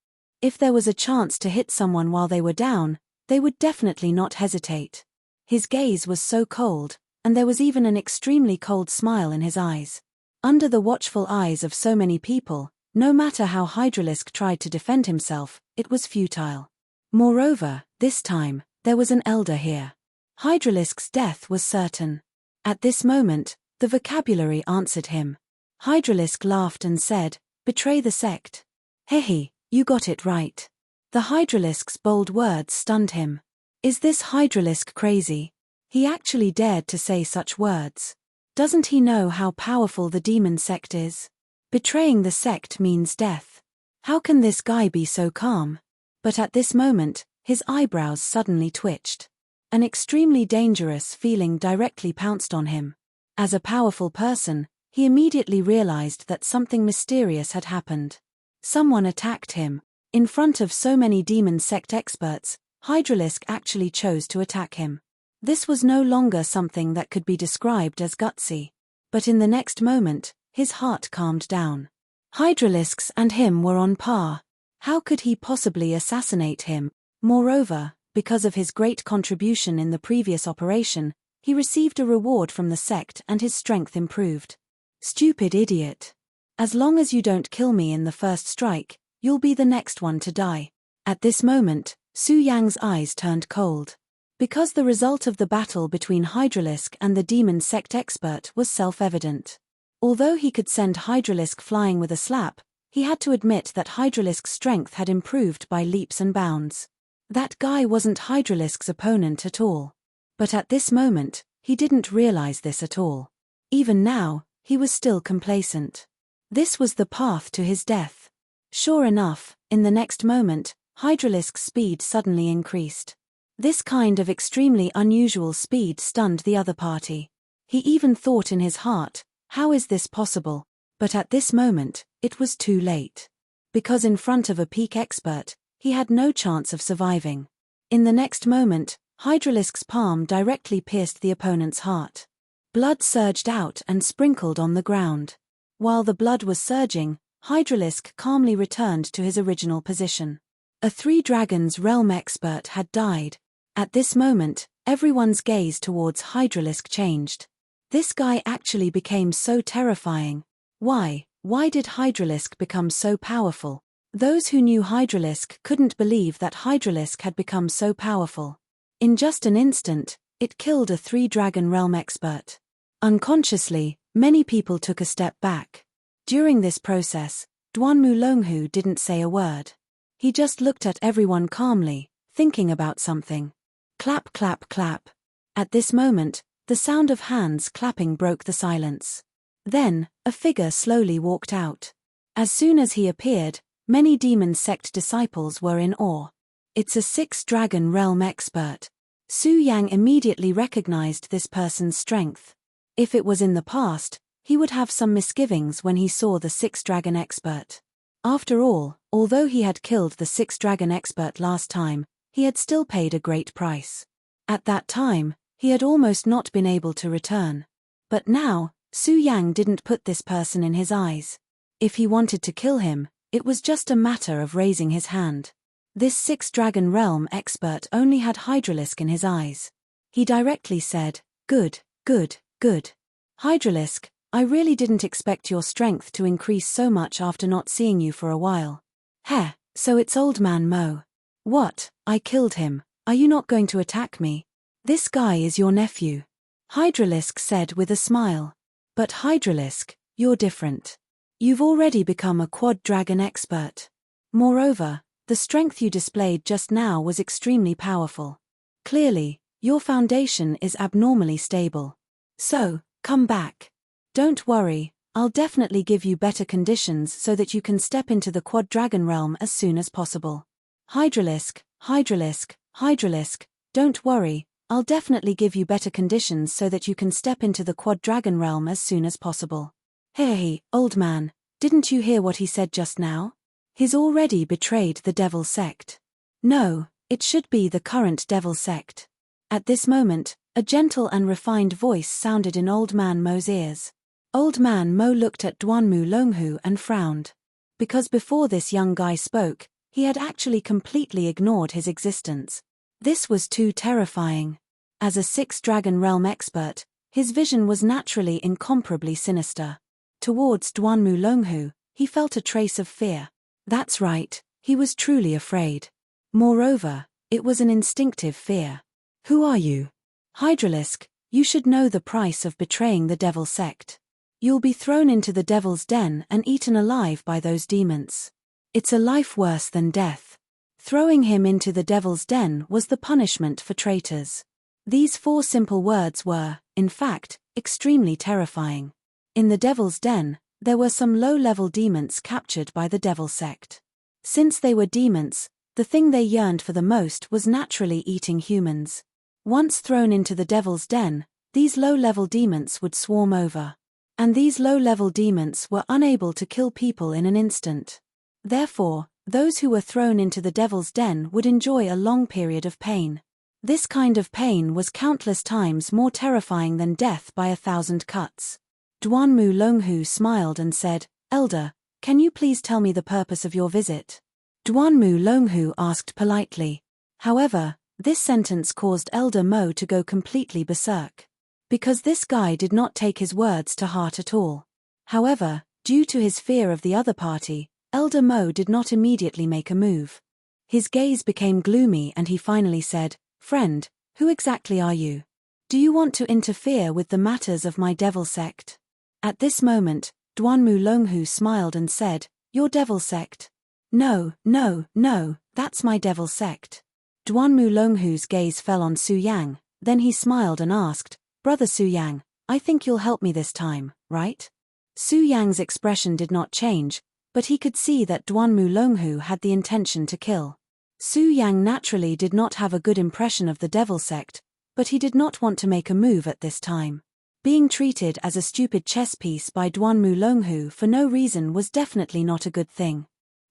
If there was a chance to hit someone while they were down, they would definitely not hesitate. His gaze was so cold, and there was even an extremely cold smile in his eyes. Under the watchful eyes of so many people, no matter how Hydralisk tried to defend himself, it was futile. Moreover, this time, there was an elder here. Hydralisk's death was certain. At this moment, the vocabulary answered him. Hydralisk laughed and said, "Betray the sect." "Hehe, you got it right." The Hydralisk's bold words stunned him. Is this Hydralisk crazy? He actually dared to say such words. Doesn't he know how powerful the Demon Sect is? Betraying the sect means death. How can this guy be so calm? But at this moment, his eyebrows suddenly twitched. An extremely dangerous feeling directly pounced on him. As a powerful person, he immediately realized that something mysterious had happened. Someone attacked him. In front of so many Demon Sect experts, Hydralisk actually chose to attack him. This was no longer something that could be described as gutsy. But in the next moment, his heart calmed down. Hydralisk's and him were on par. How could he possibly assassinate him? Moreover, because of his great contribution in the previous operation, he received a reward from the sect and his strength improved. Stupid idiot. As long as you don't kill me in the first strike, you'll be the next one to die. At this moment, Su Yang's eyes turned cold. Because the result of the battle between Hydralisk and the demon sect expert was self-evident. Although he could send Hydralisk flying with a slap, he had to admit that Hydralisk's strength had improved by leaps and bounds. That guy wasn't Hydralisk's opponent at all. But at this moment, he didn't realize this at all. Even now, he was still complacent. This was the path to his death. Sure enough, in the next moment, Hydralisk's speed suddenly increased. This kind of extremely unusual speed stunned the other party. He even thought in his heart, how is this possible? But at this moment, it was too late. Because in front of a peak expert, he had no chance of surviving. In the next moment, Hydralisk's palm directly pierced the opponent's heart. Blood surged out and sprinkled on the ground. While the blood was surging, Hydralisk calmly returned to his original position. A Three Dragons Realm expert had died. At this moment, everyone's gaze towards Hydralisk changed. This guy actually became so terrifying. Why did Hydralisk become so powerful? Those who knew Hydralisk couldn't believe that Hydralisk had become so powerful. In just an instant, it killed a Three-Dragon Realm expert. Unconsciously, many people took a step back. During this process, Duanmu Longhu didn't say a word. He just looked at everyone calmly, thinking about something. Clap, clap, clap. At this moment, the sound of hands clapping broke the silence. Then, a figure slowly walked out. As soon as he appeared, many demon sect disciples were in awe. It's a Six-Dragon Realm expert. Su Yang immediately recognized this person's strength. If it was in the past, he would have some misgivings when he saw the Six-Dragon expert. After all, although he had killed the Six-Dragon expert last time, he had still paid a great price. At that time, he had almost not been able to return. But now, Su Yang didn't put this person in his eyes. If he wanted to kill him, it was just a matter of raising his hand. This Six-Dragon Realm expert only had Hydralisk in his eyes. He directly said, "Good, good, good. Hydralisk, I really didn't expect your strength to increase so much after not seeing you for a while." "Heh, so it's Old Man Mo. What, I killed him, are you not going to attack me? This guy is your nephew," Hydralisk said with a smile. "But Hydralisk, you're different. You've already become a Quad-Dragon expert. Moreover, the strength you displayed just now was extremely powerful. Clearly, your foundation is abnormally stable. So, come back. Don't worry, I'll definitely give you better conditions so that you can step into the Quad-Dragon realm as soon as possible. Hydralisk, Hydralisk, Hydralisk, don't worry, I'll definitely give you better conditions so that you can step into the Quad-Dragon realm as soon as possible." "Hey, old man, didn't you hear what he said just now? He's already betrayed the Devil Sect. No, it should be the current Devil Sect." At this moment, a gentle and refined voice sounded in Old Man Mo's ears. Old Man Mo looked at Duanmu Longhu and frowned. Because before this young guy spoke, he had actually completely ignored his existence. This was too terrifying. As a Six-Dragon Realm expert, his vision was naturally incomparably sinister. Towards Duanmu Longhu, he felt a trace of fear. That's right, he was truly afraid. Moreover, it was an instinctive fear. "Who are you?" "Hydralisk, you should know the price of betraying the Devil Sect. You'll be thrown into the Devil's Den and eaten alive by those demons. It's a life worse than death." Throwing him into the Devil's Den was the punishment for traitors. These 4 simple words were, in fact, extremely terrifying. In the Devil's Den, there were some low-level demons captured by the Devil Sect. Since they were demons, the thing they yearned for the most was naturally eating humans. Once thrown into the Devil's Den, these low-level demons would swarm over. And these low-level demons were unable to kill people in an instant. Therefore, those who were thrown into the Devil's Den would enjoy a long period of pain. This kind of pain was countless times more terrifying than death by 1,000 cuts. Duanmu Longhu smiled and said, "Elder, can you please tell me the purpose of your visit?" Duanmu Longhu asked politely. However, this sentence caused Elder Mo to go completely berserk. Because this guy did not take his words to heart at all. However, due to his fear of the other party, Elder Mo did not immediately make a move. His gaze became gloomy and he finally said, "Friend, who exactly are you? Do you want to interfere with the matters of my devil sect?" At this moment, Duanmu Longhu smiled and said, "Your devil sect? No, no, no, that's my devil sect." Duanmu Longhu's gaze fell on Su Yang, then he smiled and asked, "Brother Su Yang, I think you'll help me this time, right?" Su Yang's expression did not change, but he could see that Duanmu Longhu had the intention to kill. Su Yang naturally did not have a good impression of the devil sect, but he did not want to make a move at this time. Being treated as a stupid chess piece by Duanmu Longhu for no reason was definitely not a good thing.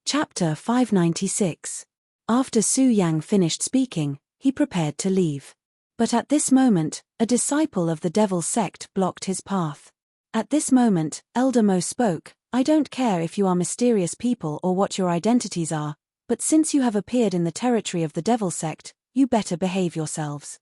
Chapter 596. After Su Yang finished speaking, he prepared to leave. But at this moment, a disciple of the devil sect blocked his path. At this moment, Elder Mo spoke, "I don't care if you are mysterious people or what your identities are, but since you have appeared in the territory of the devil sect, you better behave yourselves.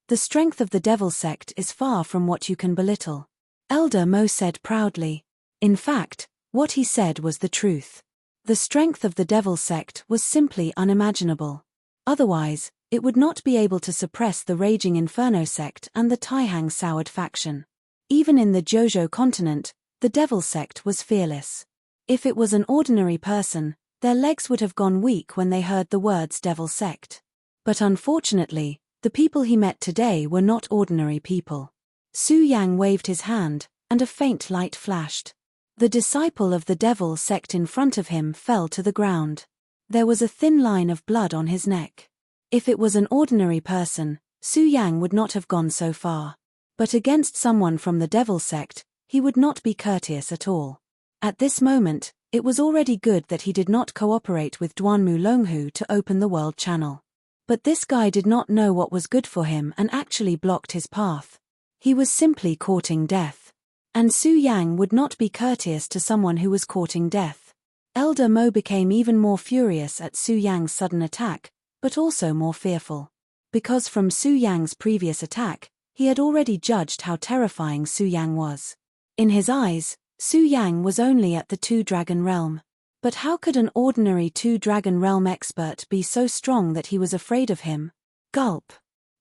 The strength of the devil sect is far from what you can belittle." Elder Mo said proudly. In fact, what he said was the truth. The strength of the devil sect was simply unimaginable. Otherwise, it would not be able to suppress the raging Inferno sect and the Taihang Soured faction. Even in the Jojo continent, the devil sect was fearless. If it was an ordinary person, their legs would have gone weak when they heard the words devil sect. But unfortunately, the people he met today were not ordinary people. Su Yang waved his hand, and a faint light flashed. The disciple of the devil sect in front of him fell to the ground. There was a thin line of blood on his neck. If it was an ordinary person, Su Yang would not have gone so far. But against someone from the devil sect, he would not be courteous at all. At this moment, it was already good that he did not cooperate with Duanmu Longhu to open the world channel. But this guy did not know what was good for him and actually blocked his path. He was simply courting death. And Su Yang would not be courteous to someone who was courting death. Elder Mo became even more furious at Su Yang's sudden attack, but also more fearful. Because from Su Yang's previous attack, he had already judged how terrifying Su Yang was. In his eyes, Su Yang was only at the Two-Dragon Realm. But how could an ordinary Two-Dragon Realm expert be so strong that he was afraid of him? Gulp.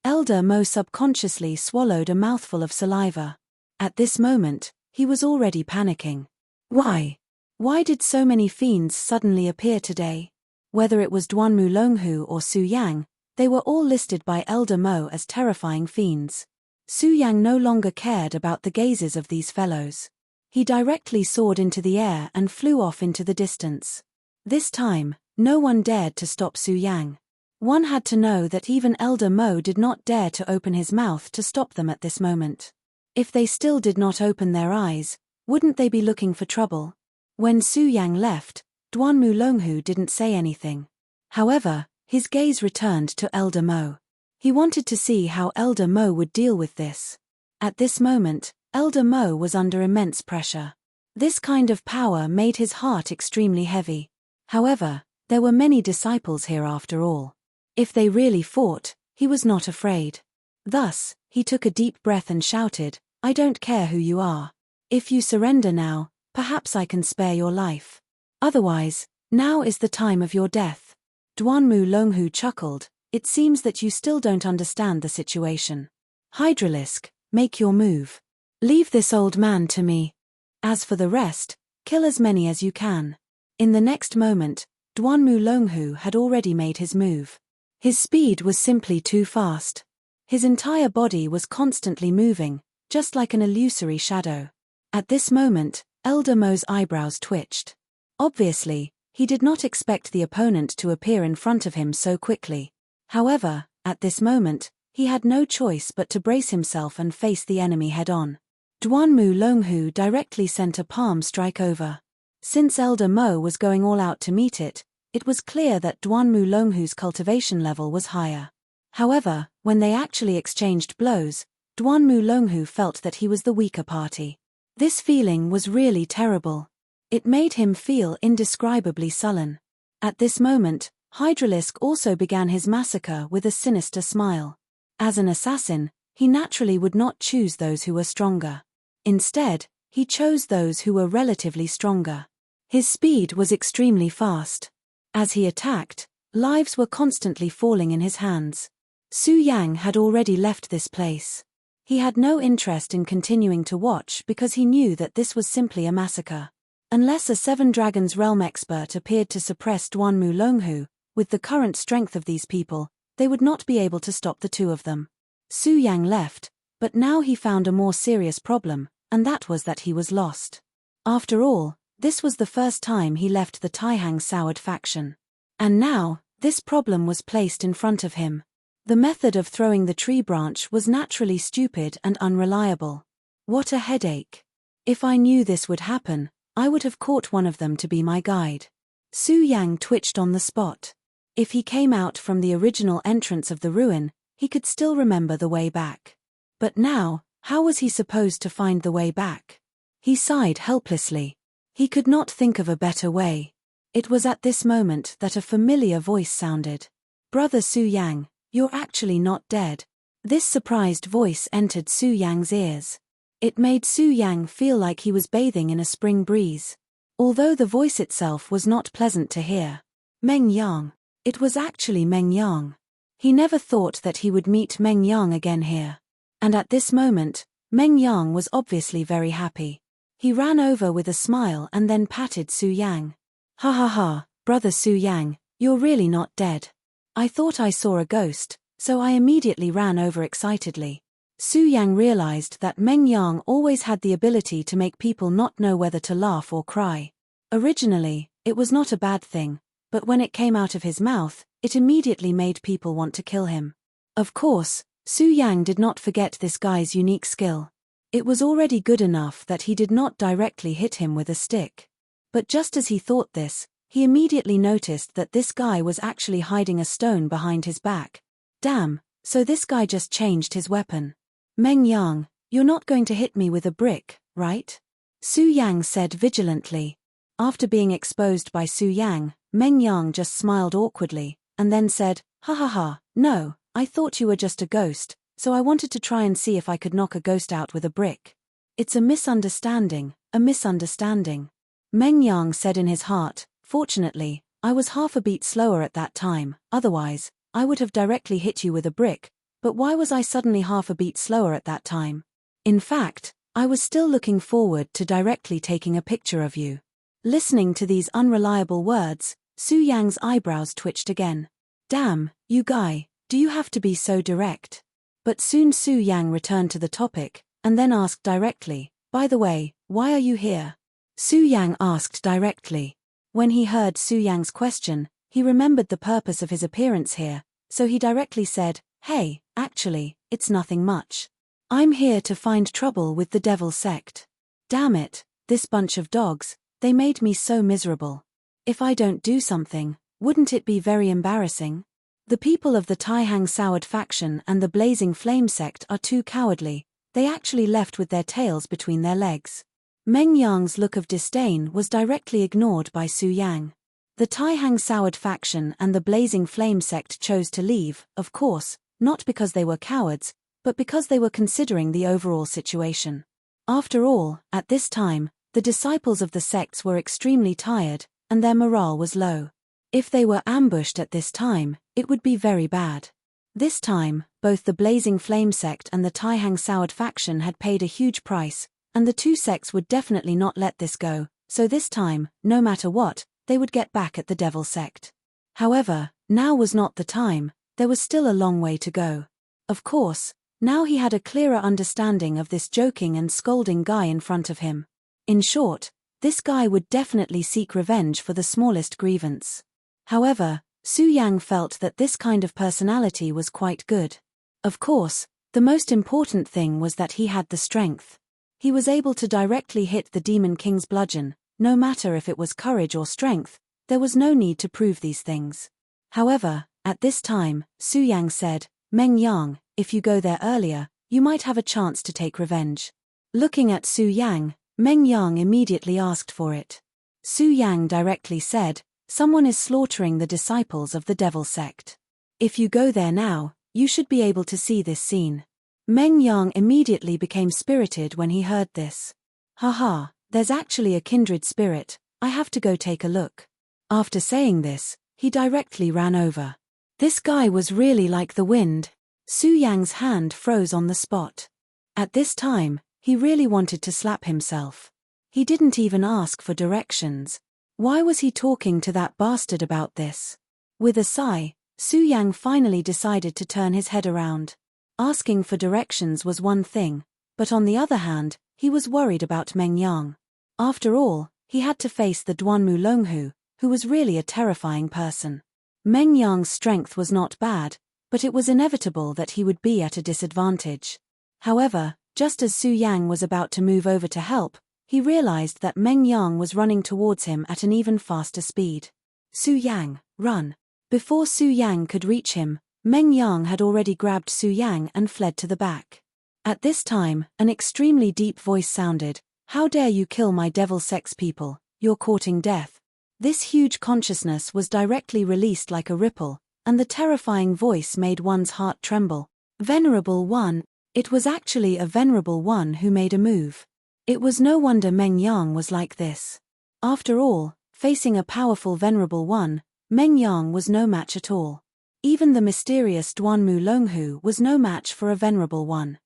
Elder Mo subconsciously swallowed a mouthful of saliva. At this moment, he was already panicking. Why? Why did so many fiends suddenly appear today? Whether it was Duanmu Longhu or Su Yang, they were all listed by Elder Mo as terrifying fiends. Su Yang no longer cared about the gazes of these fellows. He directly soared into the air and flew off into the distance. This time, no one dared to stop Su Yang. One had to know that even Elder Mo did not dare to open his mouth to stop them at this moment. If they still did not open their eyes, wouldn't they be looking for trouble? When Su Yang left, Duanmu Longhu didn't say anything. However, his gaze returned to Elder Mo. He wanted to see how Elder Mo would deal with this. At this moment, Elder Mo was under immense pressure. This kind of power made his heart extremely heavy. However, there were many disciples here after all. If they really fought, he was not afraid. Thus, he took a deep breath and shouted, "I don't care who you are. If you surrender now, perhaps I can spare your life. Otherwise, now is the time of your death." Duanmu Longhu chuckled, "It seems that you still don't understand the situation. Hydralisk, make your move. Leave this old man to me. As for the rest, kill as many as you can." In the next moment, Duanmu Longhu had already made his move. His speed was simply too fast. His entire body was constantly moving, just like an illusory shadow. At this moment, Elder Mo's eyebrows twitched. Obviously, he did not expect the opponent to appear in front of him so quickly. However, at this moment, he had no choice but to brace himself and face the enemy head-on. Duanmu Longhu directly sent a palm strike over. Since Elder Mo was going all out to meet it, it was clear that Duanmu Longhu's cultivation level was higher. However, when they actually exchanged blows, Duanmu Longhu felt that he was the weaker party. This feeling was really terrible. It made him feel indescribably sullen. At this moment, Hydralisk also began his massacre with a sinister smile. As an assassin, he naturally would not choose those who were stronger. Instead, he chose those who were relatively stronger. His speed was extremely fast. As he attacked, Lives were constantly falling in his hands. Su Yang had already left this place. He had no interest in continuing to watch because he knew that this was simply a massacre. Unless a Seven Dragons Realm expert appeared to suppress Duanmu Longhu, with the current strength of these people, they would not be able to stop the two of them. Su Yang left, but now he found a more serious problem, and that was that he was lost. After all, this was the first time he left the Taihang Soured faction. And now, this problem was placed in front of him. The method of throwing the tree branch was naturally stupid and unreliable. What a headache. If I knew this would happen, I would have caught one of them to be my guide. Su Yang twitched on the spot. If he came out from the original entrance of the ruin, he could still remember the way back. But now, how was he supposed to find the way back? He sighed helplessly. He could not think of a better way. It was at this moment that a familiar voice sounded. "Brother Su Yang, you're actually not dead." This surprised voice entered Su Yang's ears. It made Su Yang feel like he was bathing in a spring breeze. Although the voice itself was not pleasant to hear. Meng Yang. It was actually Meng Yang. He never thought that he would meet Meng Yang again here. And at this moment, Meng Yang was obviously very happy. He ran over with a smile and then patted Su Yang. "Ha ha ha, brother Su Yang, you're really not dead. I thought I saw a ghost, so I immediately ran over excitedly." Su Yang realized that Meng Yang always had the ability to make people not know whether to laugh or cry. Originally, it was not a bad thing, but when it came out of his mouth, it immediately made people want to kill him. Of course, Su Yang did not forget this guy's unique skill. It was already good enough that he did not directly hit him with a stick. But just as he thought this, he immediately noticed that this guy was actually hiding a stone behind his back. Damn, so this guy just changed his weapon. "Meng Yang, you're not going to hit me with a brick, right?" Su Yang said vigilantly. After being exposed by Su Yang, Meng Yang just smiled awkwardly, and then said, "Ha ha ha, no, I thought you were just a ghost, so I wanted to try and see if I could knock a ghost out with a brick. It's a misunderstanding, a misunderstanding." Meng Yang said in his heart, "Fortunately, I was half a beat slower at that time, otherwise, I would have directly hit you with a brick, but why was I suddenly half a beat slower at that time? In fact, I was still looking forward to directly taking a picture of you." Listening to these unreliable words, Su Yang's eyebrows twitched again. "Damn, you guy, do you have to be so direct?" But soon Su Yang returned to the topic, and then asked directly, "By the way, why are you here?" Su Yang asked directly. When he heard Su Yang's question, he remembered the purpose of his appearance here, so he directly said, "Hey, actually, it's nothing much. I'm here to find trouble with the Devil Sect. Damn it, this bunch of dogs, they made me so miserable. If I don't do something, wouldn't it be very embarrassing? The people of the Taihang Soured faction and the Blazing Flame sect are too cowardly, they actually left with their tails between their legs." Meng Yang's look of disdain was directly ignored by Su Yang. The Taihang Soured faction and the Blazing Flame sect chose to leave, of course, not because they were cowards, but because they were considering the overall situation. After all, at this time, the disciples of the sects were extremely tired, and their morale was low. If they were ambushed at this time, it would be very bad. This time, both the Blazing Flame sect and the Taihang Soured faction had paid a huge price, and the two sects would definitely not let this go, so this time, no matter what, they would get back at the Devil Sect. However, now was not the time, there was still a long way to go. Of course, now he had a clearer understanding of this joking and scolding guy in front of him. In short, this guy would definitely seek revenge for the smallest grievance. However, Su Yang felt that this kind of personality was quite good. Of course, the most important thing was that he had the strength. He was able to directly hit the Demon King's bludgeon, no matter if it was courage or strength, there was no need to prove these things. However, at this time, Su Yang said, "Meng Yang, if you go there earlier, you might have a chance to take revenge." Looking at Su Yang, Meng Yang immediately asked for it. Su Yang directly said, "Someone is slaughtering the disciples of the Devil Sect. If you go there now, you should be able to see this scene." Meng Yang immediately became spirited when he heard this. "Haha, there's actually a kindred spirit, I have to go take a look." After saying this, he directly ran over. This guy was really like the wind. Su Yang's hand froze on the spot. At this time, he really wanted to slap himself. He didn't even ask for directions. Why was he talking to that bastard about this? With a sigh, Su Yang finally decided to turn his head around. Asking for directions was one thing, but on the other hand, he was worried about Meng Yang. After all, he had to face the Duanmu Longhu, who was really a terrifying person. Meng Yang's strength was not bad, but it was inevitable that he would be at a disadvantage. However, just as Su Yang was about to move over to help, he realized that Meng Yang was running towards him at an even faster speed. Su Yang, run! Before Su Yang could reach him, Meng Yang had already grabbed Su Yang and fled to the back. At this time, an extremely deep voice sounded, "How dare you kill my devil sex people, you're courting death." This huge consciousness was directly released like a ripple, and the terrifying voice made one's heart tremble. Venerable One. It was actually a Venerable One who made a move. It was no wonder Meng Yang was like this. After all, facing a powerful Venerable One, Meng Yang was no match at all. Even the mysterious Duanmu Longhu was no match for a Venerable One.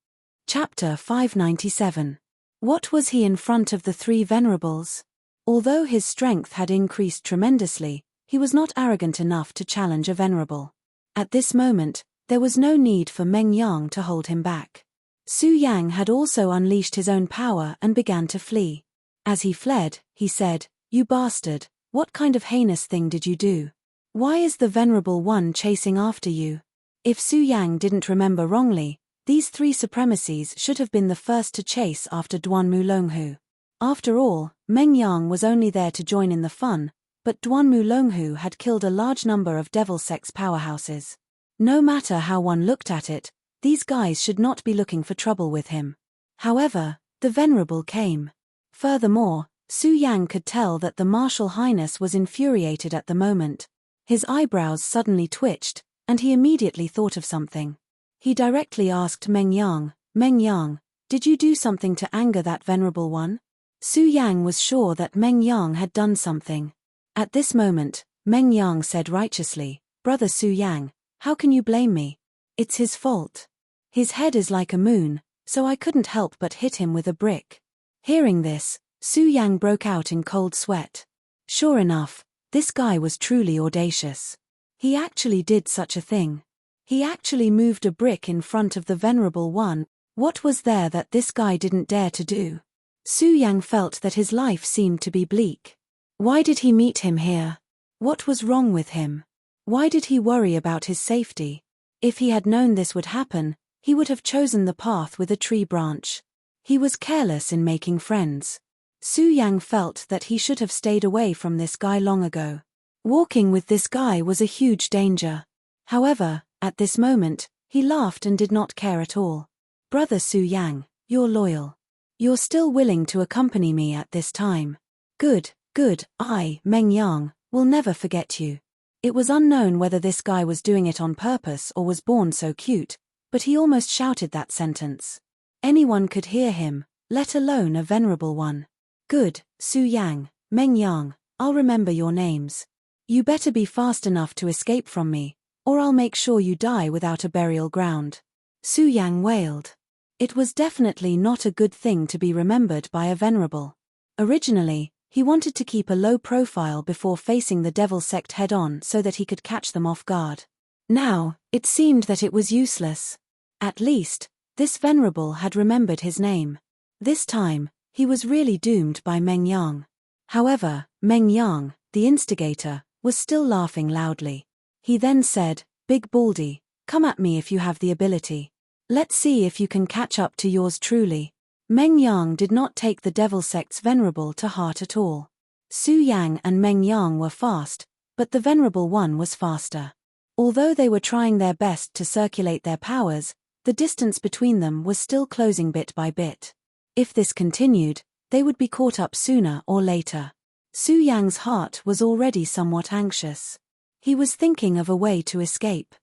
Chapter 597. What was he in front of the three Venerables? Although his strength had increased tremendously, he was not arrogant enough to challenge a Venerable. At this moment, there was no need for Meng Yang to hold him back. Su Yang had also unleashed his own power and began to flee. As he fled, he said, "You bastard, what kind of heinous thing did you do? Why is the Venerable One chasing after you?" If Su Yang didn't remember wrongly, these three supremacies should have been the first to chase after Duanmu Longhu. After all, Meng Yang was only there to join in the fun, but Duanmu Longhu had killed a large number of devil sex powerhouses. No matter how one looked at it, these guys should not be looking for trouble with him. However, the Venerable came. Furthermore, Su Yang could tell that the Martial Highness was infuriated at the moment. His eyebrows suddenly twitched, and he immediately thought of something. He directly asked Meng Yang, "Meng Yang, did you do something to anger that Venerable One?" Su Yang was sure that Meng Yang had done something. At this moment, Meng Yang said righteously, "Brother Su Yang, how can you blame me? It's his fault. His head is like a moon, so I couldn't help but hit him with a brick." Hearing this, Su Yang broke out in cold sweat. Sure enough, this guy was truly audacious. He actually did such a thing. He actually moved a brick in front of the Venerable One. What was there that this guy didn't dare to do? Su Yang felt that his life seemed to be bleak. Why did he meet him here? What was wrong with him? Why did he worry about his safety? If he had known this would happen, he would have chosen the path with a tree branch. He was careless in making friends. Su Yang felt that he should have stayed away from this guy long ago. Walking with this guy was a huge danger. However, at this moment, he laughed and did not care at all. "Brother Su Yang, you're loyal. You're still willing to accompany me at this time. Good, good, I, Meng Yang, will never forget you." It was unknown whether this guy was doing it on purpose or was born so cute, but he almost shouted that sentence. Anyone could hear him, let alone a Venerable One. "Good, Su Yang, Meng Yang, I'll remember your names. You better be fast enough to escape from me, or I'll make sure you die without a burial ground." Su Yang wailed. It was definitely not a good thing to be remembered by a Venerable. Originally, he wanted to keep a low profile before facing the devil sect head-on so that he could catch them off guard. Now, it seemed that it was useless. At least, this Venerable had remembered his name. This time, he was really doomed by Meng Yang. However, Meng Yang, the instigator, was still laughing loudly. He then said, "Big Baldy, come at me if you have the ability. Let's see if you can catch up to yours truly." Meng Yang did not take the devil sect's Venerable to heart at all. Su Yang and Meng Yang were fast, but the Venerable One was faster. Although they were trying their best to circulate their powers, the distance between them was still closing bit by bit. If this continued, they would be caught up sooner or later. Su Yang's heart was already somewhat anxious. He was thinking of a way to escape.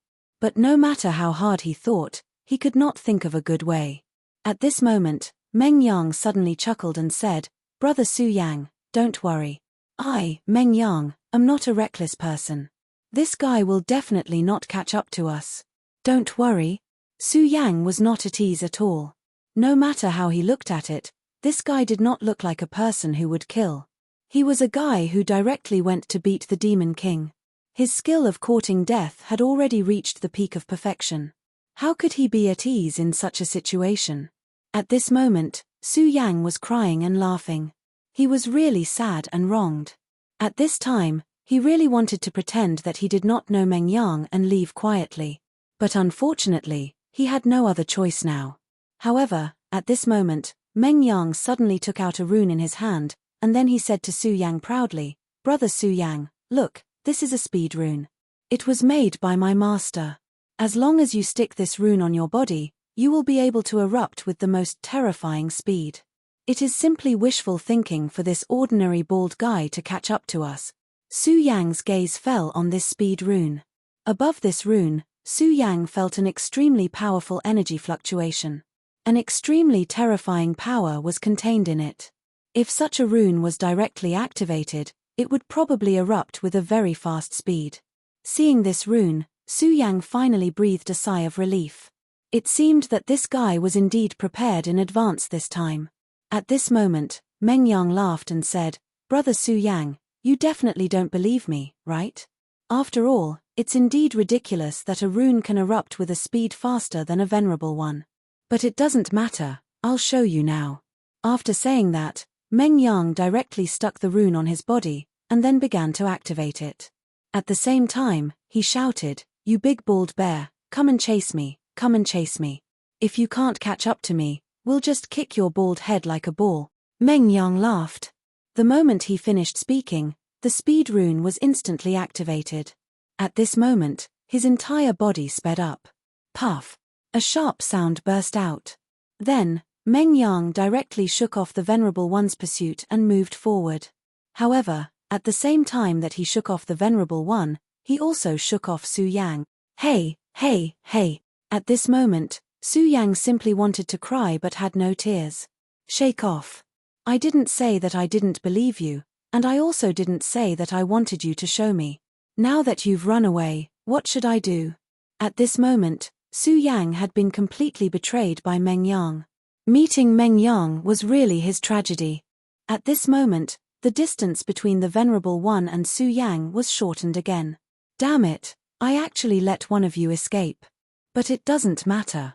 But no matter how hard he thought, he could not think of a good way. At this moment, Meng Yang suddenly chuckled and said, "Brother Su Yang, don't worry. I, Meng Yang, am not a reckless person. This guy will definitely not catch up to us. Don't worry. Su Yang was not at ease at all. No matter how he looked at it, this guy did not look like a person who would kill. He was a guy who directly went to beat the Demon King. His skill of courting death had already reached the peak of perfection. How could he be at ease in such a situation? At this moment, Su Yang was crying and laughing. He was really sad and wronged. At this time, he really wanted to pretend that he did not know Meng Yang and leave quietly. But unfortunately, he had no other choice now. However, at this moment, Meng Yang suddenly took out a rune in his hand, and then he said to Su Yang proudly, "Brother Su Yang, look, this is a speed rune. It was made by my master. As long as you stick this rune on your body, you will be able to erupt with the most terrifying speed. It is simply wishful thinking for this ordinary bald guy to catch up to us." Su Yang's gaze fell on this speed rune. Above this rune, Su Yang felt an extremely powerful energy fluctuation. An extremely terrifying power was contained in it. If such a rune was directly activated, it would probably erupt with a very fast speed. Seeing this rune, Su Yang finally breathed a sigh of relief. It seemed that this guy was indeed prepared in advance this time. At this moment, Meng Yang laughed and said, "Brother Su Yang, you definitely don't believe me, right? After all, it's indeed ridiculous that a rune can erupt with a speed faster than a venerable one. But it doesn't matter, I'll show you now." After saying that, Meng Yang directly stuck the rune on his body, and then began to activate it. At the same time, he shouted, "You big bald bear, come and chase me, come and chase me. If you can't catch up to me, we'll just kick your bald head like a ball." Meng Yang laughed. The moment he finished speaking, the speed rune was instantly activated. At this moment, his entire body sped up. Puff! A sharp sound burst out. Then, Meng Yang directly shook off the Venerable One's pursuit and moved forward. However, at the same time that he shook off the Venerable One, he also shook off Su Yang. "Hey, hey, hey." At this moment, Su Yang simply wanted to cry but had no tears. "Shake off. I didn't say that I didn't believe you, and I also didn't say that I wanted you to show me. Now that you've run away, what should I do?" At this moment, Su Yang had been completely betrayed by Meng Yang. Meeting Meng Yang was really his tragedy. At this moment, the distance between the Venerable One and Su Yang was shortened again. "Damn it, I actually let one of you escape. But it doesn't matter.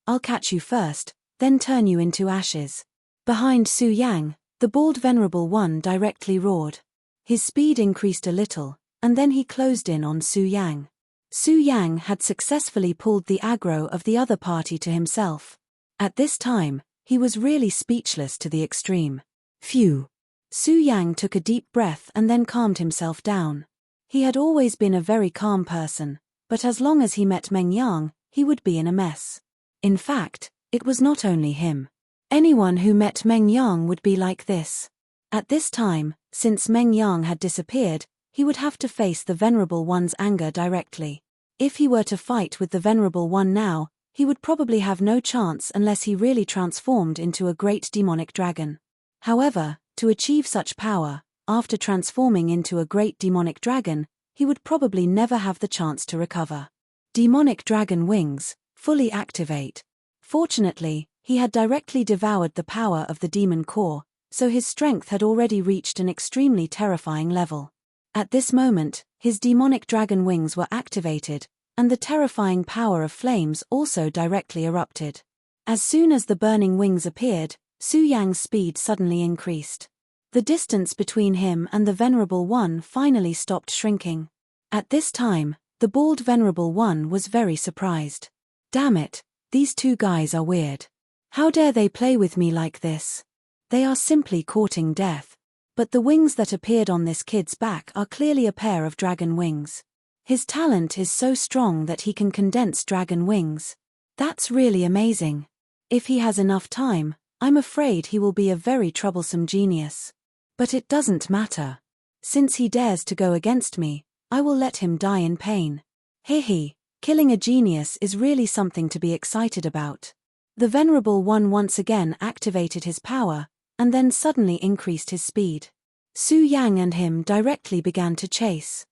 I'll catch you first, then turn you into ashes." Behind Su Yang, the bald Venerable One directly roared. His speed increased a little, and then he closed in on Su Yang. Su Yang had successfully pulled the aggro of the other party to himself. At this time, he was really speechless to the extreme. Phew! Su Yang took a deep breath and then calmed himself down. He had always been a very calm person, but as long as he met Meng Yang, he would be in a mess. In fact, it was not only him. Anyone who met Meng Yang would be like this. At this time, since Meng Yang had disappeared, he would have to face the Venerable One's anger directly. If he were to fight with the Venerable One now, he would probably have no chance unless he really transformed into a great demonic dragon. However, to achieve such power, after transforming into a great demonic dragon, he would probably never have the chance to recover. Demonic dragon wings, fully activate. Fortunately, he had directly devoured the power of the demon core, so his strength had already reached an extremely terrifying level. At this moment, his demonic dragon wings were activated, and the terrifying power of flames also directly erupted. As soon as the burning wings appeared, Su Yang's speed suddenly increased. The distance between him and the Venerable One finally stopped shrinking. At this time, the bald Venerable One was very surprised. "Damn it, these two guys are weird. How dare they play with me like this? They are simply courting death. But the wings that appeared on this kid's back are clearly a pair of dragon wings. His talent is so strong that he can condense dragon wings. That's really amazing. If he has enough time, I'm afraid he will be a very troublesome genius. But it doesn't matter. Since he dares to go against me, I will let him die in pain. Hehe, killing a genius is really something to be excited about." The Venerable One once again activated his power, and then suddenly increased his speed. Su Yang and him directly began to chase.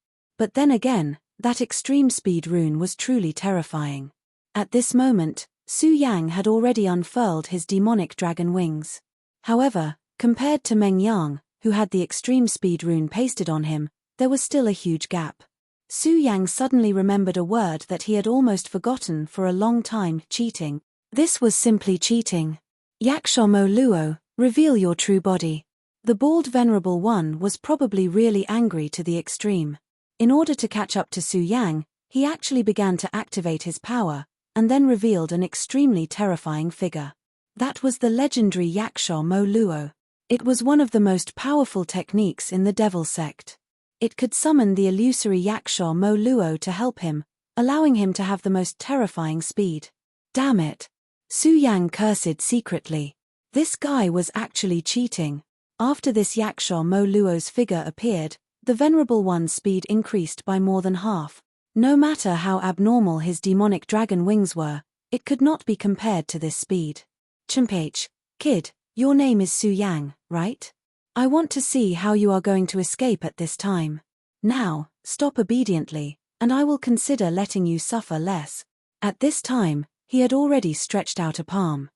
But then again, that extreme speed rune was truly terrifying. At this moment, Su Yang had already unfurled his demonic dragon wings. However, compared to Meng Yang, who had the extreme speed rune pasted on him, there was still a huge gap. Su Yang suddenly remembered a word that he had almost forgotten for a long time: cheating. This was simply cheating. Yakshomo Luo, reveal your true body. The bald Venerable One was probably really angry to the extreme. In order to catch up to Su Yang, he actually began to activate his power, and then revealed an extremely terrifying figure. That was the legendary Yakshomo Luo. It was one of the most powerful techniques in the Devil Sect. It could summon the illusory Yakshomo Luo to help him, allowing him to have the most terrifying speed. Damn it! Su Yang cursed secretly. This guy was actually cheating. After this Yakshomo Luo's figure appeared, the Venerable One's speed increased by more than half. No matter how abnormal his demonic dragon wings were, it could not be compared to this speed. Chimpage, kid, your name is Su Yang, right? I want to see how you are going to escape at this time. Now, stop obediently, and I will consider letting you suffer less. At this time, he had already stretched out a palm.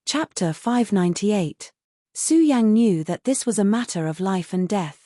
Chapter 598. Su Yang knew that this was a matter of life and death.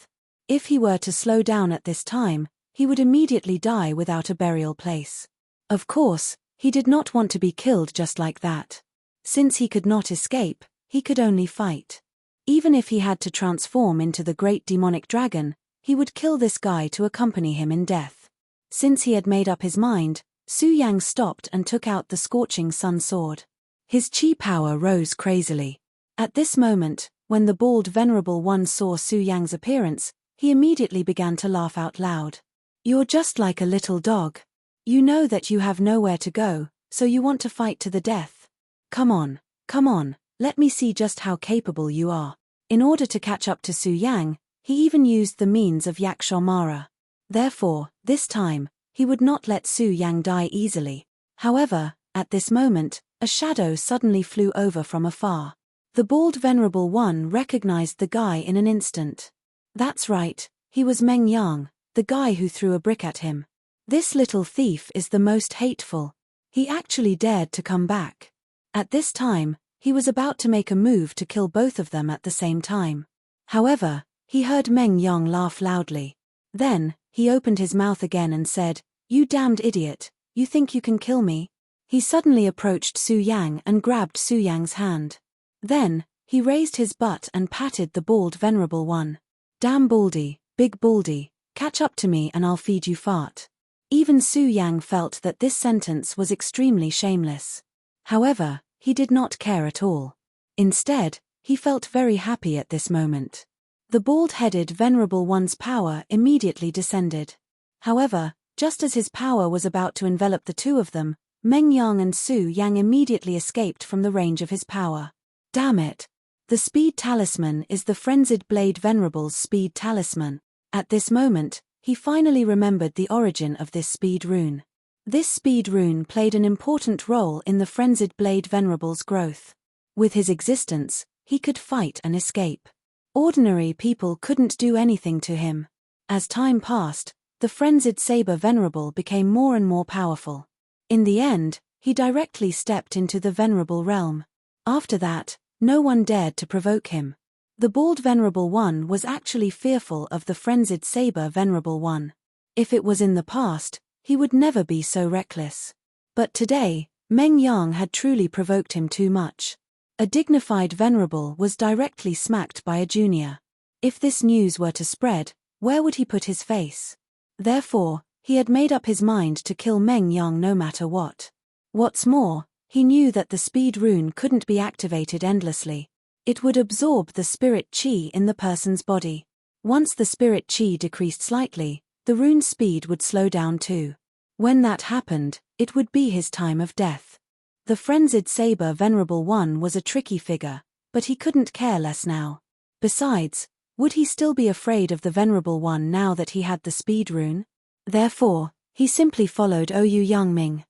If he were to slow down at this time, he would immediately die without a burial place. Of course, he did not want to be killed just like that. Since he could not escape, he could only fight. Even if he had to transform into the great demonic dragon, he would kill this guy to accompany him in death. Since he had made up his mind, Su Yang stopped and took out the scorching sun sword. His chi power rose crazily. At this moment, when the bald Venerable One saw Su Yang's appearance, he immediately began to laugh out loud. You're just like a little dog. You know that you have nowhere to go, so you want to fight to the death. Come on, let me see just how capable you are. In order to catch up to Su Yang, he even used the means of Yakshomara. Therefore, this time, he would not let Su Yang die easily. However, at this moment, a shadow suddenly flew over from afar. The bald Venerable One recognized the guy in an instant. That's right, he was Meng Yang, the guy who threw a brick at him. This little thief is the most hateful. He actually dared to come back. At this time, he was about to make a move to kill both of them at the same time. However, he heard Meng Yang laugh loudly. Then, he opened his mouth again and said, "You damned idiot, you think you can kill me?" He suddenly approached Su Yang and grabbed Su Yang's hand. Then, he raised his butt and patted the bald Venerable One. "Damn baldy, big baldy, catch up to me and I'll feed you fart." Even Su Yang felt that this sentence was extremely shameless. However, he did not care at all. Instead, he felt very happy at this moment. The bald-headed Venerable One's power immediately descended. However, just as his power was about to envelop the two of them, Meng Yang and Su Yang immediately escaped from the range of his power. Damn it! The speed talisman is the Frenzied Blade Venerable's speed talisman. At this moment, he finally remembered the origin of this speed rune. This speed rune played an important role in the Frenzied Blade Venerable's growth. With his existence, he could fight and escape. Ordinary people couldn't do anything to him. As time passed, the Frenzied Saber Venerable became more and more powerful. In the end, he directly stepped into the Venerable realm. After that, no one dared to provoke him. The bald Venerable One was actually fearful of the Frenzied Saber Venerable One. If it was in the past, he would never be so reckless. But today, Meng Yang had truly provoked him too much. A dignified venerable was directly smacked by a junior. If this news were to spread, where would he put his face? Therefore, he had made up his mind to kill Meng Yang no matter what. What's more, he knew that the speed rune couldn't be activated endlessly. It would absorb the spirit chi in the person's body. Once the spirit chi decreased slightly, the rune's speed would slow down too. When that happened, it would be his time of death. The Frenzied Saber Venerable One was a tricky figure, but he couldn't care less now. Besides, would he still be afraid of the Venerable One now that he had the speed rune? Therefore, he simply followed Oyu Yangming.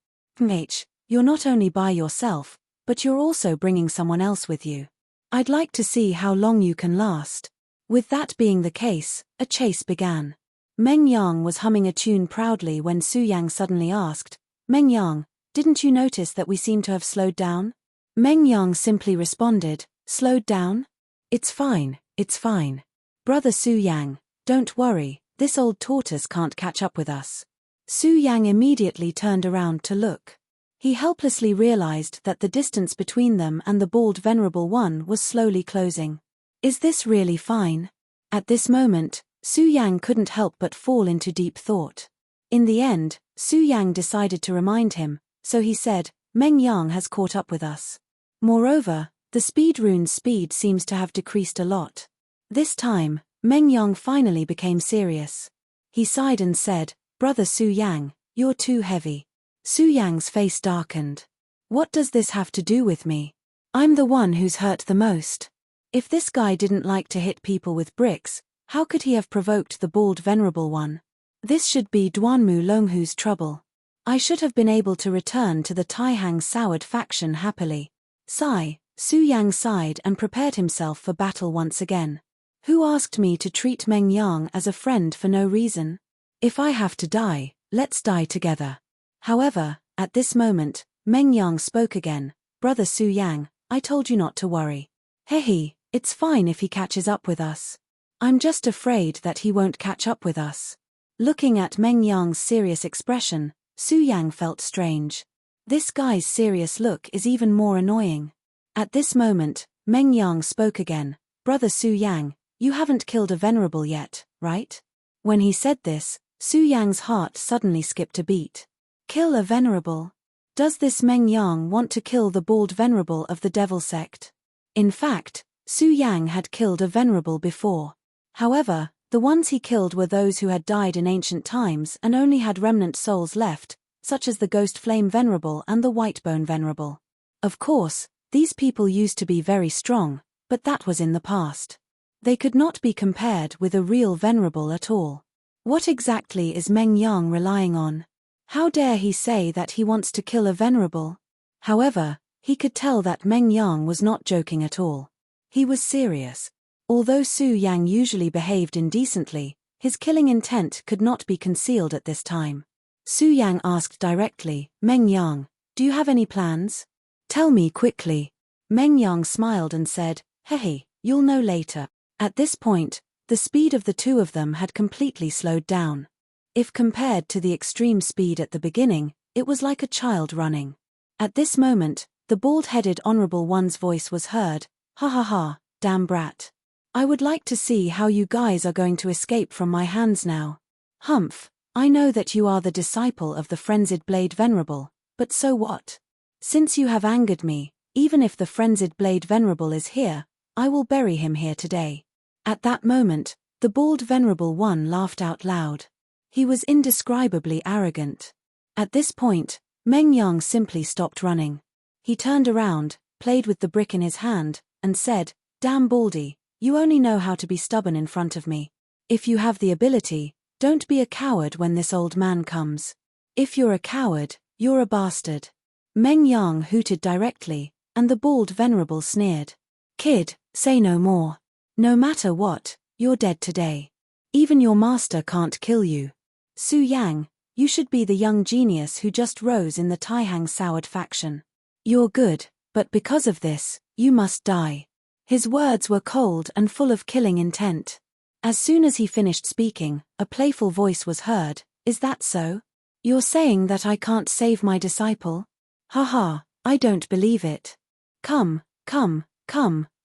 You're not only by yourself, but you're also bringing someone else with you. I'd like to see how long you can last. With that being the case, a chase began. Meng Yang was humming a tune proudly when Su Yang suddenly asked, "Meng Yang, didn't you notice that we seem to have slowed down?" Meng Yang simply responded, "Slowed down? It's fine, it's fine. Brother Su Yang, don't worry, this old tortoise can't catch up with us." Su Yang immediately turned around to look. He helplessly realized that the distance between them and the bald Venerable One was slowly closing. Is this really fine? At this moment, Su Yang couldn't help but fall into deep thought. In the end, Su Yang decided to remind him, so he said, "Meng Yang has caught up with us. Moreover, the speed rune's speed seems to have decreased a lot." This time, Meng Yang finally became serious. He sighed and said, "Brother Su Yang, you're too heavy." Su Yang's face darkened. "What does this have to do with me? I'm the one who's hurt the most. If this guy didn't like to hit people with bricks, how could he have provoked the bald Venerable One? This should be Duanmu Longhu's trouble. I should have been able to return to the Taihang soured faction happily." Sigh, Su Yang sighed and prepared himself for battle once again. "Who asked me to treat Meng Yang as a friend for no reason? If I have to die, let's die together." However, at this moment, Meng Yang spoke again. "Brother Su Yang, I told you not to worry. Hehe, it's fine if he catches up with us. I'm just afraid that he won't catch up with us." Looking at Meng Yang's serious expression, Su Yang felt strange. This guy's serious look is even more annoying. At this moment, Meng Yang spoke again. "Brother Su Yang, you haven't killed a venerable yet, right?" When he said this, Su Yang's heart suddenly skipped a beat. Kill a venerable? Does this Meng Yang want to kill the bald venerable of the devil sect? In fact, Su Yang had killed a venerable before. However, the ones he killed were those who had died in ancient times and only had remnant souls left, such as the Ghost Flame Venerable and the Whitebone Venerable. Of course, these people used to be very strong, but that was in the past. They could not be compared with a real venerable at all. What exactly is Meng Yang relying on? How dare he say that he wants to kill a venerable? However, he could tell that Meng Yang was not joking at all. He was serious. Although Su Yang usually behaved indecently, his killing intent could not be concealed at this time. Su Yang asked directly, "Meng Yang, do you have any plans? Tell me quickly." Meng Yang smiled and said, "Hehe, you'll know later." At this point, the speed of the two of them had completely slowed down. If compared to the extreme speed at the beginning, it was like a child running. At this moment, the bald-headed Honorable One's voice was heard, "Ha ha ha, damn brat. I would like to see how you guys are going to escape from my hands now. Humph, I know that you are the disciple of the Frenzied Blade Venerable, but so what? Since you have angered me, even if the Frenzied Blade Venerable is here, I will bury him here today." At that moment, the bald Venerable One laughed out loud. He was indescribably arrogant. At this point, Meng Yang simply stopped running. He turned around, played with the brick in his hand, and said, "Damn Baldy, you only know how to be stubborn in front of me. If you have the ability, don't be a coward when this old man comes. If you're a coward, you're a bastard." Meng Yang hooted directly, and the bald venerable sneered. "Kid, say no more. No matter what, you're dead today. Even your master can't kill you. Su Yang, you should be the young genius who just rose in the Taihang soured faction. You're good, but because of this, you must die." His words were cold and full of killing intent. As soon as he finished speaking, a playful voice was heard, "Is that so? You're saying that I can't save my disciple? Haha, I don't believe it. Come,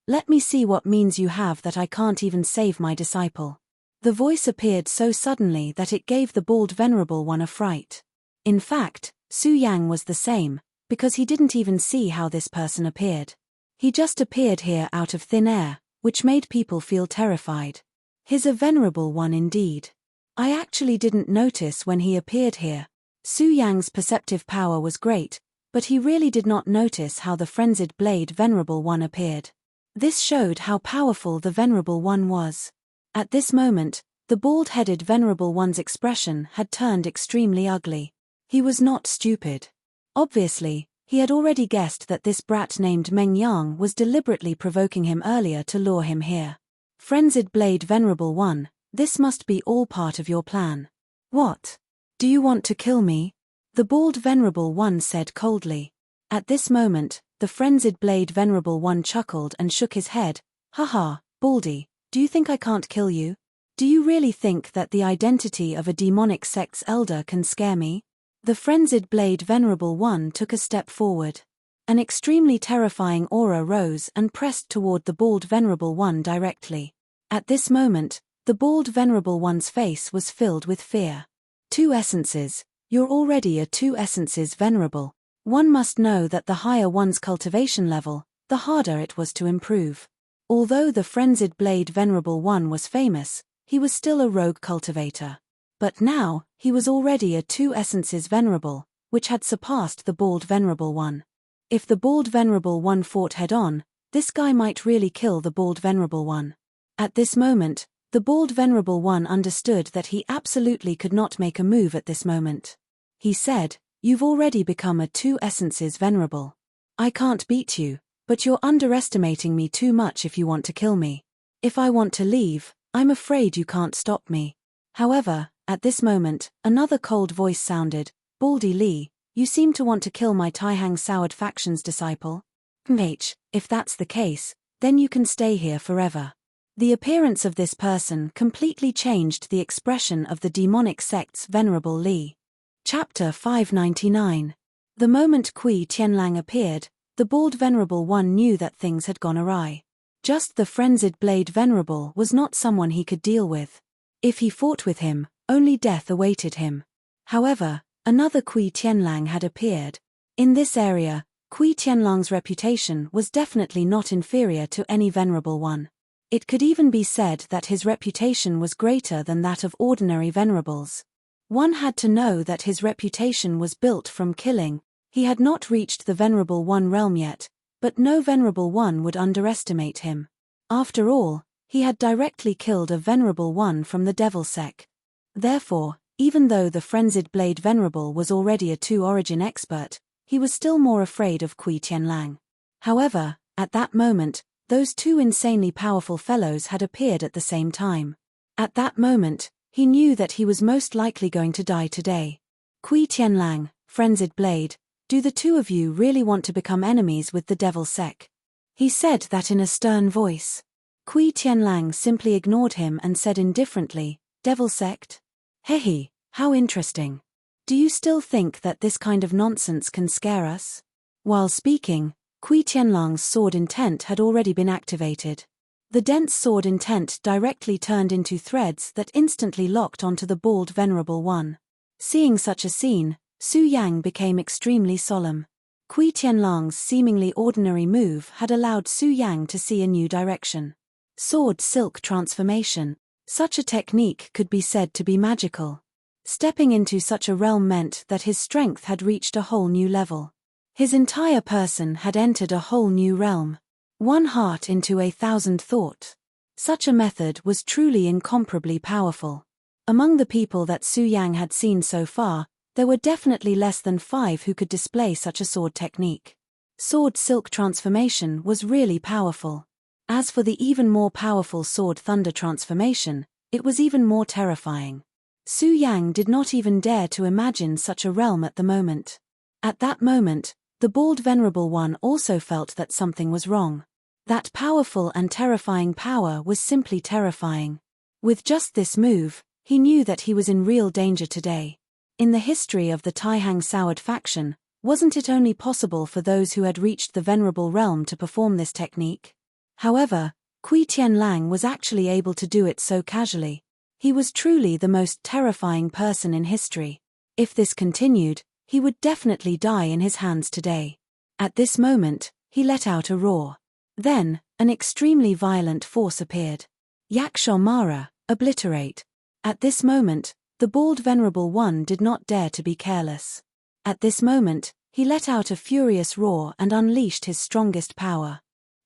let me see what means you have that I can't even save my disciple." The voice appeared so suddenly that it gave the bald Venerable One a fright. In fact, Su Yang was the same, because he didn't even see how this person appeared. He just appeared here out of thin air, which made people feel terrified. He's a venerable one indeed. I actually didn't notice when he appeared here. Su Yang's perceptive power was great, but he really did not notice how the Frenzied Blade Venerable One appeared. This showed how powerful the Venerable One was. At this moment, the bald-headed Venerable One's expression had turned extremely ugly. He was not stupid. Obviously, he had already guessed that this brat named Meng Yang was deliberately provoking him earlier to lure him here. Frenzied Blade Venerable One, This must be all part of your plan. What? Do you want to kill me? The bald Venerable One said coldly. At this moment, the frenzied blade Venerable One chuckled and shook his head. Haha, Baldy, do you think I can't kill you? Do you really think that the identity of a demonic sect's elder can scare me? The frenzied blade Venerable One took a step forward. An extremely terrifying aura rose and pressed toward the bald Venerable One directly. At this moment, the bald Venerable One's face was filled with fear. 2 essences. You're already a 2 essences Venerable. One must know that the higher one's cultivation level, the harder it was to improve. Although the frenzied blade Venerable One was famous, he was still a rogue cultivator. But now, he was already a 2 essences Venerable, which had surpassed the bald Venerable One. If the bald Venerable One fought head-on, this guy might really kill the bald Venerable One. At this moment, the bald Venerable One understood that he absolutely could not make a move at this moment. He said, "You've already become a 2 essences Venerable. I can't beat you, but you're underestimating me too much if you want to kill me. If I want to leave, I'm afraid you can't stop me." However, at this moment, another cold voice sounded, "Baldy Lee, you seem to want to kill my Taihang Soured faction's disciple? If that's the case, then you can stay here forever." The appearance of this person completely changed the expression of the demonic sect's Venerable Lee. Chapter 599. The moment Kui Tianlang appeared, the bald Venerable One knew that things had gone awry. Just the frenzied blade Venerable was not someone he could deal with. If he fought with him, only death awaited him. However, another Kui Tianlang had appeared. In this area, Kui Tianlang's reputation was definitely not inferior to any Venerable One. It could even be said that his reputation was greater than that of ordinary Venerables. One had to know that his reputation was built from killing. He had not reached the Venerable One realm yet, but no Venerable One would underestimate him. After all, he had directly killed a Venerable One from the Devil Sect. Therefore, even though the frenzied blade Venerable was already a 2 origin expert, he was still more afraid of Kui Tianlang. However, at that moment, those 2 insanely powerful fellows had appeared at the same time. At that moment, he knew that he was most likely going to die today. Kui Tianlang, frenzied blade, do the 2 of you really want to become enemies with the Devil Sect? He said that in a stern voice. Kui Tianlang simply ignored him and said indifferently, "Devil Sect? Hehe, how interesting. Do you still think that this kind of nonsense can scare us?" While speaking, Kui Tianlang's sword intent had already been activated. The dense sword intent directly turned into threads that instantly locked onto the bald Venerable One. Seeing such a scene, Su Yang became extremely solemn. Kui Tianlang's seemingly ordinary move had allowed Su Yang to see a new direction. Sword Silk Transformation. Such a technique could be said to be magical. Stepping into such a realm meant that his strength had reached a whole new level. His entire person had entered a whole new realm. 1 heart into 1,000 thought. Such a method was truly incomparably powerful. Among the people that Su Yang had seen so far, there were definitely less than 5 who could display such a sword technique. Sword Silk Transformation was really powerful. As for the even more powerful Sword Thunder Transformation, it was even more terrifying. Su Yang did not even dare to imagine such a realm at the moment. At that moment, the bald Venerable One also felt that something was wrong. That powerful and terrifying power was simply terrifying. With just this move, he knew that he was in real danger today. In the history of the Taihang Soured faction, wasn't it only possible for those who had reached the Venerable realm to perform this technique? However, Kui Tianlang was actually able to do it so casually. He was truly the most terrifying person in history. If this continued, he would definitely die in his hands today. At this moment, he let out a roar. Then, an extremely violent force appeared. Yaksha Mara, obliterate. At this moment, the bald Venerable One did not dare to be careless. At this moment, he let out a furious roar and unleashed his strongest power.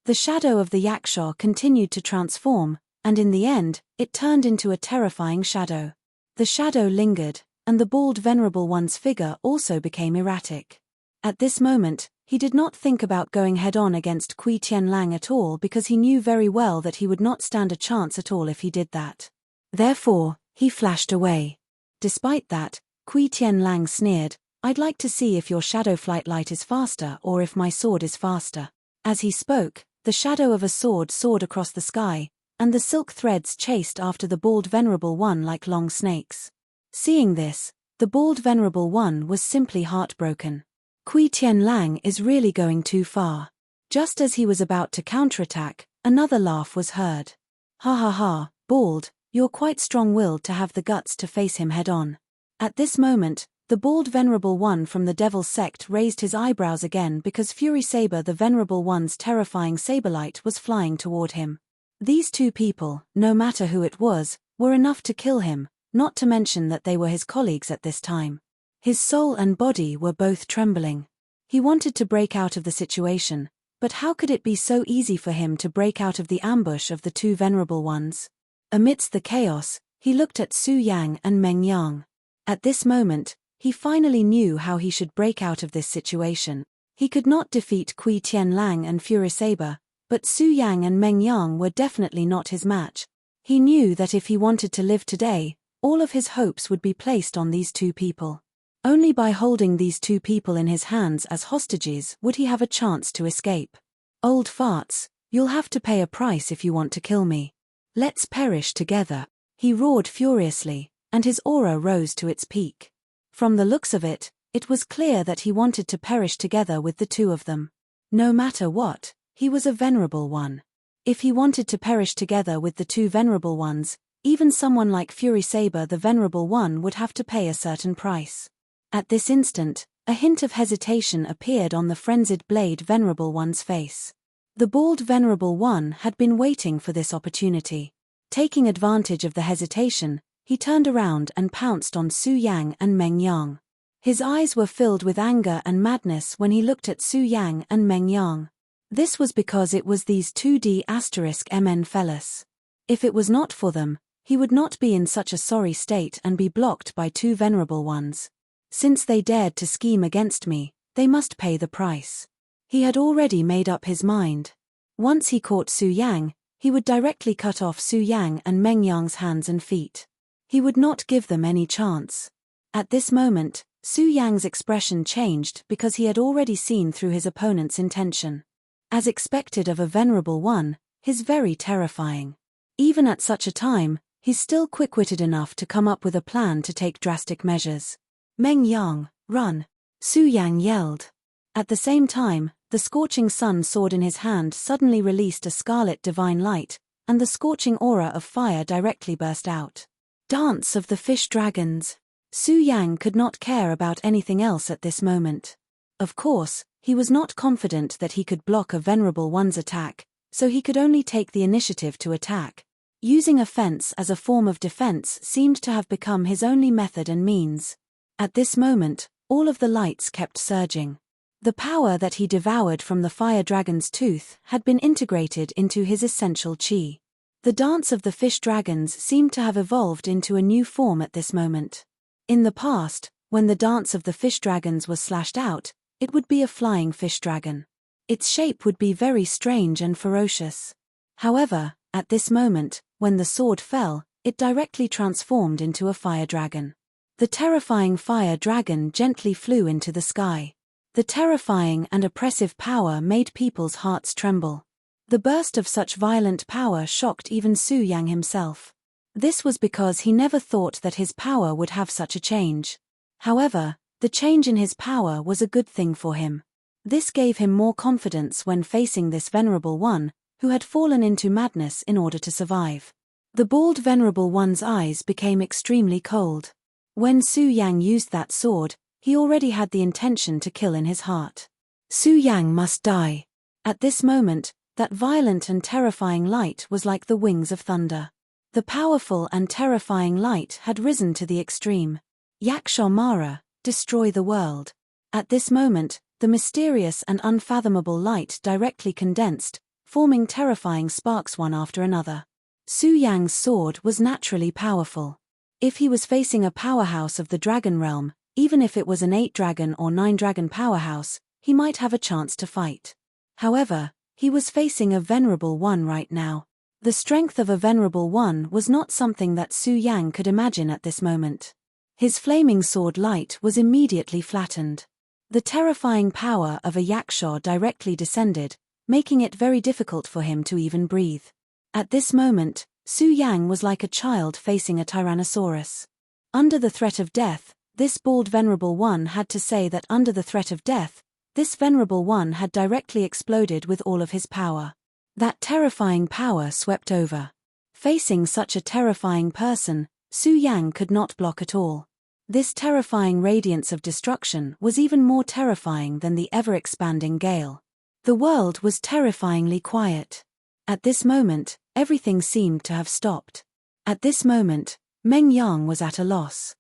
The shadow of the Yaksha continued to transform, and in the end, it turned into a terrifying shadow. The shadow lingered, and the bald Venerable One's figure also became erratic. At this moment, he did not think about going head-on against Kui Tianlang at all because he knew very well that he would not stand a chance at all if he did that. Therefore, he flashed away. Despite that, Kui Tianlang sneered, "I'd like to see if your shadow flight light is faster or if my sword is faster." As he spoke, the shadow of a sword soared across the sky, and the silk threads chased after the bald Venerable One like long snakes. Seeing this, the bald Venerable One was simply heartbroken. Kui Tianlang is really going too far. Just as he was about to counterattack, another laugh was heard. "Ha ha ha, bald, you're quite strong-willed to have the guts to face him head-on." At this moment, the bald Venerable One from the Devil's Sect raised his eyebrows again because Fury Saber the Venerable One's terrifying saberlight was flying toward him. These two people, no matter who it was, were enough to kill him, not to mention that they were his colleagues at this time. His soul and body were both trembling. He wanted to break out of the situation, but how could it be so easy for him to break out of the ambush of the two Venerable Ones? Amidst the chaos, he looked at Su Yang and Meng Yang. At this moment, he finally knew how he should break out of this situation. He could not defeat Kui Tianlang and Fury Saber, but Su Yang and Meng Yang were definitely not his match. He knew that if he wanted to live today, all of his hopes would be placed on these two people. Only by holding these two people in his hands as hostages would he have a chance to escape. "Old farts, you'll have to pay a price if you want to kill me. Let's perish together," he roared furiously, and his aura rose to its peak. From the looks of it, it was clear that he wanted to perish together with the two of them. No matter what, he was a Venerable One. If he wanted to perish together with the two Venerable Ones, even someone like Fury Saber the Venerable One would have to pay a certain price. At this instant, a hint of hesitation appeared on the frenzied blade Venerable One's face. The bald Venerable One had been waiting for this opportunity. Taking advantage of the hesitation, he turned around and pounced on Su Yang and Meng Yang. His eyes were filled with anger and madness when he looked at Su Yang and Meng Yang. This was because it was these 2D*MN fellas. If it was not for them, he would not be in such a sorry state and be blocked by two Venerable Ones. Since they dared to scheme against me, they must pay the price. He had already made up his mind. Once he caught Su Yang, he would directly cut off Su Yang and Meng Yang's hands and feet. He would not give them any chance. At this moment, Su Yang's expression changed because he had already seen through his opponent's intention. As expected of a Venerable One, he's very terrifying. Even at such a time, he's still quick-witted enough to come up with a plan to take drastic measures. "Meng Yang, run!" Su Yang yelled. At the same time, the scorching sun sword in his hand suddenly released a scarlet divine light, and the scorching aura of fire directly burst out. Dance of the Fish Dragons! Su Yang could not care about anything else at this moment. Of course, he was not confident that he could block a Venerable One's attack, so he could only take the initiative to attack. Using offense as a form of defense seemed to have become his only method and means. At this moment, all of the lights kept surging. The power that he devoured from the fire dragon's tooth had been integrated into his essential chi. The dance of the fish dragons seemed to have evolved into a new form at this moment. In the past, when the dance of the fish dragons was slashed out, it would be a flying fish dragon. Its shape would be very strange and ferocious. However, at this moment, when the sword fell, it directly transformed into a fire dragon. The terrifying fire dragon gently flew into the sky. The terrifying and oppressive power made people's hearts tremble. The burst of such violent power shocked even Su Yang himself. This was because he never thought that his power would have such a change. However, the change in his power was a good thing for him. This gave him more confidence when facing this Venerable One, who had fallen into madness in order to survive. The bald Venerable One's eyes became extremely cold. When Su Yang used that sword, he already had the intention to kill in his heart. Su Yang must die. At this moment, that violent and terrifying light was like the wings of thunder. The powerful and terrifying light had risen to the extreme. Yaksha Mara, destroy the world. At this moment, the mysterious and unfathomable light directly condensed, forming terrifying sparks one after another. Su Yang's sword was naturally powerful. If he was facing a powerhouse of the dragon realm, even if it was an 8-dragon or 9-dragon powerhouse, he might have a chance to fight. However, he was facing a Venerable One right now. The strength of a venerable one was not something that Su Yang could imagine at this moment. His flaming sword light was immediately flattened. The terrifying power of a yaksha directly descended, making it very difficult for him to even breathe. At this moment, Su Yang was like a child facing a tyrannosaurus. Under the threat of death, this bald venerable one had to say that under the threat of death, this venerable one had directly exploded with all of his power. That terrifying power swept over. Facing such a terrifying person, Su Yang could not block at all. This terrifying radiance of destruction was even more terrifying than the ever-expanding gale. The world was terrifyingly quiet. At this moment, everything seemed to have stopped. At this moment, Meng Yang was at a loss.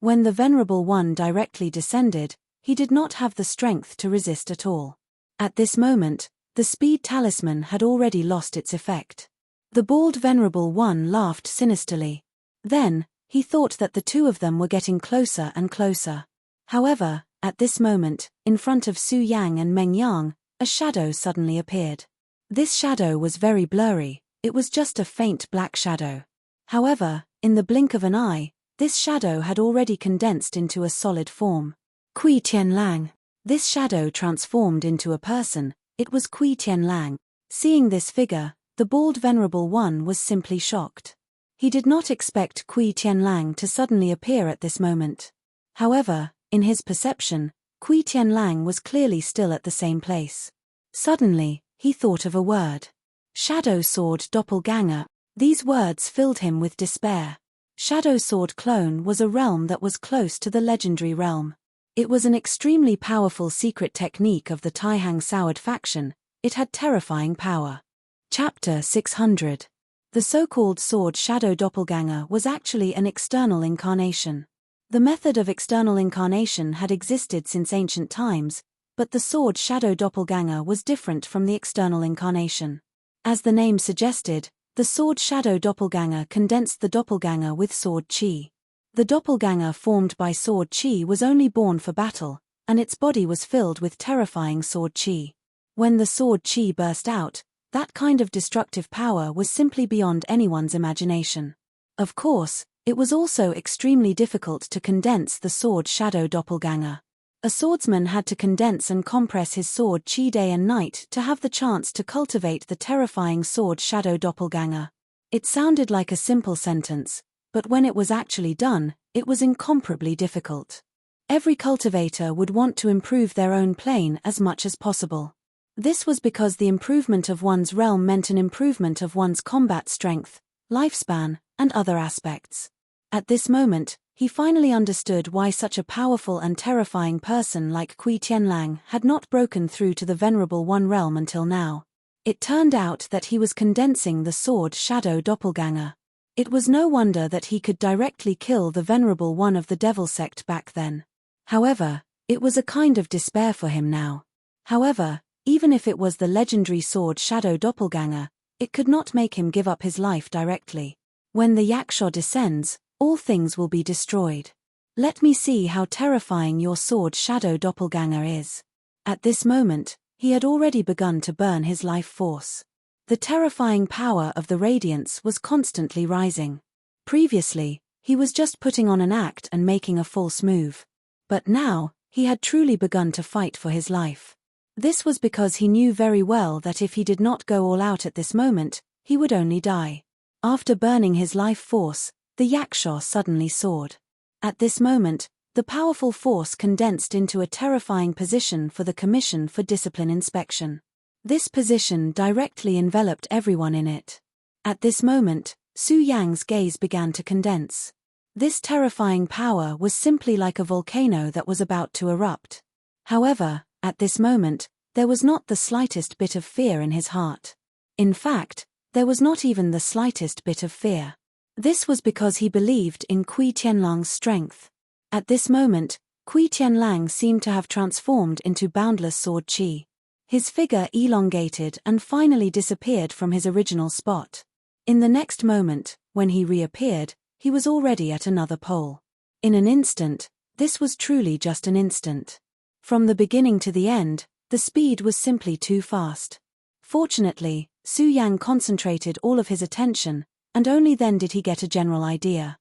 When the Venerable One directly descended, he did not have the strength to resist at all. At this moment, the speed talisman had already lost its effect. The bald Venerable One laughed sinisterly. Then, he thought that the two of them were getting closer and closer. However, at this moment, in front of Su Yang and Meng Yang, a shadow suddenly appeared. This shadow was very blurry, it was just a faint black shadow. However, in the blink of an eye, this shadow had already condensed into a solid form. Kui Tianlang. This shadow transformed into a person, it was Kui Tianlang. Seeing this figure, the bald Venerable One was simply shocked. He did not expect Kui Tianlang to suddenly appear at this moment. However, in his perception, Kui Tianlang was clearly still at the same place. Suddenly, he thought of a word. Shadow Sword Doppelganger. These words filled him with despair. Shadow Sword Clone was a realm that was close to the legendary realm. It was an extremely powerful secret technique of the Taihang Soured faction. It had terrifying power. Chapter 600. The so-called Sword Shadow Doppelganger was actually an external incarnation. The method of external incarnation had existed since ancient times, but the Sword Shadow Doppelganger was different from the external incarnation. As the name suggested, the Sword Shadow Doppelganger condensed the doppelganger with sword chi. The doppelganger formed by sword chi was only born for battle, and its body was filled with terrifying sword chi. When the sword chi burst out, that kind of destructive power was simply beyond anyone's imagination. Of course, it was also extremely difficult to condense the Sword Shadow Doppelganger. A swordsman had to condense and compress his sword chi day and night to have the chance to cultivate the terrifying Sword Shadow Doppelganger. It sounded like a simple sentence, but when it was actually done, it was incomparably difficult. Every cultivator would want to improve their own plane as much as possible. This was because the improvement of one's realm meant an improvement of one's combat strength, lifespan, and other aspects. At this moment, he finally understood why such a powerful and terrifying person like Kui Tianlang had not broken through to the Venerable One realm until now. It turned out that he was condensing the Sword Shadow Doppelganger. It was no wonder that he could directly kill the Venerable One of the Devil sect back then. However, it was a kind of despair for him now. However, even if it was the legendary Sword Shadow Doppelganger, it could not make him give up his life directly. When the yaksha descends, all things will be destroyed. Let me see how terrifying your Sword Shadow Doppelganger is. At this moment, he had already begun to burn his life force. The terrifying power of the radiance was constantly rising. Previously, he was just putting on an act and making a false move. But now, he had truly begun to fight for his life. This was because he knew very well that if he did not go all out at this moment, he would only die. After burning his life force, the yaksha suddenly soared. At this moment, the powerful force condensed into a terrifying position for the Commission for Discipline Inspection. This position directly enveloped everyone in it. At this moment, Su Yang's gaze began to condense. This terrifying power was simply like a volcano that was about to erupt. However, at this moment, there was not the slightest bit of fear in his heart. In fact, there was not even the slightest bit of fear. This was because he believed in Kui Tianlang's strength. At this moment, Kui Tianlang seemed to have transformed into boundless sword chi. His figure elongated and finally disappeared from his original spot. In the next moment, when he reappeared, he was already at another pole. In an instant, this was truly just an instant. From the beginning to the end, the speed was simply too fast. Fortunately, Su Yang concentrated all of his attention, and only then did he get a general idea.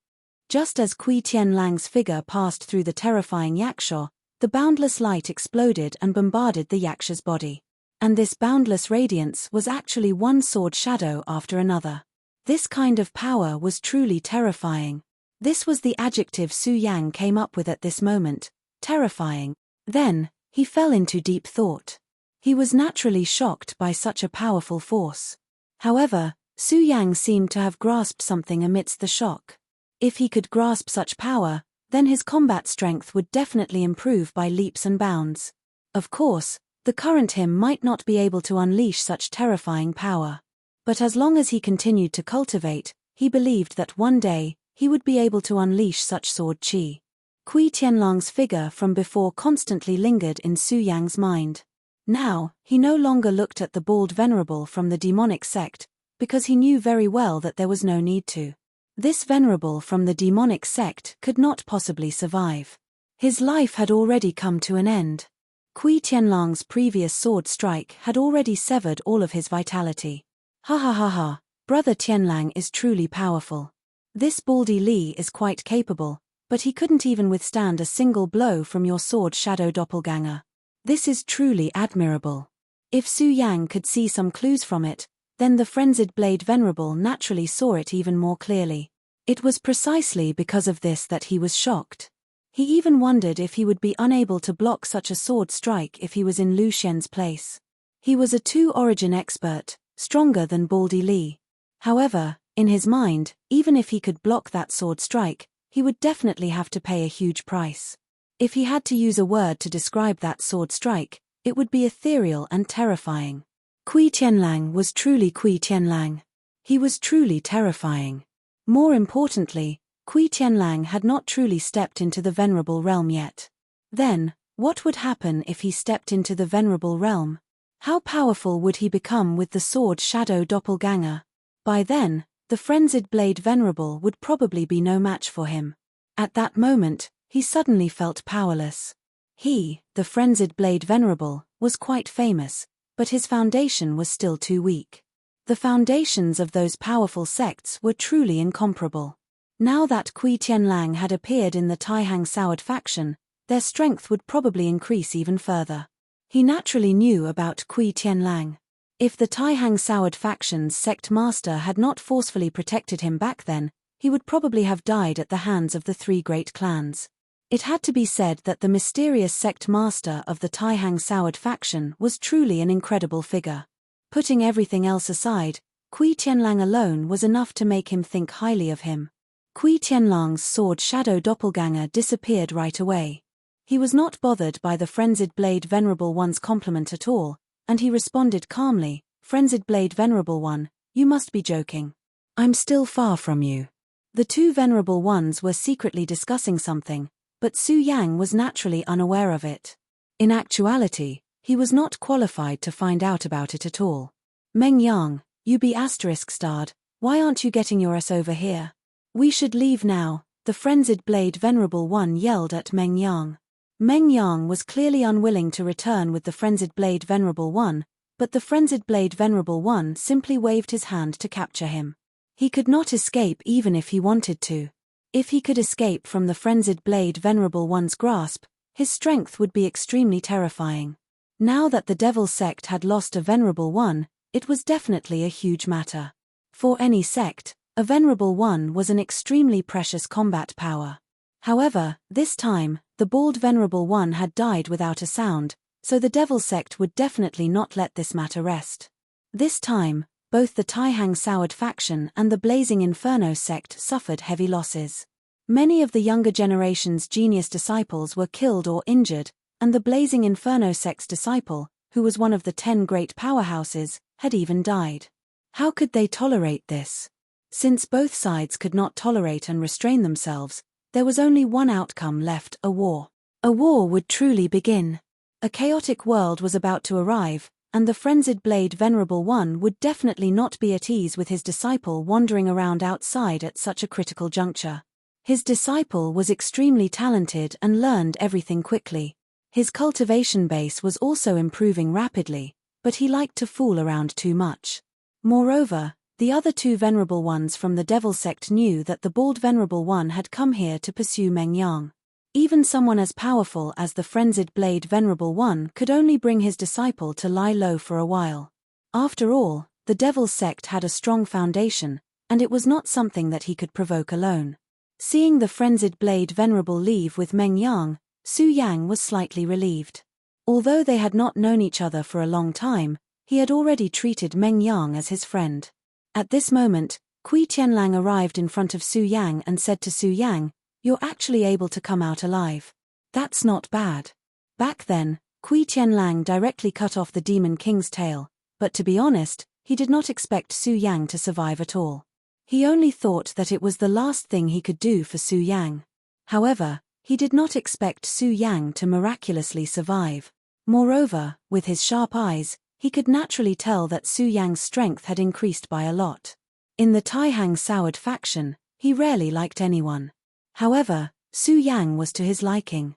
Just as Kui Tianlang's figure passed through the terrifying yaksha, the boundless light exploded and bombarded the yaksha's body. And this boundless radiance was actually one sword shadow after another. This kind of power was truly terrifying. This was the adjective Su Yang came up with at this moment, terrifying. Then, he fell into deep thought. He was naturally shocked by such a powerful force. However, Su Yang seemed to have grasped something amidst the shock. If he could grasp such power, then his combat strength would definitely improve by leaps and bounds. Of course, the current him might not be able to unleash such terrifying power. But as long as he continued to cultivate, he believed that one day, he would be able to unleash such sword chi. Kui Tianlang's figure from before constantly lingered in Su Yang's mind. Now, he no longer looked at the bald venerable from the demonic sect, because he knew very well that there was no need to. This venerable from the demonic sect could not possibly survive. His life had already come to an end. Kui Tianlang's previous sword strike had already severed all of his vitality. Ha ha ha ha, brother Tianlang is truly powerful. This Baldy Li is quite capable, but he couldn't even withstand a single blow from your sword shadow doppelganger. This is truly admirable. If Su Yang could see some clues from it, then the frenzied blade venerable naturally saw it even more clearly. It was precisely because of this that he was shocked. He even wondered if he would be unable to block such a sword strike if he was in Lu Xian's place. He was a two-origin expert, stronger than Baldy Li. However, in his mind, even if he could block that sword strike, he would definitely have to pay a huge price. If he had to use a word to describe that sword strike, it would be ethereal and terrifying. Kui Tianlang was truly Kui Tianlang. He was truly terrifying. More importantly, Kui Tianlang had not truly stepped into the venerable realm yet. Then, what would happen if he stepped into the venerable realm? How powerful would he become with the sword shadow doppelganger? By then, the frenzied blade venerable would probably be no match for him. At that moment, he suddenly felt powerless. He, the frenzied blade venerable, was quite famous, but his foundation was still too weak. The foundations of those powerful sects were truly incomparable. Now that Kui Tianlang had appeared in the Taihang Soured faction, their strength would probably increase even further. He naturally knew about Kui Tianlang. If the Taihang Soured faction's sect master had not forcefully protected him back then, he would probably have died at the hands of the three great clans. It had to be said that the mysterious sect master of the Taihang Soured faction was truly an incredible figure. Putting everything else aside, Kui Tianlang alone was enough to make him think highly of him. Kui Tianlang's sword shadow doppelganger disappeared right away. He was not bothered by the frenzied blade venerable one's compliment at all, and he responded calmly, "Frenzied blade venerable one, you must be joking. I'm still far from you." The two venerable ones were secretly discussing something, but Su Yang was naturally unaware of it. In actuality, he was not qualified to find out about it at all. "Meng Yang, you be *starred, why aren't you getting your ass over here? We should leave now," the frenzied blade venerable one yelled at Meng Yang. Meng Yang was clearly unwilling to return with the frenzied blade venerable one, but the frenzied blade venerable one simply waved his hand to capture him. He could not escape even if he wanted to. If he could escape from the frenzied blade venerable one's grasp, his strength would be extremely terrifying. Now that the devil sect had lost a venerable one, it was definitely a huge matter. For any sect, a venerable one was an extremely precious combat power. However, this time, the bald venerable one had died without a sound, so the devil sect would definitely not let this matter rest. This time, both the Taihang Soured faction and the Blazing Inferno sect suffered heavy losses. Many of the younger generation's genius disciples were killed or injured, and the Blazing Inferno sect's disciple, who was one of the 10 great powerhouses, had even died. How could they tolerate this? Since both sides could not tolerate and restrain themselves, there was only one outcome left: a war. A war would truly begin. A chaotic world was about to arrive, and the frenzied blade venerable one would definitely not be at ease with his disciple wandering around outside at such a critical juncture. His disciple was extremely talented and learned everything quickly. His cultivation base was also improving rapidly, but he liked to fool around too much. Moreover, the other two Venerable Ones from the Devil sect knew that the bald Venerable One had come here to pursue Meng Yang. Even someone as powerful as the Frenzied Blade Venerable One could only bring his disciple to lie low for a while. After all, the Devil sect had a strong foundation, and it was not something that he could provoke alone. Seeing the Frenzied Blade Venerable leave with Meng Yang, Su Yang was slightly relieved. Although they had not known each other for a long time, he had already treated Meng Yang as his friend. At this moment, Kui Tianlang arrived in front of Su Yang and said to Su Yang, "You're actually able to come out alive. That's not bad." Back then, Kui Tianlang directly cut off the Demon King's tail, but to be honest, he did not expect Su Yang to survive at all. He only thought that it was the last thing he could do for Su Yang. However, he did not expect Su Yang to miraculously survive. Moreover, with his sharp eyes, he could naturally tell that Su Yang's strength had increased by a lot. In the Taihang Soured faction, he rarely liked anyone. However, Su Yang was to his liking.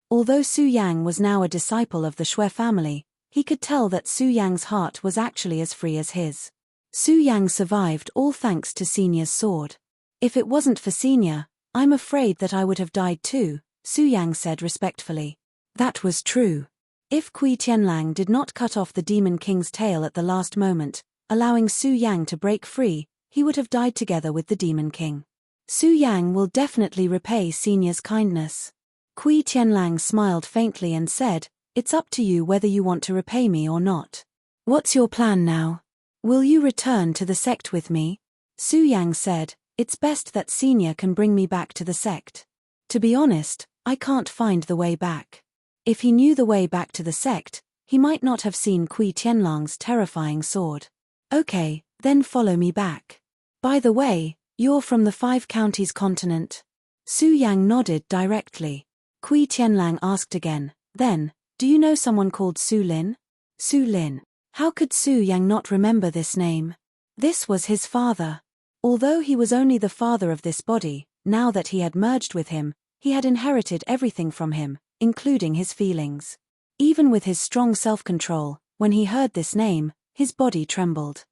Although Su Yang was now a disciple of the Shui family, he could tell that Su Yang's heart was actually as free as his. Su Yang survived all thanks to Senior's sword. "If it wasn't for Senior, I'm afraid that I would have died too," Su Yang said respectfully. That was true. If Kui Tianlang did not cut off the Demon King's tail at the last moment, allowing Su Yang to break free, he would have died together with the Demon King. Su Yang will definitely repay Senior's kindness. Kui Tianlang smiled faintly and said, "It's up to you whether you want to repay me or not. What's your plan now? Will you return to the sect with me?" Su Yang said, "It's best that Senior can bring me back to the sect. To be honest, I can't find the way back." If he knew the way back to the sect, he might not have seen Kui Tianlang's terrifying sword. "Okay, then follow me back. By the way, you're from the Five Counties continent?" Su Yang nodded directly. Kui Tianlang asked again, "Then, do you know someone called Su Lin?" Su Lin. How could Su Yang not remember this name? This was his father. Although he was only the father of this body, now that he had merged with him, he had inherited everything from him, including his feelings. Even with his strong self-control, when he heard this name, his body trembled.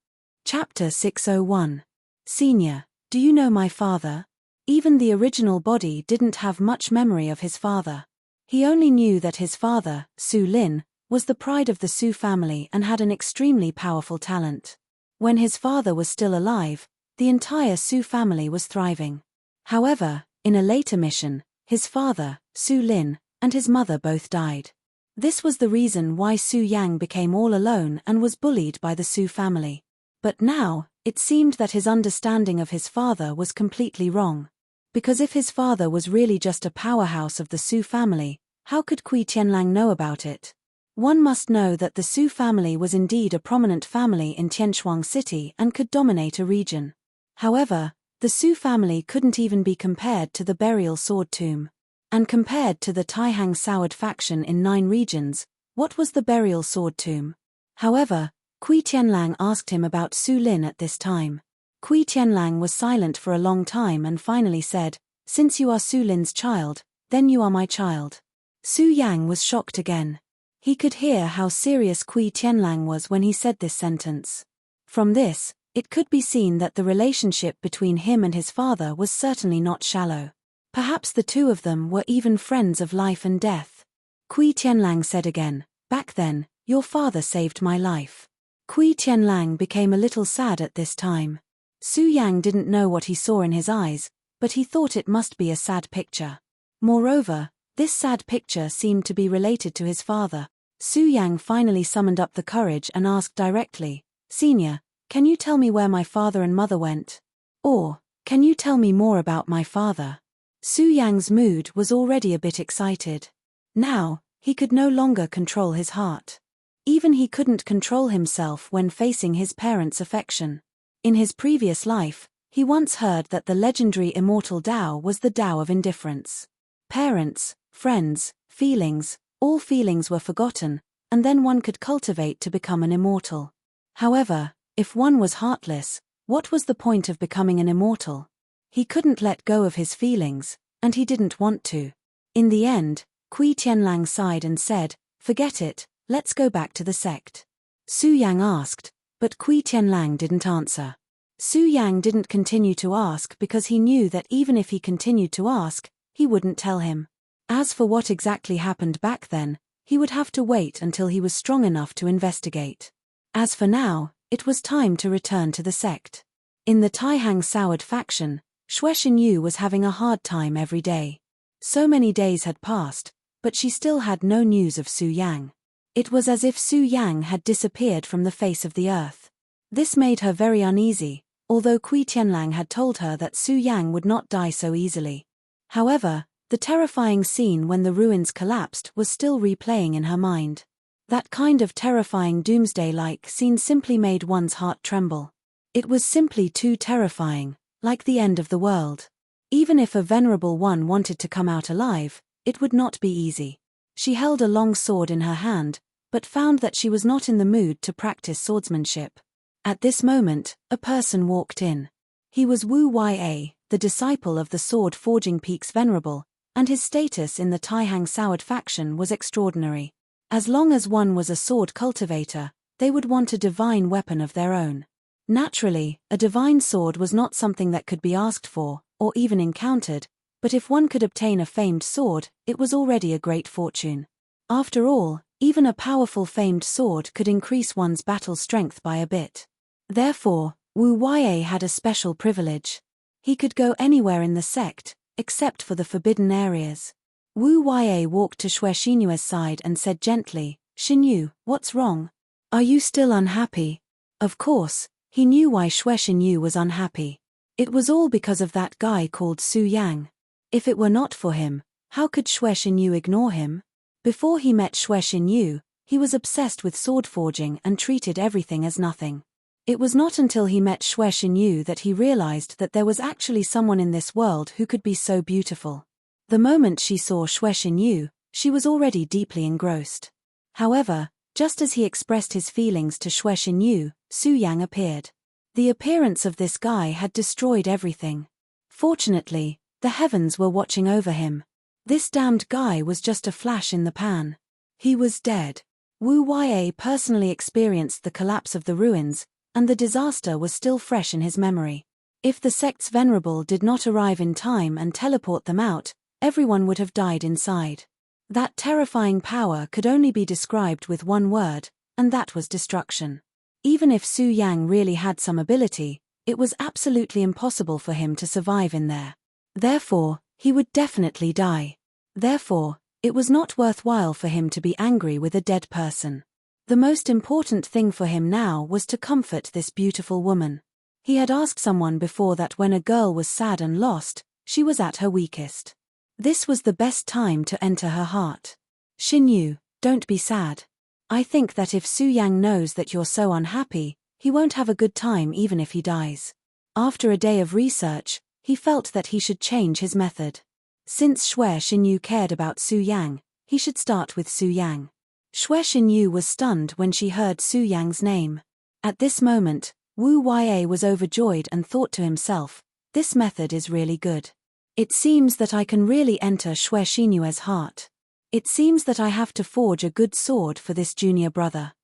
Chapter 601. Senior, do you know my father? Even the original body didn't have much memory of his father. He only knew that his father, Su Lin, was the pride of the Su family and had an extremely powerful talent. When his father was still alive, the entire Su family was thriving. However, in a later mission, his father, Su Lin, and his mother both died. This was the reason why Su Yang became all alone and was bullied by the Su family. But now, it seemed that his understanding of his father was completely wrong. Because if his father was really just a powerhouse of the Su family, how could Kui Tianlang know about it? One must know that the Su family was indeed a prominent family in Tianshuang City and could dominate a region. However, the Su family couldn't even be compared to the Burial Sword Tomb. And compared to the Taihang Soured faction in 9 regions, what was the Burial Sword Tomb? However, Kui Tianlang asked him about Su Lin at this time. Kui Tianlang was silent for a long time and finally said, "Since you are Su Lin's child, then you are my child." Su Yang was shocked again. He could hear how serious Kui Tianlang was when he said this sentence. From this, it could be seen that the relationship between him and his father was certainly not shallow. Perhaps the two of them were even friends of life and death. Kui Tianlang said again, "Back then, your father saved my life." Kui Tianlang became a little sad at this time. Su Yang didn't know what he saw in his eyes, but he thought it must be a sad picture. Moreover, this sad picture seemed to be related to his father. Su Yang finally summoned up the courage and asked directly, "Senior, can you tell me where my father and mother went? Or, can you tell me more about my father?" Su Yang's mood was already a bit excited. Now, he could no longer control his heart. Even he couldn't control himself when facing his parents' affection. In his previous life, he once heard that the legendary immortal Tao was the Tao of indifference. Parents, friends, feelings, all feelings were forgotten, and then one could cultivate to become an immortal. However, if one was heartless, what was the point of becoming an immortal? He couldn't let go of his feelings, and he didn't want to. In the end, Kui Tianlang sighed and said, "Forget it, let's go back to the sect." Su Yang asked, But Kui Tianlang didn't answer. Su Yang didn't continue to ask because he knew that even if he continued to ask, he wouldn't tell him. As for what exactly happened back then, he would have to wait until he was strong enough to investigate. As for now, it was time to return to the sect. In the Taihang Soured faction, Xue Xinyu was having a hard time every day. So many days had passed, but she still had no news of Su Yang. It was as if Su Yang had disappeared from the face of the earth. This made her very uneasy, although Kui Tianlang had told her that Su Yang would not die so easily. However, the terrifying scene when the ruins collapsed was still replaying in her mind. That kind of terrifying doomsday-like scene simply made one's heart tremble. It was simply too terrifying, like the end of the world. Even if a venerable one wanted to come out alive, it would not be easy. She held a long sword in her hand, but found that she was not in the mood to practice swordsmanship. At this moment, a person walked in. He was Wu Ya, the disciple of the sword-forging Peaks Venerable, and his status in the Taihang Soured faction was extraordinary. As long as one was a sword cultivator, they would want a divine weapon of their own. Naturally, a divine sword was not something that could be asked for, or even encountered, but if one could obtain a famed sword, it was already a great fortune. After all, even a powerful famed sword could increase one's battle strength by a bit. Therefore, Wu Ya had a special privilege. He could go anywhere in the sect, except for the forbidden areas. Wu Ya walked to Xue Xinyue's side and said gently, "Xinyu, what's wrong? Are you still unhappy?" Of course, he knew why Xue Xinyu was unhappy. It was all because of that guy called Su Yang. If it were not for him, how could Xue Xinyu ignore him? Before he met Xue Xinyu, he was obsessed with sword forging and treated everything as nothing. It was not until he met Xue Xinyu that he realized that there was actually someone in this world who could be so beautiful. The moment she saw Xue Xinyu, she was already deeply engrossed. However, just as he expressed his feelings to Xue Xinyu, Su Yang appeared. The appearance of this guy had destroyed everything. Fortunately, the heavens were watching over him. This damned guy was just a flash in the pan. He was dead. Wu Ya personally experienced the collapse of the ruins, and the disaster was still fresh in his memory. If the sect's venerable did not arrive in time and teleport them out, everyone would have died inside. That terrifying power could only be described with one word, and that was destruction. Even if Su Yang really had some ability, it was absolutely impossible for him to survive in there. Therefore, he would definitely die. Therefore, it was not worthwhile for him to be angry with a dead person. The most important thing for him now was to comfort this beautiful woman. He had asked someone before that when a girl was sad and lost, she was at her weakest. This was the best time to enter her heart. "Xinyu, don't be sad. I think that if Su Yang knows that you're so unhappy, he won't have a good time even if he dies." After a day of research, he felt that he should change his method. Since Xue Xinyu cared about Su Yang, he should start with Su Yang. Xue Xinyu was stunned when she heard Su Yang's name. At this moment, Wu Ya was overjoyed and thought to himself, "This method is really good. It seems that I can really enter Xue Xinyue's heart. It seems that I have to forge a good sword for this junior brother."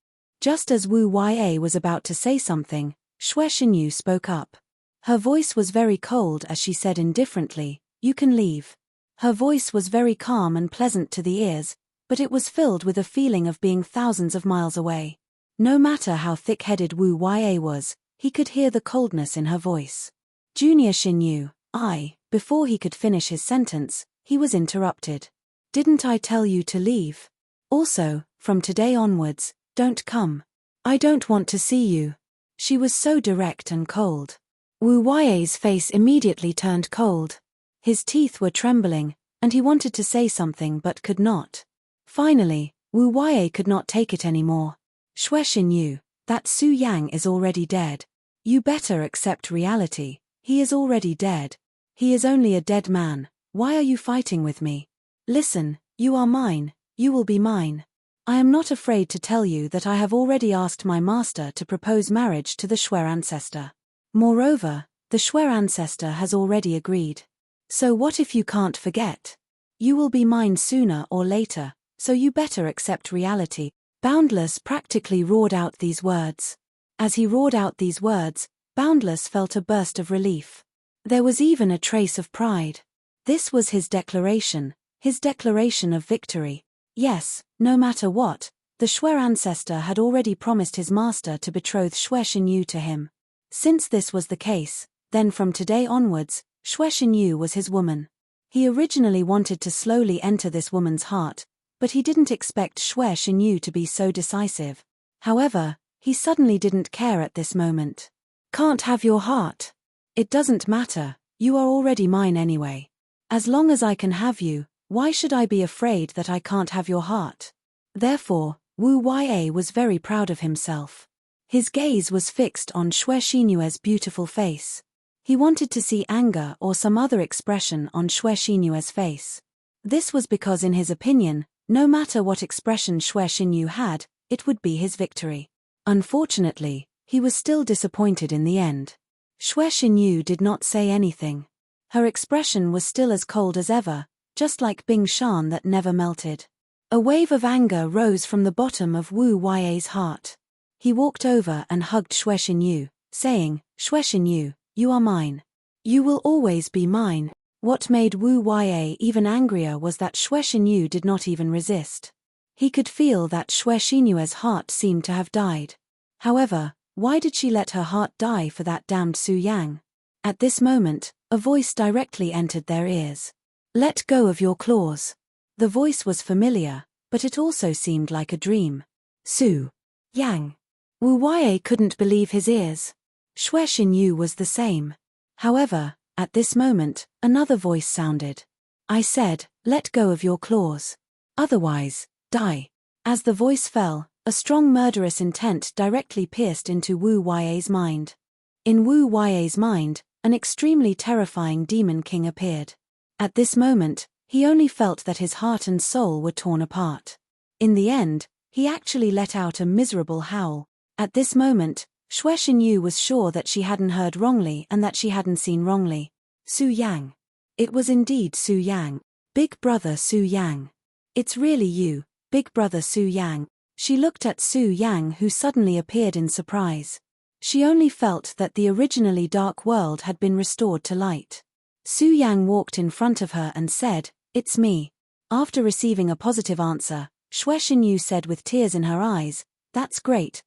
Just as Wu Ya was about to say something, Xue Xinyu spoke up. Her voice was very cold as she said indifferently, "You can leave." Her voice was very calm and pleasant to the ears, but it was filled with a feeling of being thousands of miles away. No matter how thick-headed Wu Ya was, he could hear the coldness in her voice. "Junior Xinyu, Before he could finish his sentence, he was interrupted. "Didn't I tell you to leave? Also, from today onwards, don't come. I don't want to see you." She was so direct and cold. Wu Ya's face immediately turned cold. His teeth were trembling, and he wanted to say something but could not. Finally, Wu Ya could not take it anymore. "Xue Xinyu, that Su Yang is already dead. You better accept reality. He is already dead. He is only a dead man. Why are you fighting with me? Listen, you are mine, you will be mine. I am not afraid to tell you that I have already asked my master to propose marriage to the Xue ancestor. Moreover, the Xue ancestor has already agreed. So what if you can't forget? You will be mine sooner or later, so you better accept reality." Boundless practically roared out these words. As he roared out these words, Boundless felt a burst of relief. There was even a trace of pride. This was his declaration of victory. Yes, no matter what, the Shui ancestor had already promised his master to betroth Shui Shenyu to him. Since this was the case, then from today onwards, Shui Shenyu was his woman. He originally wanted to slowly enter this woman's heart, but he didn't expect Shui Shenyu to be so decisive. However, he suddenly didn't care at this moment. Can't have your heart? It doesn't matter, you are already mine anyway. As long as I can have you, why should I be afraid that I can't have your heart? Therefore, Wu Ya was very proud of himself. His gaze was fixed on Shui Xinyue's beautiful face. He wanted to see anger or some other expression on Shui Xinyue's face. This was because in his opinion, no matter what expression Shui Xinyu had, it would be his victory. Unfortunately, he was still disappointed in the end. Shui Xinyu did not say anything. Her expression was still as cold as ever, just like Bing Shan that never melted. A wave of anger rose from the bottom of Wu Ya's heart. He walked over and hugged Shui Xinyu, saying, Shui Xinyu, you are mine. You will always be mine. What made Wu Ya even angrier was that Shui Xinyu did not even resist. He could feel that Shui Xinyue's heart seemed to have died. However, why did she let her heart die for that damned Su Yang? At this moment, a voice directly entered their ears. Let go of your claws. The voice was familiar, but it also seemed like a dream. Su Yang. Wu Ya couldn't believe his ears. Shui Xinyu was the same. However, at this moment, another voice sounded. I said, let go of your claws. Otherwise, die. As the voice fell, a strong murderous intent directly pierced into Wu Ya's mind. In Wu Ya's mind, an extremely terrifying demon king appeared. At this moment, he only felt that his heart and soul were torn apart. In the end, he actually let out a miserable howl. At this moment, Shui Xinyu was sure that she hadn't heard wrongly and that she hadn't seen wrongly. Su Yang. It was indeed Su Yang. Big brother Su Yang. It's really you, big brother Su Yang. She looked at Su Yang, who suddenly appeared in surprise. She only felt that the originally dark world had been restored to light. Su Yang walked in front of her and said, it's me. After receiving a positive answer, Shui Xinyu said with tears in her eyes, that's great,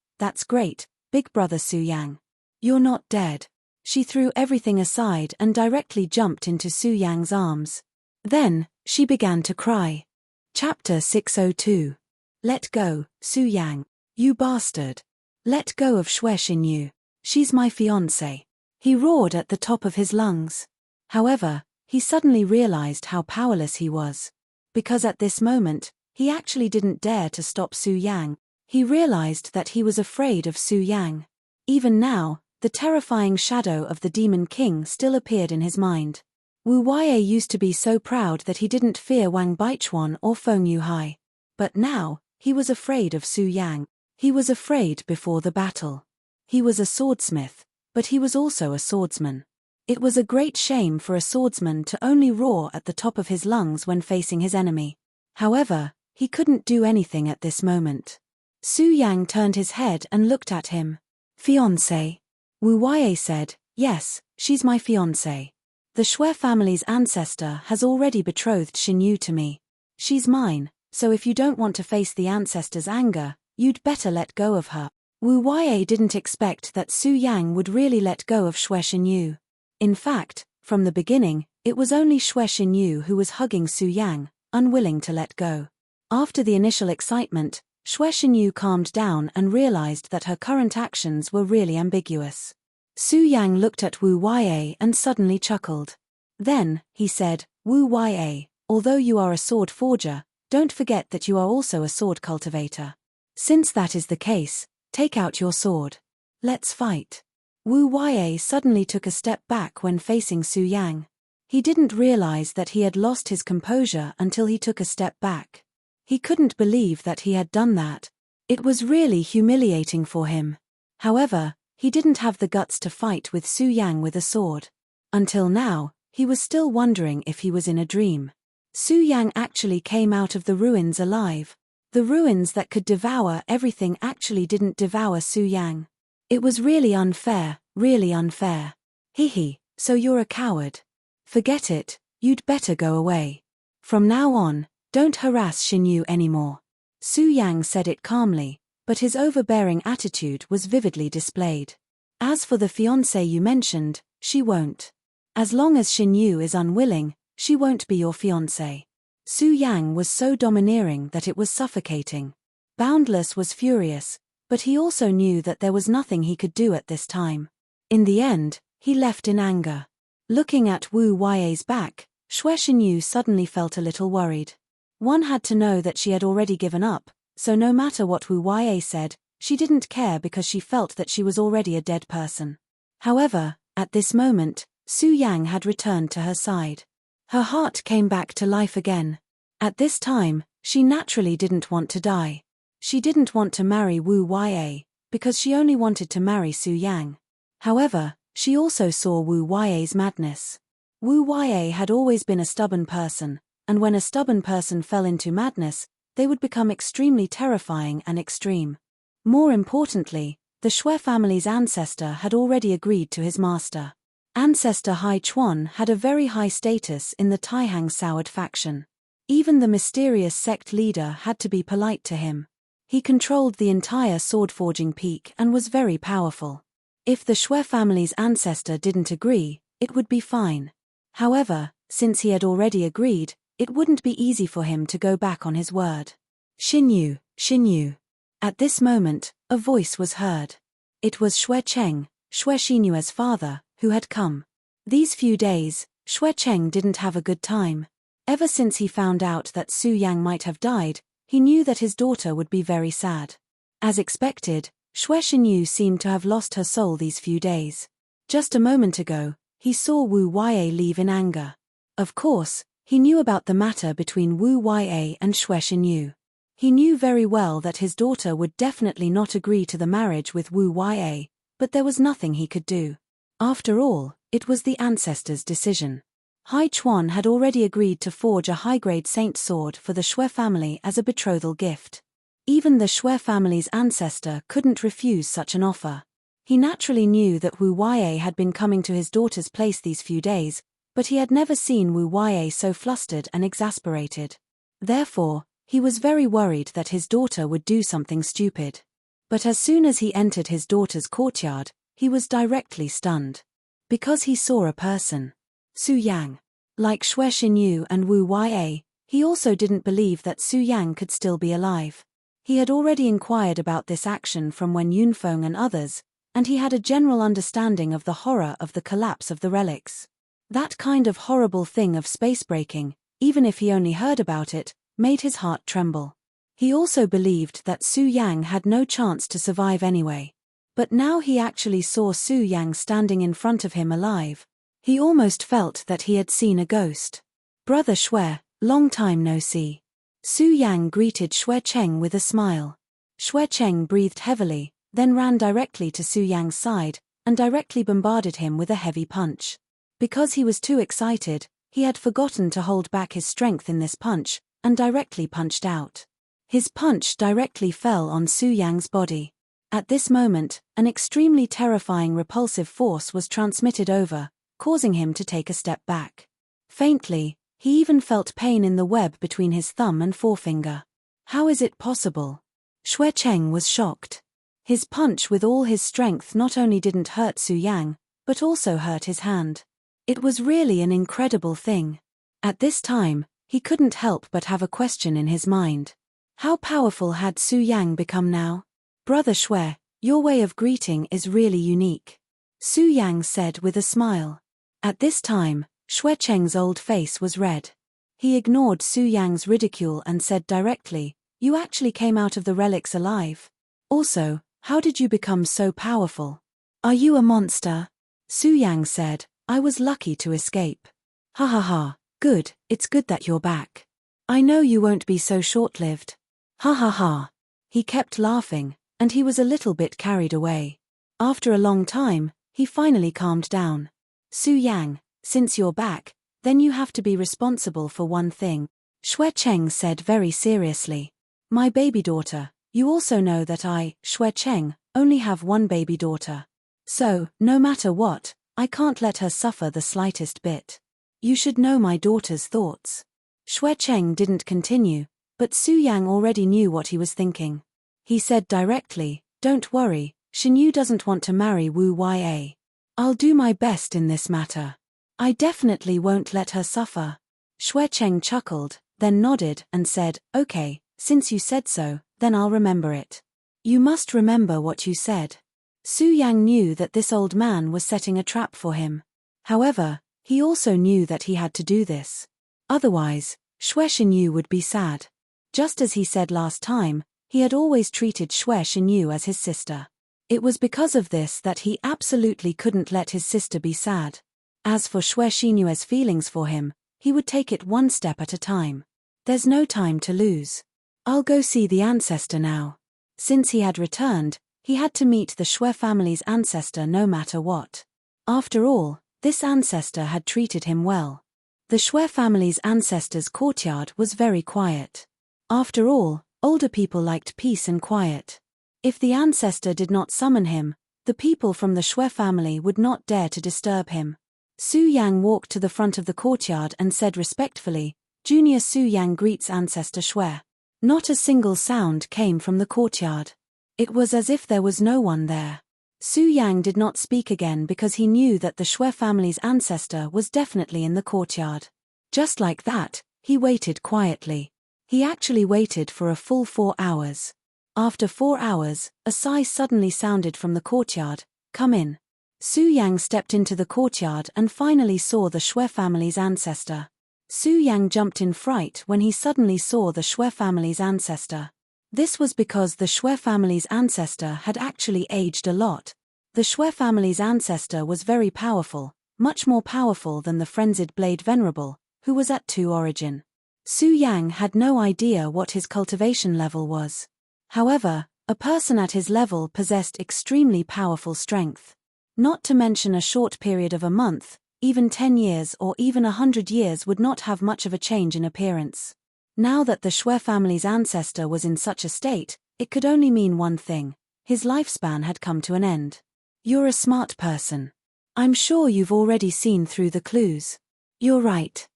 big brother Su Yang. You're not dead. She threw everything aside and directly jumped into Su Yang's arms. Then, she began to cry. Chapter 602. Let go, Su Yang. You bastard. Let go of Shui Xinyu. She's my fiancé. He roared at the top of his lungs. However, he suddenly realized how powerless he was. Because at this moment, he actually didn't dare to stop Su Yang. He realized that he was afraid of Su Yang. Even now, the terrifying shadow of the Demon King still appeared in his mind. Wu Ya used to be so proud that he didn't fear Wang Baichuan or Feng Yuhai. But now, he was afraid of Su Yang. He was afraid before the battle. He was a swordsmith, but he was also a swordsman. It was a great shame for a swordsman to only roar at the top of his lungs when facing his enemy. However, he couldn't do anything at this moment. Su Yang turned his head and looked at him. Fiancé. Wu Ya said, yes, she's my fiancé. The Shui family's ancestor has already betrothed Xinyu to me. She's mine, so if you don't want to face the ancestor's anger, you'd better let go of her. Wu Ya didn't expect that Su Yang would really let go of Shui Xinyu. In fact, from the beginning, it was only Shui Xinyu who was hugging Su Yang, unwilling to let go. After the initial excitement, Shui Xinyu calmed down and realized that her current actions were really ambiguous. Su Yang looked at Wu Ya and suddenly chuckled. Then, he said, Wu Ya, although you are a sword forger, don't forget that you are also a sword cultivator. Since that is the case, take out your sword. Let's fight. Wu Ya suddenly took a step back when facing Su Yang. He didn't realize that he had lost his composure until he took a step back. He couldn't believe that he had done that. It was really humiliating for him. However, he didn't have the guts to fight with Su Yang with a sword. Until now, he was still wondering if he was in a dream. Su Yang actually came out of the ruins alive. The ruins that could devour everything actually didn't devour Su Yang. It was really unfair, really unfair. Hee, so you're a coward. Forget it, you'd better go away. From now on, don't harass Xinyu anymore. Su Yang said it calmly, but his overbearing attitude was vividly displayed. As for the fiancé you mentioned, she won't. As long as Xinyu is unwilling, she won't be your fiancé. Su Yang was so domineering that it was suffocating. Boundless was furious, but he also knew that there was nothing he could do at this time. In the end, he left in anger. Looking at Wu Yai's back, Xue Xinyu suddenly felt a little worried. One had to know that she had already given up, so no matter what Wu Yai said, she didn't care because she felt that she was already a dead person. However, at this moment, Su Yang had returned to her side. Her heart came back to life again. At this time, she naturally didn't want to die. She didn't want to marry Wu Yai, because she only wanted to marry Su Yang. However, she also saw Wu Yai's madness. Wu Yai had always been a stubborn person, and when a stubborn person fell into madness, they would become extremely terrifying and extreme. More importantly, the Xue family's ancestor had already agreed to his master. Ancestor Hai Chuan had a very high status in the Taihang Soured faction. Even the mysterious sect leader had to be polite to him. He controlled the entire sword-forging peak and was very powerful. If the Xue family's ancestor didn't agree, it would be fine. However, since he had already agreed, it wouldn't be easy for him to go back on his word. Xinyu, Xinyu. At this moment, a voice was heard. It was Xue Cheng, Xue Xinyue's father, who had come. These few days, Xue Cheng didn't have a good time. Ever since he found out that Su Yang might have died, he knew that his daughter would be very sad. As expected, Xue Xinyu seemed to have lost her soul these few days. Just a moment ago, he saw Wu Yai leave in anger. Of course, he knew about the matter between Wu Yai and Xue Xinyu. He knew very well that his daughter would definitely not agree to the marriage with Wu Yai, but there was nothing he could do. After all, it was the ancestors' decision. Hai Chuan had already agreed to forge a high-grade saint sword for the Xue family as a betrothal gift. Even the Xue family's ancestor couldn't refuse such an offer. He naturally knew that Wu Yai had been coming to his daughter's place these few days, but he had never seen Wu Yai so flustered and exasperated. Therefore, he was very worried that his daughter would do something stupid. But as soon as he entered his daughter's courtyard, he was directly stunned. Because he saw a person. Su Yang. Like Xue Xinyu and Wu Yai, he also didn't believe that Su Yang could still be alive. He had already inquired about this action from Wen Yunfeng and others, and he had a general understanding of the horror of the collapse of the relics. That kind of horrible thing of space breaking, even if he only heard about it, made his heart tremble. He also believed that Su Yang had no chance to survive anyway. But now he actually saw Su Yang standing in front of him alive. He almost felt that he had seen a ghost. Brother Xue, long time no see. Su Yang greeted Xue Cheng with a smile. Xue Cheng breathed heavily, then ran directly to Su Yang's side, and directly bombarded him with a heavy punch. Because he was too excited, he had forgotten to hold back his strength in this punch, and directly punched out. His punch directly fell on Su Yang's body. At this moment, an extremely terrifying repulsive force was transmitted over, causing him to take a step back. Faintly, he even felt pain in the web between his thumb and forefinger. How is it possible? Xue Cheng was shocked. His punch with all his strength not only didn't hurt Su Yang, but also hurt his hand. It was really an incredible thing. At this time, he couldn't help but have a question in his mind. How powerful had Su Yang become now? Brother Xue, your way of greeting is really unique. Su Yang said with a smile. At this time, Xue Cheng's old face was red. He ignored Su Yang's ridicule and said directly, "You actually came out of the relics alive. Also, how did you become so powerful? Are you a monster?" Su Yang said, "I was lucky to escape." "Ha ha ha, good, it's good that you're back. I know you won't be so short-lived." Ha ha ha. He kept laughing, and he was a little bit carried away. After a long time, he finally calmed down. "Su Yang, since you're back, then you have to be responsible for one thing," Xue Cheng said very seriously. "My baby daughter, you also know that I, Xue Cheng, only have one baby daughter. So, no matter what, I can't let her suffer the slightest bit. You should know my daughter's thoughts. Xue Cheng didn't continue, but Su Yang already knew what he was thinking. He said directly, "Don't worry, Xinyu doesn't want to marry Wu Ya. I'll do my best in this matter. I definitely won't let her suffer." Xue Cheng chuckled, then nodded and said, "Okay, since you said so, then I'll remember it." "You must remember what you said." Su Yang knew that this old man was setting a trap for him. However, he also knew that he had to do this. Otherwise, Xue Xinyu would be sad. Just as he said last time, he had always treated Xue Xinyu as his sister. It was because of this that he absolutely couldn't let his sister be sad. As for Xue Xinyue's feelings for him, he would take it one step at a time. There's no time to lose. I'll go see the ancestor now. Since he had returned, he had to meet the Xue family's ancestor no matter what. After all, this ancestor had treated him well. The Xue family's ancestor's courtyard was very quiet. After all, older people liked peace and quiet. If the ancestor did not summon him, the people from the Xue family would not dare to disturb him. Su Yang walked to the front of the courtyard and said respectfully, "Junior Su Yang greets Ancestor Xue." Not a single sound came from the courtyard. It was as if there was no one there. Su Yang did not speak again because he knew that the Xue family's ancestor was definitely in the courtyard. Just like that, he waited quietly. He actually waited for a full 4 hours. After 4 hours, a sigh suddenly sounded from the courtyard, "Come in." Su Yang stepped into the courtyard and finally saw the Xue family's ancestor. Su Yang jumped in fright when he suddenly saw the Xue family's ancestor. This was because the Xue family's ancestor had actually aged a lot. The Xue family's ancestor was very powerful, much more powerful than the frenzied Blade Venerable, who was at 2 origin. Su Yang had no idea what his cultivation level was. However, a person at his level possessed extremely powerful strength. Not to mention a short period of a month, even 10 years or even 100 years would not have much of a change in appearance. Now that the Xue family's ancestor was in such a state, it could only mean one thing: his lifespan had come to an end. "You're a smart person. I'm sure you've already seen through the clues." "You're right.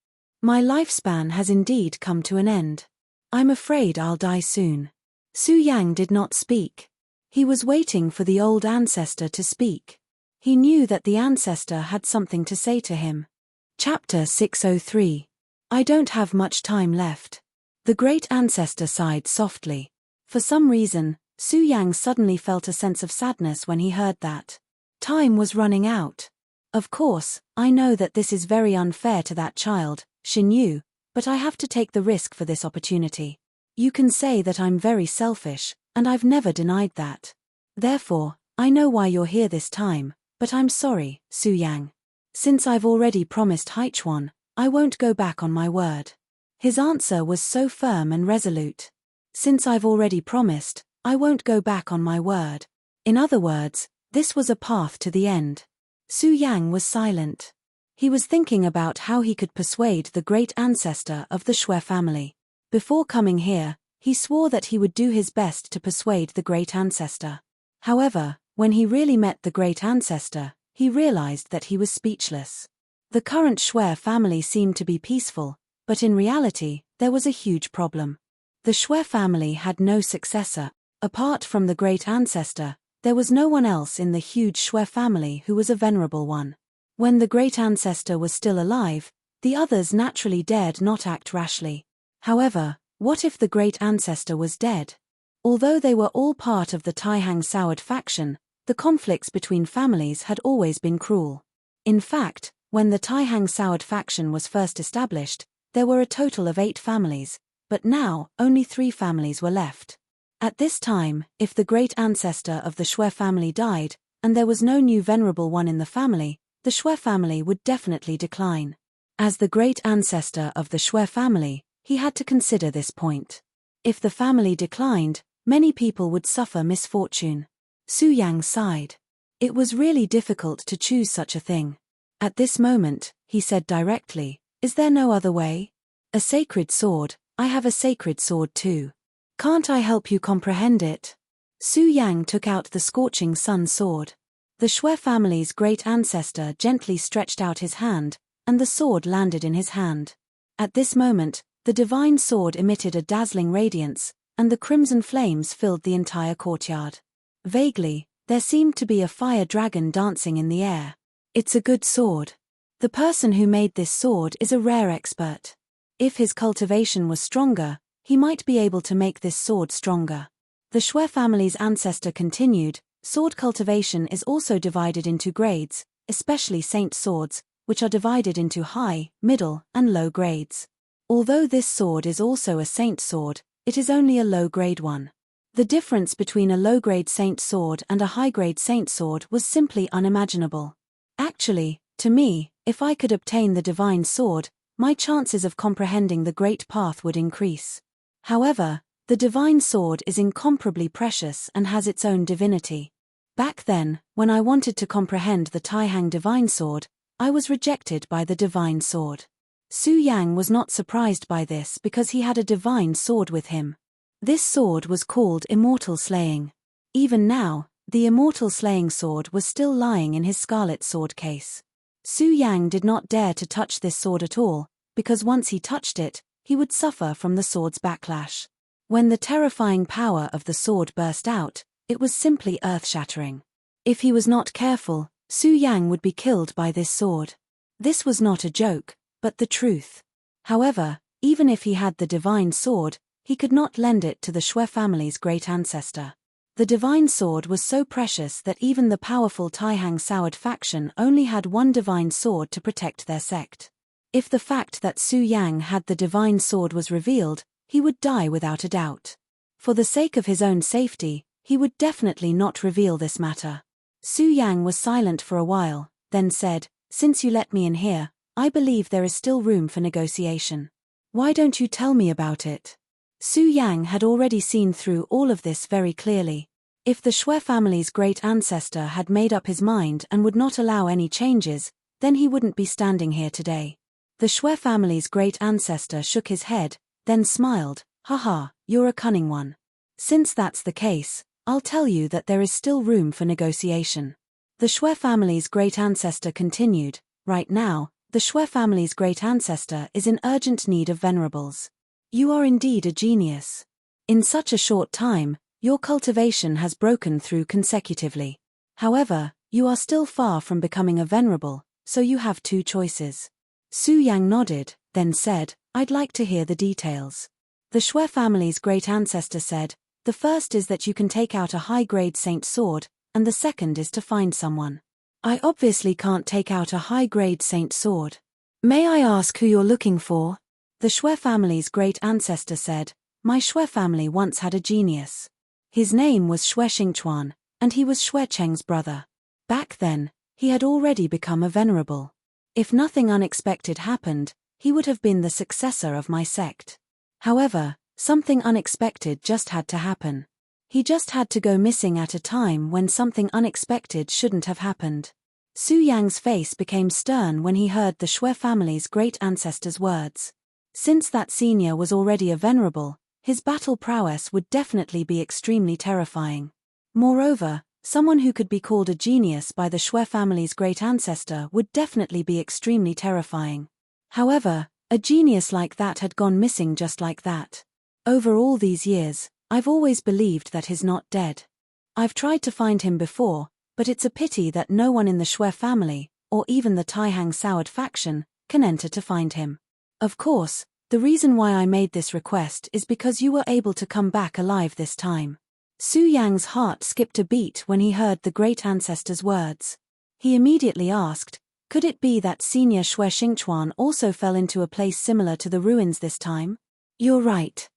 My lifespan has indeed come to an end. I'm afraid I'll die soon." Su Yang did not speak. He was waiting for the old ancestor to speak. He knew that the ancestor had something to say to him. Chapter 603. I don't have much time left. The great ancestor sighed softly. For some reason, Su Yang suddenly felt a sense of sadness when he heard that. Time was running out. Of course, I know that this is very unfair to that child, Xinyu, but I have to take the risk for this opportunity. You can say that I'm very selfish, and I've never denied that. Therefore, I know why you're here this time, but I'm sorry, Su Yang. Since I've already promised Haichuan, I won't go back on my word. His answer was so firm and resolute. Since I've already promised, I won't go back on my word. In other words, this was a path to the end. Su Yang was silent. He was thinking about how he could persuade the great ancestor of the Xue family. Before coming here, he swore that he would do his best to persuade the great ancestor. However, when he really met the great ancestor, he realized that he was speechless. The current Xue family seemed to be peaceful, but in reality, there was a huge problem. The Xue family had no successor. Apart from the great ancestor, there was no one else in the huge Xue family who was a venerable one. When the great ancestor was still alive, the others naturally dared not act rashly. However, what if the great ancestor was dead? Although they were all part of the Taihang Soured faction, the conflicts between families had always been cruel. In fact, when the Taihang Soured faction was first established, there were a total of 8 families, but now only 3 families were left. At this time, if the great ancestor of the Xue family died, and there was no new venerable one in the family, the Xue family would definitely decline. As the great ancestor of the Xue family, he had to consider this point. If the family declined, many people would suffer misfortune. Su Yang sighed. It was really difficult to choose such a thing. At this moment, he said directly, "Is there no other way?" "A sacred sword, I have a sacred sword too. Can't I help you comprehend it?" Su Yang took out the scorching sun sword. The Shui family's great ancestor gently stretched out his hand, and the sword landed in his hand. At this moment, the divine sword emitted a dazzling radiance, and the crimson flames filled the entire courtyard. Vaguely, there seemed to be a fire dragon dancing in the air. It's a good sword. The person who made this sword is a rare expert. If his cultivation was stronger, he might be able to make this sword stronger. The Shui family's ancestor continued, sword cultivation is also divided into grades, especially saint swords, which are divided into high, middle, and low grades. Although this sword is also a saint sword, it is only a low-grade one. The difference between a low-grade saint sword and a high-grade saint sword was simply unimaginable. Actually, to me, if I could obtain the divine sword, my chances of comprehending the great path would increase. However, the divine sword is incomparably precious and has its own divinity. Back then, when I wanted to comprehend the Taihang divine sword, I was rejected by the divine sword. Su Yang was not surprised by this because he had a divine sword with him. This sword was called Immortal Slaying. Even now, the Immortal Slaying sword was still lying in his scarlet sword case. Su Yang did not dare to touch this sword at all, because once he touched it, he would suffer from the sword's backlash. When the terrifying power of the sword burst out, it was simply earth-shattering. If he was not careful, Su Yang would be killed by this sword. This was not a joke, but the truth. However, even if he had the divine sword, he could not lend it to the Shui family's great ancestor. The divine sword was so precious that even the powerful Taihang Soured faction only had one divine sword to protect their sect. If the fact that Su Yang had the divine sword was revealed, he would die without a doubt. For the sake of his own safety, he would definitely not reveal this matter. Su Yang was silent for a while, then said, "Since you let me in here, I believe there is still room for negotiation. Why don't you tell me about it?" Su Yang had already seen through all of this very clearly. If the Shui family's great ancestor had made up his mind and would not allow any changes, then he wouldn't be standing here today. The Shui family's great ancestor shook his head, then smiled, "Haha, you're a cunning one. Since that's the case, I'll tell you that there is still room for negotiation." The Shui family's great ancestor continued, "Right now, the Shui family's great ancestor is in urgent need of venerables. You are indeed a genius. In such a short time, your cultivation has broken through consecutively. However, you are still far from becoming a venerable, so you have two choices." Su Yang nodded, then said, "I'd like to hear the details." The Shui family's great ancestor said, "The first is that you can take out a high-grade saint sword, and the second is to find someone." "I obviously can't take out a high-grade saint sword. May I ask who you're looking for?" The Shui family's great ancestor said, "My Shui family once had a genius. His name was Shui Xingchuan, and he was Shui Cheng's brother. Back then, he had already become a venerable. If nothing unexpected happened, he would have been the successor of my sect. However, something unexpected just had to happen. He just had to go missing at a time when something unexpected shouldn't have happened." Su Yang's face became stern when he heard the Shui family's great ancestor's words. Since that senior was already a venerable, his battle prowess would definitely be extremely terrifying. Moreover, someone who could be called a genius by the Shui family's great ancestor would definitely be extremely terrifying. However, a genius like that had gone missing just like that. Over all these years, I've always believed that he's not dead. I've tried to find him before, but it's a pity that no one in the Shui family, or even the Taihang Soured faction, can enter to find him. Of course, the reason why I made this request is because you were able to come back alive this time." Su Yang's heart skipped a beat when he heard the great ancestor's words. He immediately asked, "Could it be that senior Shui Xingchuan also fell into a place similar to the ruins this time?" "You're right.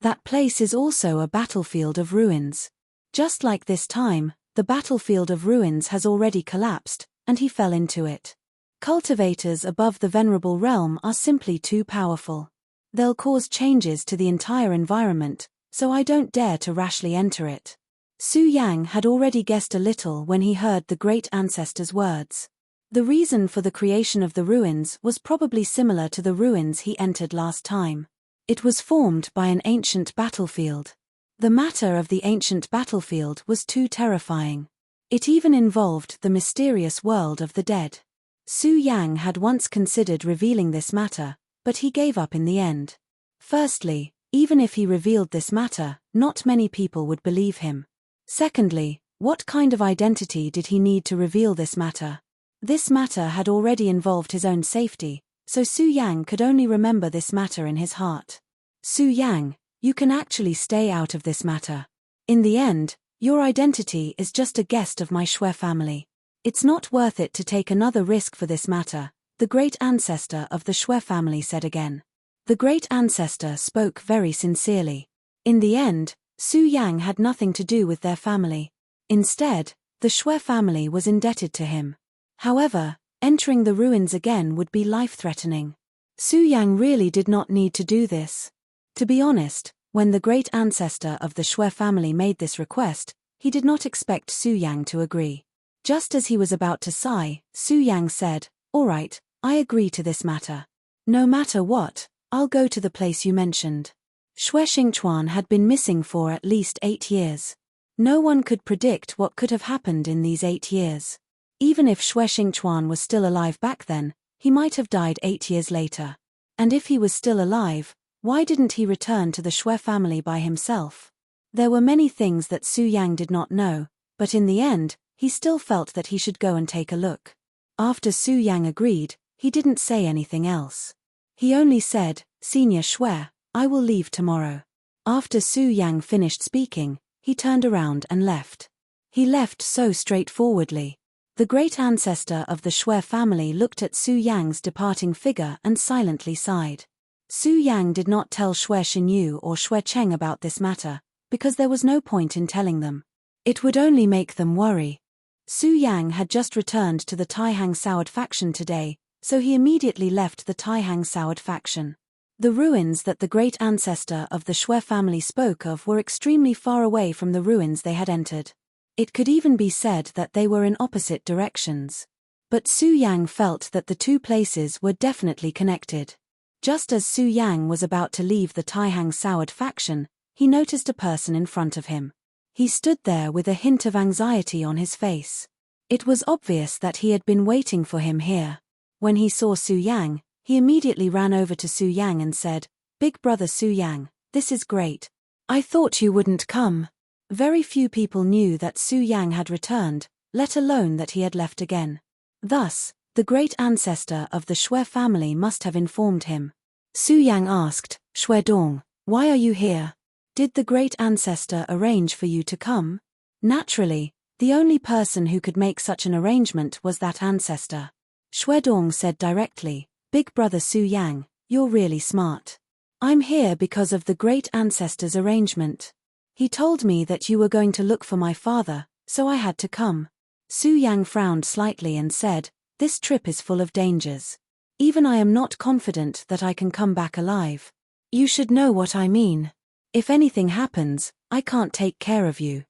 That place is also a battlefield of ruins. Just like this time, the battlefield of ruins has already collapsed, and he fell into it. Cultivators above the venerable realm are simply too powerful. They'll cause changes to the entire environment, so I don't dare to rashly enter it." Su Yang had already guessed a little when he heard the great ancestor's words. The reason for the creation of the ruins was probably similar to the ruins he entered last time. It was formed by an ancient battlefield. The matter of the ancient battlefield was too terrifying. It even involved the mysterious world of the dead. Su Yang had once considered revealing this matter, but he gave up in the end. Firstly, even if he revealed this matter, not many people would believe him. Secondly, what kind of identity did he need to reveal this matter? This matter had already involved his own safety, so Su Yang could only remember this matter in his heart. Su Yang, you can actually stay out of this matter. In the end, your identity is just a guest of my Shui family. It's not worth it to take another risk for this matter, the great ancestor of the Shui family said again. The great ancestor spoke very sincerely. In the end, Su Yang had nothing to do with their family. Instead, the Shui family was indebted to him. However, entering the ruins again would be life-threatening. Su Yang really did not need to do this. To be honest, when the great ancestor of the Shui family made this request, he did not expect Su Yang to agree. Just as he was about to sigh, Su Yang said, "All right, I agree to this matter. No matter what, I'll go to the place you mentioned." Shui Xingchuan had been missing for at least 8 years. No one could predict what could have happened in these 8 years. Even if Shui Xingchuan was still alive back then, he might have died 8 years later. And if he was still alive, why didn't he return to the Shui family by himself? There were many things that Su Yang did not know, but in the end, he still felt that he should go and take a look. After Su Yang agreed, he didn't say anything else. He only said, "Senior Shui, I will leave tomorrow." After Su Yang finished speaking, he turned around and left. He left so straightforwardly. The great ancestor of the Shui family looked at Su Yang's departing figure and silently sighed. Su Yang did not tell Shui Xinyu or Shui Cheng about this matter, because there was no point in telling them. It would only make them worry. Su Yang had just returned to the Taihang Soured faction today, so he immediately left the Taihang Soured faction. The ruins that the great ancestor of the Shui family spoke of were extremely far away from the ruins they had entered. It could even be said that they were in opposite directions. But Su Yang felt that the two places were definitely connected. Just as Su Yang was about to leave the Taihang Soured faction, he noticed a person in front of him. He stood there with a hint of anxiety on his face. It was obvious that he had been waiting for him here. When he saw Su Yang, he immediately ran over to Su Yang and said, "Big brother Su Yang, this is great. I thought you wouldn't come." Very few people knew that Su Yang had returned, let alone that he had left again. Thus, the great ancestor of the Shui family must have informed him. Su Yang asked, "Shui Dong, why are you here? Did the great ancestor arrange for you to come?" Naturally, the only person who could make such an arrangement was that ancestor. Shui Dong said directly, "Big brother Su Yang, you're really smart. I'm here because of the great ancestor's arrangement. He told me that you were going to look for my father, so I had to come." Su Yang frowned slightly and said, "This trip is full of dangers. Even I am not confident that I can come back alive. You should know what I mean. If anything happens, I can't take care of you."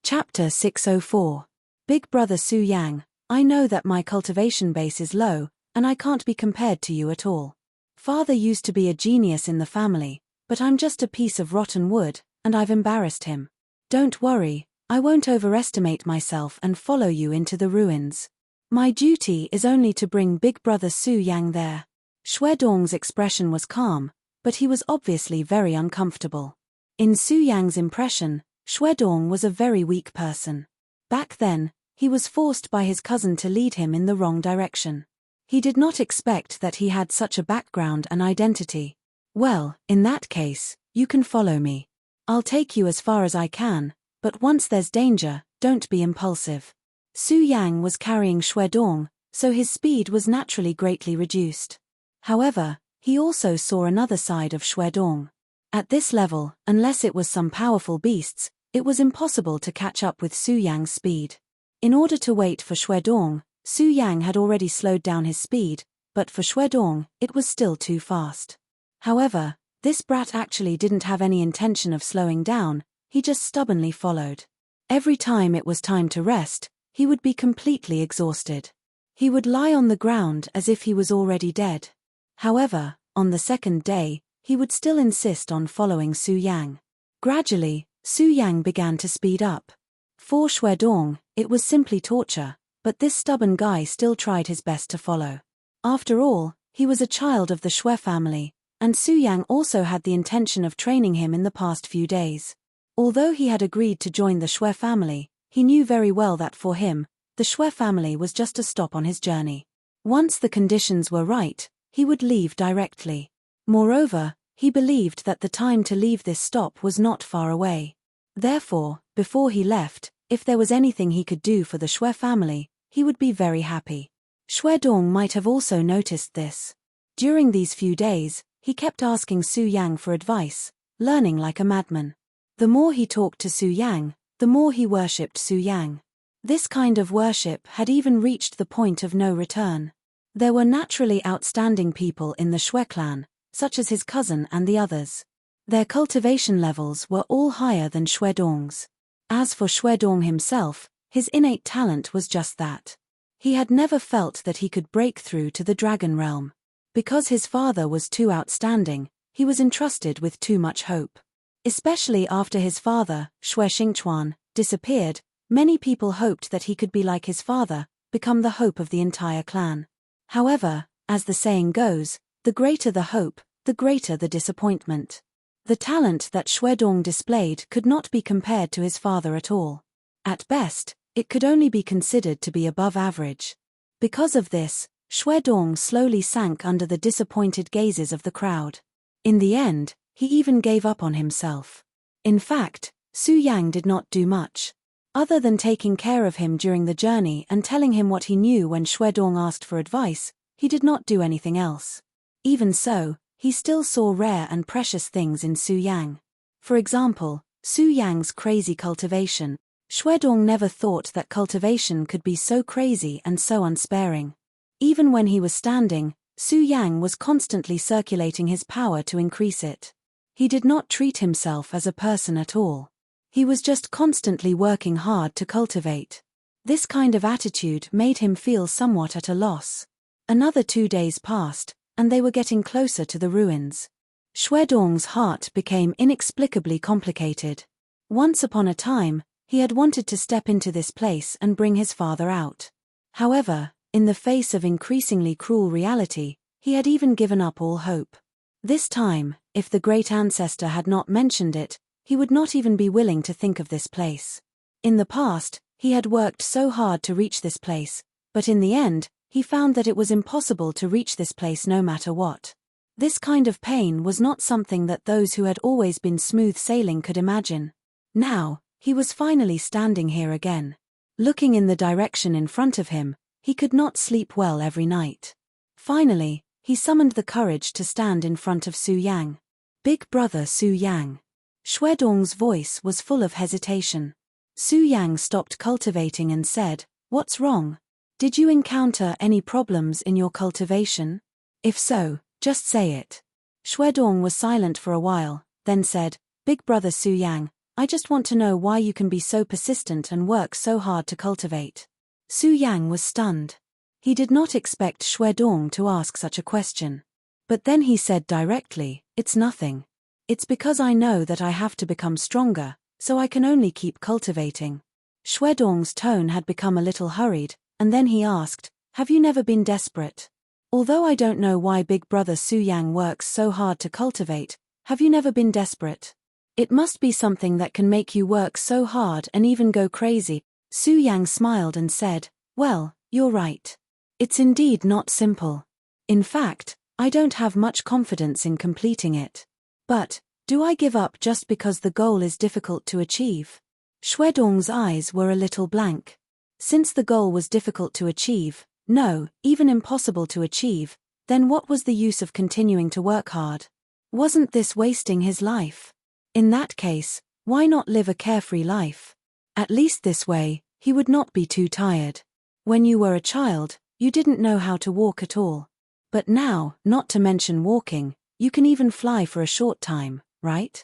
Chapter 604. Big brother Su Yang, I know that my cultivation base is low, and I can't be compared to you at all. Father used to be a genius in the family, but I'm just a piece of rotten wood, and I've embarrassed him. Don't worry, I won't overestimate myself and follow you into the ruins. My duty is only to bring big brother Su Yang there. Shui Dong's expression was calm, but he was obviously very uncomfortable. In Su Yang's impression, Shui Dong was a very weak person. Back then, he was forced by his cousin to lead him in the wrong direction. He did not expect that he had such a background and identity. "Well, in that case, you can follow me. I'll take you as far as I can, but once there's danger, don't be impulsive." Su Yang was carrying Shui Dong, so his speed was naturally greatly reduced. However, he also saw another side of Shui Dong. At this level, unless it was some powerful beasts, it was impossible to catch up with Su Yang's speed. In order to wait for Shui Dong, Su Yang had already slowed down his speed, but for Shui Dong, it was still too fast. However, this brat actually didn't have any intention of slowing down, he just stubbornly followed. Every time it was time to rest, he would be completely exhausted. He would lie on the ground as if he was already dead. However, on the second day, he would still insist on following Su Yang. Gradually, Su Yang began to speed up. For Shuedong, it was simply torture, but this stubborn guy still tried his best to follow. After all, he was a child of the Shui family, and Su Yang also had the intention of training him in the past few days. Although he had agreed to join the Shui family, he knew very well that for him, the Shui family was just a stop on his journey. Once the conditions were right, he would leave directly. Moreover, he believed that the time to leave this stop was not far away. Therefore, before he left, if there was anything he could do for the Shui family, he would be very happy. Shuedong might have also noticed this. During these few days, he kept asking Su Yang for advice, learning like a madman. The more he talked to Su Yang, the more he worshipped Su Yang. This kind of worship had even reached the point of no return. There were naturally outstanding people in the Shui clan, such as his cousin and the others. Their cultivation levels were all higher than Shuedong's. As for Shuedong himself, his innate talent was just that. He had never felt that he could break through to the dragon realm. Because his father was too outstanding, he was entrusted with too much hope. Especially after his father, Shui Xingchuan, disappeared, many people hoped that he could be like his father, become the hope of the entire clan. However, as the saying goes, the greater the hope, the greater the disappointment. The talent that Shuedong displayed could not be compared to his father at all. At best, it could only be considered to be above average. Because of this, Shuedong slowly sank under the disappointed gazes of the crowd. In the end, he even gave up on himself. In fact, Su Yang did not do much. Other than taking care of him during the journey and telling him what he knew when Shuedong asked for advice, he did not do anything else. Even so, he still saw rare and precious things in Su Yang. For example, Su Yang's crazy cultivation. Shuedong never thought that cultivation could be so crazy and so unsparing. Even when he was standing, Su Yang was constantly circulating his power to increase it. He did not treat himself as a person at all. He was just constantly working hard to cultivate. This kind of attitude made him feel somewhat at a loss. Another 2 days passed, and they were getting closer to the ruins. Shuedong's heart became inexplicably complicated. Once upon a time, he had wanted to step into this place and bring his father out. However, in the face of increasingly cruel reality, he had even given up all hope. This time, if the great ancestor had not mentioned it, he would not even be willing to think of this place. In the past, he had worked so hard to reach this place, but in the end, he found that it was impossible to reach this place no matter what. This kind of pain was not something that those who had always been smooth sailing could imagine. Now, he was finally standing here again. Looking in the direction in front of him, he could not sleep well every night. Finally, he summoned the courage to stand in front of Su Yang. Big brother Su Yang. Shuedong's voice was full of hesitation. Su Yang stopped cultivating and said, "What's wrong? Did you encounter any problems in your cultivation? If so, just say it." Shuedong was silent for a while, then said, "Big brother Su Yang, I just want to know why you can be so persistent and work so hard to cultivate." Su Yang was stunned. He did not expect Shuedong to ask such a question. But then he said directly, "It's nothing. It's because I know that I have to become stronger, so I can only keep cultivating." Shuedong's tone had become a little hurried, and then he asked, "Have you never been desperate? Although I don't know why big brother Su Yang works so hard to cultivate, have you never been desperate? It must be something that can make you work so hard and even go crazy." Su Yang smiled and said, "Well, you're right. It's indeed not simple. In fact, I don't have much confidence in completing it. But, do I give up just because the goal is difficult to achieve?" Shuedong's eyes were a little blank. Since the goal was difficult to achieve, no, even impossible to achieve, then what was the use of continuing to work hard? Wasn't this wasting his life? In that case, why not live a carefree life? At least this way, he would not be too tired. When you were a child, you didn't know how to walk at all. But now, not to mention walking, you can even fly for a short time, right?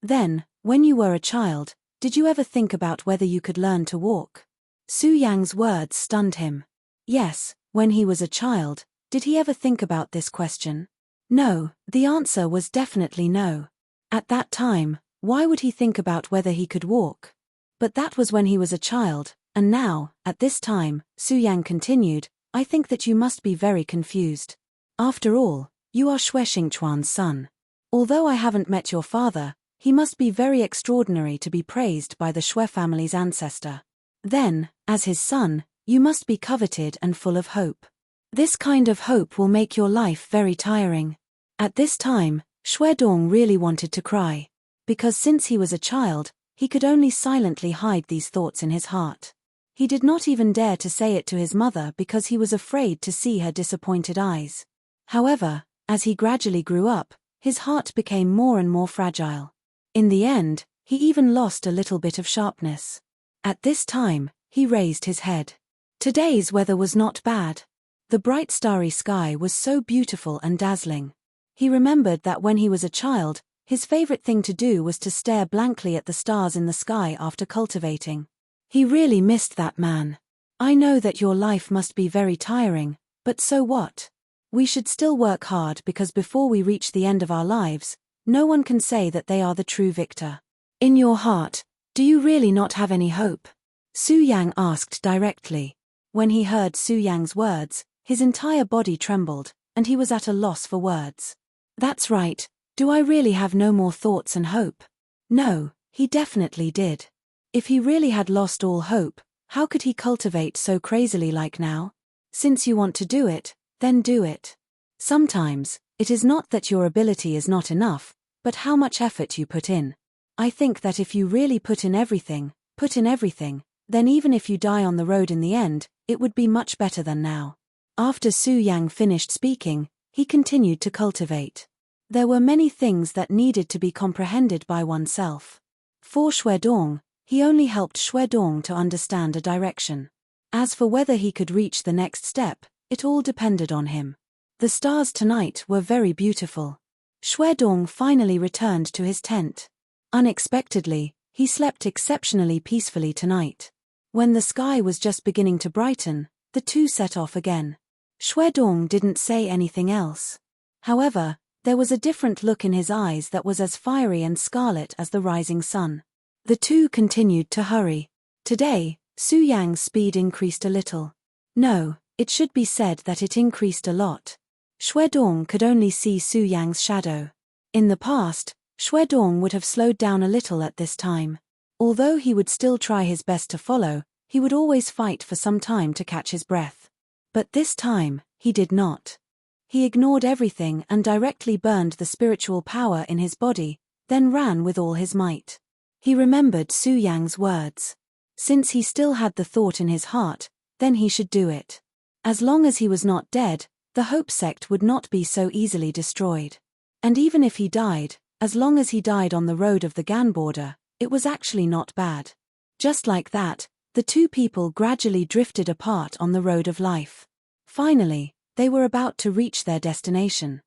Then, when you were a child, did you ever think about whether you could learn to walk? Su Yang's words stunned him. Yes, when he was a child, did he ever think about this question? No, the answer was definitely no. At that time, Why would he think about whether he could walk? But that was when he was a child, and now, at this time, Su Yang continued, I think that you must be very confused. After all, you are Xue Xingchuan's son. Although I haven't met your father, he must be very extraordinary to be praised by the Xue family's ancestor. Then, as his son, you must be coveted and full of hope. This kind of hope will make your life very tiring. At this time, Xue Dong really wanted to cry. Because since he was a child, he could only silently hide these thoughts in his heart. He did not even dare to say it to his mother because he was afraid to see her disappointed eyes. However, as he gradually grew up, his heart became more and more fragile. In the end, he even lost a little bit of sharpness. At this time, he raised his head. Today's weather was not bad. The bright starry sky was so beautiful and dazzling. He remembered that when he was a child, his favorite thing to do was to stare blankly at the stars in the sky after cultivating. He really missed that man. I know that your life must be very tiring, but so what? We should still work hard because before we reach the end of our lives, no one can say that they are the true victor. In your heart, do you really not have any hope? Su Yang asked directly. When he heard Su Yang's words, his entire body trembled, and he was at a loss for words. That's right, do I really have no more thoughts and hope? No, he definitely did. If he really had lost all hope, how could he cultivate so crazily like now? Since you want to do it, then do it. Sometimes, it is not that your ability is not enough, but how much effort you put in. I think that if you really put in everything, then even if you die on the road in the end, it would be much better than now. After Su Yang finished speaking, he continued to cultivate. There were many things that needed to be comprehended by oneself. For Xue Dong, he only helped Xue Dong to understand a direction. As for whether he could reach the next step, it all depended on him. The stars tonight were very beautiful. Xue Dong finally returned to his tent. Unexpectedly, he slept exceptionally peacefully tonight. When the sky was just beginning to brighten, the two set off again. Xue Dong didn't say anything else. However, there was a different look in his eyes that was as fiery and scarlet as the rising sun. The two continued to hurry. Today, Su Yang's speed increased a little. No, it should be said that it increased a lot. Xue Dong could only see Su Yang's shadow. In the past, Xue Dong would have slowed down a little at this time. Although he would still try his best to follow, he would always fight for some time to catch his breath. But this time, he did not. He ignored everything and directly burned the spiritual power in his body, then ran with all his might. He remembered Su Yang's words. Since he still had the thought in his heart, then he should do it. As long as he was not dead, the Hope sect would not be so easily destroyed. And even if he died, as long as he died on the road of the Gan border, it was actually not bad. Just like that, the two people gradually drifted apart on the road of life. Finally, they were about to reach their destination.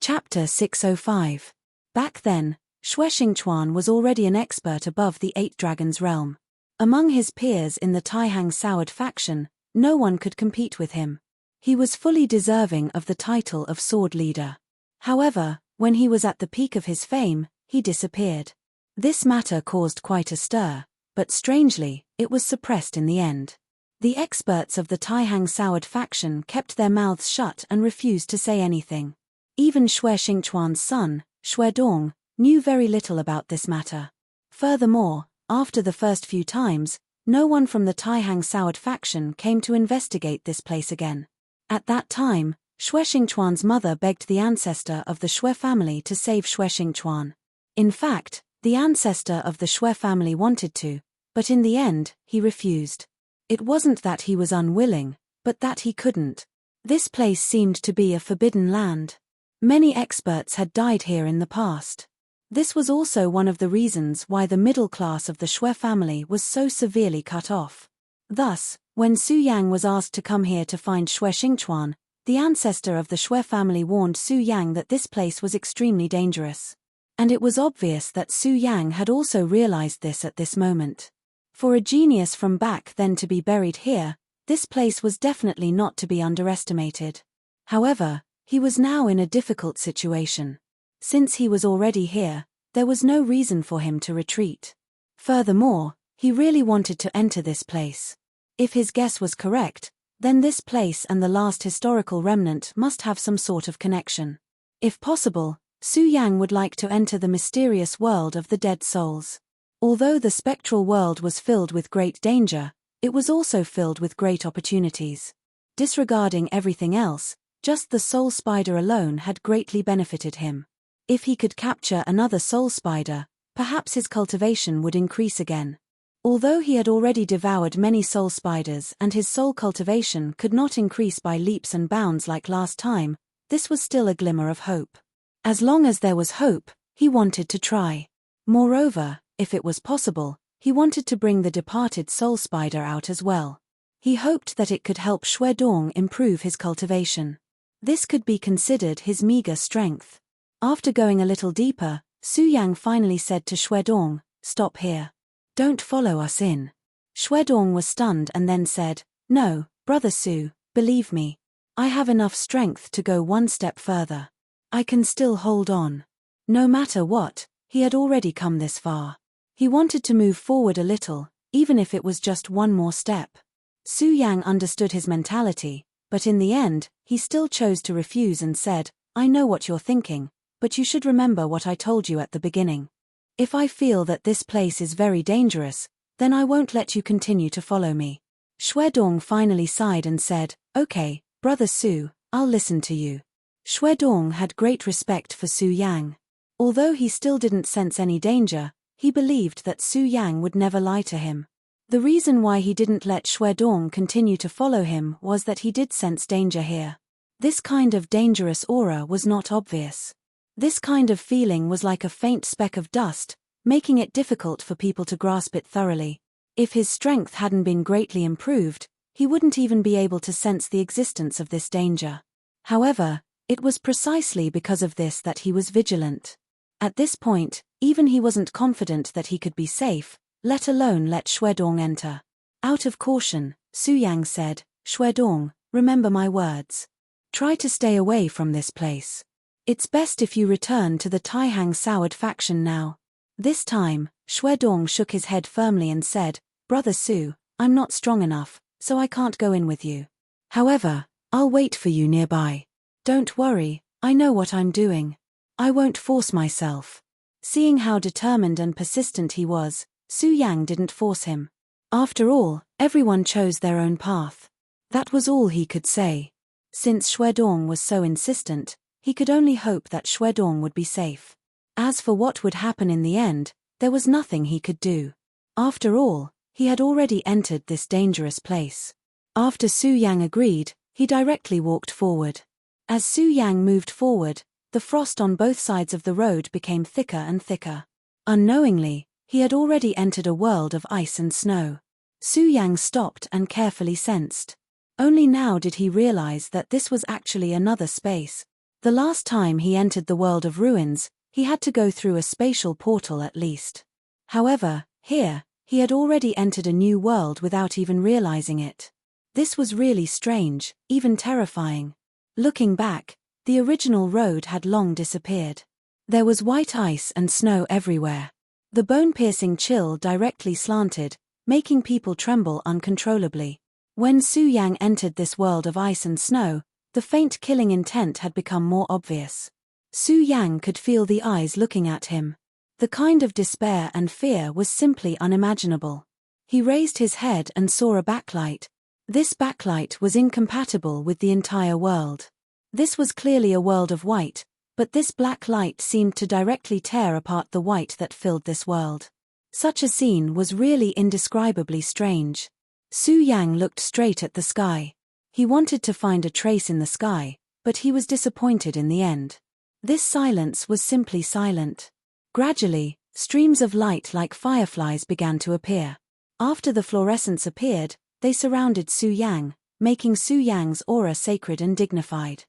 Chapter 605. Back then, Xue Xingchuan was already an expert above the Eight Dragons realm. Among his peers in the Taihang Soured faction, no one could compete with him. He was fully deserving of the title of Sword Leader. However, when he was at the peak of his fame, he disappeared. This matter caused quite a stir, but strangely, it was suppressed in the end. The experts of the Taihang Soured faction kept their mouths shut and refused to say anything. Even Xue Xingchuan's son, Xue Dong, knew very little about this matter. Furthermore, after the first few times, no one from the Taihang Soured faction came to investigate this place again. At that time, Xue Xingchuan's mother begged the ancestor of the Xue family to save Xue Xingchuan. In fact, the ancestor of the Xue family wanted to, but in the end, he refused. It wasn't that he was unwilling, but that he couldn't. This place seemed to be a forbidden land. Many experts had died here in the past. This was also one of the reasons why the middle class of the Xue family was so severely cut off. Thus, when Su Yang was asked to come here to find Xue Xingchuan, the ancestor of the Xue family warned Su Yang that this place was extremely dangerous. And it was obvious that Su Yang had also realized this at this moment. For a genius from back then to be buried here, this place was definitely not to be underestimated. However, he was now in a difficult situation. Since he was already here, There was no reason for him to retreat. Furthermore, he really wanted to enter this place. If his guess was correct, then this place and the last historical remnant must have some sort of connection. If possible, Su Yang would like to enter the mysterious world of the dead souls. Although the spectral world was filled with great danger, it was also filled with great opportunities. Disregarding everything else, just the soul spider alone had greatly benefited him. If he could capture another soul spider, perhaps his cultivation would increase again. Although he had already devoured many soul spiders and his soul cultivation could not increase by leaps and bounds like last time, this was still a glimmer of hope. As long as there was hope, he wanted to try. Moreover, if it was possible, he wanted to bring the departed soul spider out as well. He hoped that it could help Shuedong improve his cultivation. This could be considered his meager strength. After going a little deeper, Su Yang finally said to Shuedong, "Stop here. Don't follow us in." Shuedong was stunned and then said, "No, Brother Su, believe me. I have enough strength to go one step further. I can still hold on." No matter what, he had already come this far. He wanted to move forward a little, even if it was just one more step. Su Yang understood his mentality, but in the end, he still chose to refuse and said, "I know what you're thinking, but you should remember what I told you at the beginning. If I feel that this place is very dangerous, then I won't let you continue to follow me." Shuedong finally sighed and said, "Okay, Brother Su, I'll listen to you." Shuedong had great respect for Su Yang. Although he still didn't sense any danger, he believed that Su Yang would never lie to him. The reason why he didn't let Shuedong continue to follow him was that he did sense danger here. This kind of dangerous aura was not obvious. This kind of feeling was like a faint speck of dust, making it difficult for people to grasp it thoroughly. If his strength hadn't been greatly improved, he wouldn't even be able to sense the existence of this danger. However, it was precisely because of this that he was vigilant. At this point, even he wasn't confident that he could be safe, let alone let Shuedong enter. Out of caution, Su Yang said, "Shuedong, remember my words. Try to stay away from this place. It's best if you return to the Taihang Soured faction now." This time, Shuedong shook his head firmly and said, "Brother Su, I'm not strong enough, so I can't go in with you. However, I'll wait for you nearby. Don't worry, I know what I'm doing. I won't force myself." Seeing how determined and persistent he was, Su Yang didn't force him. After all, everyone chose their own path. That was all he could say. Since Shuedong was so insistent, he could only hope that Shuedong would be safe. As for what would happen in the end, there was nothing he could do. After all, he had already entered this dangerous place. After Su Yang agreed, he directly walked forward. As Su Yang moved forward, the frost on both sides of the road became thicker and thicker. Unknowingly, he had already entered a world of ice and snow. Su Yang stopped and carefully sensed. Only now did he realize that this was actually another space. The last time he entered the world of ruins, he had to go through a spatial portal at least. However, here, he had already entered a new world without even realizing it. This was really strange, even terrifying. Looking back, the original road had long disappeared. There was white ice and snow everywhere. The bone-piercing chill directly slanted, making people tremble uncontrollably. When Su Yang entered this world of ice and snow, the faint killing intent had become more obvious. Su Yang could feel the eyes looking at him. The kind of despair and fear was simply unimaginable. He raised his head and saw a backlight. This backlight was incompatible with the entire world. This was clearly a world of white, but this black light seemed to directly tear apart the white that filled this world. Such a scene was really indescribably strange. Su Yang looked straight at the sky. He wanted to find a trace in the sky, but he was disappointed in the end. This silence was simply silent. Gradually, streams of light like fireflies began to appear. After the fluorescence appeared, they surrounded Su Yang, making Su Yang's aura sacred and dignified.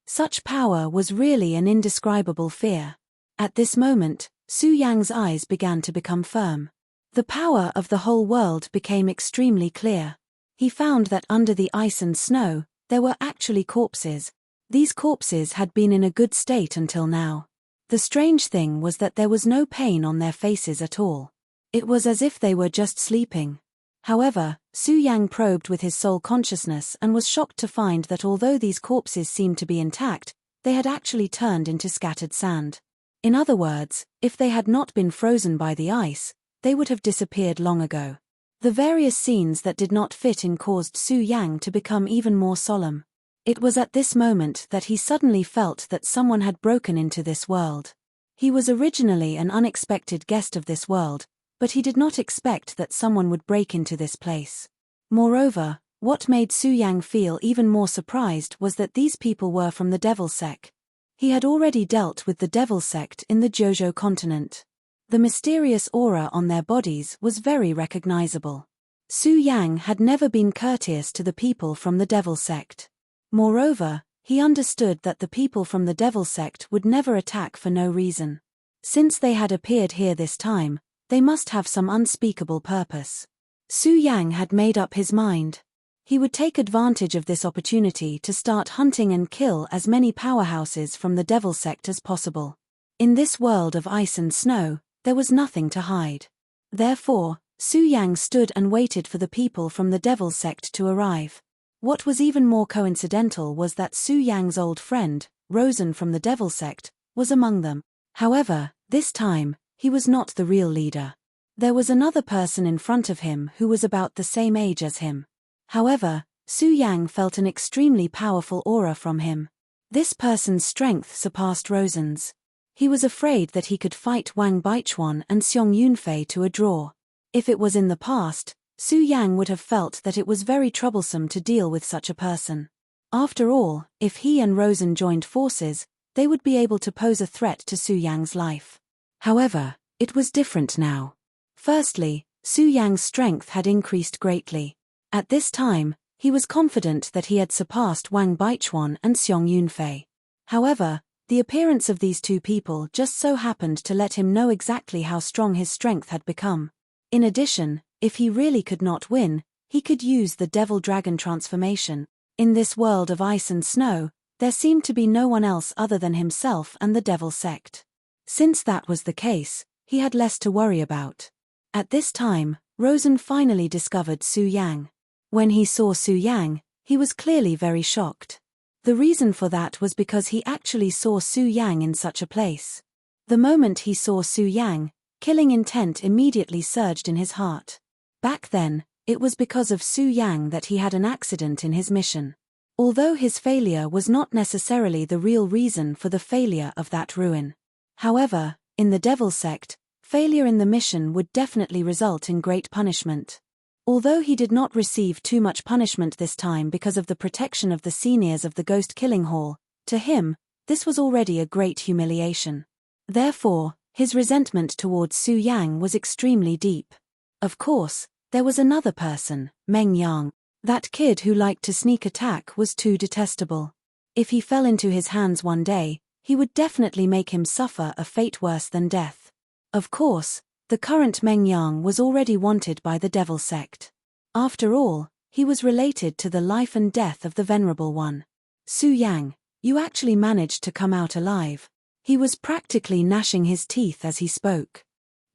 Such power was really an indescribable fear. At this moment, Su Yang's eyes began to become firm. The power of the whole world became extremely clear. He found that under the ice and snow, there were actually corpses. These corpses had been in a good state until now. The strange thing was that there was no pain on their faces at all. It was as if they were just sleeping. However, Su Yang probed with his soul consciousness and was shocked to find that although these corpses seemed to be intact, they had actually turned into scattered sand. In other words, if they had not been frozen by the ice, they would have disappeared long ago. The various scenes that did not fit in caused Su Yang to become even more solemn. It was at this moment that he suddenly felt that someone had broken into this world. He was originally an unexpected guest of this world, but he did not expect that someone would break into this place. Moreover, what made Su Yang feel even more surprised was that these people were from the Devil Sect. He had already dealt with the Devil Sect in the Jojo continent. The mysterious aura on their bodies was very recognizable. Su Yang had never been courteous to the people from the Devil Sect. Moreover, he understood that the people from the Devil Sect would never attack for no reason. Since they had appeared here this time, they must have some unspeakable purpose. Su Yang had made up his mind. He would take advantage of this opportunity to start hunting and kill as many powerhouses from the Devil Sect as possible. In this world of ice and snow, there was nothing to hide. Therefore, Su Yang stood and waited for the people from the Devil Sect to arrive. What was even more coincidental was that Su Yang's old friend, Rosen from the Devil Sect, was among them. However, this time, he was not the real leader. There was another person in front of him who was about the same age as him. However, Su Yang felt an extremely powerful aura from him. This person's strength surpassed Rosen's. He was afraid that he could fight Wang Baichuan and Xiong Yunfei to a draw. If it was in the past, Su Yang would have felt that it was very troublesome to deal with such a person. After all, if he and Rosen joined forces, they would be able to pose a threat to Su Yang's life. However, it was different now. Firstly, Su Yang's strength had increased greatly. At this time, he was confident that he had surpassed Wang Baichuan and Xiong Yunfei. However, the appearance of these two people just so happened to let him know exactly how strong his strength had become. In addition, if he really could not win, he could use the Devil Dragon transformation. In this world of ice and snow, there seemed to be no one else other than himself and the Devil Sect. Since that was the case, he had less to worry about. At this time, Rosen finally discovered Su Yang. When he saw Su Yang, he was clearly very shocked. The reason for that was because he actually saw Su Yang in such a place. The moment he saw Su Yang, killing intent immediately surged in his heart. Back then, it was because of Su Yang that he had an accident in his mission. Although his failure was not necessarily the real reason for the failure of that ruin. However, in the Devil Sect, failure in the mission would definitely result in great punishment. Although he did not receive too much punishment this time because of the protection of the seniors of the Ghost Killing Hall, to him, this was already a great humiliation. Therefore, his resentment towards Su Yang was extremely deep. Of course, there was another person, Meng Yang. That kid who liked to sneak attack was too detestable. If he fell into his hands one day, he would definitely make him suffer a fate worse than death. Of course, the current Meng Yang was already wanted by the Devil Sect. After all, he was related to the life and death of the Venerable One. Su Yang, you actually managed to come out alive. He was practically gnashing his teeth as he spoke.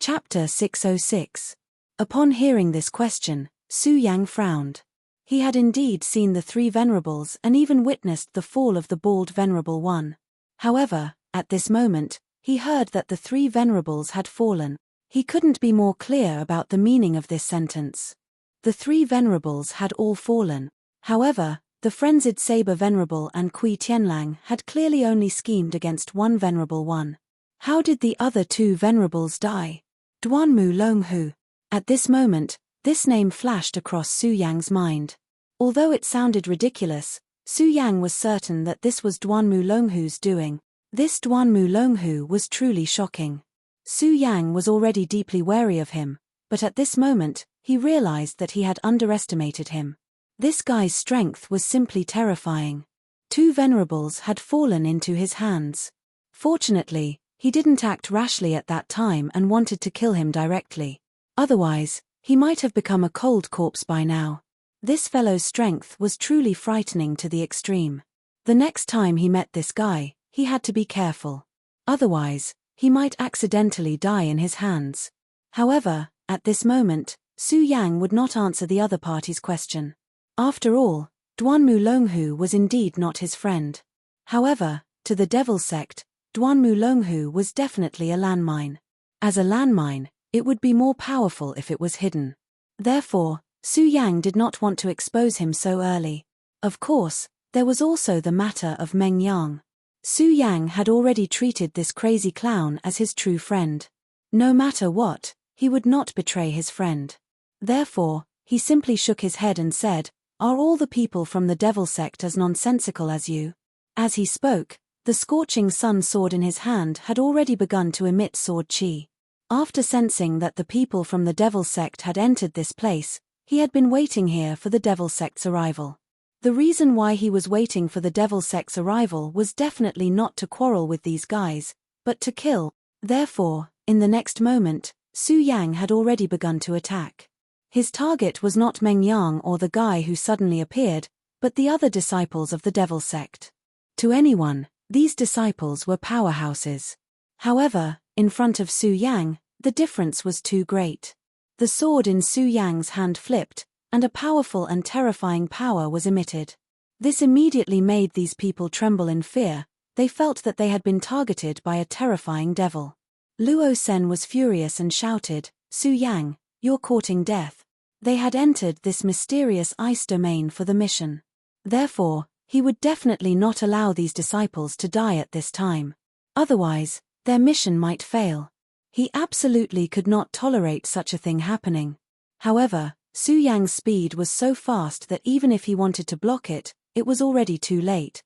Chapter 606. Upon hearing this question, Su Yang frowned. He had indeed seen the three Venerables and even witnessed the fall of the bald Venerable One. However, at this moment, he heard that the three Venerables had fallen. He couldn't be more clear about the meaning of this sentence. The three Venerables had all fallen. However, the frenzied Saber Venerable and Kui Tianlang had clearly only schemed against one Venerable One. How did the other two Venerables die? Duanmu Longhu. At this moment, this name flashed across Su Yang's mind. Although it sounded ridiculous, Su Yang was certain that this was Duanmu Longhu's doing. This Duanmu Longhu was truly shocking. Su Yang was already deeply wary of him, but at this moment, he realized that he had underestimated him. This guy's strength was simply terrifying. Two Venerables had fallen into his hands. Fortunately, he didn't act rashly at that time and wanted to kill him directly. Otherwise, he might have become a cold corpse by now. This fellow's strength was truly frightening to the extreme. The next time he met this guy, he had to be careful. Otherwise, he might accidentally die in his hands. However, at this moment, Su Yang would not answer the other party's question. After all, Duanmu Longhu was indeed not his friend. However, to the Devil Sect, Duanmu Longhu was definitely a landmine. As a landmine, it would be more powerful if it was hidden. Therefore, Su Yang did not want to expose him so early. Of course, there was also the matter of Meng Yang. Su Yang had already treated this crazy clown as his true friend. No matter what, he would not betray his friend. Therefore, he simply shook his head and said, "Are all the people from the Devil Sect as nonsensical as you?" As he spoke, the scorching sun sword in his hand had already begun to emit sword chi. After sensing that the people from the Devil Sect had entered this place, he had been waiting here for the Devil Sect's arrival. The reason why he was waiting for the Devil Sect's arrival was definitely not to quarrel with these guys, but to kill. Therefore, in the next moment, Su Yang had already begun to attack. His target was not Meng Yang or the guy who suddenly appeared, but the other disciples of the Devil Sect. To anyone, these disciples were powerhouses. However, in front of Su Yang, the difference was too great. The sword in Su Yang's hand flipped, and a powerful and terrifying power was emitted. This immediately made these people tremble in fear. They felt that they had been targeted by a terrifying devil. Luo Sen was furious and shouted, "Su Yang, you're courting death." They had entered this mysterious ice domain for the mission. Therefore, he would definitely not allow these disciples to die at this time. Otherwise, their mission might fail. He absolutely could not tolerate such a thing happening. However, Su Yang's speed was so fast that even if he wanted to block it, it was already too late.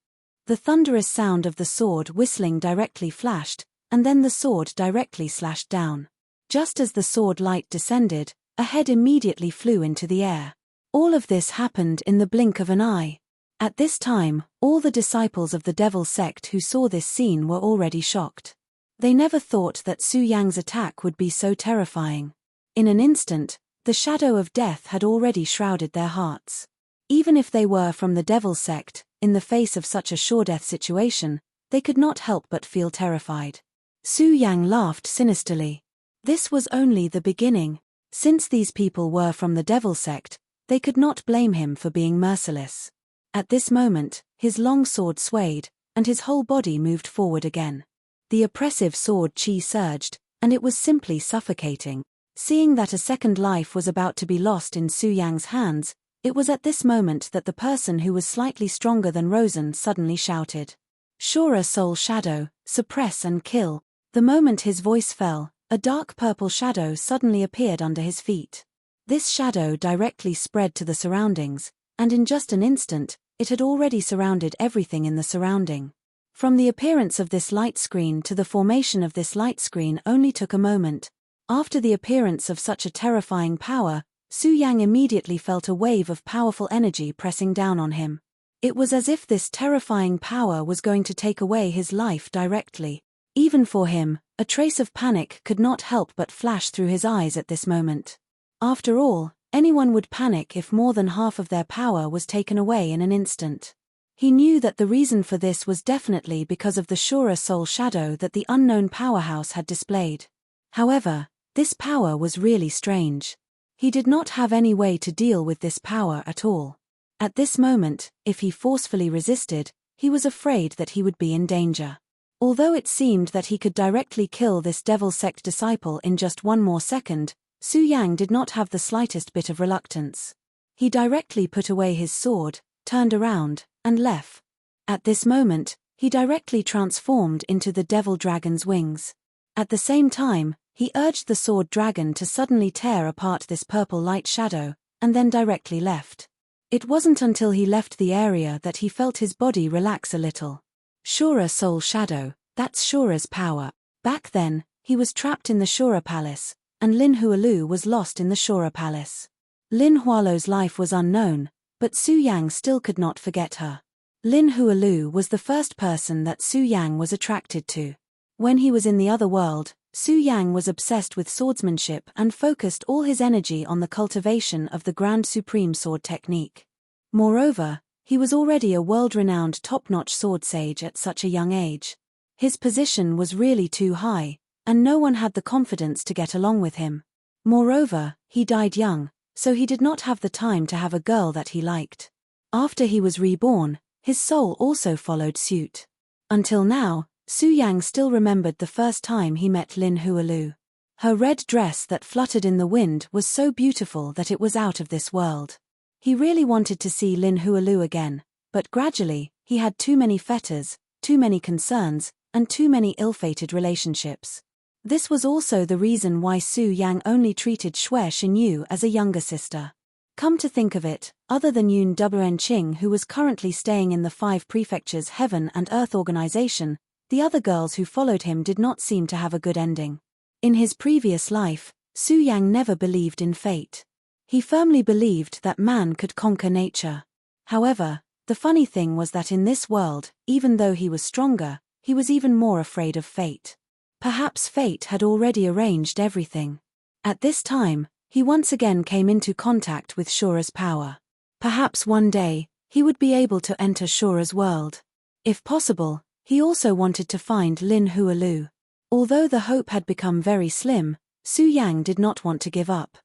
The thunderous sound of the sword whistling directly flashed, and then the sword directly slashed down. Just as the sword light descended, a head immediately flew into the air. All of this happened in the blink of an eye. At this time, all the disciples of the Devil Sect who saw this scene were already shocked. They never thought that Su Yang's attack would be so terrifying. In an instant, the shadow of death had already shrouded their hearts. Even if they were from the Devil Sect, in the face of such a sure-death situation, they could not help but feel terrified. Su Yang laughed sinisterly. This was only the beginning. Since these people were from the Devil Sect, they could not blame him for being merciless. At this moment, his long sword swayed, and his whole body moved forward again. The oppressive sword chi surged, and it was simply suffocating. Seeing that a second life was about to be lost in Su Yang's hands, it was at this moment that the person who was slightly stronger than Rosen suddenly shouted, "Shura Soul Shadow, suppress and kill." The moment his voice fell, a dark purple shadow suddenly appeared under his feet. This shadow directly spread to the surroundings, and in just an instant, it had already surrounded everything in the surrounding. From the appearance of this light screen to the formation of this light screen only took a moment. After the appearance of such a terrifying power, Su Yang immediately felt a wave of powerful energy pressing down on him. It was as if this terrifying power was going to take away his life directly. Even for him, a trace of panic could not help but flash through his eyes at this moment. After all, anyone would panic if more than half of their power was taken away in an instant. He knew that the reason for this was definitely because of the Shura Soul Shadow that the unknown powerhouse had displayed. However, this power was really strange. He did not have any way to deal with this power at all. At this moment, if he forcefully resisted, he was afraid that he would be in danger. Although it seemed that he could directly kill this Devil Sect disciple in just one more second, Su Yang did not have the slightest bit of reluctance. He directly put away his sword, turned around, and left. At this moment, he directly transformed into the Devil Dragon's wings. At the same time, he urged the sword dragon to suddenly tear apart this purple light shadow, and then directly left. It wasn't until he left the area that he felt his body relax a little. Shura Soul Shadow, that's Shura's power. Back then, he was trapped in the Shura Palace, and Lin Hualu was lost in the Shura Palace. Lin Hualu's life was unknown, but Su Yang still could not forget her. Lin Hualu was the first person that Su Yang was attracted to. When he was in the other world, Su Yang was obsessed with swordsmanship and focused all his energy on the cultivation of the Grand Supreme Sword technique. Moreover, he was already a world-renowned top-notch sword sage at such a young age. His position was really too high, and no one had the confidence to get along with him. Moreover, he died young, so he did not have the time to have a girl that he liked. After he was reborn, his soul also followed suit. Until now, Su Yang still remembered the first time he met Lin Hualu. Her red dress that fluttered in the wind was so beautiful that it was out of this world. He really wanted to see Lin Hualu again, but gradually, he had too many fetters, too many concerns, and too many ill-fated relationships. This was also the reason why Su Yang only treated Xue Xinyu as a younger sister. Come to think of it, other than Yun Wenqing, who was currently staying in the 5 prefectures Heaven and Earth organization, the other girls who followed him did not seem to have a good ending. In his previous life, Su Yang never believed in fate. He firmly believed that man could conquer nature. However, the funny thing was that in this world, even though he was stronger, he was even more afraid of fate. Perhaps fate had already arranged everything. At this time, he once again came into contact with Shura's power. Perhaps one day, he would be able to enter Shura's world. If possible, he also wanted to find Lin Hualu. Although the hope had become very slim, Su Yang did not want to give up.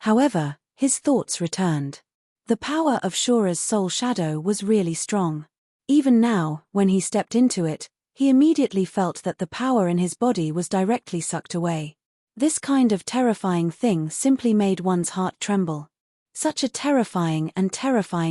However, his thoughts returned. The power of Shura's soul shadow was really strong. Even now, when he stepped into it, he immediately felt that the power in his body was directly sucked away. This kind of terrifying thing simply made one's heart tremble. Such a terrifying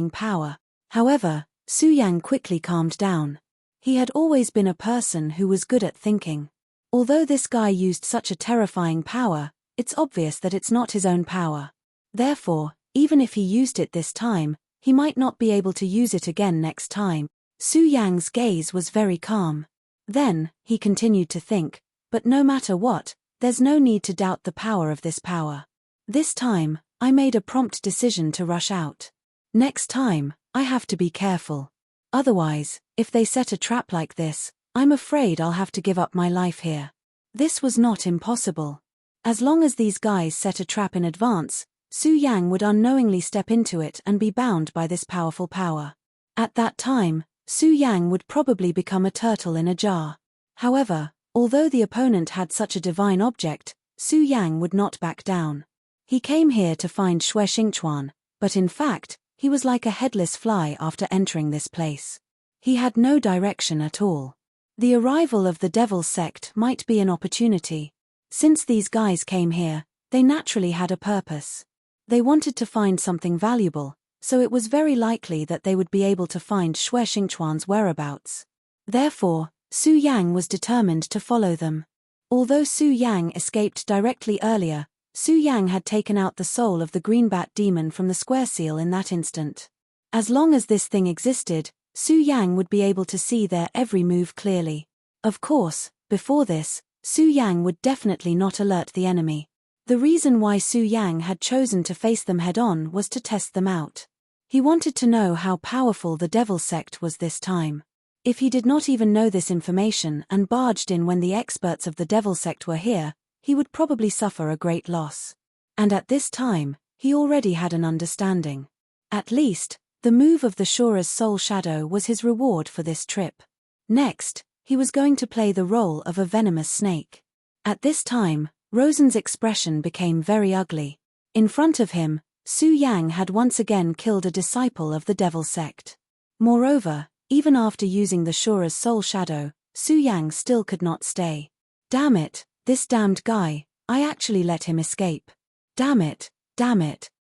power. However, Su Yang quickly calmed down. He had always been a person who was good at thinking. Although this guy used such a terrifying power, it's obvious that it's not his own power. Therefore, even if he used it this time, he might not be able to use it again next time. Su Yang's gaze was very calm. Then, he continued to think, but no matter what, there's no need to doubt the power of this power. This time, I made a prompt decision to rush out. Next time, I have to be careful. Otherwise, if they set a trap like this, I'm afraid I'll have to give up my life here. This was not impossible. As long as these guys set a trap in advance, Su Yang would unknowingly step into it and be bound by this powerful power. At that time, Su Yang would probably become a turtle in a jar. However, although the opponent had such a divine object, Su Yang would not back down. He came here to find Xue Xingchuan, but in fact, he was like a headless fly after entering this place. He had no direction at all. The arrival of the Devil sect might be an opportunity. Since these guys came here, they naturally had a purpose. They wanted to find something valuable, so it was very likely that they would be able to find Xue Xingchuan's whereabouts. Therefore, Su Yang was determined to follow them. Although Su Yang escaped directly earlier, Su Yang had taken out the soul of the greenbat demon from the square seal in that instant. As long as this thing existed, Su Yang would be able to see their every move clearly. Of course, before this, Su Yang would definitely not alert the enemy. The reason why Su Yang had chosen to face them head-on was to test them out. He wanted to know how powerful the Devil sect was this time. If he did not even know this information and barged in when the experts of the Devil sect were here, he would probably suffer a great loss. And at this time, he already had an understanding. At least, the move of the Shura's soul shadow was his reward for this trip. Next, he was going to play the role of a venomous snake. At this time, Rosen's expression became very ugly. In front of him, Su Yang had once again killed a disciple of the Devil sect. Moreover, even after using the Shura's soul shadow, Su Yang still could not stay. Damn it, this damned guy, I actually let him escape. Damn it,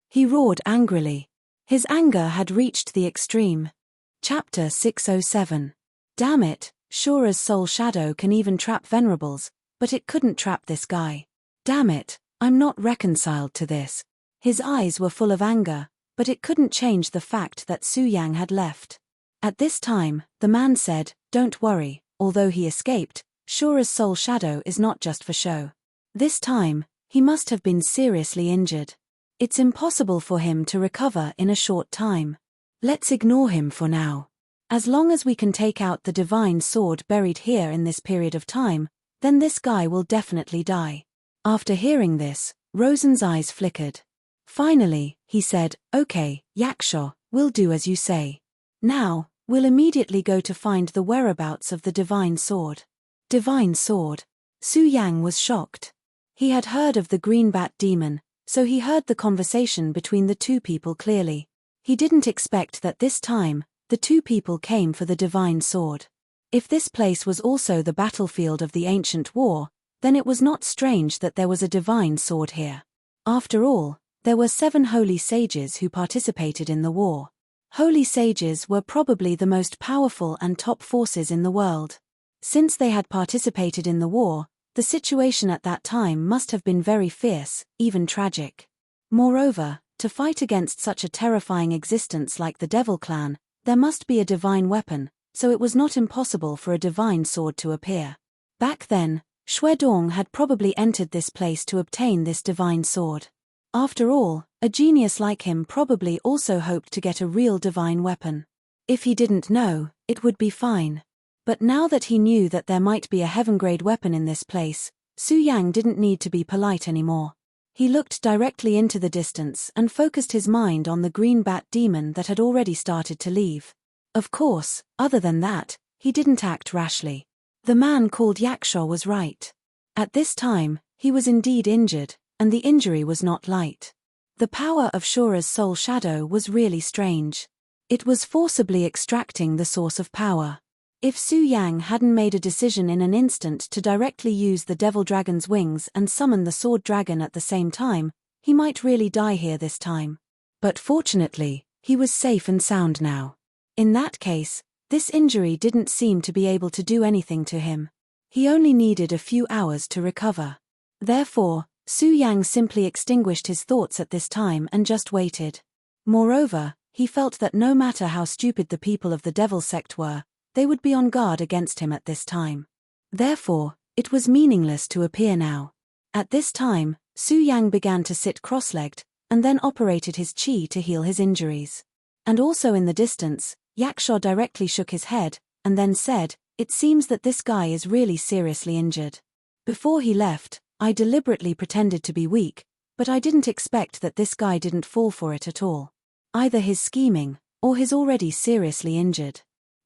he roared angrily. His anger had reached the extreme. Chapter 607. Damn it, Shura's soul shadow can even trap venerables, but it couldn't trap this guy. Damn it, I'm not reconciled to this. His eyes were full of anger, but it couldn't change the fact that Su Yang had left. At this time, the man said, "Don't worry, although he escaped, Shura's soul shadow is not just for show. This time, he must have been seriously injured. It's impossible for him to recover in a short time. Let's ignore him for now. As long as we can take out the divine sword buried here in this period of time, then this guy will definitely die." After hearing this, Rosen's eyes flickered. Finally, he said, "Okay, Yaksha, we'll do as you say. Now, we'll immediately go to find the whereabouts of the divine sword." Divine sword. Su Yang was shocked. He had heard of the green bat demon, so he heard the conversation between the two people clearly. He didn't expect that this time, the two people came for the divine sword. If this place was also the battlefield of the ancient war, then it was not strange that there was a divine sword here. After all, there were 7 holy sages who participated in the war. Holy sages were probably the most powerful and top forces in the world. Since they had participated in the war, the situation at that time must have been very fierce, even tragic. Moreover, to fight against such a terrifying existence like the Devil Clan, there must be a divine weapon, so it was not impossible for a divine sword to appear. Back then, Xue Dong had probably entered this place to obtain this divine sword. After all, a genius like him probably also hoped to get a real divine weapon. If he didn't know, it would be fine. But now that he knew that there might be a heaven-grade weapon in this place, Su Yang didn't need to be polite anymore. He looked directly into the distance and focused his mind on the green bat demon that had already started to leave. Of course, other than that, he didn't act rashly. The man called Yakshaw was right. At this time, he was indeed injured, and the injury was not light. The power of Shura's soul shadow was really strange. It was forcibly extracting the source of power. If Su Yang hadn't made a decision in an instant to directly use the devil dragon's wings and summon the sword dragon at the same time, he might really die here this time. But fortunately, he was safe and sound now. In that case, this injury didn't seem to be able to do anything to him. He only needed a few hours to recover. Therefore, Su Yang simply extinguished his thoughts at this time and just waited. Moreover, he felt that no matter how stupid the people of the devil sect were, they would be on guard against him at this time. Therefore, it was meaningless to appear now. At this time, Su Yang began to sit cross-legged, and then operated his qi to heal his injuries. And also in the distance, Yakshaw directly shook his head, and then said, "It seems that this guy is really seriously injured. Before he left, I deliberately pretended to be weak, but I didn't expect that this guy didn't fall for it at all. Either his scheming, or he's already seriously injured.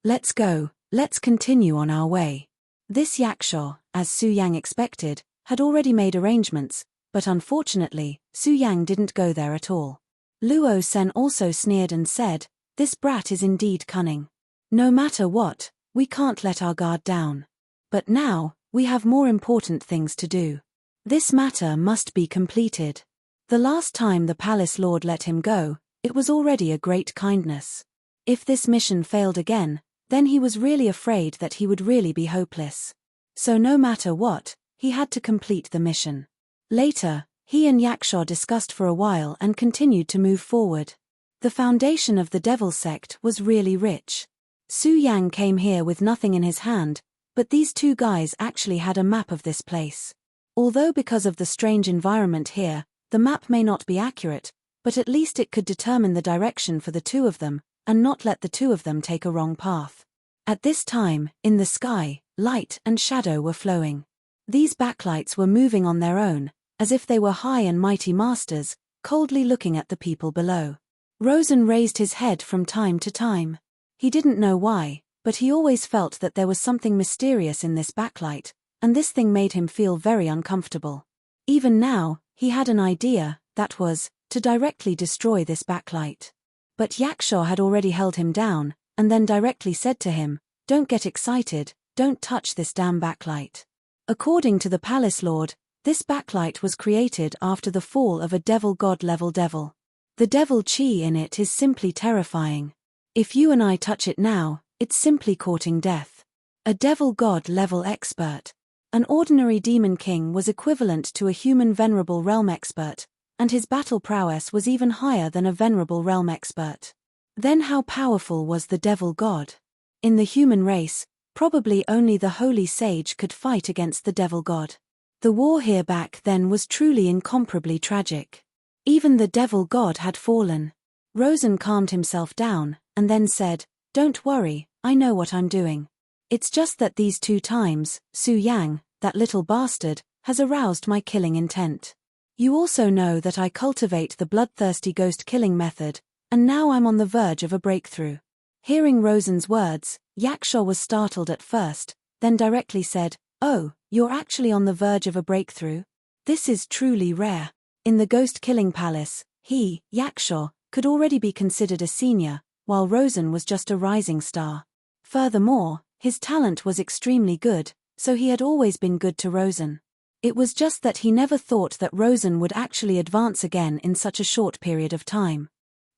Let's go, let's continue on our way." This Yakshaw, as Su Yang expected, had already made arrangements, but unfortunately, Su Yang didn't go there at all. Luo Sen also sneered and said, "This brat is indeed cunning. No matter what, we can't let our guard down. But now, we have more important things to do. This matter must be completed." The last time the palace lord let him go, it was already a great kindness. If this mission failed again, then he was really afraid that he would really be hopeless. So no matter what, he had to complete the mission. Later, he and Yakshaw discussed for a while and continued to move forward. The foundation of the devil sect was really rich. Su Yang came here with nothing in his hand, but these two guys actually had a map of this place. Although because of the strange environment here, the map may not be accurate, but at least it could determine the direction for the two of them, and not let the two of them take a wrong path. At this time, in the sky, light and shadow were flowing. These backlights were moving on their own, as if they were high and mighty masters, coldly looking at the people below. Rosen raised his head from time to time. He didn't know why, but he always felt that there was something mysterious in this backlight, and this thing made him feel very uncomfortable. Even now, he had an idea, that was, to directly destroy this backlight. But Yakshaw had already held him down, and then directly said to him, "Don't get excited, don't touch this damn backlight." According to the palace lord, this backlight was created after the fall of a devil god level devil. The devil chi in it is simply terrifying. If you and I touch it now, it's simply courting death. A devil god level expert. An ordinary demon king was equivalent to a human venerable realm expert, and his battle prowess was even higher than a venerable realm expert. Then how powerful was the devil god? In the human race, probably only the holy sage could fight against the devil god. The war here back then was truly incomparably tragic. Even the devil god had fallen. Rosen calmed himself down, and then said, "Don't worry, I know what I'm doing. It's just that these 2 times, Su Yang, that little bastard, has aroused my killing intent. You also know that I cultivate the bloodthirsty ghost killing method, and now I'm on the verge of a breakthrough." Hearing Rosen's words, Yakshaw was startled at first, then directly said, Oh, you're actually on the verge of a breakthrough? This is truly rare. In the ghost-killing palace, he, Yaksha, could already be considered a senior, while Rosen was just a rising star. Furthermore, his talent was extremely good, so he had always been good to Rosen. It was just that he never thought that Rosen would actually advance again in such a short period of time.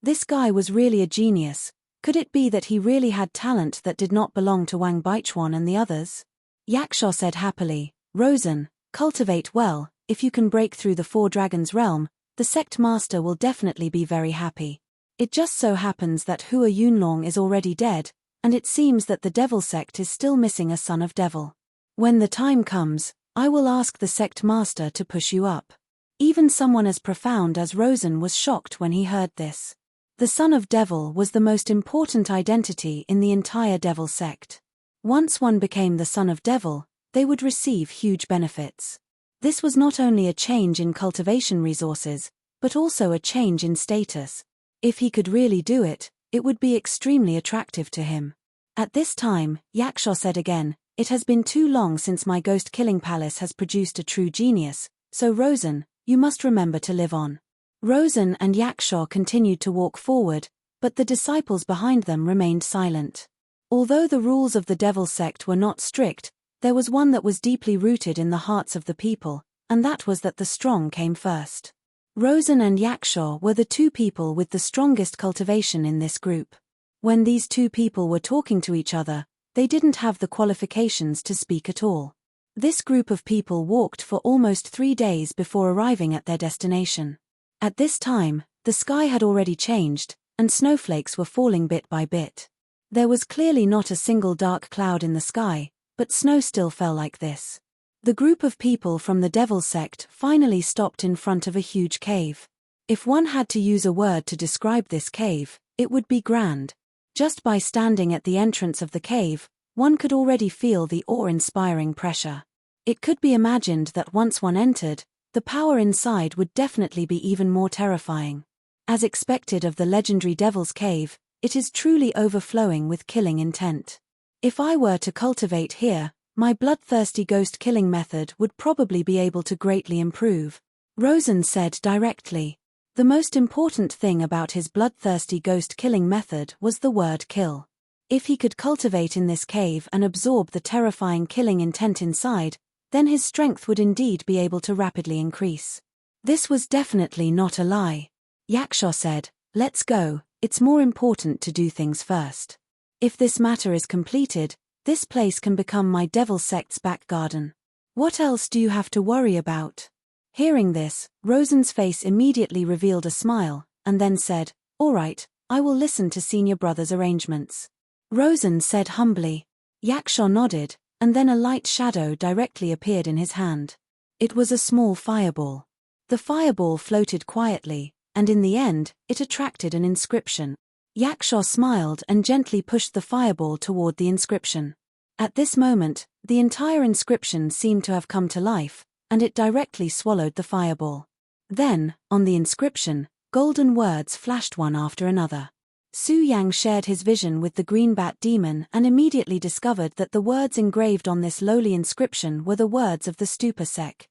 This guy was really a genius. Could it be that he really had talent that did not belong to Wang Baichuan and the others? Yaksha said happily, Rosen, cultivate well. If you can break through the Four Dragons realm, the sect master will definitely be very happy. It just so happens that Hua Yunlong is already dead, and it seems that the Devil sect is still missing a son of Devil. When the time comes, I will ask the sect master to push you up. Even someone as profound as Rosen was shocked when he heard this. The son of Devil was the most important identity in the entire Devil sect. Once one became the son of Devil, they would receive huge benefits. This was not only a change in cultivation resources, but also a change in status. If he could really do it, it would be extremely attractive to him. At this time, Yaksha said again, it has been too long since my ghost-killing palace has produced a true genius, so Rosen, you must remember to live on. Rosen and Yaksha continued to walk forward, but the disciples behind them remained silent. Although the rules of the Devil sect were not strict, there was one that was deeply rooted in the hearts of the people, and that was that the strong came first. Rosen and Yaksha were the two people with the strongest cultivation in this group. When these two people were talking to each other, they didn't have the qualifications to speak at all. This group of people walked for almost 3 days before arriving at their destination. At this time, the sky had already changed, and snowflakes were falling bit by bit. There was clearly not a single dark cloud in the sky, but snow still fell like this. The group of people from the Devil sect finally stopped in front of a huge cave. If one had to use a word to describe this cave, it would be grand. Just by standing at the entrance of the cave, one could already feel the awe-inspiring pressure. It could be imagined that once one entered, the power inside would definitely be even more terrifying. As expected of the legendary Devil's Cave, it is truly overflowing with killing intent. If I were to cultivate here, my bloodthirsty ghost-killing method would probably be able to greatly improve. Rosen said directly. The most important thing about his bloodthirsty ghost-killing method was the word kill. If he could cultivate in this cave and absorb the terrifying killing intent inside, then his strength would indeed be able to rapidly increase. This was definitely not a lie. Yaksha said, let's go, it's more important to do things first. If this matter is completed, this place can become my Devil sect's back garden. What else do you have to worry about? Hearing this, Rosen's face immediately revealed a smile, and then said, all right, I will listen to senior brother's arrangements. Rosen said humbly. Yaksha nodded, and then a light shadow directly appeared in his hand. It was a small fireball. The fireball floated quietly, and in the end, it attracted an inscription. Yaksha smiled and gently pushed the fireball toward the inscription. At this moment, the entire inscription seemed to have come to life, and it directly swallowed the fireball. Then, on the inscription, golden words flashed one after another. Su Yang shared his vision with the green bat demon and immediately discovered that the words engraved on this lowly inscription were the words of the Stupa sect.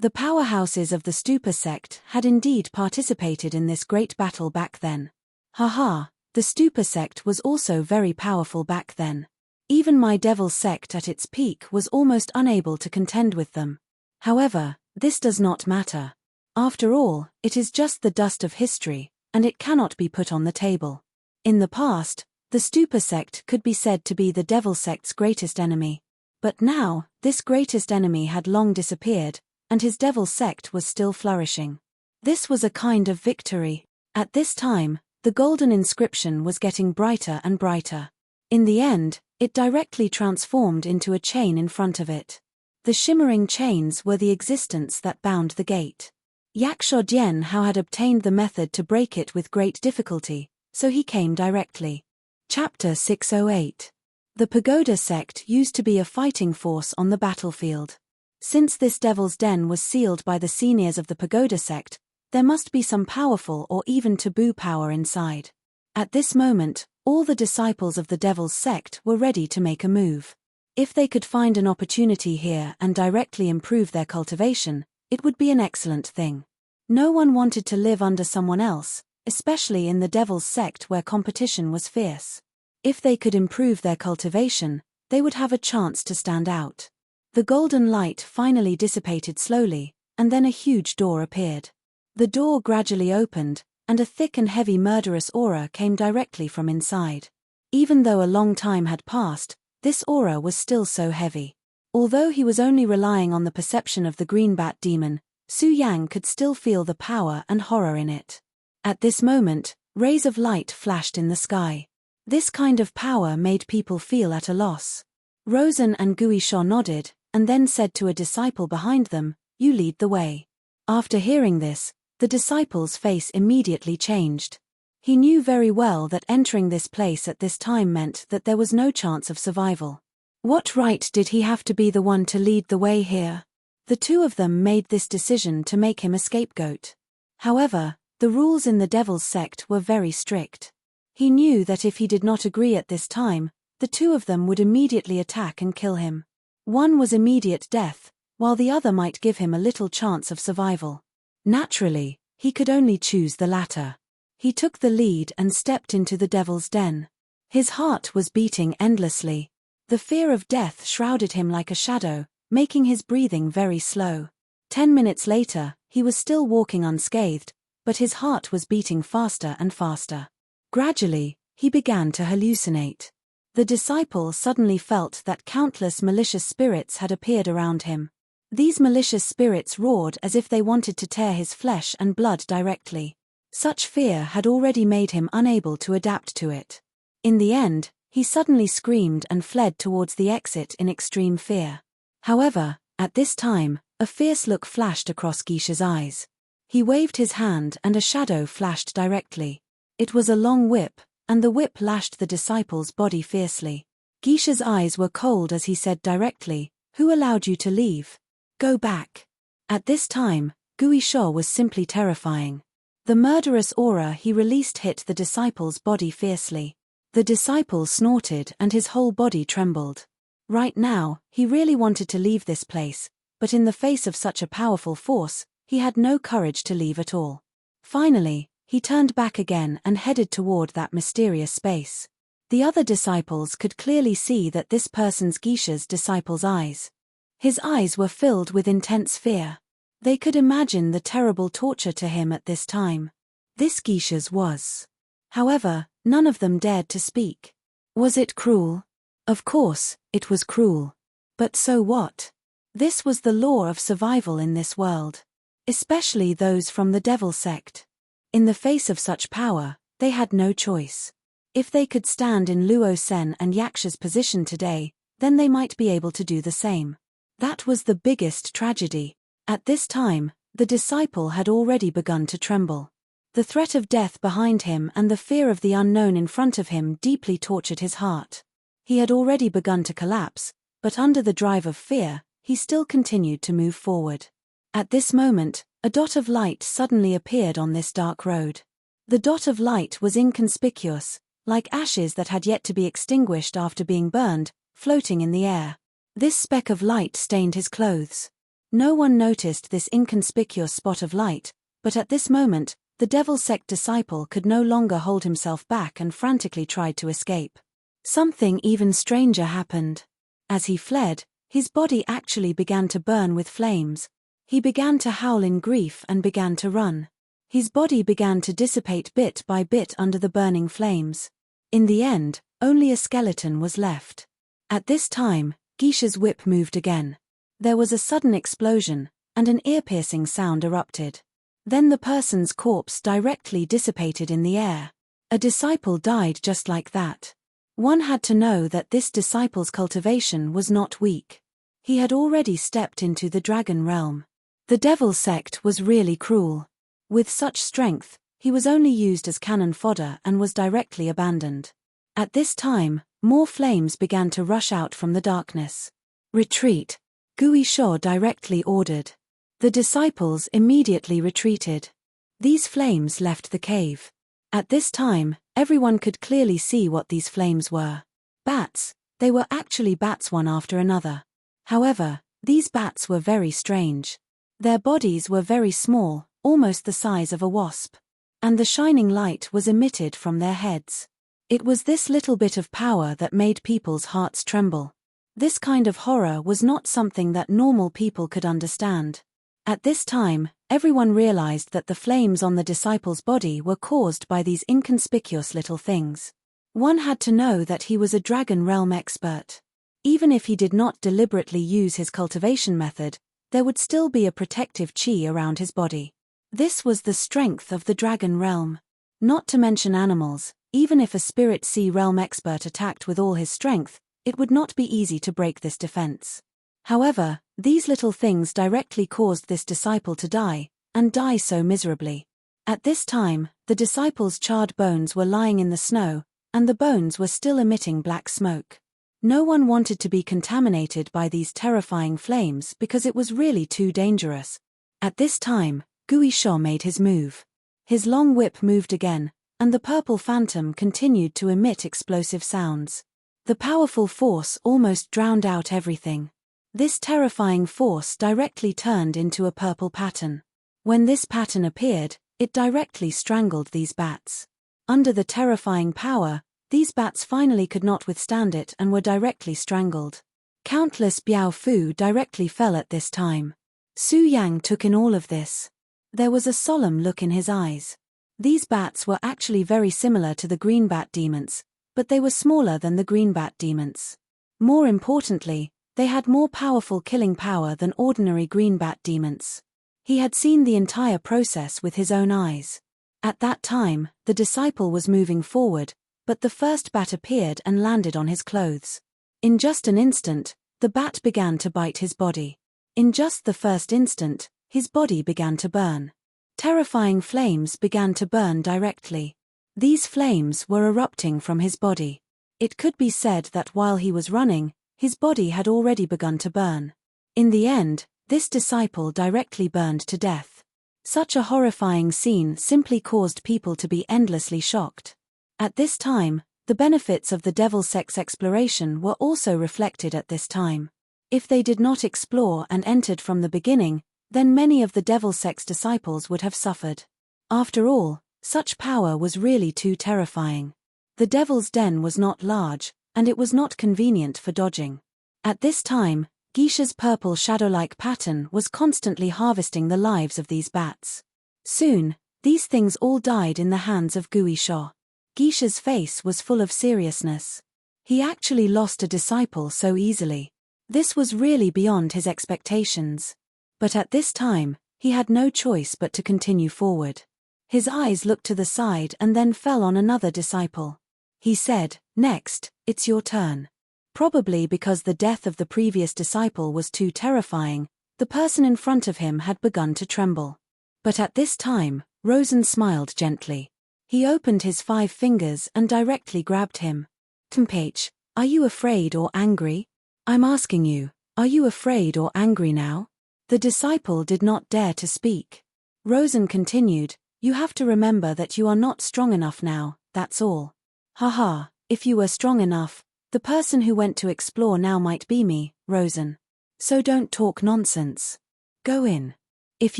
The powerhouses of the Stupa sect had indeed participated in this great battle back then. Haha, the Stupa sect was also very powerful back then. Even my Devil sect at its peak was almost unable to contend with them. However, this does not matter. After all, it is just the dust of history, and it cannot be put on the table. In the past, the Stupa sect could be said to be the Devil sect's greatest enemy. But now, this greatest enemy had long disappeared, and his Devil sect was still flourishing. This was a kind of victory. At this time, the golden inscription was getting brighter and brighter. In the end, it directly transformed into a chain in front of it. The shimmering chains were the existence that bound the gate. Yaksha Dianhao had obtained the method to break it with great difficulty, so he came directly. Chapter 608. The Pagoda sect used to be a fighting force on the battlefield. Since this Devil's Den was sealed by the seniors of the Pagoda sect, there must be some powerful or even taboo power inside. At this moment, all the disciples of the Devil's sect were ready to make a move. If they could find an opportunity here and directly improve their cultivation, it would be an excellent thing. No one wanted to live under someone else, especially in the Devil's sect where competition was fierce. If they could improve their cultivation, they would have a chance to stand out. The golden light finally dissipated slowly, and then a huge door appeared. The door gradually opened, and a thick and heavy murderous aura came directly from inside. Even though a long time had passed, this aura was still so heavy. Although he was only relying on the perception of the green bat demon, Su Yang could still feel the power and horror in it. At this moment, rays of light flashed in the sky. This kind of power made people feel at a loss. Rosen and Guisha nodded, and then said to a disciple behind them, "You lead the way." After hearing this, the disciple's face immediately changed. He knew very well that entering this place at this time meant that there was no chance of survival. What right did he have to be the one to lead the way here? The two of them made this decision to make him a scapegoat. However, the rules in the Devil's sect were very strict. He knew that if he did not agree at this time, the two of them would immediately attack and kill him. One was immediate death, while the other might give him a little chance of survival. Naturally, he could only choose the latter. He took the lead and stepped into the Devil's den. His heart was beating endlessly. The fear of death shrouded him like a shadow, making his breathing very slow. 10 minutes later, he was still walking unscathed, but his heart was beating faster and faster. Gradually, he began to hallucinate. The disciple suddenly felt that countless malicious spirits had appeared around him. These malicious spirits roared as if they wanted to tear his flesh and blood directly. Such fear had already made him unable to adapt to it. In the end, he suddenly screamed and fled towards the exit in extreme fear. However, at this time, a fierce look flashed across Guisha's eyes. He waved his hand and a shadow flashed directly. It was a long whip, and the whip lashed the disciple's body fiercely. Guisha's eyes were cold as he said directly, "Who allowed you to leave? Go back." At this time, Guisha was simply terrifying. The murderous aura he released hit the disciple's body fiercely. The disciple snorted and his whole body trembled. Right now, he really wanted to leave this place, but in the face of such a powerful force, he had no courage to leave at all. Finally, he turned back again and headed toward that mysterious space. The other disciples could clearly see that this person's Guisha's disciple's eyes. His eyes were filled with intense fear. They could imagine the terrible torture to him at this time. This Guisha's was. However, none of them dared to speak. Was it cruel? Of course, it was cruel. But so what? This was the law of survival in this world. Especially those from the Devil sect. In the face of such power, they had no choice. If they could stand in Luo Sen and Yaksha's position today, then they might be able to do the same. That was the biggest tragedy. At this time, the disciple had already begun to tremble. The threat of death behind him and the fear of the unknown in front of him deeply tortured his heart. He had already begun to collapse, but under the drive of fear, he still continued to move forward. At this moment, a dot of light suddenly appeared on this dark road. The dot of light was inconspicuous, like ashes that had yet to be extinguished after being burned, floating in the air. This speck of light stained his clothes. No one noticed this inconspicuous spot of light, but at this moment, the Devil sect disciple could no longer hold himself back and frantically tried to escape. Something even stranger happened. As he fled, his body actually began to burn with flames. He began to howl in grief and began to run. His body began to dissipate bit by bit under the burning flames. In the end, only a skeleton was left. At this time, Guisha's whip moved again. There was a sudden explosion, and an ear-piercing sound erupted. Then the person's corpse directly dissipated in the air. A disciple died just like that. One had to know that this disciple's cultivation was not weak. He had already stepped into the dragon realm. The Devil sect was really cruel. With such strength, he was only used as cannon fodder and was directly abandoned. At this time, more flames began to rush out from the darkness. "Retreat," Guisha directly ordered. The disciples immediately retreated. These flames left the cave. At this time, everyone could clearly see what these flames were. Bats, They were actually bats one after another. However, these bats were very strange. Their bodies were very small, almost the size of a wasp. And the shining light was emitted from their heads. It was this little bit of power that made people's hearts tremble. This kind of horror was not something that normal people could understand. At this time, everyone realized that the flames on the disciple's body were caused by these inconspicuous little things. One had to know that he was a dragon realm expert. Even if he did not deliberately use his cultivation method, there would still be a protective chi around his body. This was the strength of the dragon realm. Not to mention animals, even if a spirit sea realm expert attacked with all his strength, it would not be easy to break this defense. However, these little things directly caused this disciple to die, and die so miserably. At this time, the disciple's charred bones were lying in the snow, and the bones were still emitting black smoke. No one wanted to be contaminated by these terrifying flames because it was really too dangerous. At this time, Gui Sha made his move. His long whip moved again, and the purple phantom continued to emit explosive sounds. The powerful force almost drowned out everything. This terrifying force directly turned into a purple pattern. When this pattern appeared, it directly strangled these bats. Under the terrifying power, these bats finally could not withstand it and were directly strangled. Countless Biao Fu directly fell at this time. Su Yang took in all of this. There was a solemn look in his eyes. These bats were actually very similar to the green bat demons, but they were smaller than the green bat demons. More importantly, they had more powerful killing power than ordinary green bat demons. He had seen the entire process with his own eyes. At that time, the disciple was moving forward, but the first bat appeared and landed on his clothes. In just an instant, the bat began to bite his body. In just the first instant, his body began to burn. Terrifying flames began to burn directly. These flames were erupting from his body. It could be said that while he was running, his body had already begun to burn. In the end, this disciple directly burned to death. Such a horrifying scene simply caused people to be endlessly shocked. At this time, the benefits of the devil sex exploration were also reflected at this time. If they did not explore and entered from the beginning, then many of the devil sex disciples would have suffered. After all, such power was really too terrifying. The devil's den was not large, and it was not convenient for dodging. At this time, Geisha's purple shadow-like pattern was constantly harvesting the lives of these bats. Soon, these things all died in the hands of Gui Sha. Geisha's face was full of seriousness. He actually lost a disciple so easily. This was really beyond his expectations. But at this time, he had no choice but to continue forward. His eyes looked to the side and then fell on another disciple. He said, "Next, it's your turn." Probably because the death of the previous disciple was too terrifying, the person in front of him had begun to tremble. But at this time, Rosen smiled gently. He opened his 5 fingers and directly grabbed him. "Tempage, are you afraid or angry? I'm asking you, are you afraid or angry now?" The disciple did not dare to speak. Rosen continued, "You have to remember that you are not strong enough now, that's all. Haha, if you were strong enough, the person who went to explore now might be me, Rosen. So don't talk nonsense. Go in. If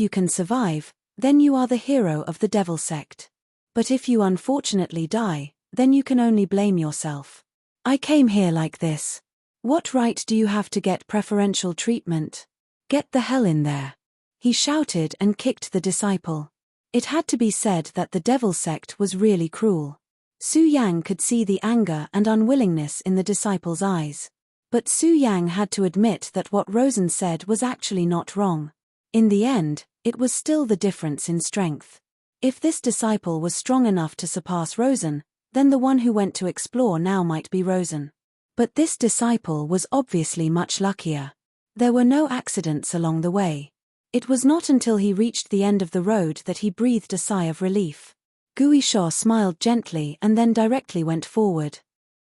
you can survive, then you are the hero of the devil sect. But if you unfortunately die, then you can only blame yourself. I came here like this. What right do you have to get preferential treatment? Get the hell in there." He shouted and kicked the disciple. It had to be said that the devil sect was really cruel. Su Yang could see the anger and unwillingness in the disciple's eyes. But Su Yang had to admit that what Rosen said was actually not wrong. In the end, it was still the difference in strength. If this disciple was strong enough to surpass Rosen, then the one who went to explore now might be Rosen. But this disciple was obviously much luckier. There were no accidents along the way. It was not until he reached the end of the road that he breathed a sigh of relief. Gui Sha smiled gently and then directly went forward.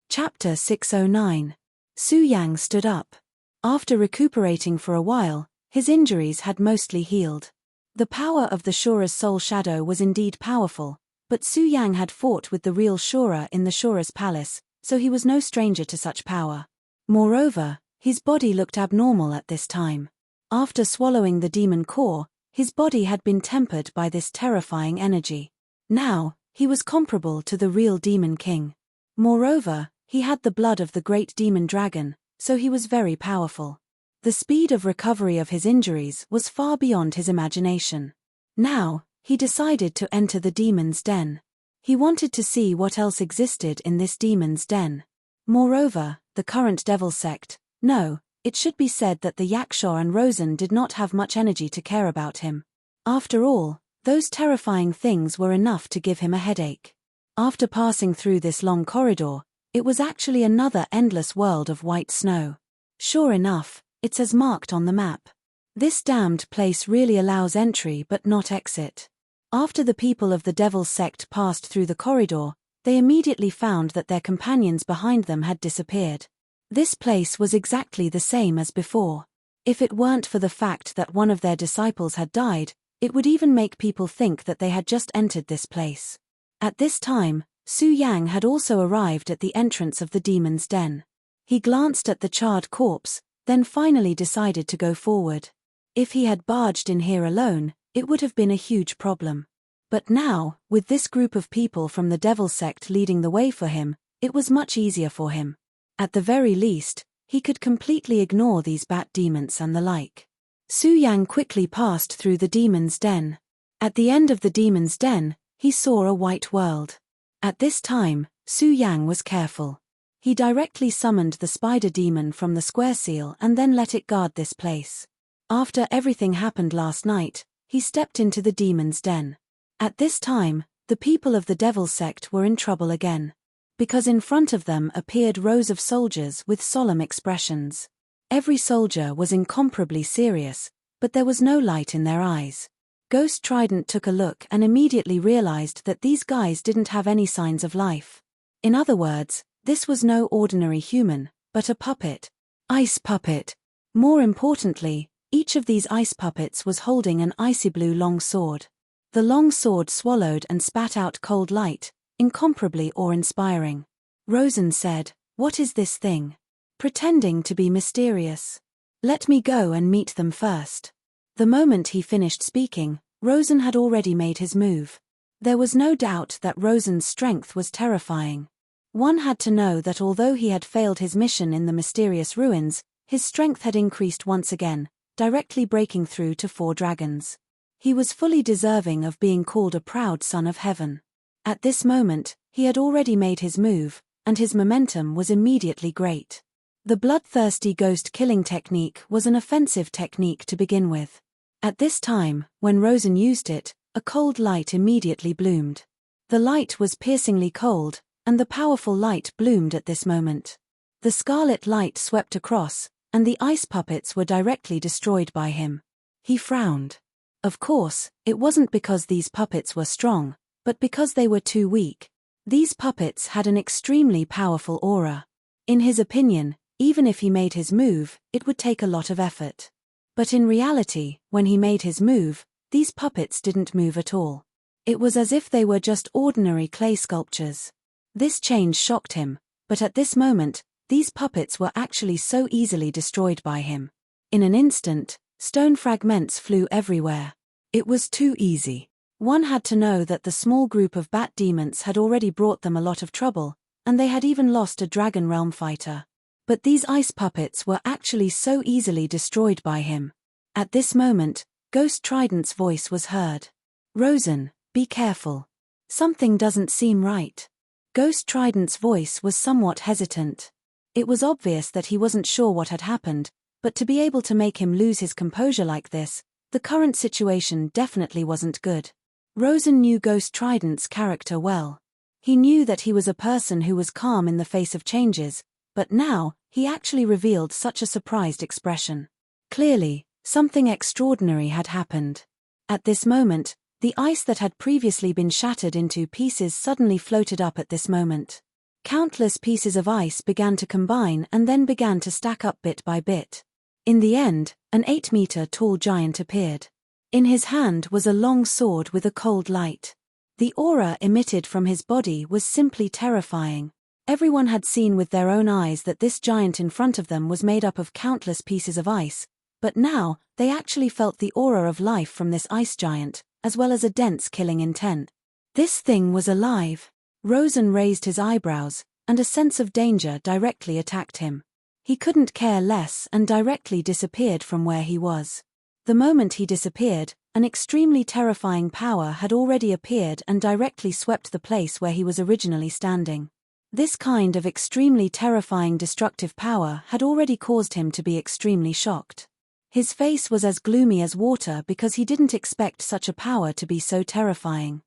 Chapter 609. Su Yang stood up. After recuperating for a while, his injuries had mostly healed. The power of the Shura's soul shadow was indeed powerful, but Su Yang had fought with the real Shura in the Shura's palace, so he was no stranger to such power. Moreover, his body looked abnormal at this time. After swallowing the demon core, his body had been tempered by this terrifying energy. Now, he was comparable to the real Demon King. Moreover, he had the blood of the great demon dragon, so he was very powerful. The speed of recovery of his injuries was far beyond his imagination. Now, he decided to enter the demon's den. He wanted to see what else existed in this demon's den. Moreover, the current devil sect, no, it should be said that the Yaksha and Rosen did not have much energy to care about him. After all, those terrifying things were enough to give him a headache. After passing through this long corridor, it was actually another endless world of white snow. Sure enough, it's as marked on the map. This damned place really allows entry but not exit. After the people of the Devil's Sect passed through the corridor, they immediately found that their companions behind them had disappeared. This place was exactly the same as before. If it weren't for the fact that one of their disciples had died, it would even make people think that they had just entered this place. At this time, Su Yang had also arrived at the entrance of the demon's den. He glanced at the charred corpse, then finally decided to go forward. If he had barged in here alone, it would have been a huge problem. But now, with this group of people from the Devil Sect leading the way for him, it was much easier for him. At the very least, he could completely ignore these bat demons and the like. Su Yang quickly passed through the demon's den. At the end of the demon's den, he saw a white world. At this time, Su Yang was careful. He directly summoned the spider demon from the square seal and then let it guard this place. After everything happened last night, he stepped into the demon's den. At this time, the people of the Devil Sect were in trouble again. Because in front of them appeared rows of soldiers with solemn expressions. Every soldier was incomparably serious, but there was no light in their eyes. Ghost Trident took a look and immediately realized that these guys didn't have any signs of life. In other words, this was no ordinary human, but a puppet. Ice puppet. More importantly, each of these ice puppets was holding an icy blue long sword. The long sword swallowed and spat out cold light, incomparably awe-inspiring. Rosen said, "What is this thing?" Pretending to be mysterious. "Let me go and meet them first." The moment he finished speaking, Rosen had already made his move. There was no doubt that Rosen's strength was terrifying. One had to know that although he had failed his mission in the mysterious ruins, his strength had increased once again, directly breaking through to 4 dragons. He was fully deserving of being called a proud son of heaven. At this moment, he had already made his move, and his momentum was immediately great. The bloodthirsty ghost killing technique was an offensive technique to begin with. At this time, when Rosen used it, a cold light immediately bloomed. The light was piercingly cold, and the powerful light bloomed at this moment. The scarlet light swept across, and the ice puppets were directly destroyed by him. He frowned. Of course, it wasn't because these puppets were strong, but because they were too weak. These puppets had an extremely powerful aura. In his opinion, even if he made his move, it would take a lot of effort. But in reality, when he made his move, these puppets didn't move at all. It was as if they were just ordinary clay sculptures. This change shocked him, but at this moment, these puppets were actually so easily destroyed by him. In an instant, stone fragments flew everywhere. It was too easy. One had to know that the small group of bat demons had already brought them a lot of trouble, and they had even lost a Dragon Realm fighter. But these ice puppets were actually so easily destroyed by him. At this moment, Ghost Trident's voice was heard. "Rosen, be careful. Something doesn't seem right." Ghost Trident's voice was somewhat hesitant. It was obvious that he wasn't sure what had happened, but to be able to make him lose his composure like this, the current situation definitely wasn't good. Rosen knew Ghost Trident's character well. He knew that he was a person who was calm in the face of changes, but now, he actually revealed such a surprised expression. Clearly, something extraordinary had happened. At this moment, the ice that had previously been shattered into pieces suddenly floated up at this moment. Countless pieces of ice began to combine and then began to stack up bit by bit. In the end, an 8-meter-tall giant appeared. In his hand was a long sword with a cold light. The aura emitted from his body was simply terrifying. Everyone had seen with their own eyes that this giant in front of them was made up of countless pieces of ice, but now, they actually felt the aura of life from this ice giant, as well as a dense killing intent. This thing was alive. Rosen raised his eyebrows, and a sense of danger directly attacked him. He couldn't care less and directly disappeared from where he was. The moment he disappeared, an extremely terrifying power had already appeared and directly swept the place where he was originally standing. This kind of extremely terrifying destructive power had already caused him to be extremely shocked. His face was as gloomy as water because he didn't expect such a power to be so terrifying.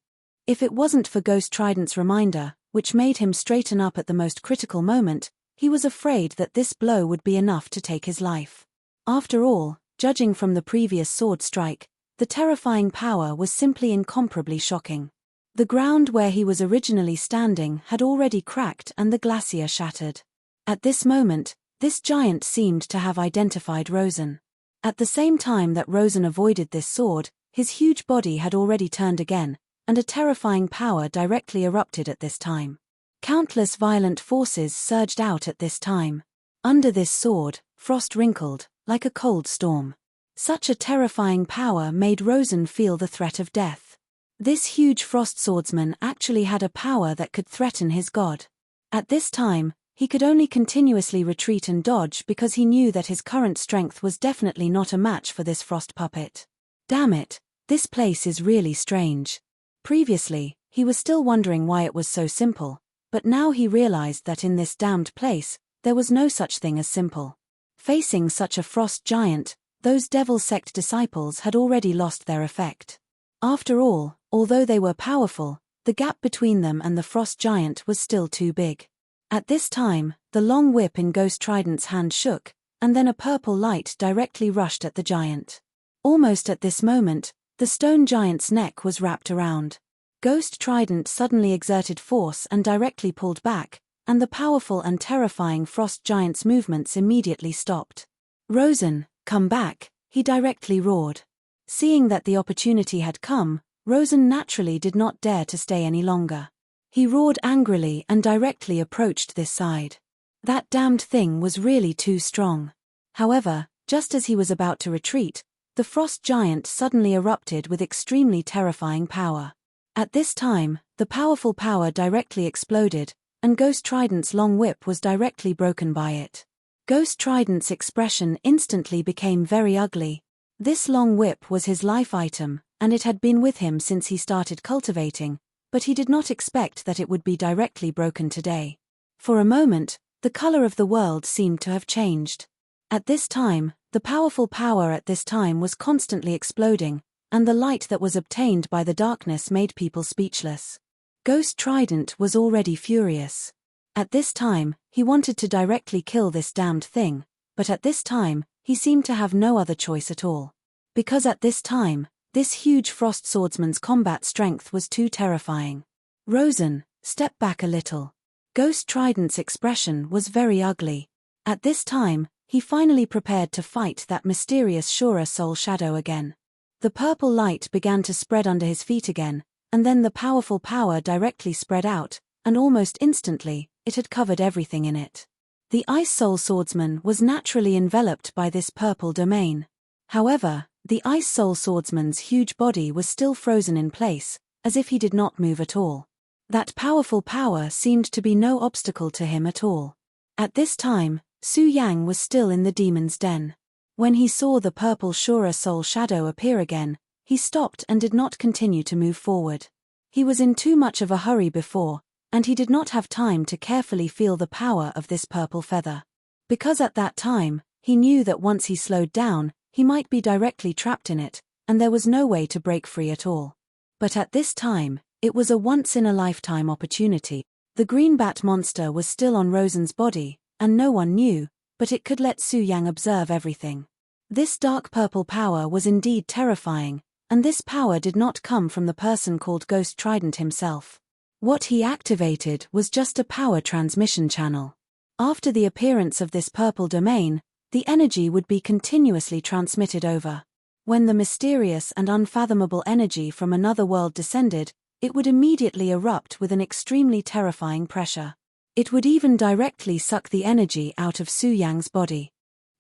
If it wasn't for Ghost Trident's reminder, which made him straighten up at the most critical moment, he was afraid that this blow would be enough to take his life. After all, judging from the previous sword strike, the terrifying power was simply incomparably shocking. The ground where he was originally standing had already cracked and the glacier shattered. At this moment, this giant seemed to have identified Rosen. At the same time that Rosen avoided this sword, his huge body had already turned again, and a terrifying power directly erupted at this time. Countless violent forces surged out at this time. Under this sword, frost wrinkled, like a cold storm. Such a terrifying power made Rosen feel the threat of death. This huge frost swordsman actually had a power that could threaten his god. At this time, he could only continuously retreat and dodge because he knew that his current strength was definitely not a match for this frost puppet. Damn it, this place is really strange. Previously, he was still wondering why it was so simple, but now he realized that in this damned place, there was no such thing as simple. Facing such a frost giant, those devil sect disciples had already lost their effect. After all, although they were powerful, the gap between them and the frost giant was still too big. At this time, the long whip in Ghost Trident's hand shook, and then a purple light directly rushed at the giant. Almost at this moment, the stone giant's neck was wrapped around. Ghost Trident suddenly exerted force and directly pulled back, and the powerful and terrifying frost giant's movements immediately stopped. "Rosen, come back," he directly roared. Seeing that the opportunity had come, Rosen naturally did not dare to stay any longer. He roared angrily and directly approached this side. That damned thing was really too strong. However, just as he was about to retreat, the frost giant suddenly erupted with extremely terrifying power. At this time, the powerful power directly exploded, and Ghost Trident's long whip was directly broken by it. Ghost Trident's expression instantly became very ugly. This long whip was his life item, and it had been with him since he started cultivating, but he did not expect that it would be directly broken today. For a moment, the color of the world seemed to have changed. At this time, the powerful power at this time was constantly exploding, and the light that was obtained by the darkness made people speechless. Ghost Trident was already furious. At this time, he wanted to directly kill this damned thing, but at this time, he seemed to have no other choice at all. Because at this time, this huge frost swordsman's combat strength was too terrifying. "Rosen, step back a little." Ghost Trident's expression was very ugly. At this time, he finally prepared to fight that mysterious Shura soul shadow again. The purple light began to spread under his feet again, and then the powerful power directly spread out, and almost instantly, it had covered everything in it. The Ice Soul Swordsman was naturally enveloped by this purple domain. However, the Ice Soul Swordsman's huge body was still frozen in place, as if he did not move at all. That powerful power seemed to be no obstacle to him at all. At this time, Su Yang was still in the demon's den. When he saw the purple Shura soul shadow appear again, he stopped and did not continue to move forward. He was in too much of a hurry before, and he did not have time to carefully feel the power of this purple feather. Because at that time, he knew that once he slowed down, he might be directly trapped in it, and there was no way to break free at all. But at this time, it was a once-in-a-lifetime opportunity. The green bat monster was still on Rosen's body, and no one knew, but it could let Su Yang observe everything. This dark purple power was indeed terrifying, and this power did not come from the person called Ghost Trident himself. What he activated was just a power transmission channel. After the appearance of this purple domain, the energy would be continuously transmitted over. When the mysterious and unfathomable energy from another world descended, it would immediately erupt with an extremely terrifying pressure. It would even directly suck the energy out of Su Yang's body.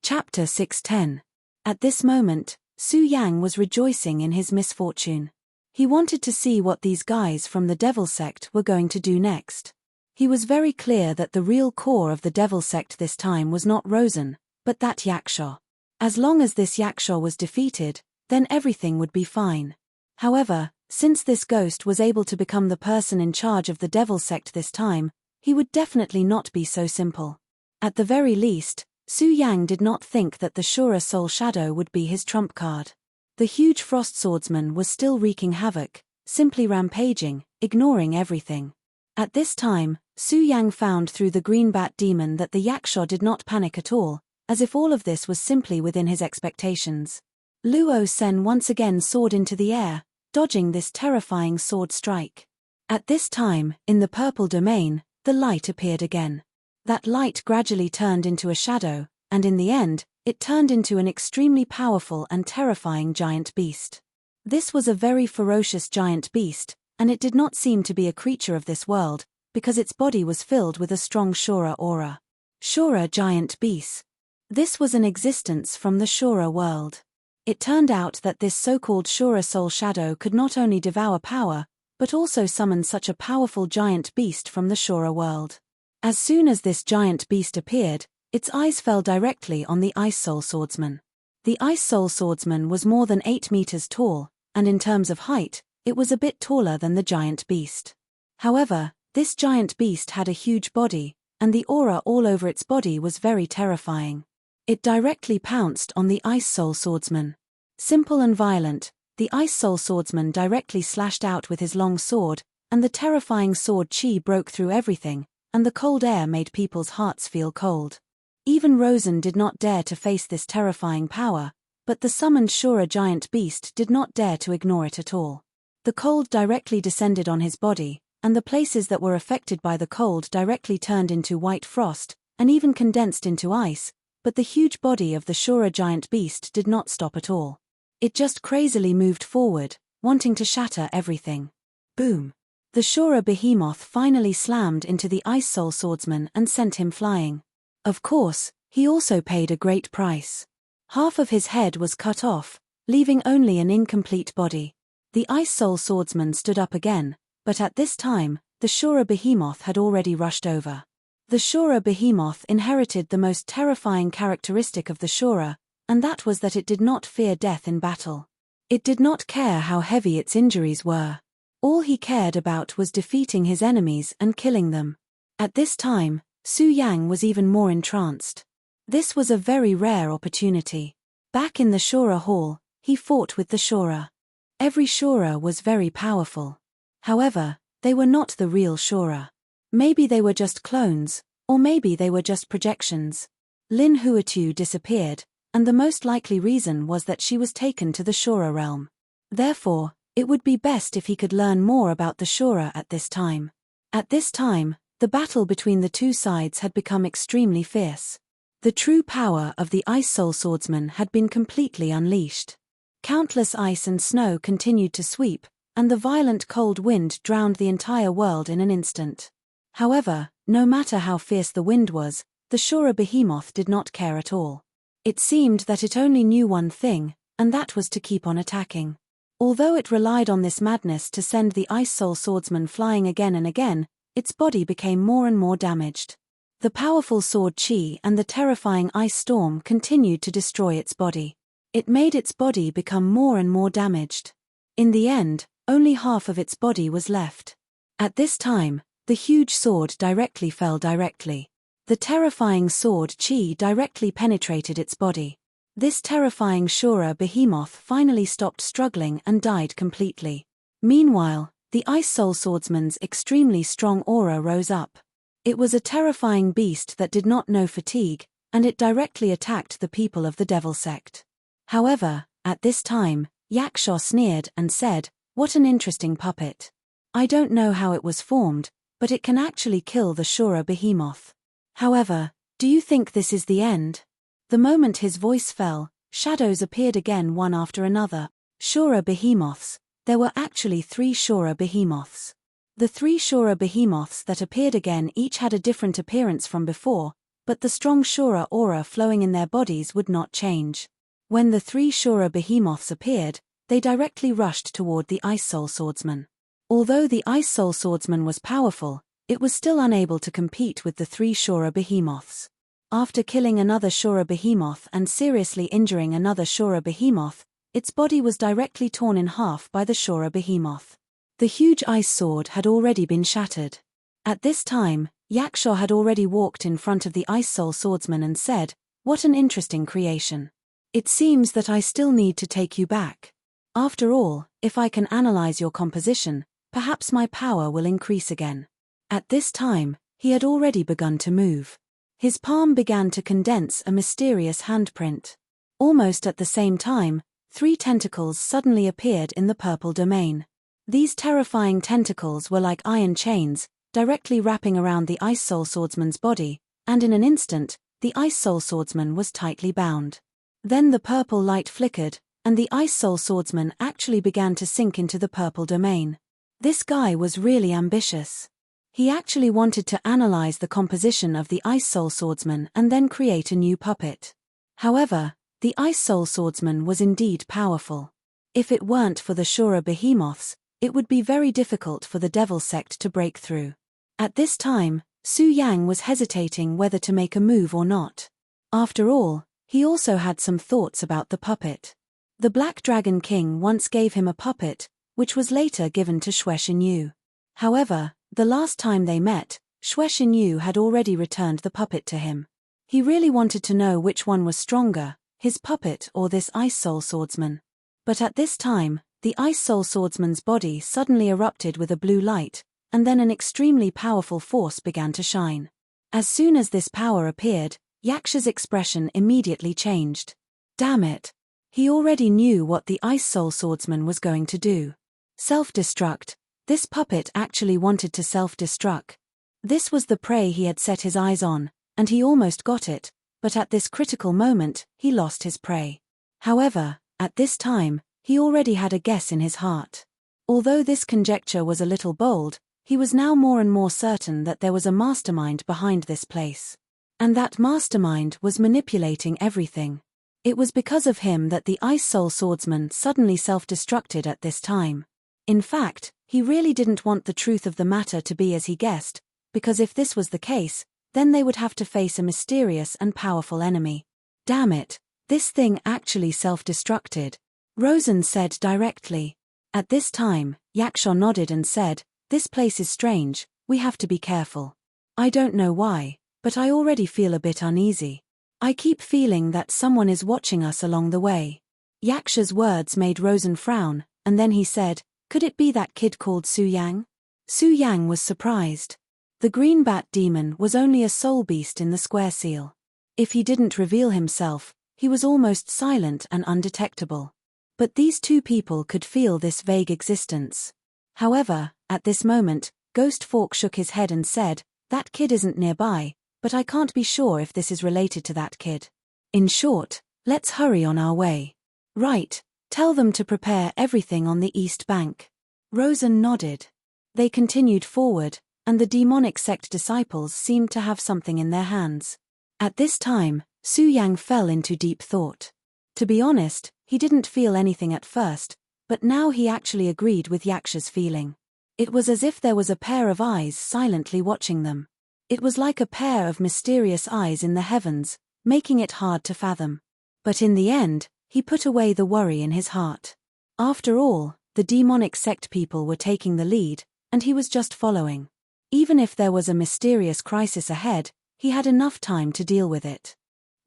Chapter 610. At this moment, Su Yang was rejoicing in his misfortune. He wanted to see what these guys from the Devil Sect were going to do next. He was very clear that the real core of the Devil Sect this time was not Rosen, but that Yaksha. As long as this Yaksha was defeated, then everything would be fine. However, since this ghost was able to become the person in charge of the Devil Sect this time, he would definitely not be so simple. At the very least, Su Yang did not think that the Shura Soul Shadow would be his trump card. The huge frost swordsman was still wreaking havoc, simply rampaging, ignoring everything. At this time, Su Yang found through the green bat demon that the Yaksha did not panic at all, as if all of this was simply within his expectations. Luo Sen once again soared into the air, dodging this terrifying sword strike. At this time, in the purple domain, the light appeared again. That light gradually turned into a shadow, and in the end, it turned into an extremely powerful and terrifying giant beast. This was a very ferocious giant beast, and it did not seem to be a creature of this world, because its body was filled with a strong Shura aura. Shura giant beast. This was an existence from the Shura world. It turned out that this so-called Shura Soul Shadow could not only devour power, but also summon such a powerful giant beast from the Shura world. As soon as this giant beast appeared, its eyes fell directly on the Ice Soul Swordsman. The Ice Soul Swordsman was more than 8 meters tall, and in terms of height, it was a bit taller than the giant beast. However, this giant beast had a huge body, and the aura all over its body was very terrifying. It directly pounced on the Ice Soul Swordsman. Simple and violent, the Ice Soul Swordsman directly slashed out with his long sword, and the terrifying sword chi broke through everything, and the cold air made people's hearts feel cold. Even Rosen did not dare to face this terrifying power, but the summoned Shura giant beast did not dare to ignore it at all. The cold directly descended on his body, and the places that were affected by the cold directly turned into white frost, and even condensed into ice, but the huge body of the Shura giant beast did not stop at all. It just crazily moved forward, wanting to shatter everything. Boom! The Shura behemoth finally slammed into the Ice Soul Swordsman and sent him flying. Of course, he also paid a great price. Half of his head was cut off, leaving only an incomplete body. The Ice Soul Swordsman stood up again, but at this time, the Shura behemoth had already rushed over. The Shura behemoth inherited the most terrifying characteristic of the Shura, and that was that it did not fear death in battle. It did not care how heavy its injuries were. All he cared about was defeating his enemies and killing them. At this time, Su Yang was even more entranced. This was a very rare opportunity. Back in the Shura hall, he fought with the Shura. Every Shura was very powerful. However, they were not the real Shura. Maybe they were just clones, or maybe they were just projections. Lin Huatu disappeared, and the most likely reason was that she was taken to the Shura realm. Therefore, it would be best if he could learn more about the Shura at this time. At this time, the battle between the two sides had become extremely fierce. The true power of the Ice Soul Swordsman had been completely unleashed. Countless ice and snow continued to sweep, and the violent cold wind drowned the entire world in an instant. However, no matter how fierce the wind was, the Shura behemoth did not care at all. It seemed that it only knew one thing, and that was to keep on attacking. Although it relied on this madness to send the Ice Soul Swordsman flying again and again, its body became more and more damaged. The powerful sword chi and the terrifying ice storm continued to destroy its body. It made its body become more and more damaged. In the end, only half of its body was left. At this time, the huge sword directly fell directly. The terrifying sword chi directly penetrated its body. This terrifying Shura behemoth finally stopped struggling and died completely. Meanwhile, the Ice Soul Swordsman's extremely strong aura rose up. It was a terrifying beast that did not know fatigue, and it directly attacked the people of the Devil Sect. However, at this time, Yaksha sneered and said, "What an interesting puppet. I don't know how it was formed, but it can actually kill the Shura behemoth. However, do you think this is the end?" The moment his voice fell, shadows appeared again one after another. Shura behemoths. There were actually 3 Shura behemoths. The three Shura behemoths that appeared again each had a different appearance from before, but the strong Shura aura flowing in their bodies would not change. When the three Shura behemoths appeared, they directly rushed toward the Ice Soul Swordsman. Although the Ice Soul Swordsman was powerful, it was still unable to compete with the three Shura behemoths. After killing another Shura behemoth and seriously injuring another Shura behemoth, its body was directly torn in half by the Shura behemoth. The huge ice sword had already been shattered. At this time, Yaksha had already walked in front of the Ice Soul Swordsman and said, "What an interesting creation. It seems that I still need to take you back. After all, if I can analyze your composition, perhaps my power will increase again." At this time, he had already begun to move. His palm began to condense a mysterious handprint. Almost at the same time, three tentacles suddenly appeared in the purple domain. These terrifying tentacles were like iron chains, directly wrapping around the Ice Soul Swordsman's body, and in an instant, the Ice Soul Swordsman was tightly bound. Then the purple light flickered, and the Ice Soul Swordsman actually began to sink into the purple domain. This guy was really ambitious. He actually wanted to analyze the composition of the Ice Soul Swordsman and then create a new puppet. However, the Ice Soul Swordsman was indeed powerful. If it weren't for the Shura behemoths, it would be very difficult for the Devil Sect to break through. At this time, Su Yang was hesitating whether to make a move or not. After all, he also had some thoughts about the puppet. The Black Dragon King once gave him a puppet, which was later given to Xue Xinyu. However, the last time they met, Xue Xinyu had already returned the puppet to him. He really wanted to know which one was stronger, his puppet or this Ice Soul Swordsman. But at this time, the Ice Soul Swordsman's body suddenly erupted with a blue light, and then an extremely powerful force began to shine. As soon as this power appeared, Yaksha's expression immediately changed. Damn it! He already knew what the Ice Soul Swordsman was going to do. Self-destruct. This puppet actually wanted to self-destruct. This was the prey he had set his eyes on, and he almost got it, but at this critical moment, he lost his prey. However, at this time, he already had a guess in his heart. Although this conjecture was a little bold, he was now more and more certain that there was a mastermind behind this place. And that mastermind was manipulating everything. It was because of him that the Ice Soul Swordsman suddenly self-destructed at this time. In fact, he really didn't want the truth of the matter to be as he guessed, because if this was the case, then they would have to face a mysterious and powerful enemy. Damn it, this thing actually self-destructed, Rosen said directly. At this time, Yaksha nodded and said, "This place is strange, we have to be careful. I don't know why, but I already feel a bit uneasy. I keep feeling that someone is watching us along the way." Yaksha's words made Rosen frown, and then he said, "Could it be that kid called Su Yang?" Su Yang was surprised. The green bat demon was only a soul beast in the square seal. If he didn't reveal himself, he was almost silent and undetectable. But these two people could feel this vague existence. However, at this moment, Ghost Fork shook his head and said, "That kid isn't nearby, but I can't be sure if this is related to that kid. In short, let's hurry on our way." "Right. Tell them to prepare everything on the east bank." Rosen nodded. They continued forward, and the demonic sect disciples seemed to have something in their hands. At this time, Su Yang fell into deep thought. To be honest, he didn't feel anything at first, but now he actually agreed with Yaksha's feeling. It was as if there was a pair of eyes silently watching them. It was like a pair of mysterious eyes in the heavens, making it hard to fathom. But in the end, he put away the worry in his heart. After all, the demonic sect people were taking the lead, and he was just following. Even if there was a mysterious crisis ahead, he had enough time to deal with it.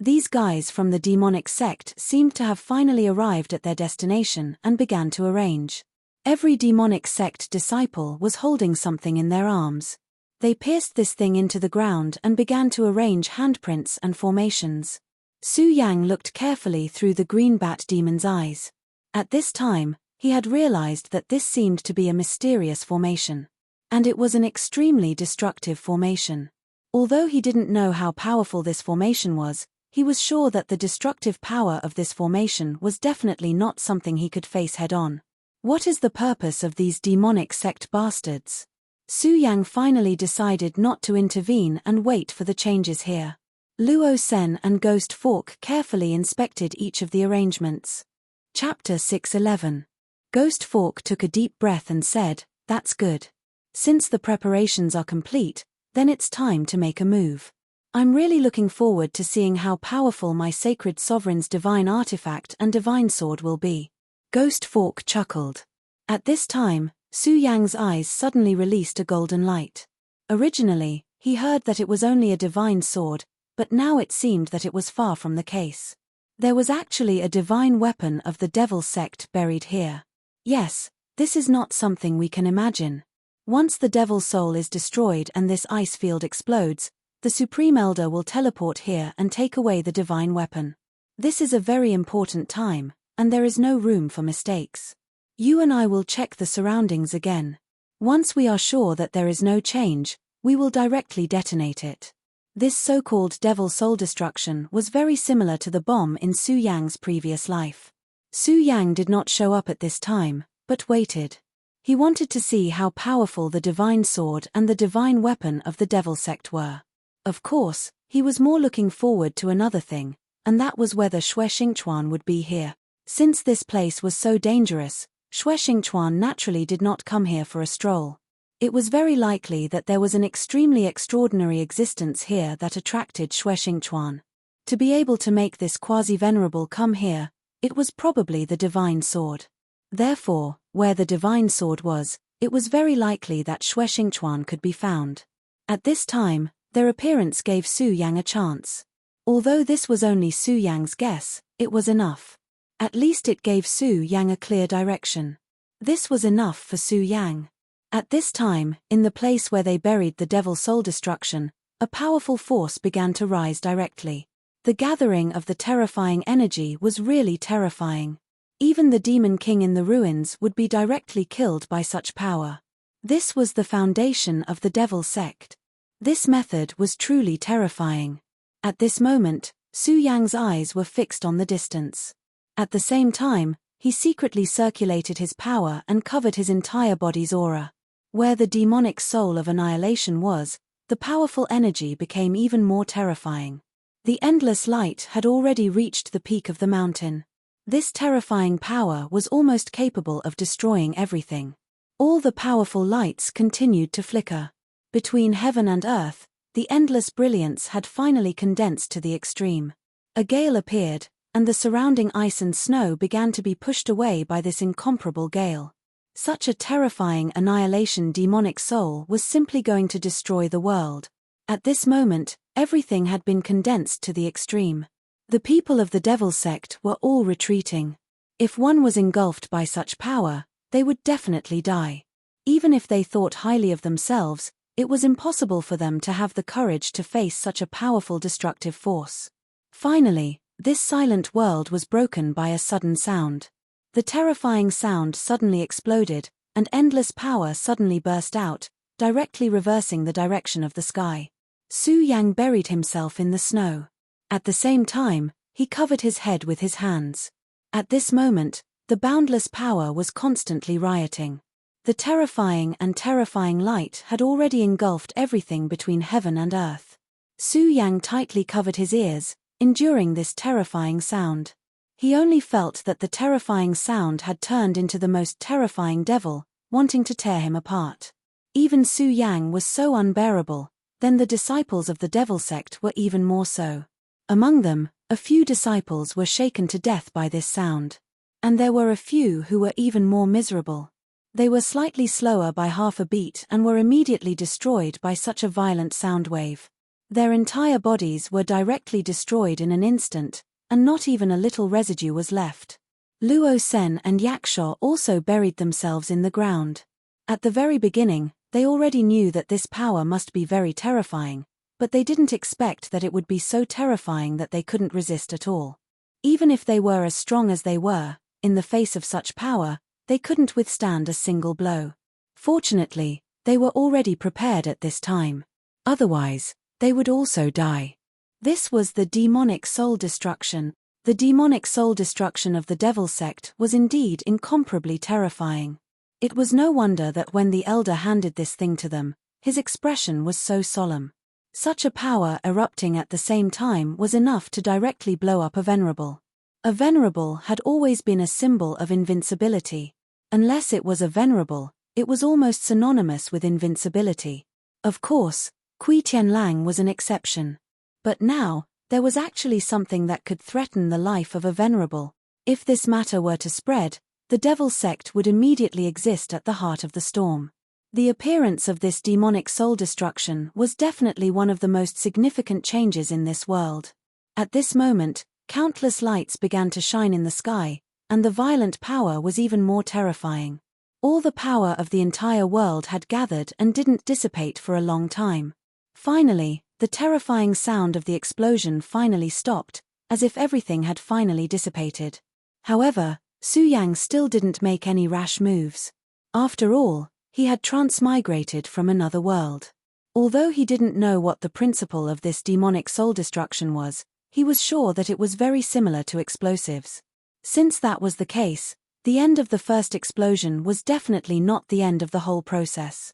These guys from the demonic sect seemed to have finally arrived at their destination and began to arrange. Every demonic sect disciple was holding something in their arms. They pierced this thing into the ground and began to arrange handprints and formations. Su Yang looked carefully through the green bat demon's eyes. At this time, he had realized that this seemed to be a mysterious formation. And it was an extremely destructive formation. Although he didn't know how powerful this formation was, he was sure that the destructive power of this formation was definitely not something he could face head-on. What is the purpose of these demonic sect bastards? Su Yang finally decided not to intervene and wait for the changes here. Luo Sen and Ghost Fork carefully inspected each of the arrangements. Chapter 6:11. Ghost Fork took a deep breath and said, "That's good. Since the preparations are complete, then it's time to make a move. I'm really looking forward to seeing how powerful my sacred sovereign's divine artifact and divine sword will be." Ghost Fork chuckled. At this time, Su Yang's eyes suddenly released a golden light. Originally, he heard that it was only a divine sword, but now it seemed that it was far from the case. There was actually a divine weapon of the devil sect buried here. Yes, this is not something we can imagine. Once the devil soul is destroyed and this ice field explodes, the Supreme Elder will teleport here and take away the divine weapon. This is a very important time, and there is no room for mistakes. You and I will check the surroundings again. Once we are sure that there is no change, we will directly detonate it. This so-called devil soul destruction was very similar to the bomb in Su Yang's previous life. Su Yang did not show up at this time, but waited. He wanted to see how powerful the divine sword and the divine weapon of the devil sect were. Of course, he was more looking forward to another thing, and that was whether Xue Xingchuan would be here. Since this place was so dangerous, Xue Xingchuan naturally did not come here for a stroll. It was very likely that there was an extremely extraordinary existence here that attracted Xue Xingchuan. To be able to make this quasi-venerable come here, it was probably the divine sword. Therefore, where the divine sword was, it was very likely that Xue Xingchuan could be found. At this time, their appearance gave Su Yang a chance. Although this was only Su Yang's guess, it was enough. At least it gave Su Yang a clear direction. This was enough for Su Yang. At this time, in the place where they buried the devil soul destruction, a powerful force began to rise directly. The gathering of the terrifying energy was really terrifying. Even the demon king in the ruins would be directly killed by such power. This was the foundation of the devil sect. This method was truly terrifying. At this moment, Su Yang's eyes were fixed on the distance. At the same time, he secretly circulated his power and covered his entire body's aura. Where the demonic soul of annihilation was, the powerful energy became even more terrifying. The endless light had already reached the peak of the mountain. This terrifying power was almost capable of destroying everything. All the powerful lights continued to flicker. Between heaven and earth, the endless brilliance had finally condensed to the extreme. A gale appeared, and the surrounding ice and snow began to be pushed away by this incomparable gale. Such a terrifying annihilation demonic soul was simply going to destroy the world. At this moment, everything had been condensed to the extreme. The people of the devil sect were all retreating. If one was engulfed by such power, they would definitely die. Even if they thought highly of themselves, it was impossible for them to have the courage to face such a powerful destructive force. Finally, this silent world was broken by a sudden sound. The terrifying sound suddenly exploded, and endless power suddenly burst out, directly reversing the direction of the sky. Su Yang buried himself in the snow. At the same time, he covered his head with his hands. At this moment, the boundless power was constantly rioting. The terrifying light had already engulfed everything between heaven and earth. Su Yang tightly covered his ears, enduring this terrifying sound. He only felt that the terrifying sound had turned into the most terrifying devil, wanting to tear him apart. Even Su Yang was so unbearable, then the disciples of the devil sect were even more so. Among them, a few disciples were shaken to death by this sound. And there were a few who were even more miserable. They were slightly slower by half a beat and were immediately destroyed by such a violent sound wave. Their entire bodies were directly destroyed in an instant, and not even a little residue was left. Luo Sen and Yaksha also buried themselves in the ground. At the very beginning, they already knew that this power must be very terrifying, but they didn't expect that it would be so terrifying that they couldn't resist at all. Even if they were as strong as they were, in the face of such power, they couldn't withstand a single blow. Fortunately, they were already prepared at this time. Otherwise, they would also die. This was the demonic soul destruction. The demonic soul destruction of the devil sect was indeed incomparably terrifying. It was no wonder that when the elder handed this thing to them, his expression was so solemn. Such a power erupting at the same time was enough to directly blow up a venerable. A venerable had always been a symbol of invincibility. Unless it was a venerable, it was almost synonymous with invincibility. Of course, Kui Tianlang was an exception. But now, there was actually something that could threaten the life of a venerable. If this matter were to spread, the devil sect would immediately exist at the heart of the storm. The appearance of this demonic soul destruction was definitely one of the most significant changes in this world. At this moment, countless lights began to shine in the sky, and the violent power was even more terrifying. All the power of the entire world had gathered and didn't dissipate for a long time. Finally, the terrifying sound of the explosion finally stopped, as if everything had finally dissipated. However, Su Yang still didn't make any rash moves. After all, he had transmigrated from another world. Although he didn't know what the principle of this demonic soul destruction was, he was sure that it was very similar to explosives. Since that was the case, the end of the first explosion was definitely not the end of the whole process.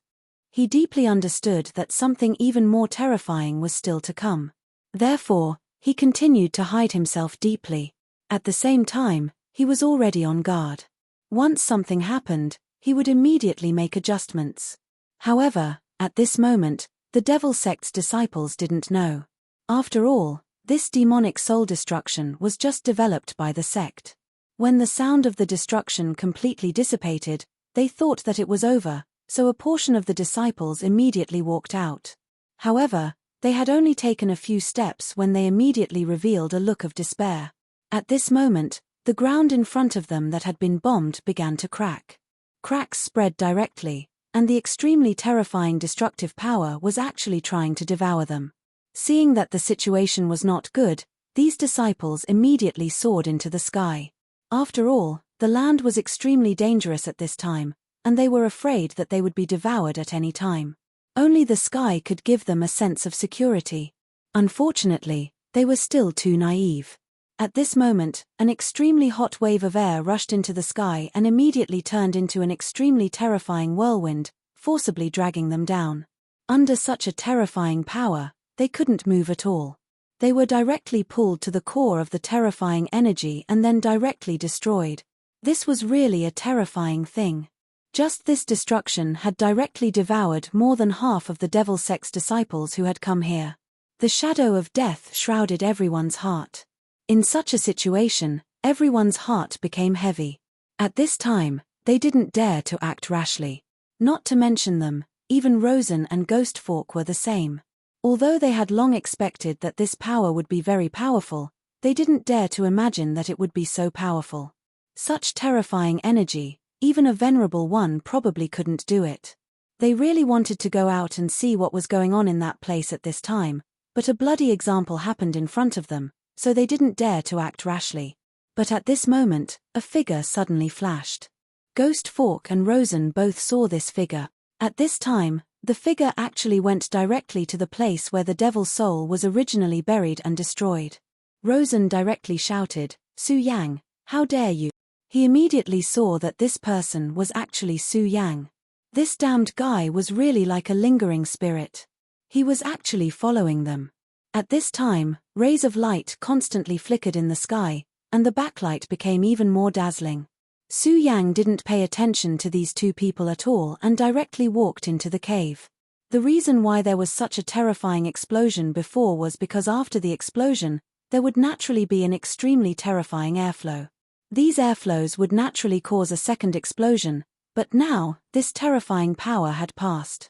He deeply understood that something even more terrifying was still to come. Therefore, he continued to hide himself deeply. At the same time, he was already on guard. Once something happened, he would immediately make adjustments. However, at this moment, the devil sect's disciples didn't know. After all, this demonic soul destruction was just developed by the sect. When the sound of the destruction completely dissipated, they thought that it was over, so a portion of the disciples immediately walked out. However, they had only taken a few steps when they immediately revealed a look of despair. At this moment, the ground in front of them that had been bombed began to crack. Cracks spread directly, and the extremely terrifying destructive power was actually trying to devour them. Seeing that the situation was not good, these disciples immediately soared into the sky. After all, the land was extremely dangerous at this time, and they were afraid that they would be devoured at any time. Only the sky could give them a sense of security. Unfortunately, they were still too naive. At this moment, an extremely hot wave of air rushed into the sky and immediately turned into an extremely terrifying whirlwind, forcibly dragging them down. Under such a terrifying power, they couldn't move at all. They were directly pulled to the core of the terrifying energy and then directly destroyed. This was really a terrifying thing. Just this destruction had directly devoured more than half of the devil sect's disciples who had come here. The shadow of death shrouded everyone's heart. In such a situation, everyone's heart became heavy. At this time, they didn't dare to act rashly. Not to mention them, even Rosen and Ghost Fork were the same. Although they had long expected that this power would be very powerful, they didn't dare to imagine that it would be so powerful. Such terrifying energy, even a venerable one probably couldn't do it. They really wanted to go out and see what was going on in that place at this time, but a bloody example happened in front of them, so they didn't dare to act rashly. But at this moment, a figure suddenly flashed. Ghost Fork and Rosen both saw this figure. At this time, the figure actually went directly to the place where the devil's soul was originally buried and destroyed. Rosen directly shouted, "Su Yang, how dare you?" He immediately saw that this person was actually Su Yang. This damned guy was really like a lingering spirit. He was actually following them. At this time, rays of light constantly flickered in the sky, and the backlight became even more dazzling. Su Yang didn't pay attention to these two people at all and directly walked into the cave. The reason why there was such a terrifying explosion before was because after the explosion, there would naturally be an extremely terrifying airflow. These airflows would naturally cause a second explosion, but now, this terrifying power had passed.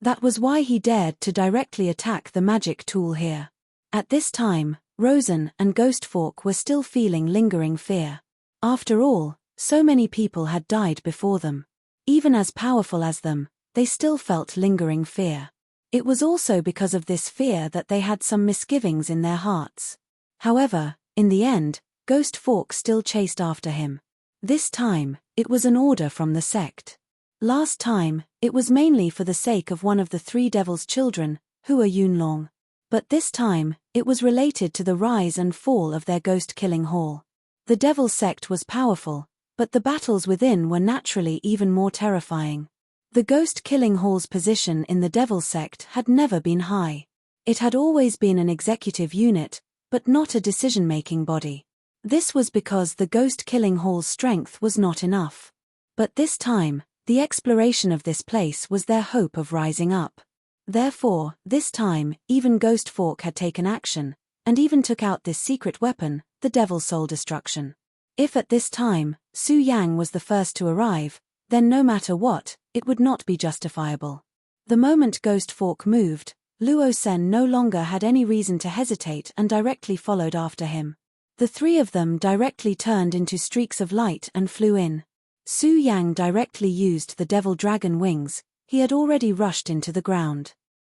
That was why he dared to directly attack the magic tool here. At this time, Rosen and Ghost Fork were still feeling lingering fear. After all, so many people had died before them. Even as powerful as them, they still felt lingering fear. It was also because of this fear that they had some misgivings in their hearts. However, in the end, Ghost Fork still chased after him. This time, it was an order from the sect. Last time, it was mainly for the sake of one of the three devil's children, Hua Yunlong. But this time, it was related to the rise and fall of their ghost-killing hall. The devil sect was powerful, But the battles within were naturally even more terrifying. The Ghost Killing Hall's position in the Devil Sect had never been high. It had always been an executive unit, but not a decision-making body. This was because the Ghost Killing Hall's strength was not enough. But this time, the exploration of this place was their hope of rising up. Therefore, this time, even Ghost Fork had taken action, and even took out this secret weapon, the Devil Soul Destruction. If at this time, Su Yang was the first to arrive, then no matter what, it would not be justifiable. The moment Ghost Fork moved, Luo Sen no longer had any reason to hesitate and directly followed after him. The three of them directly turned into streaks of light and flew in. Su Yang directly used the Devil Dragon wings. He had already rushed into the ground.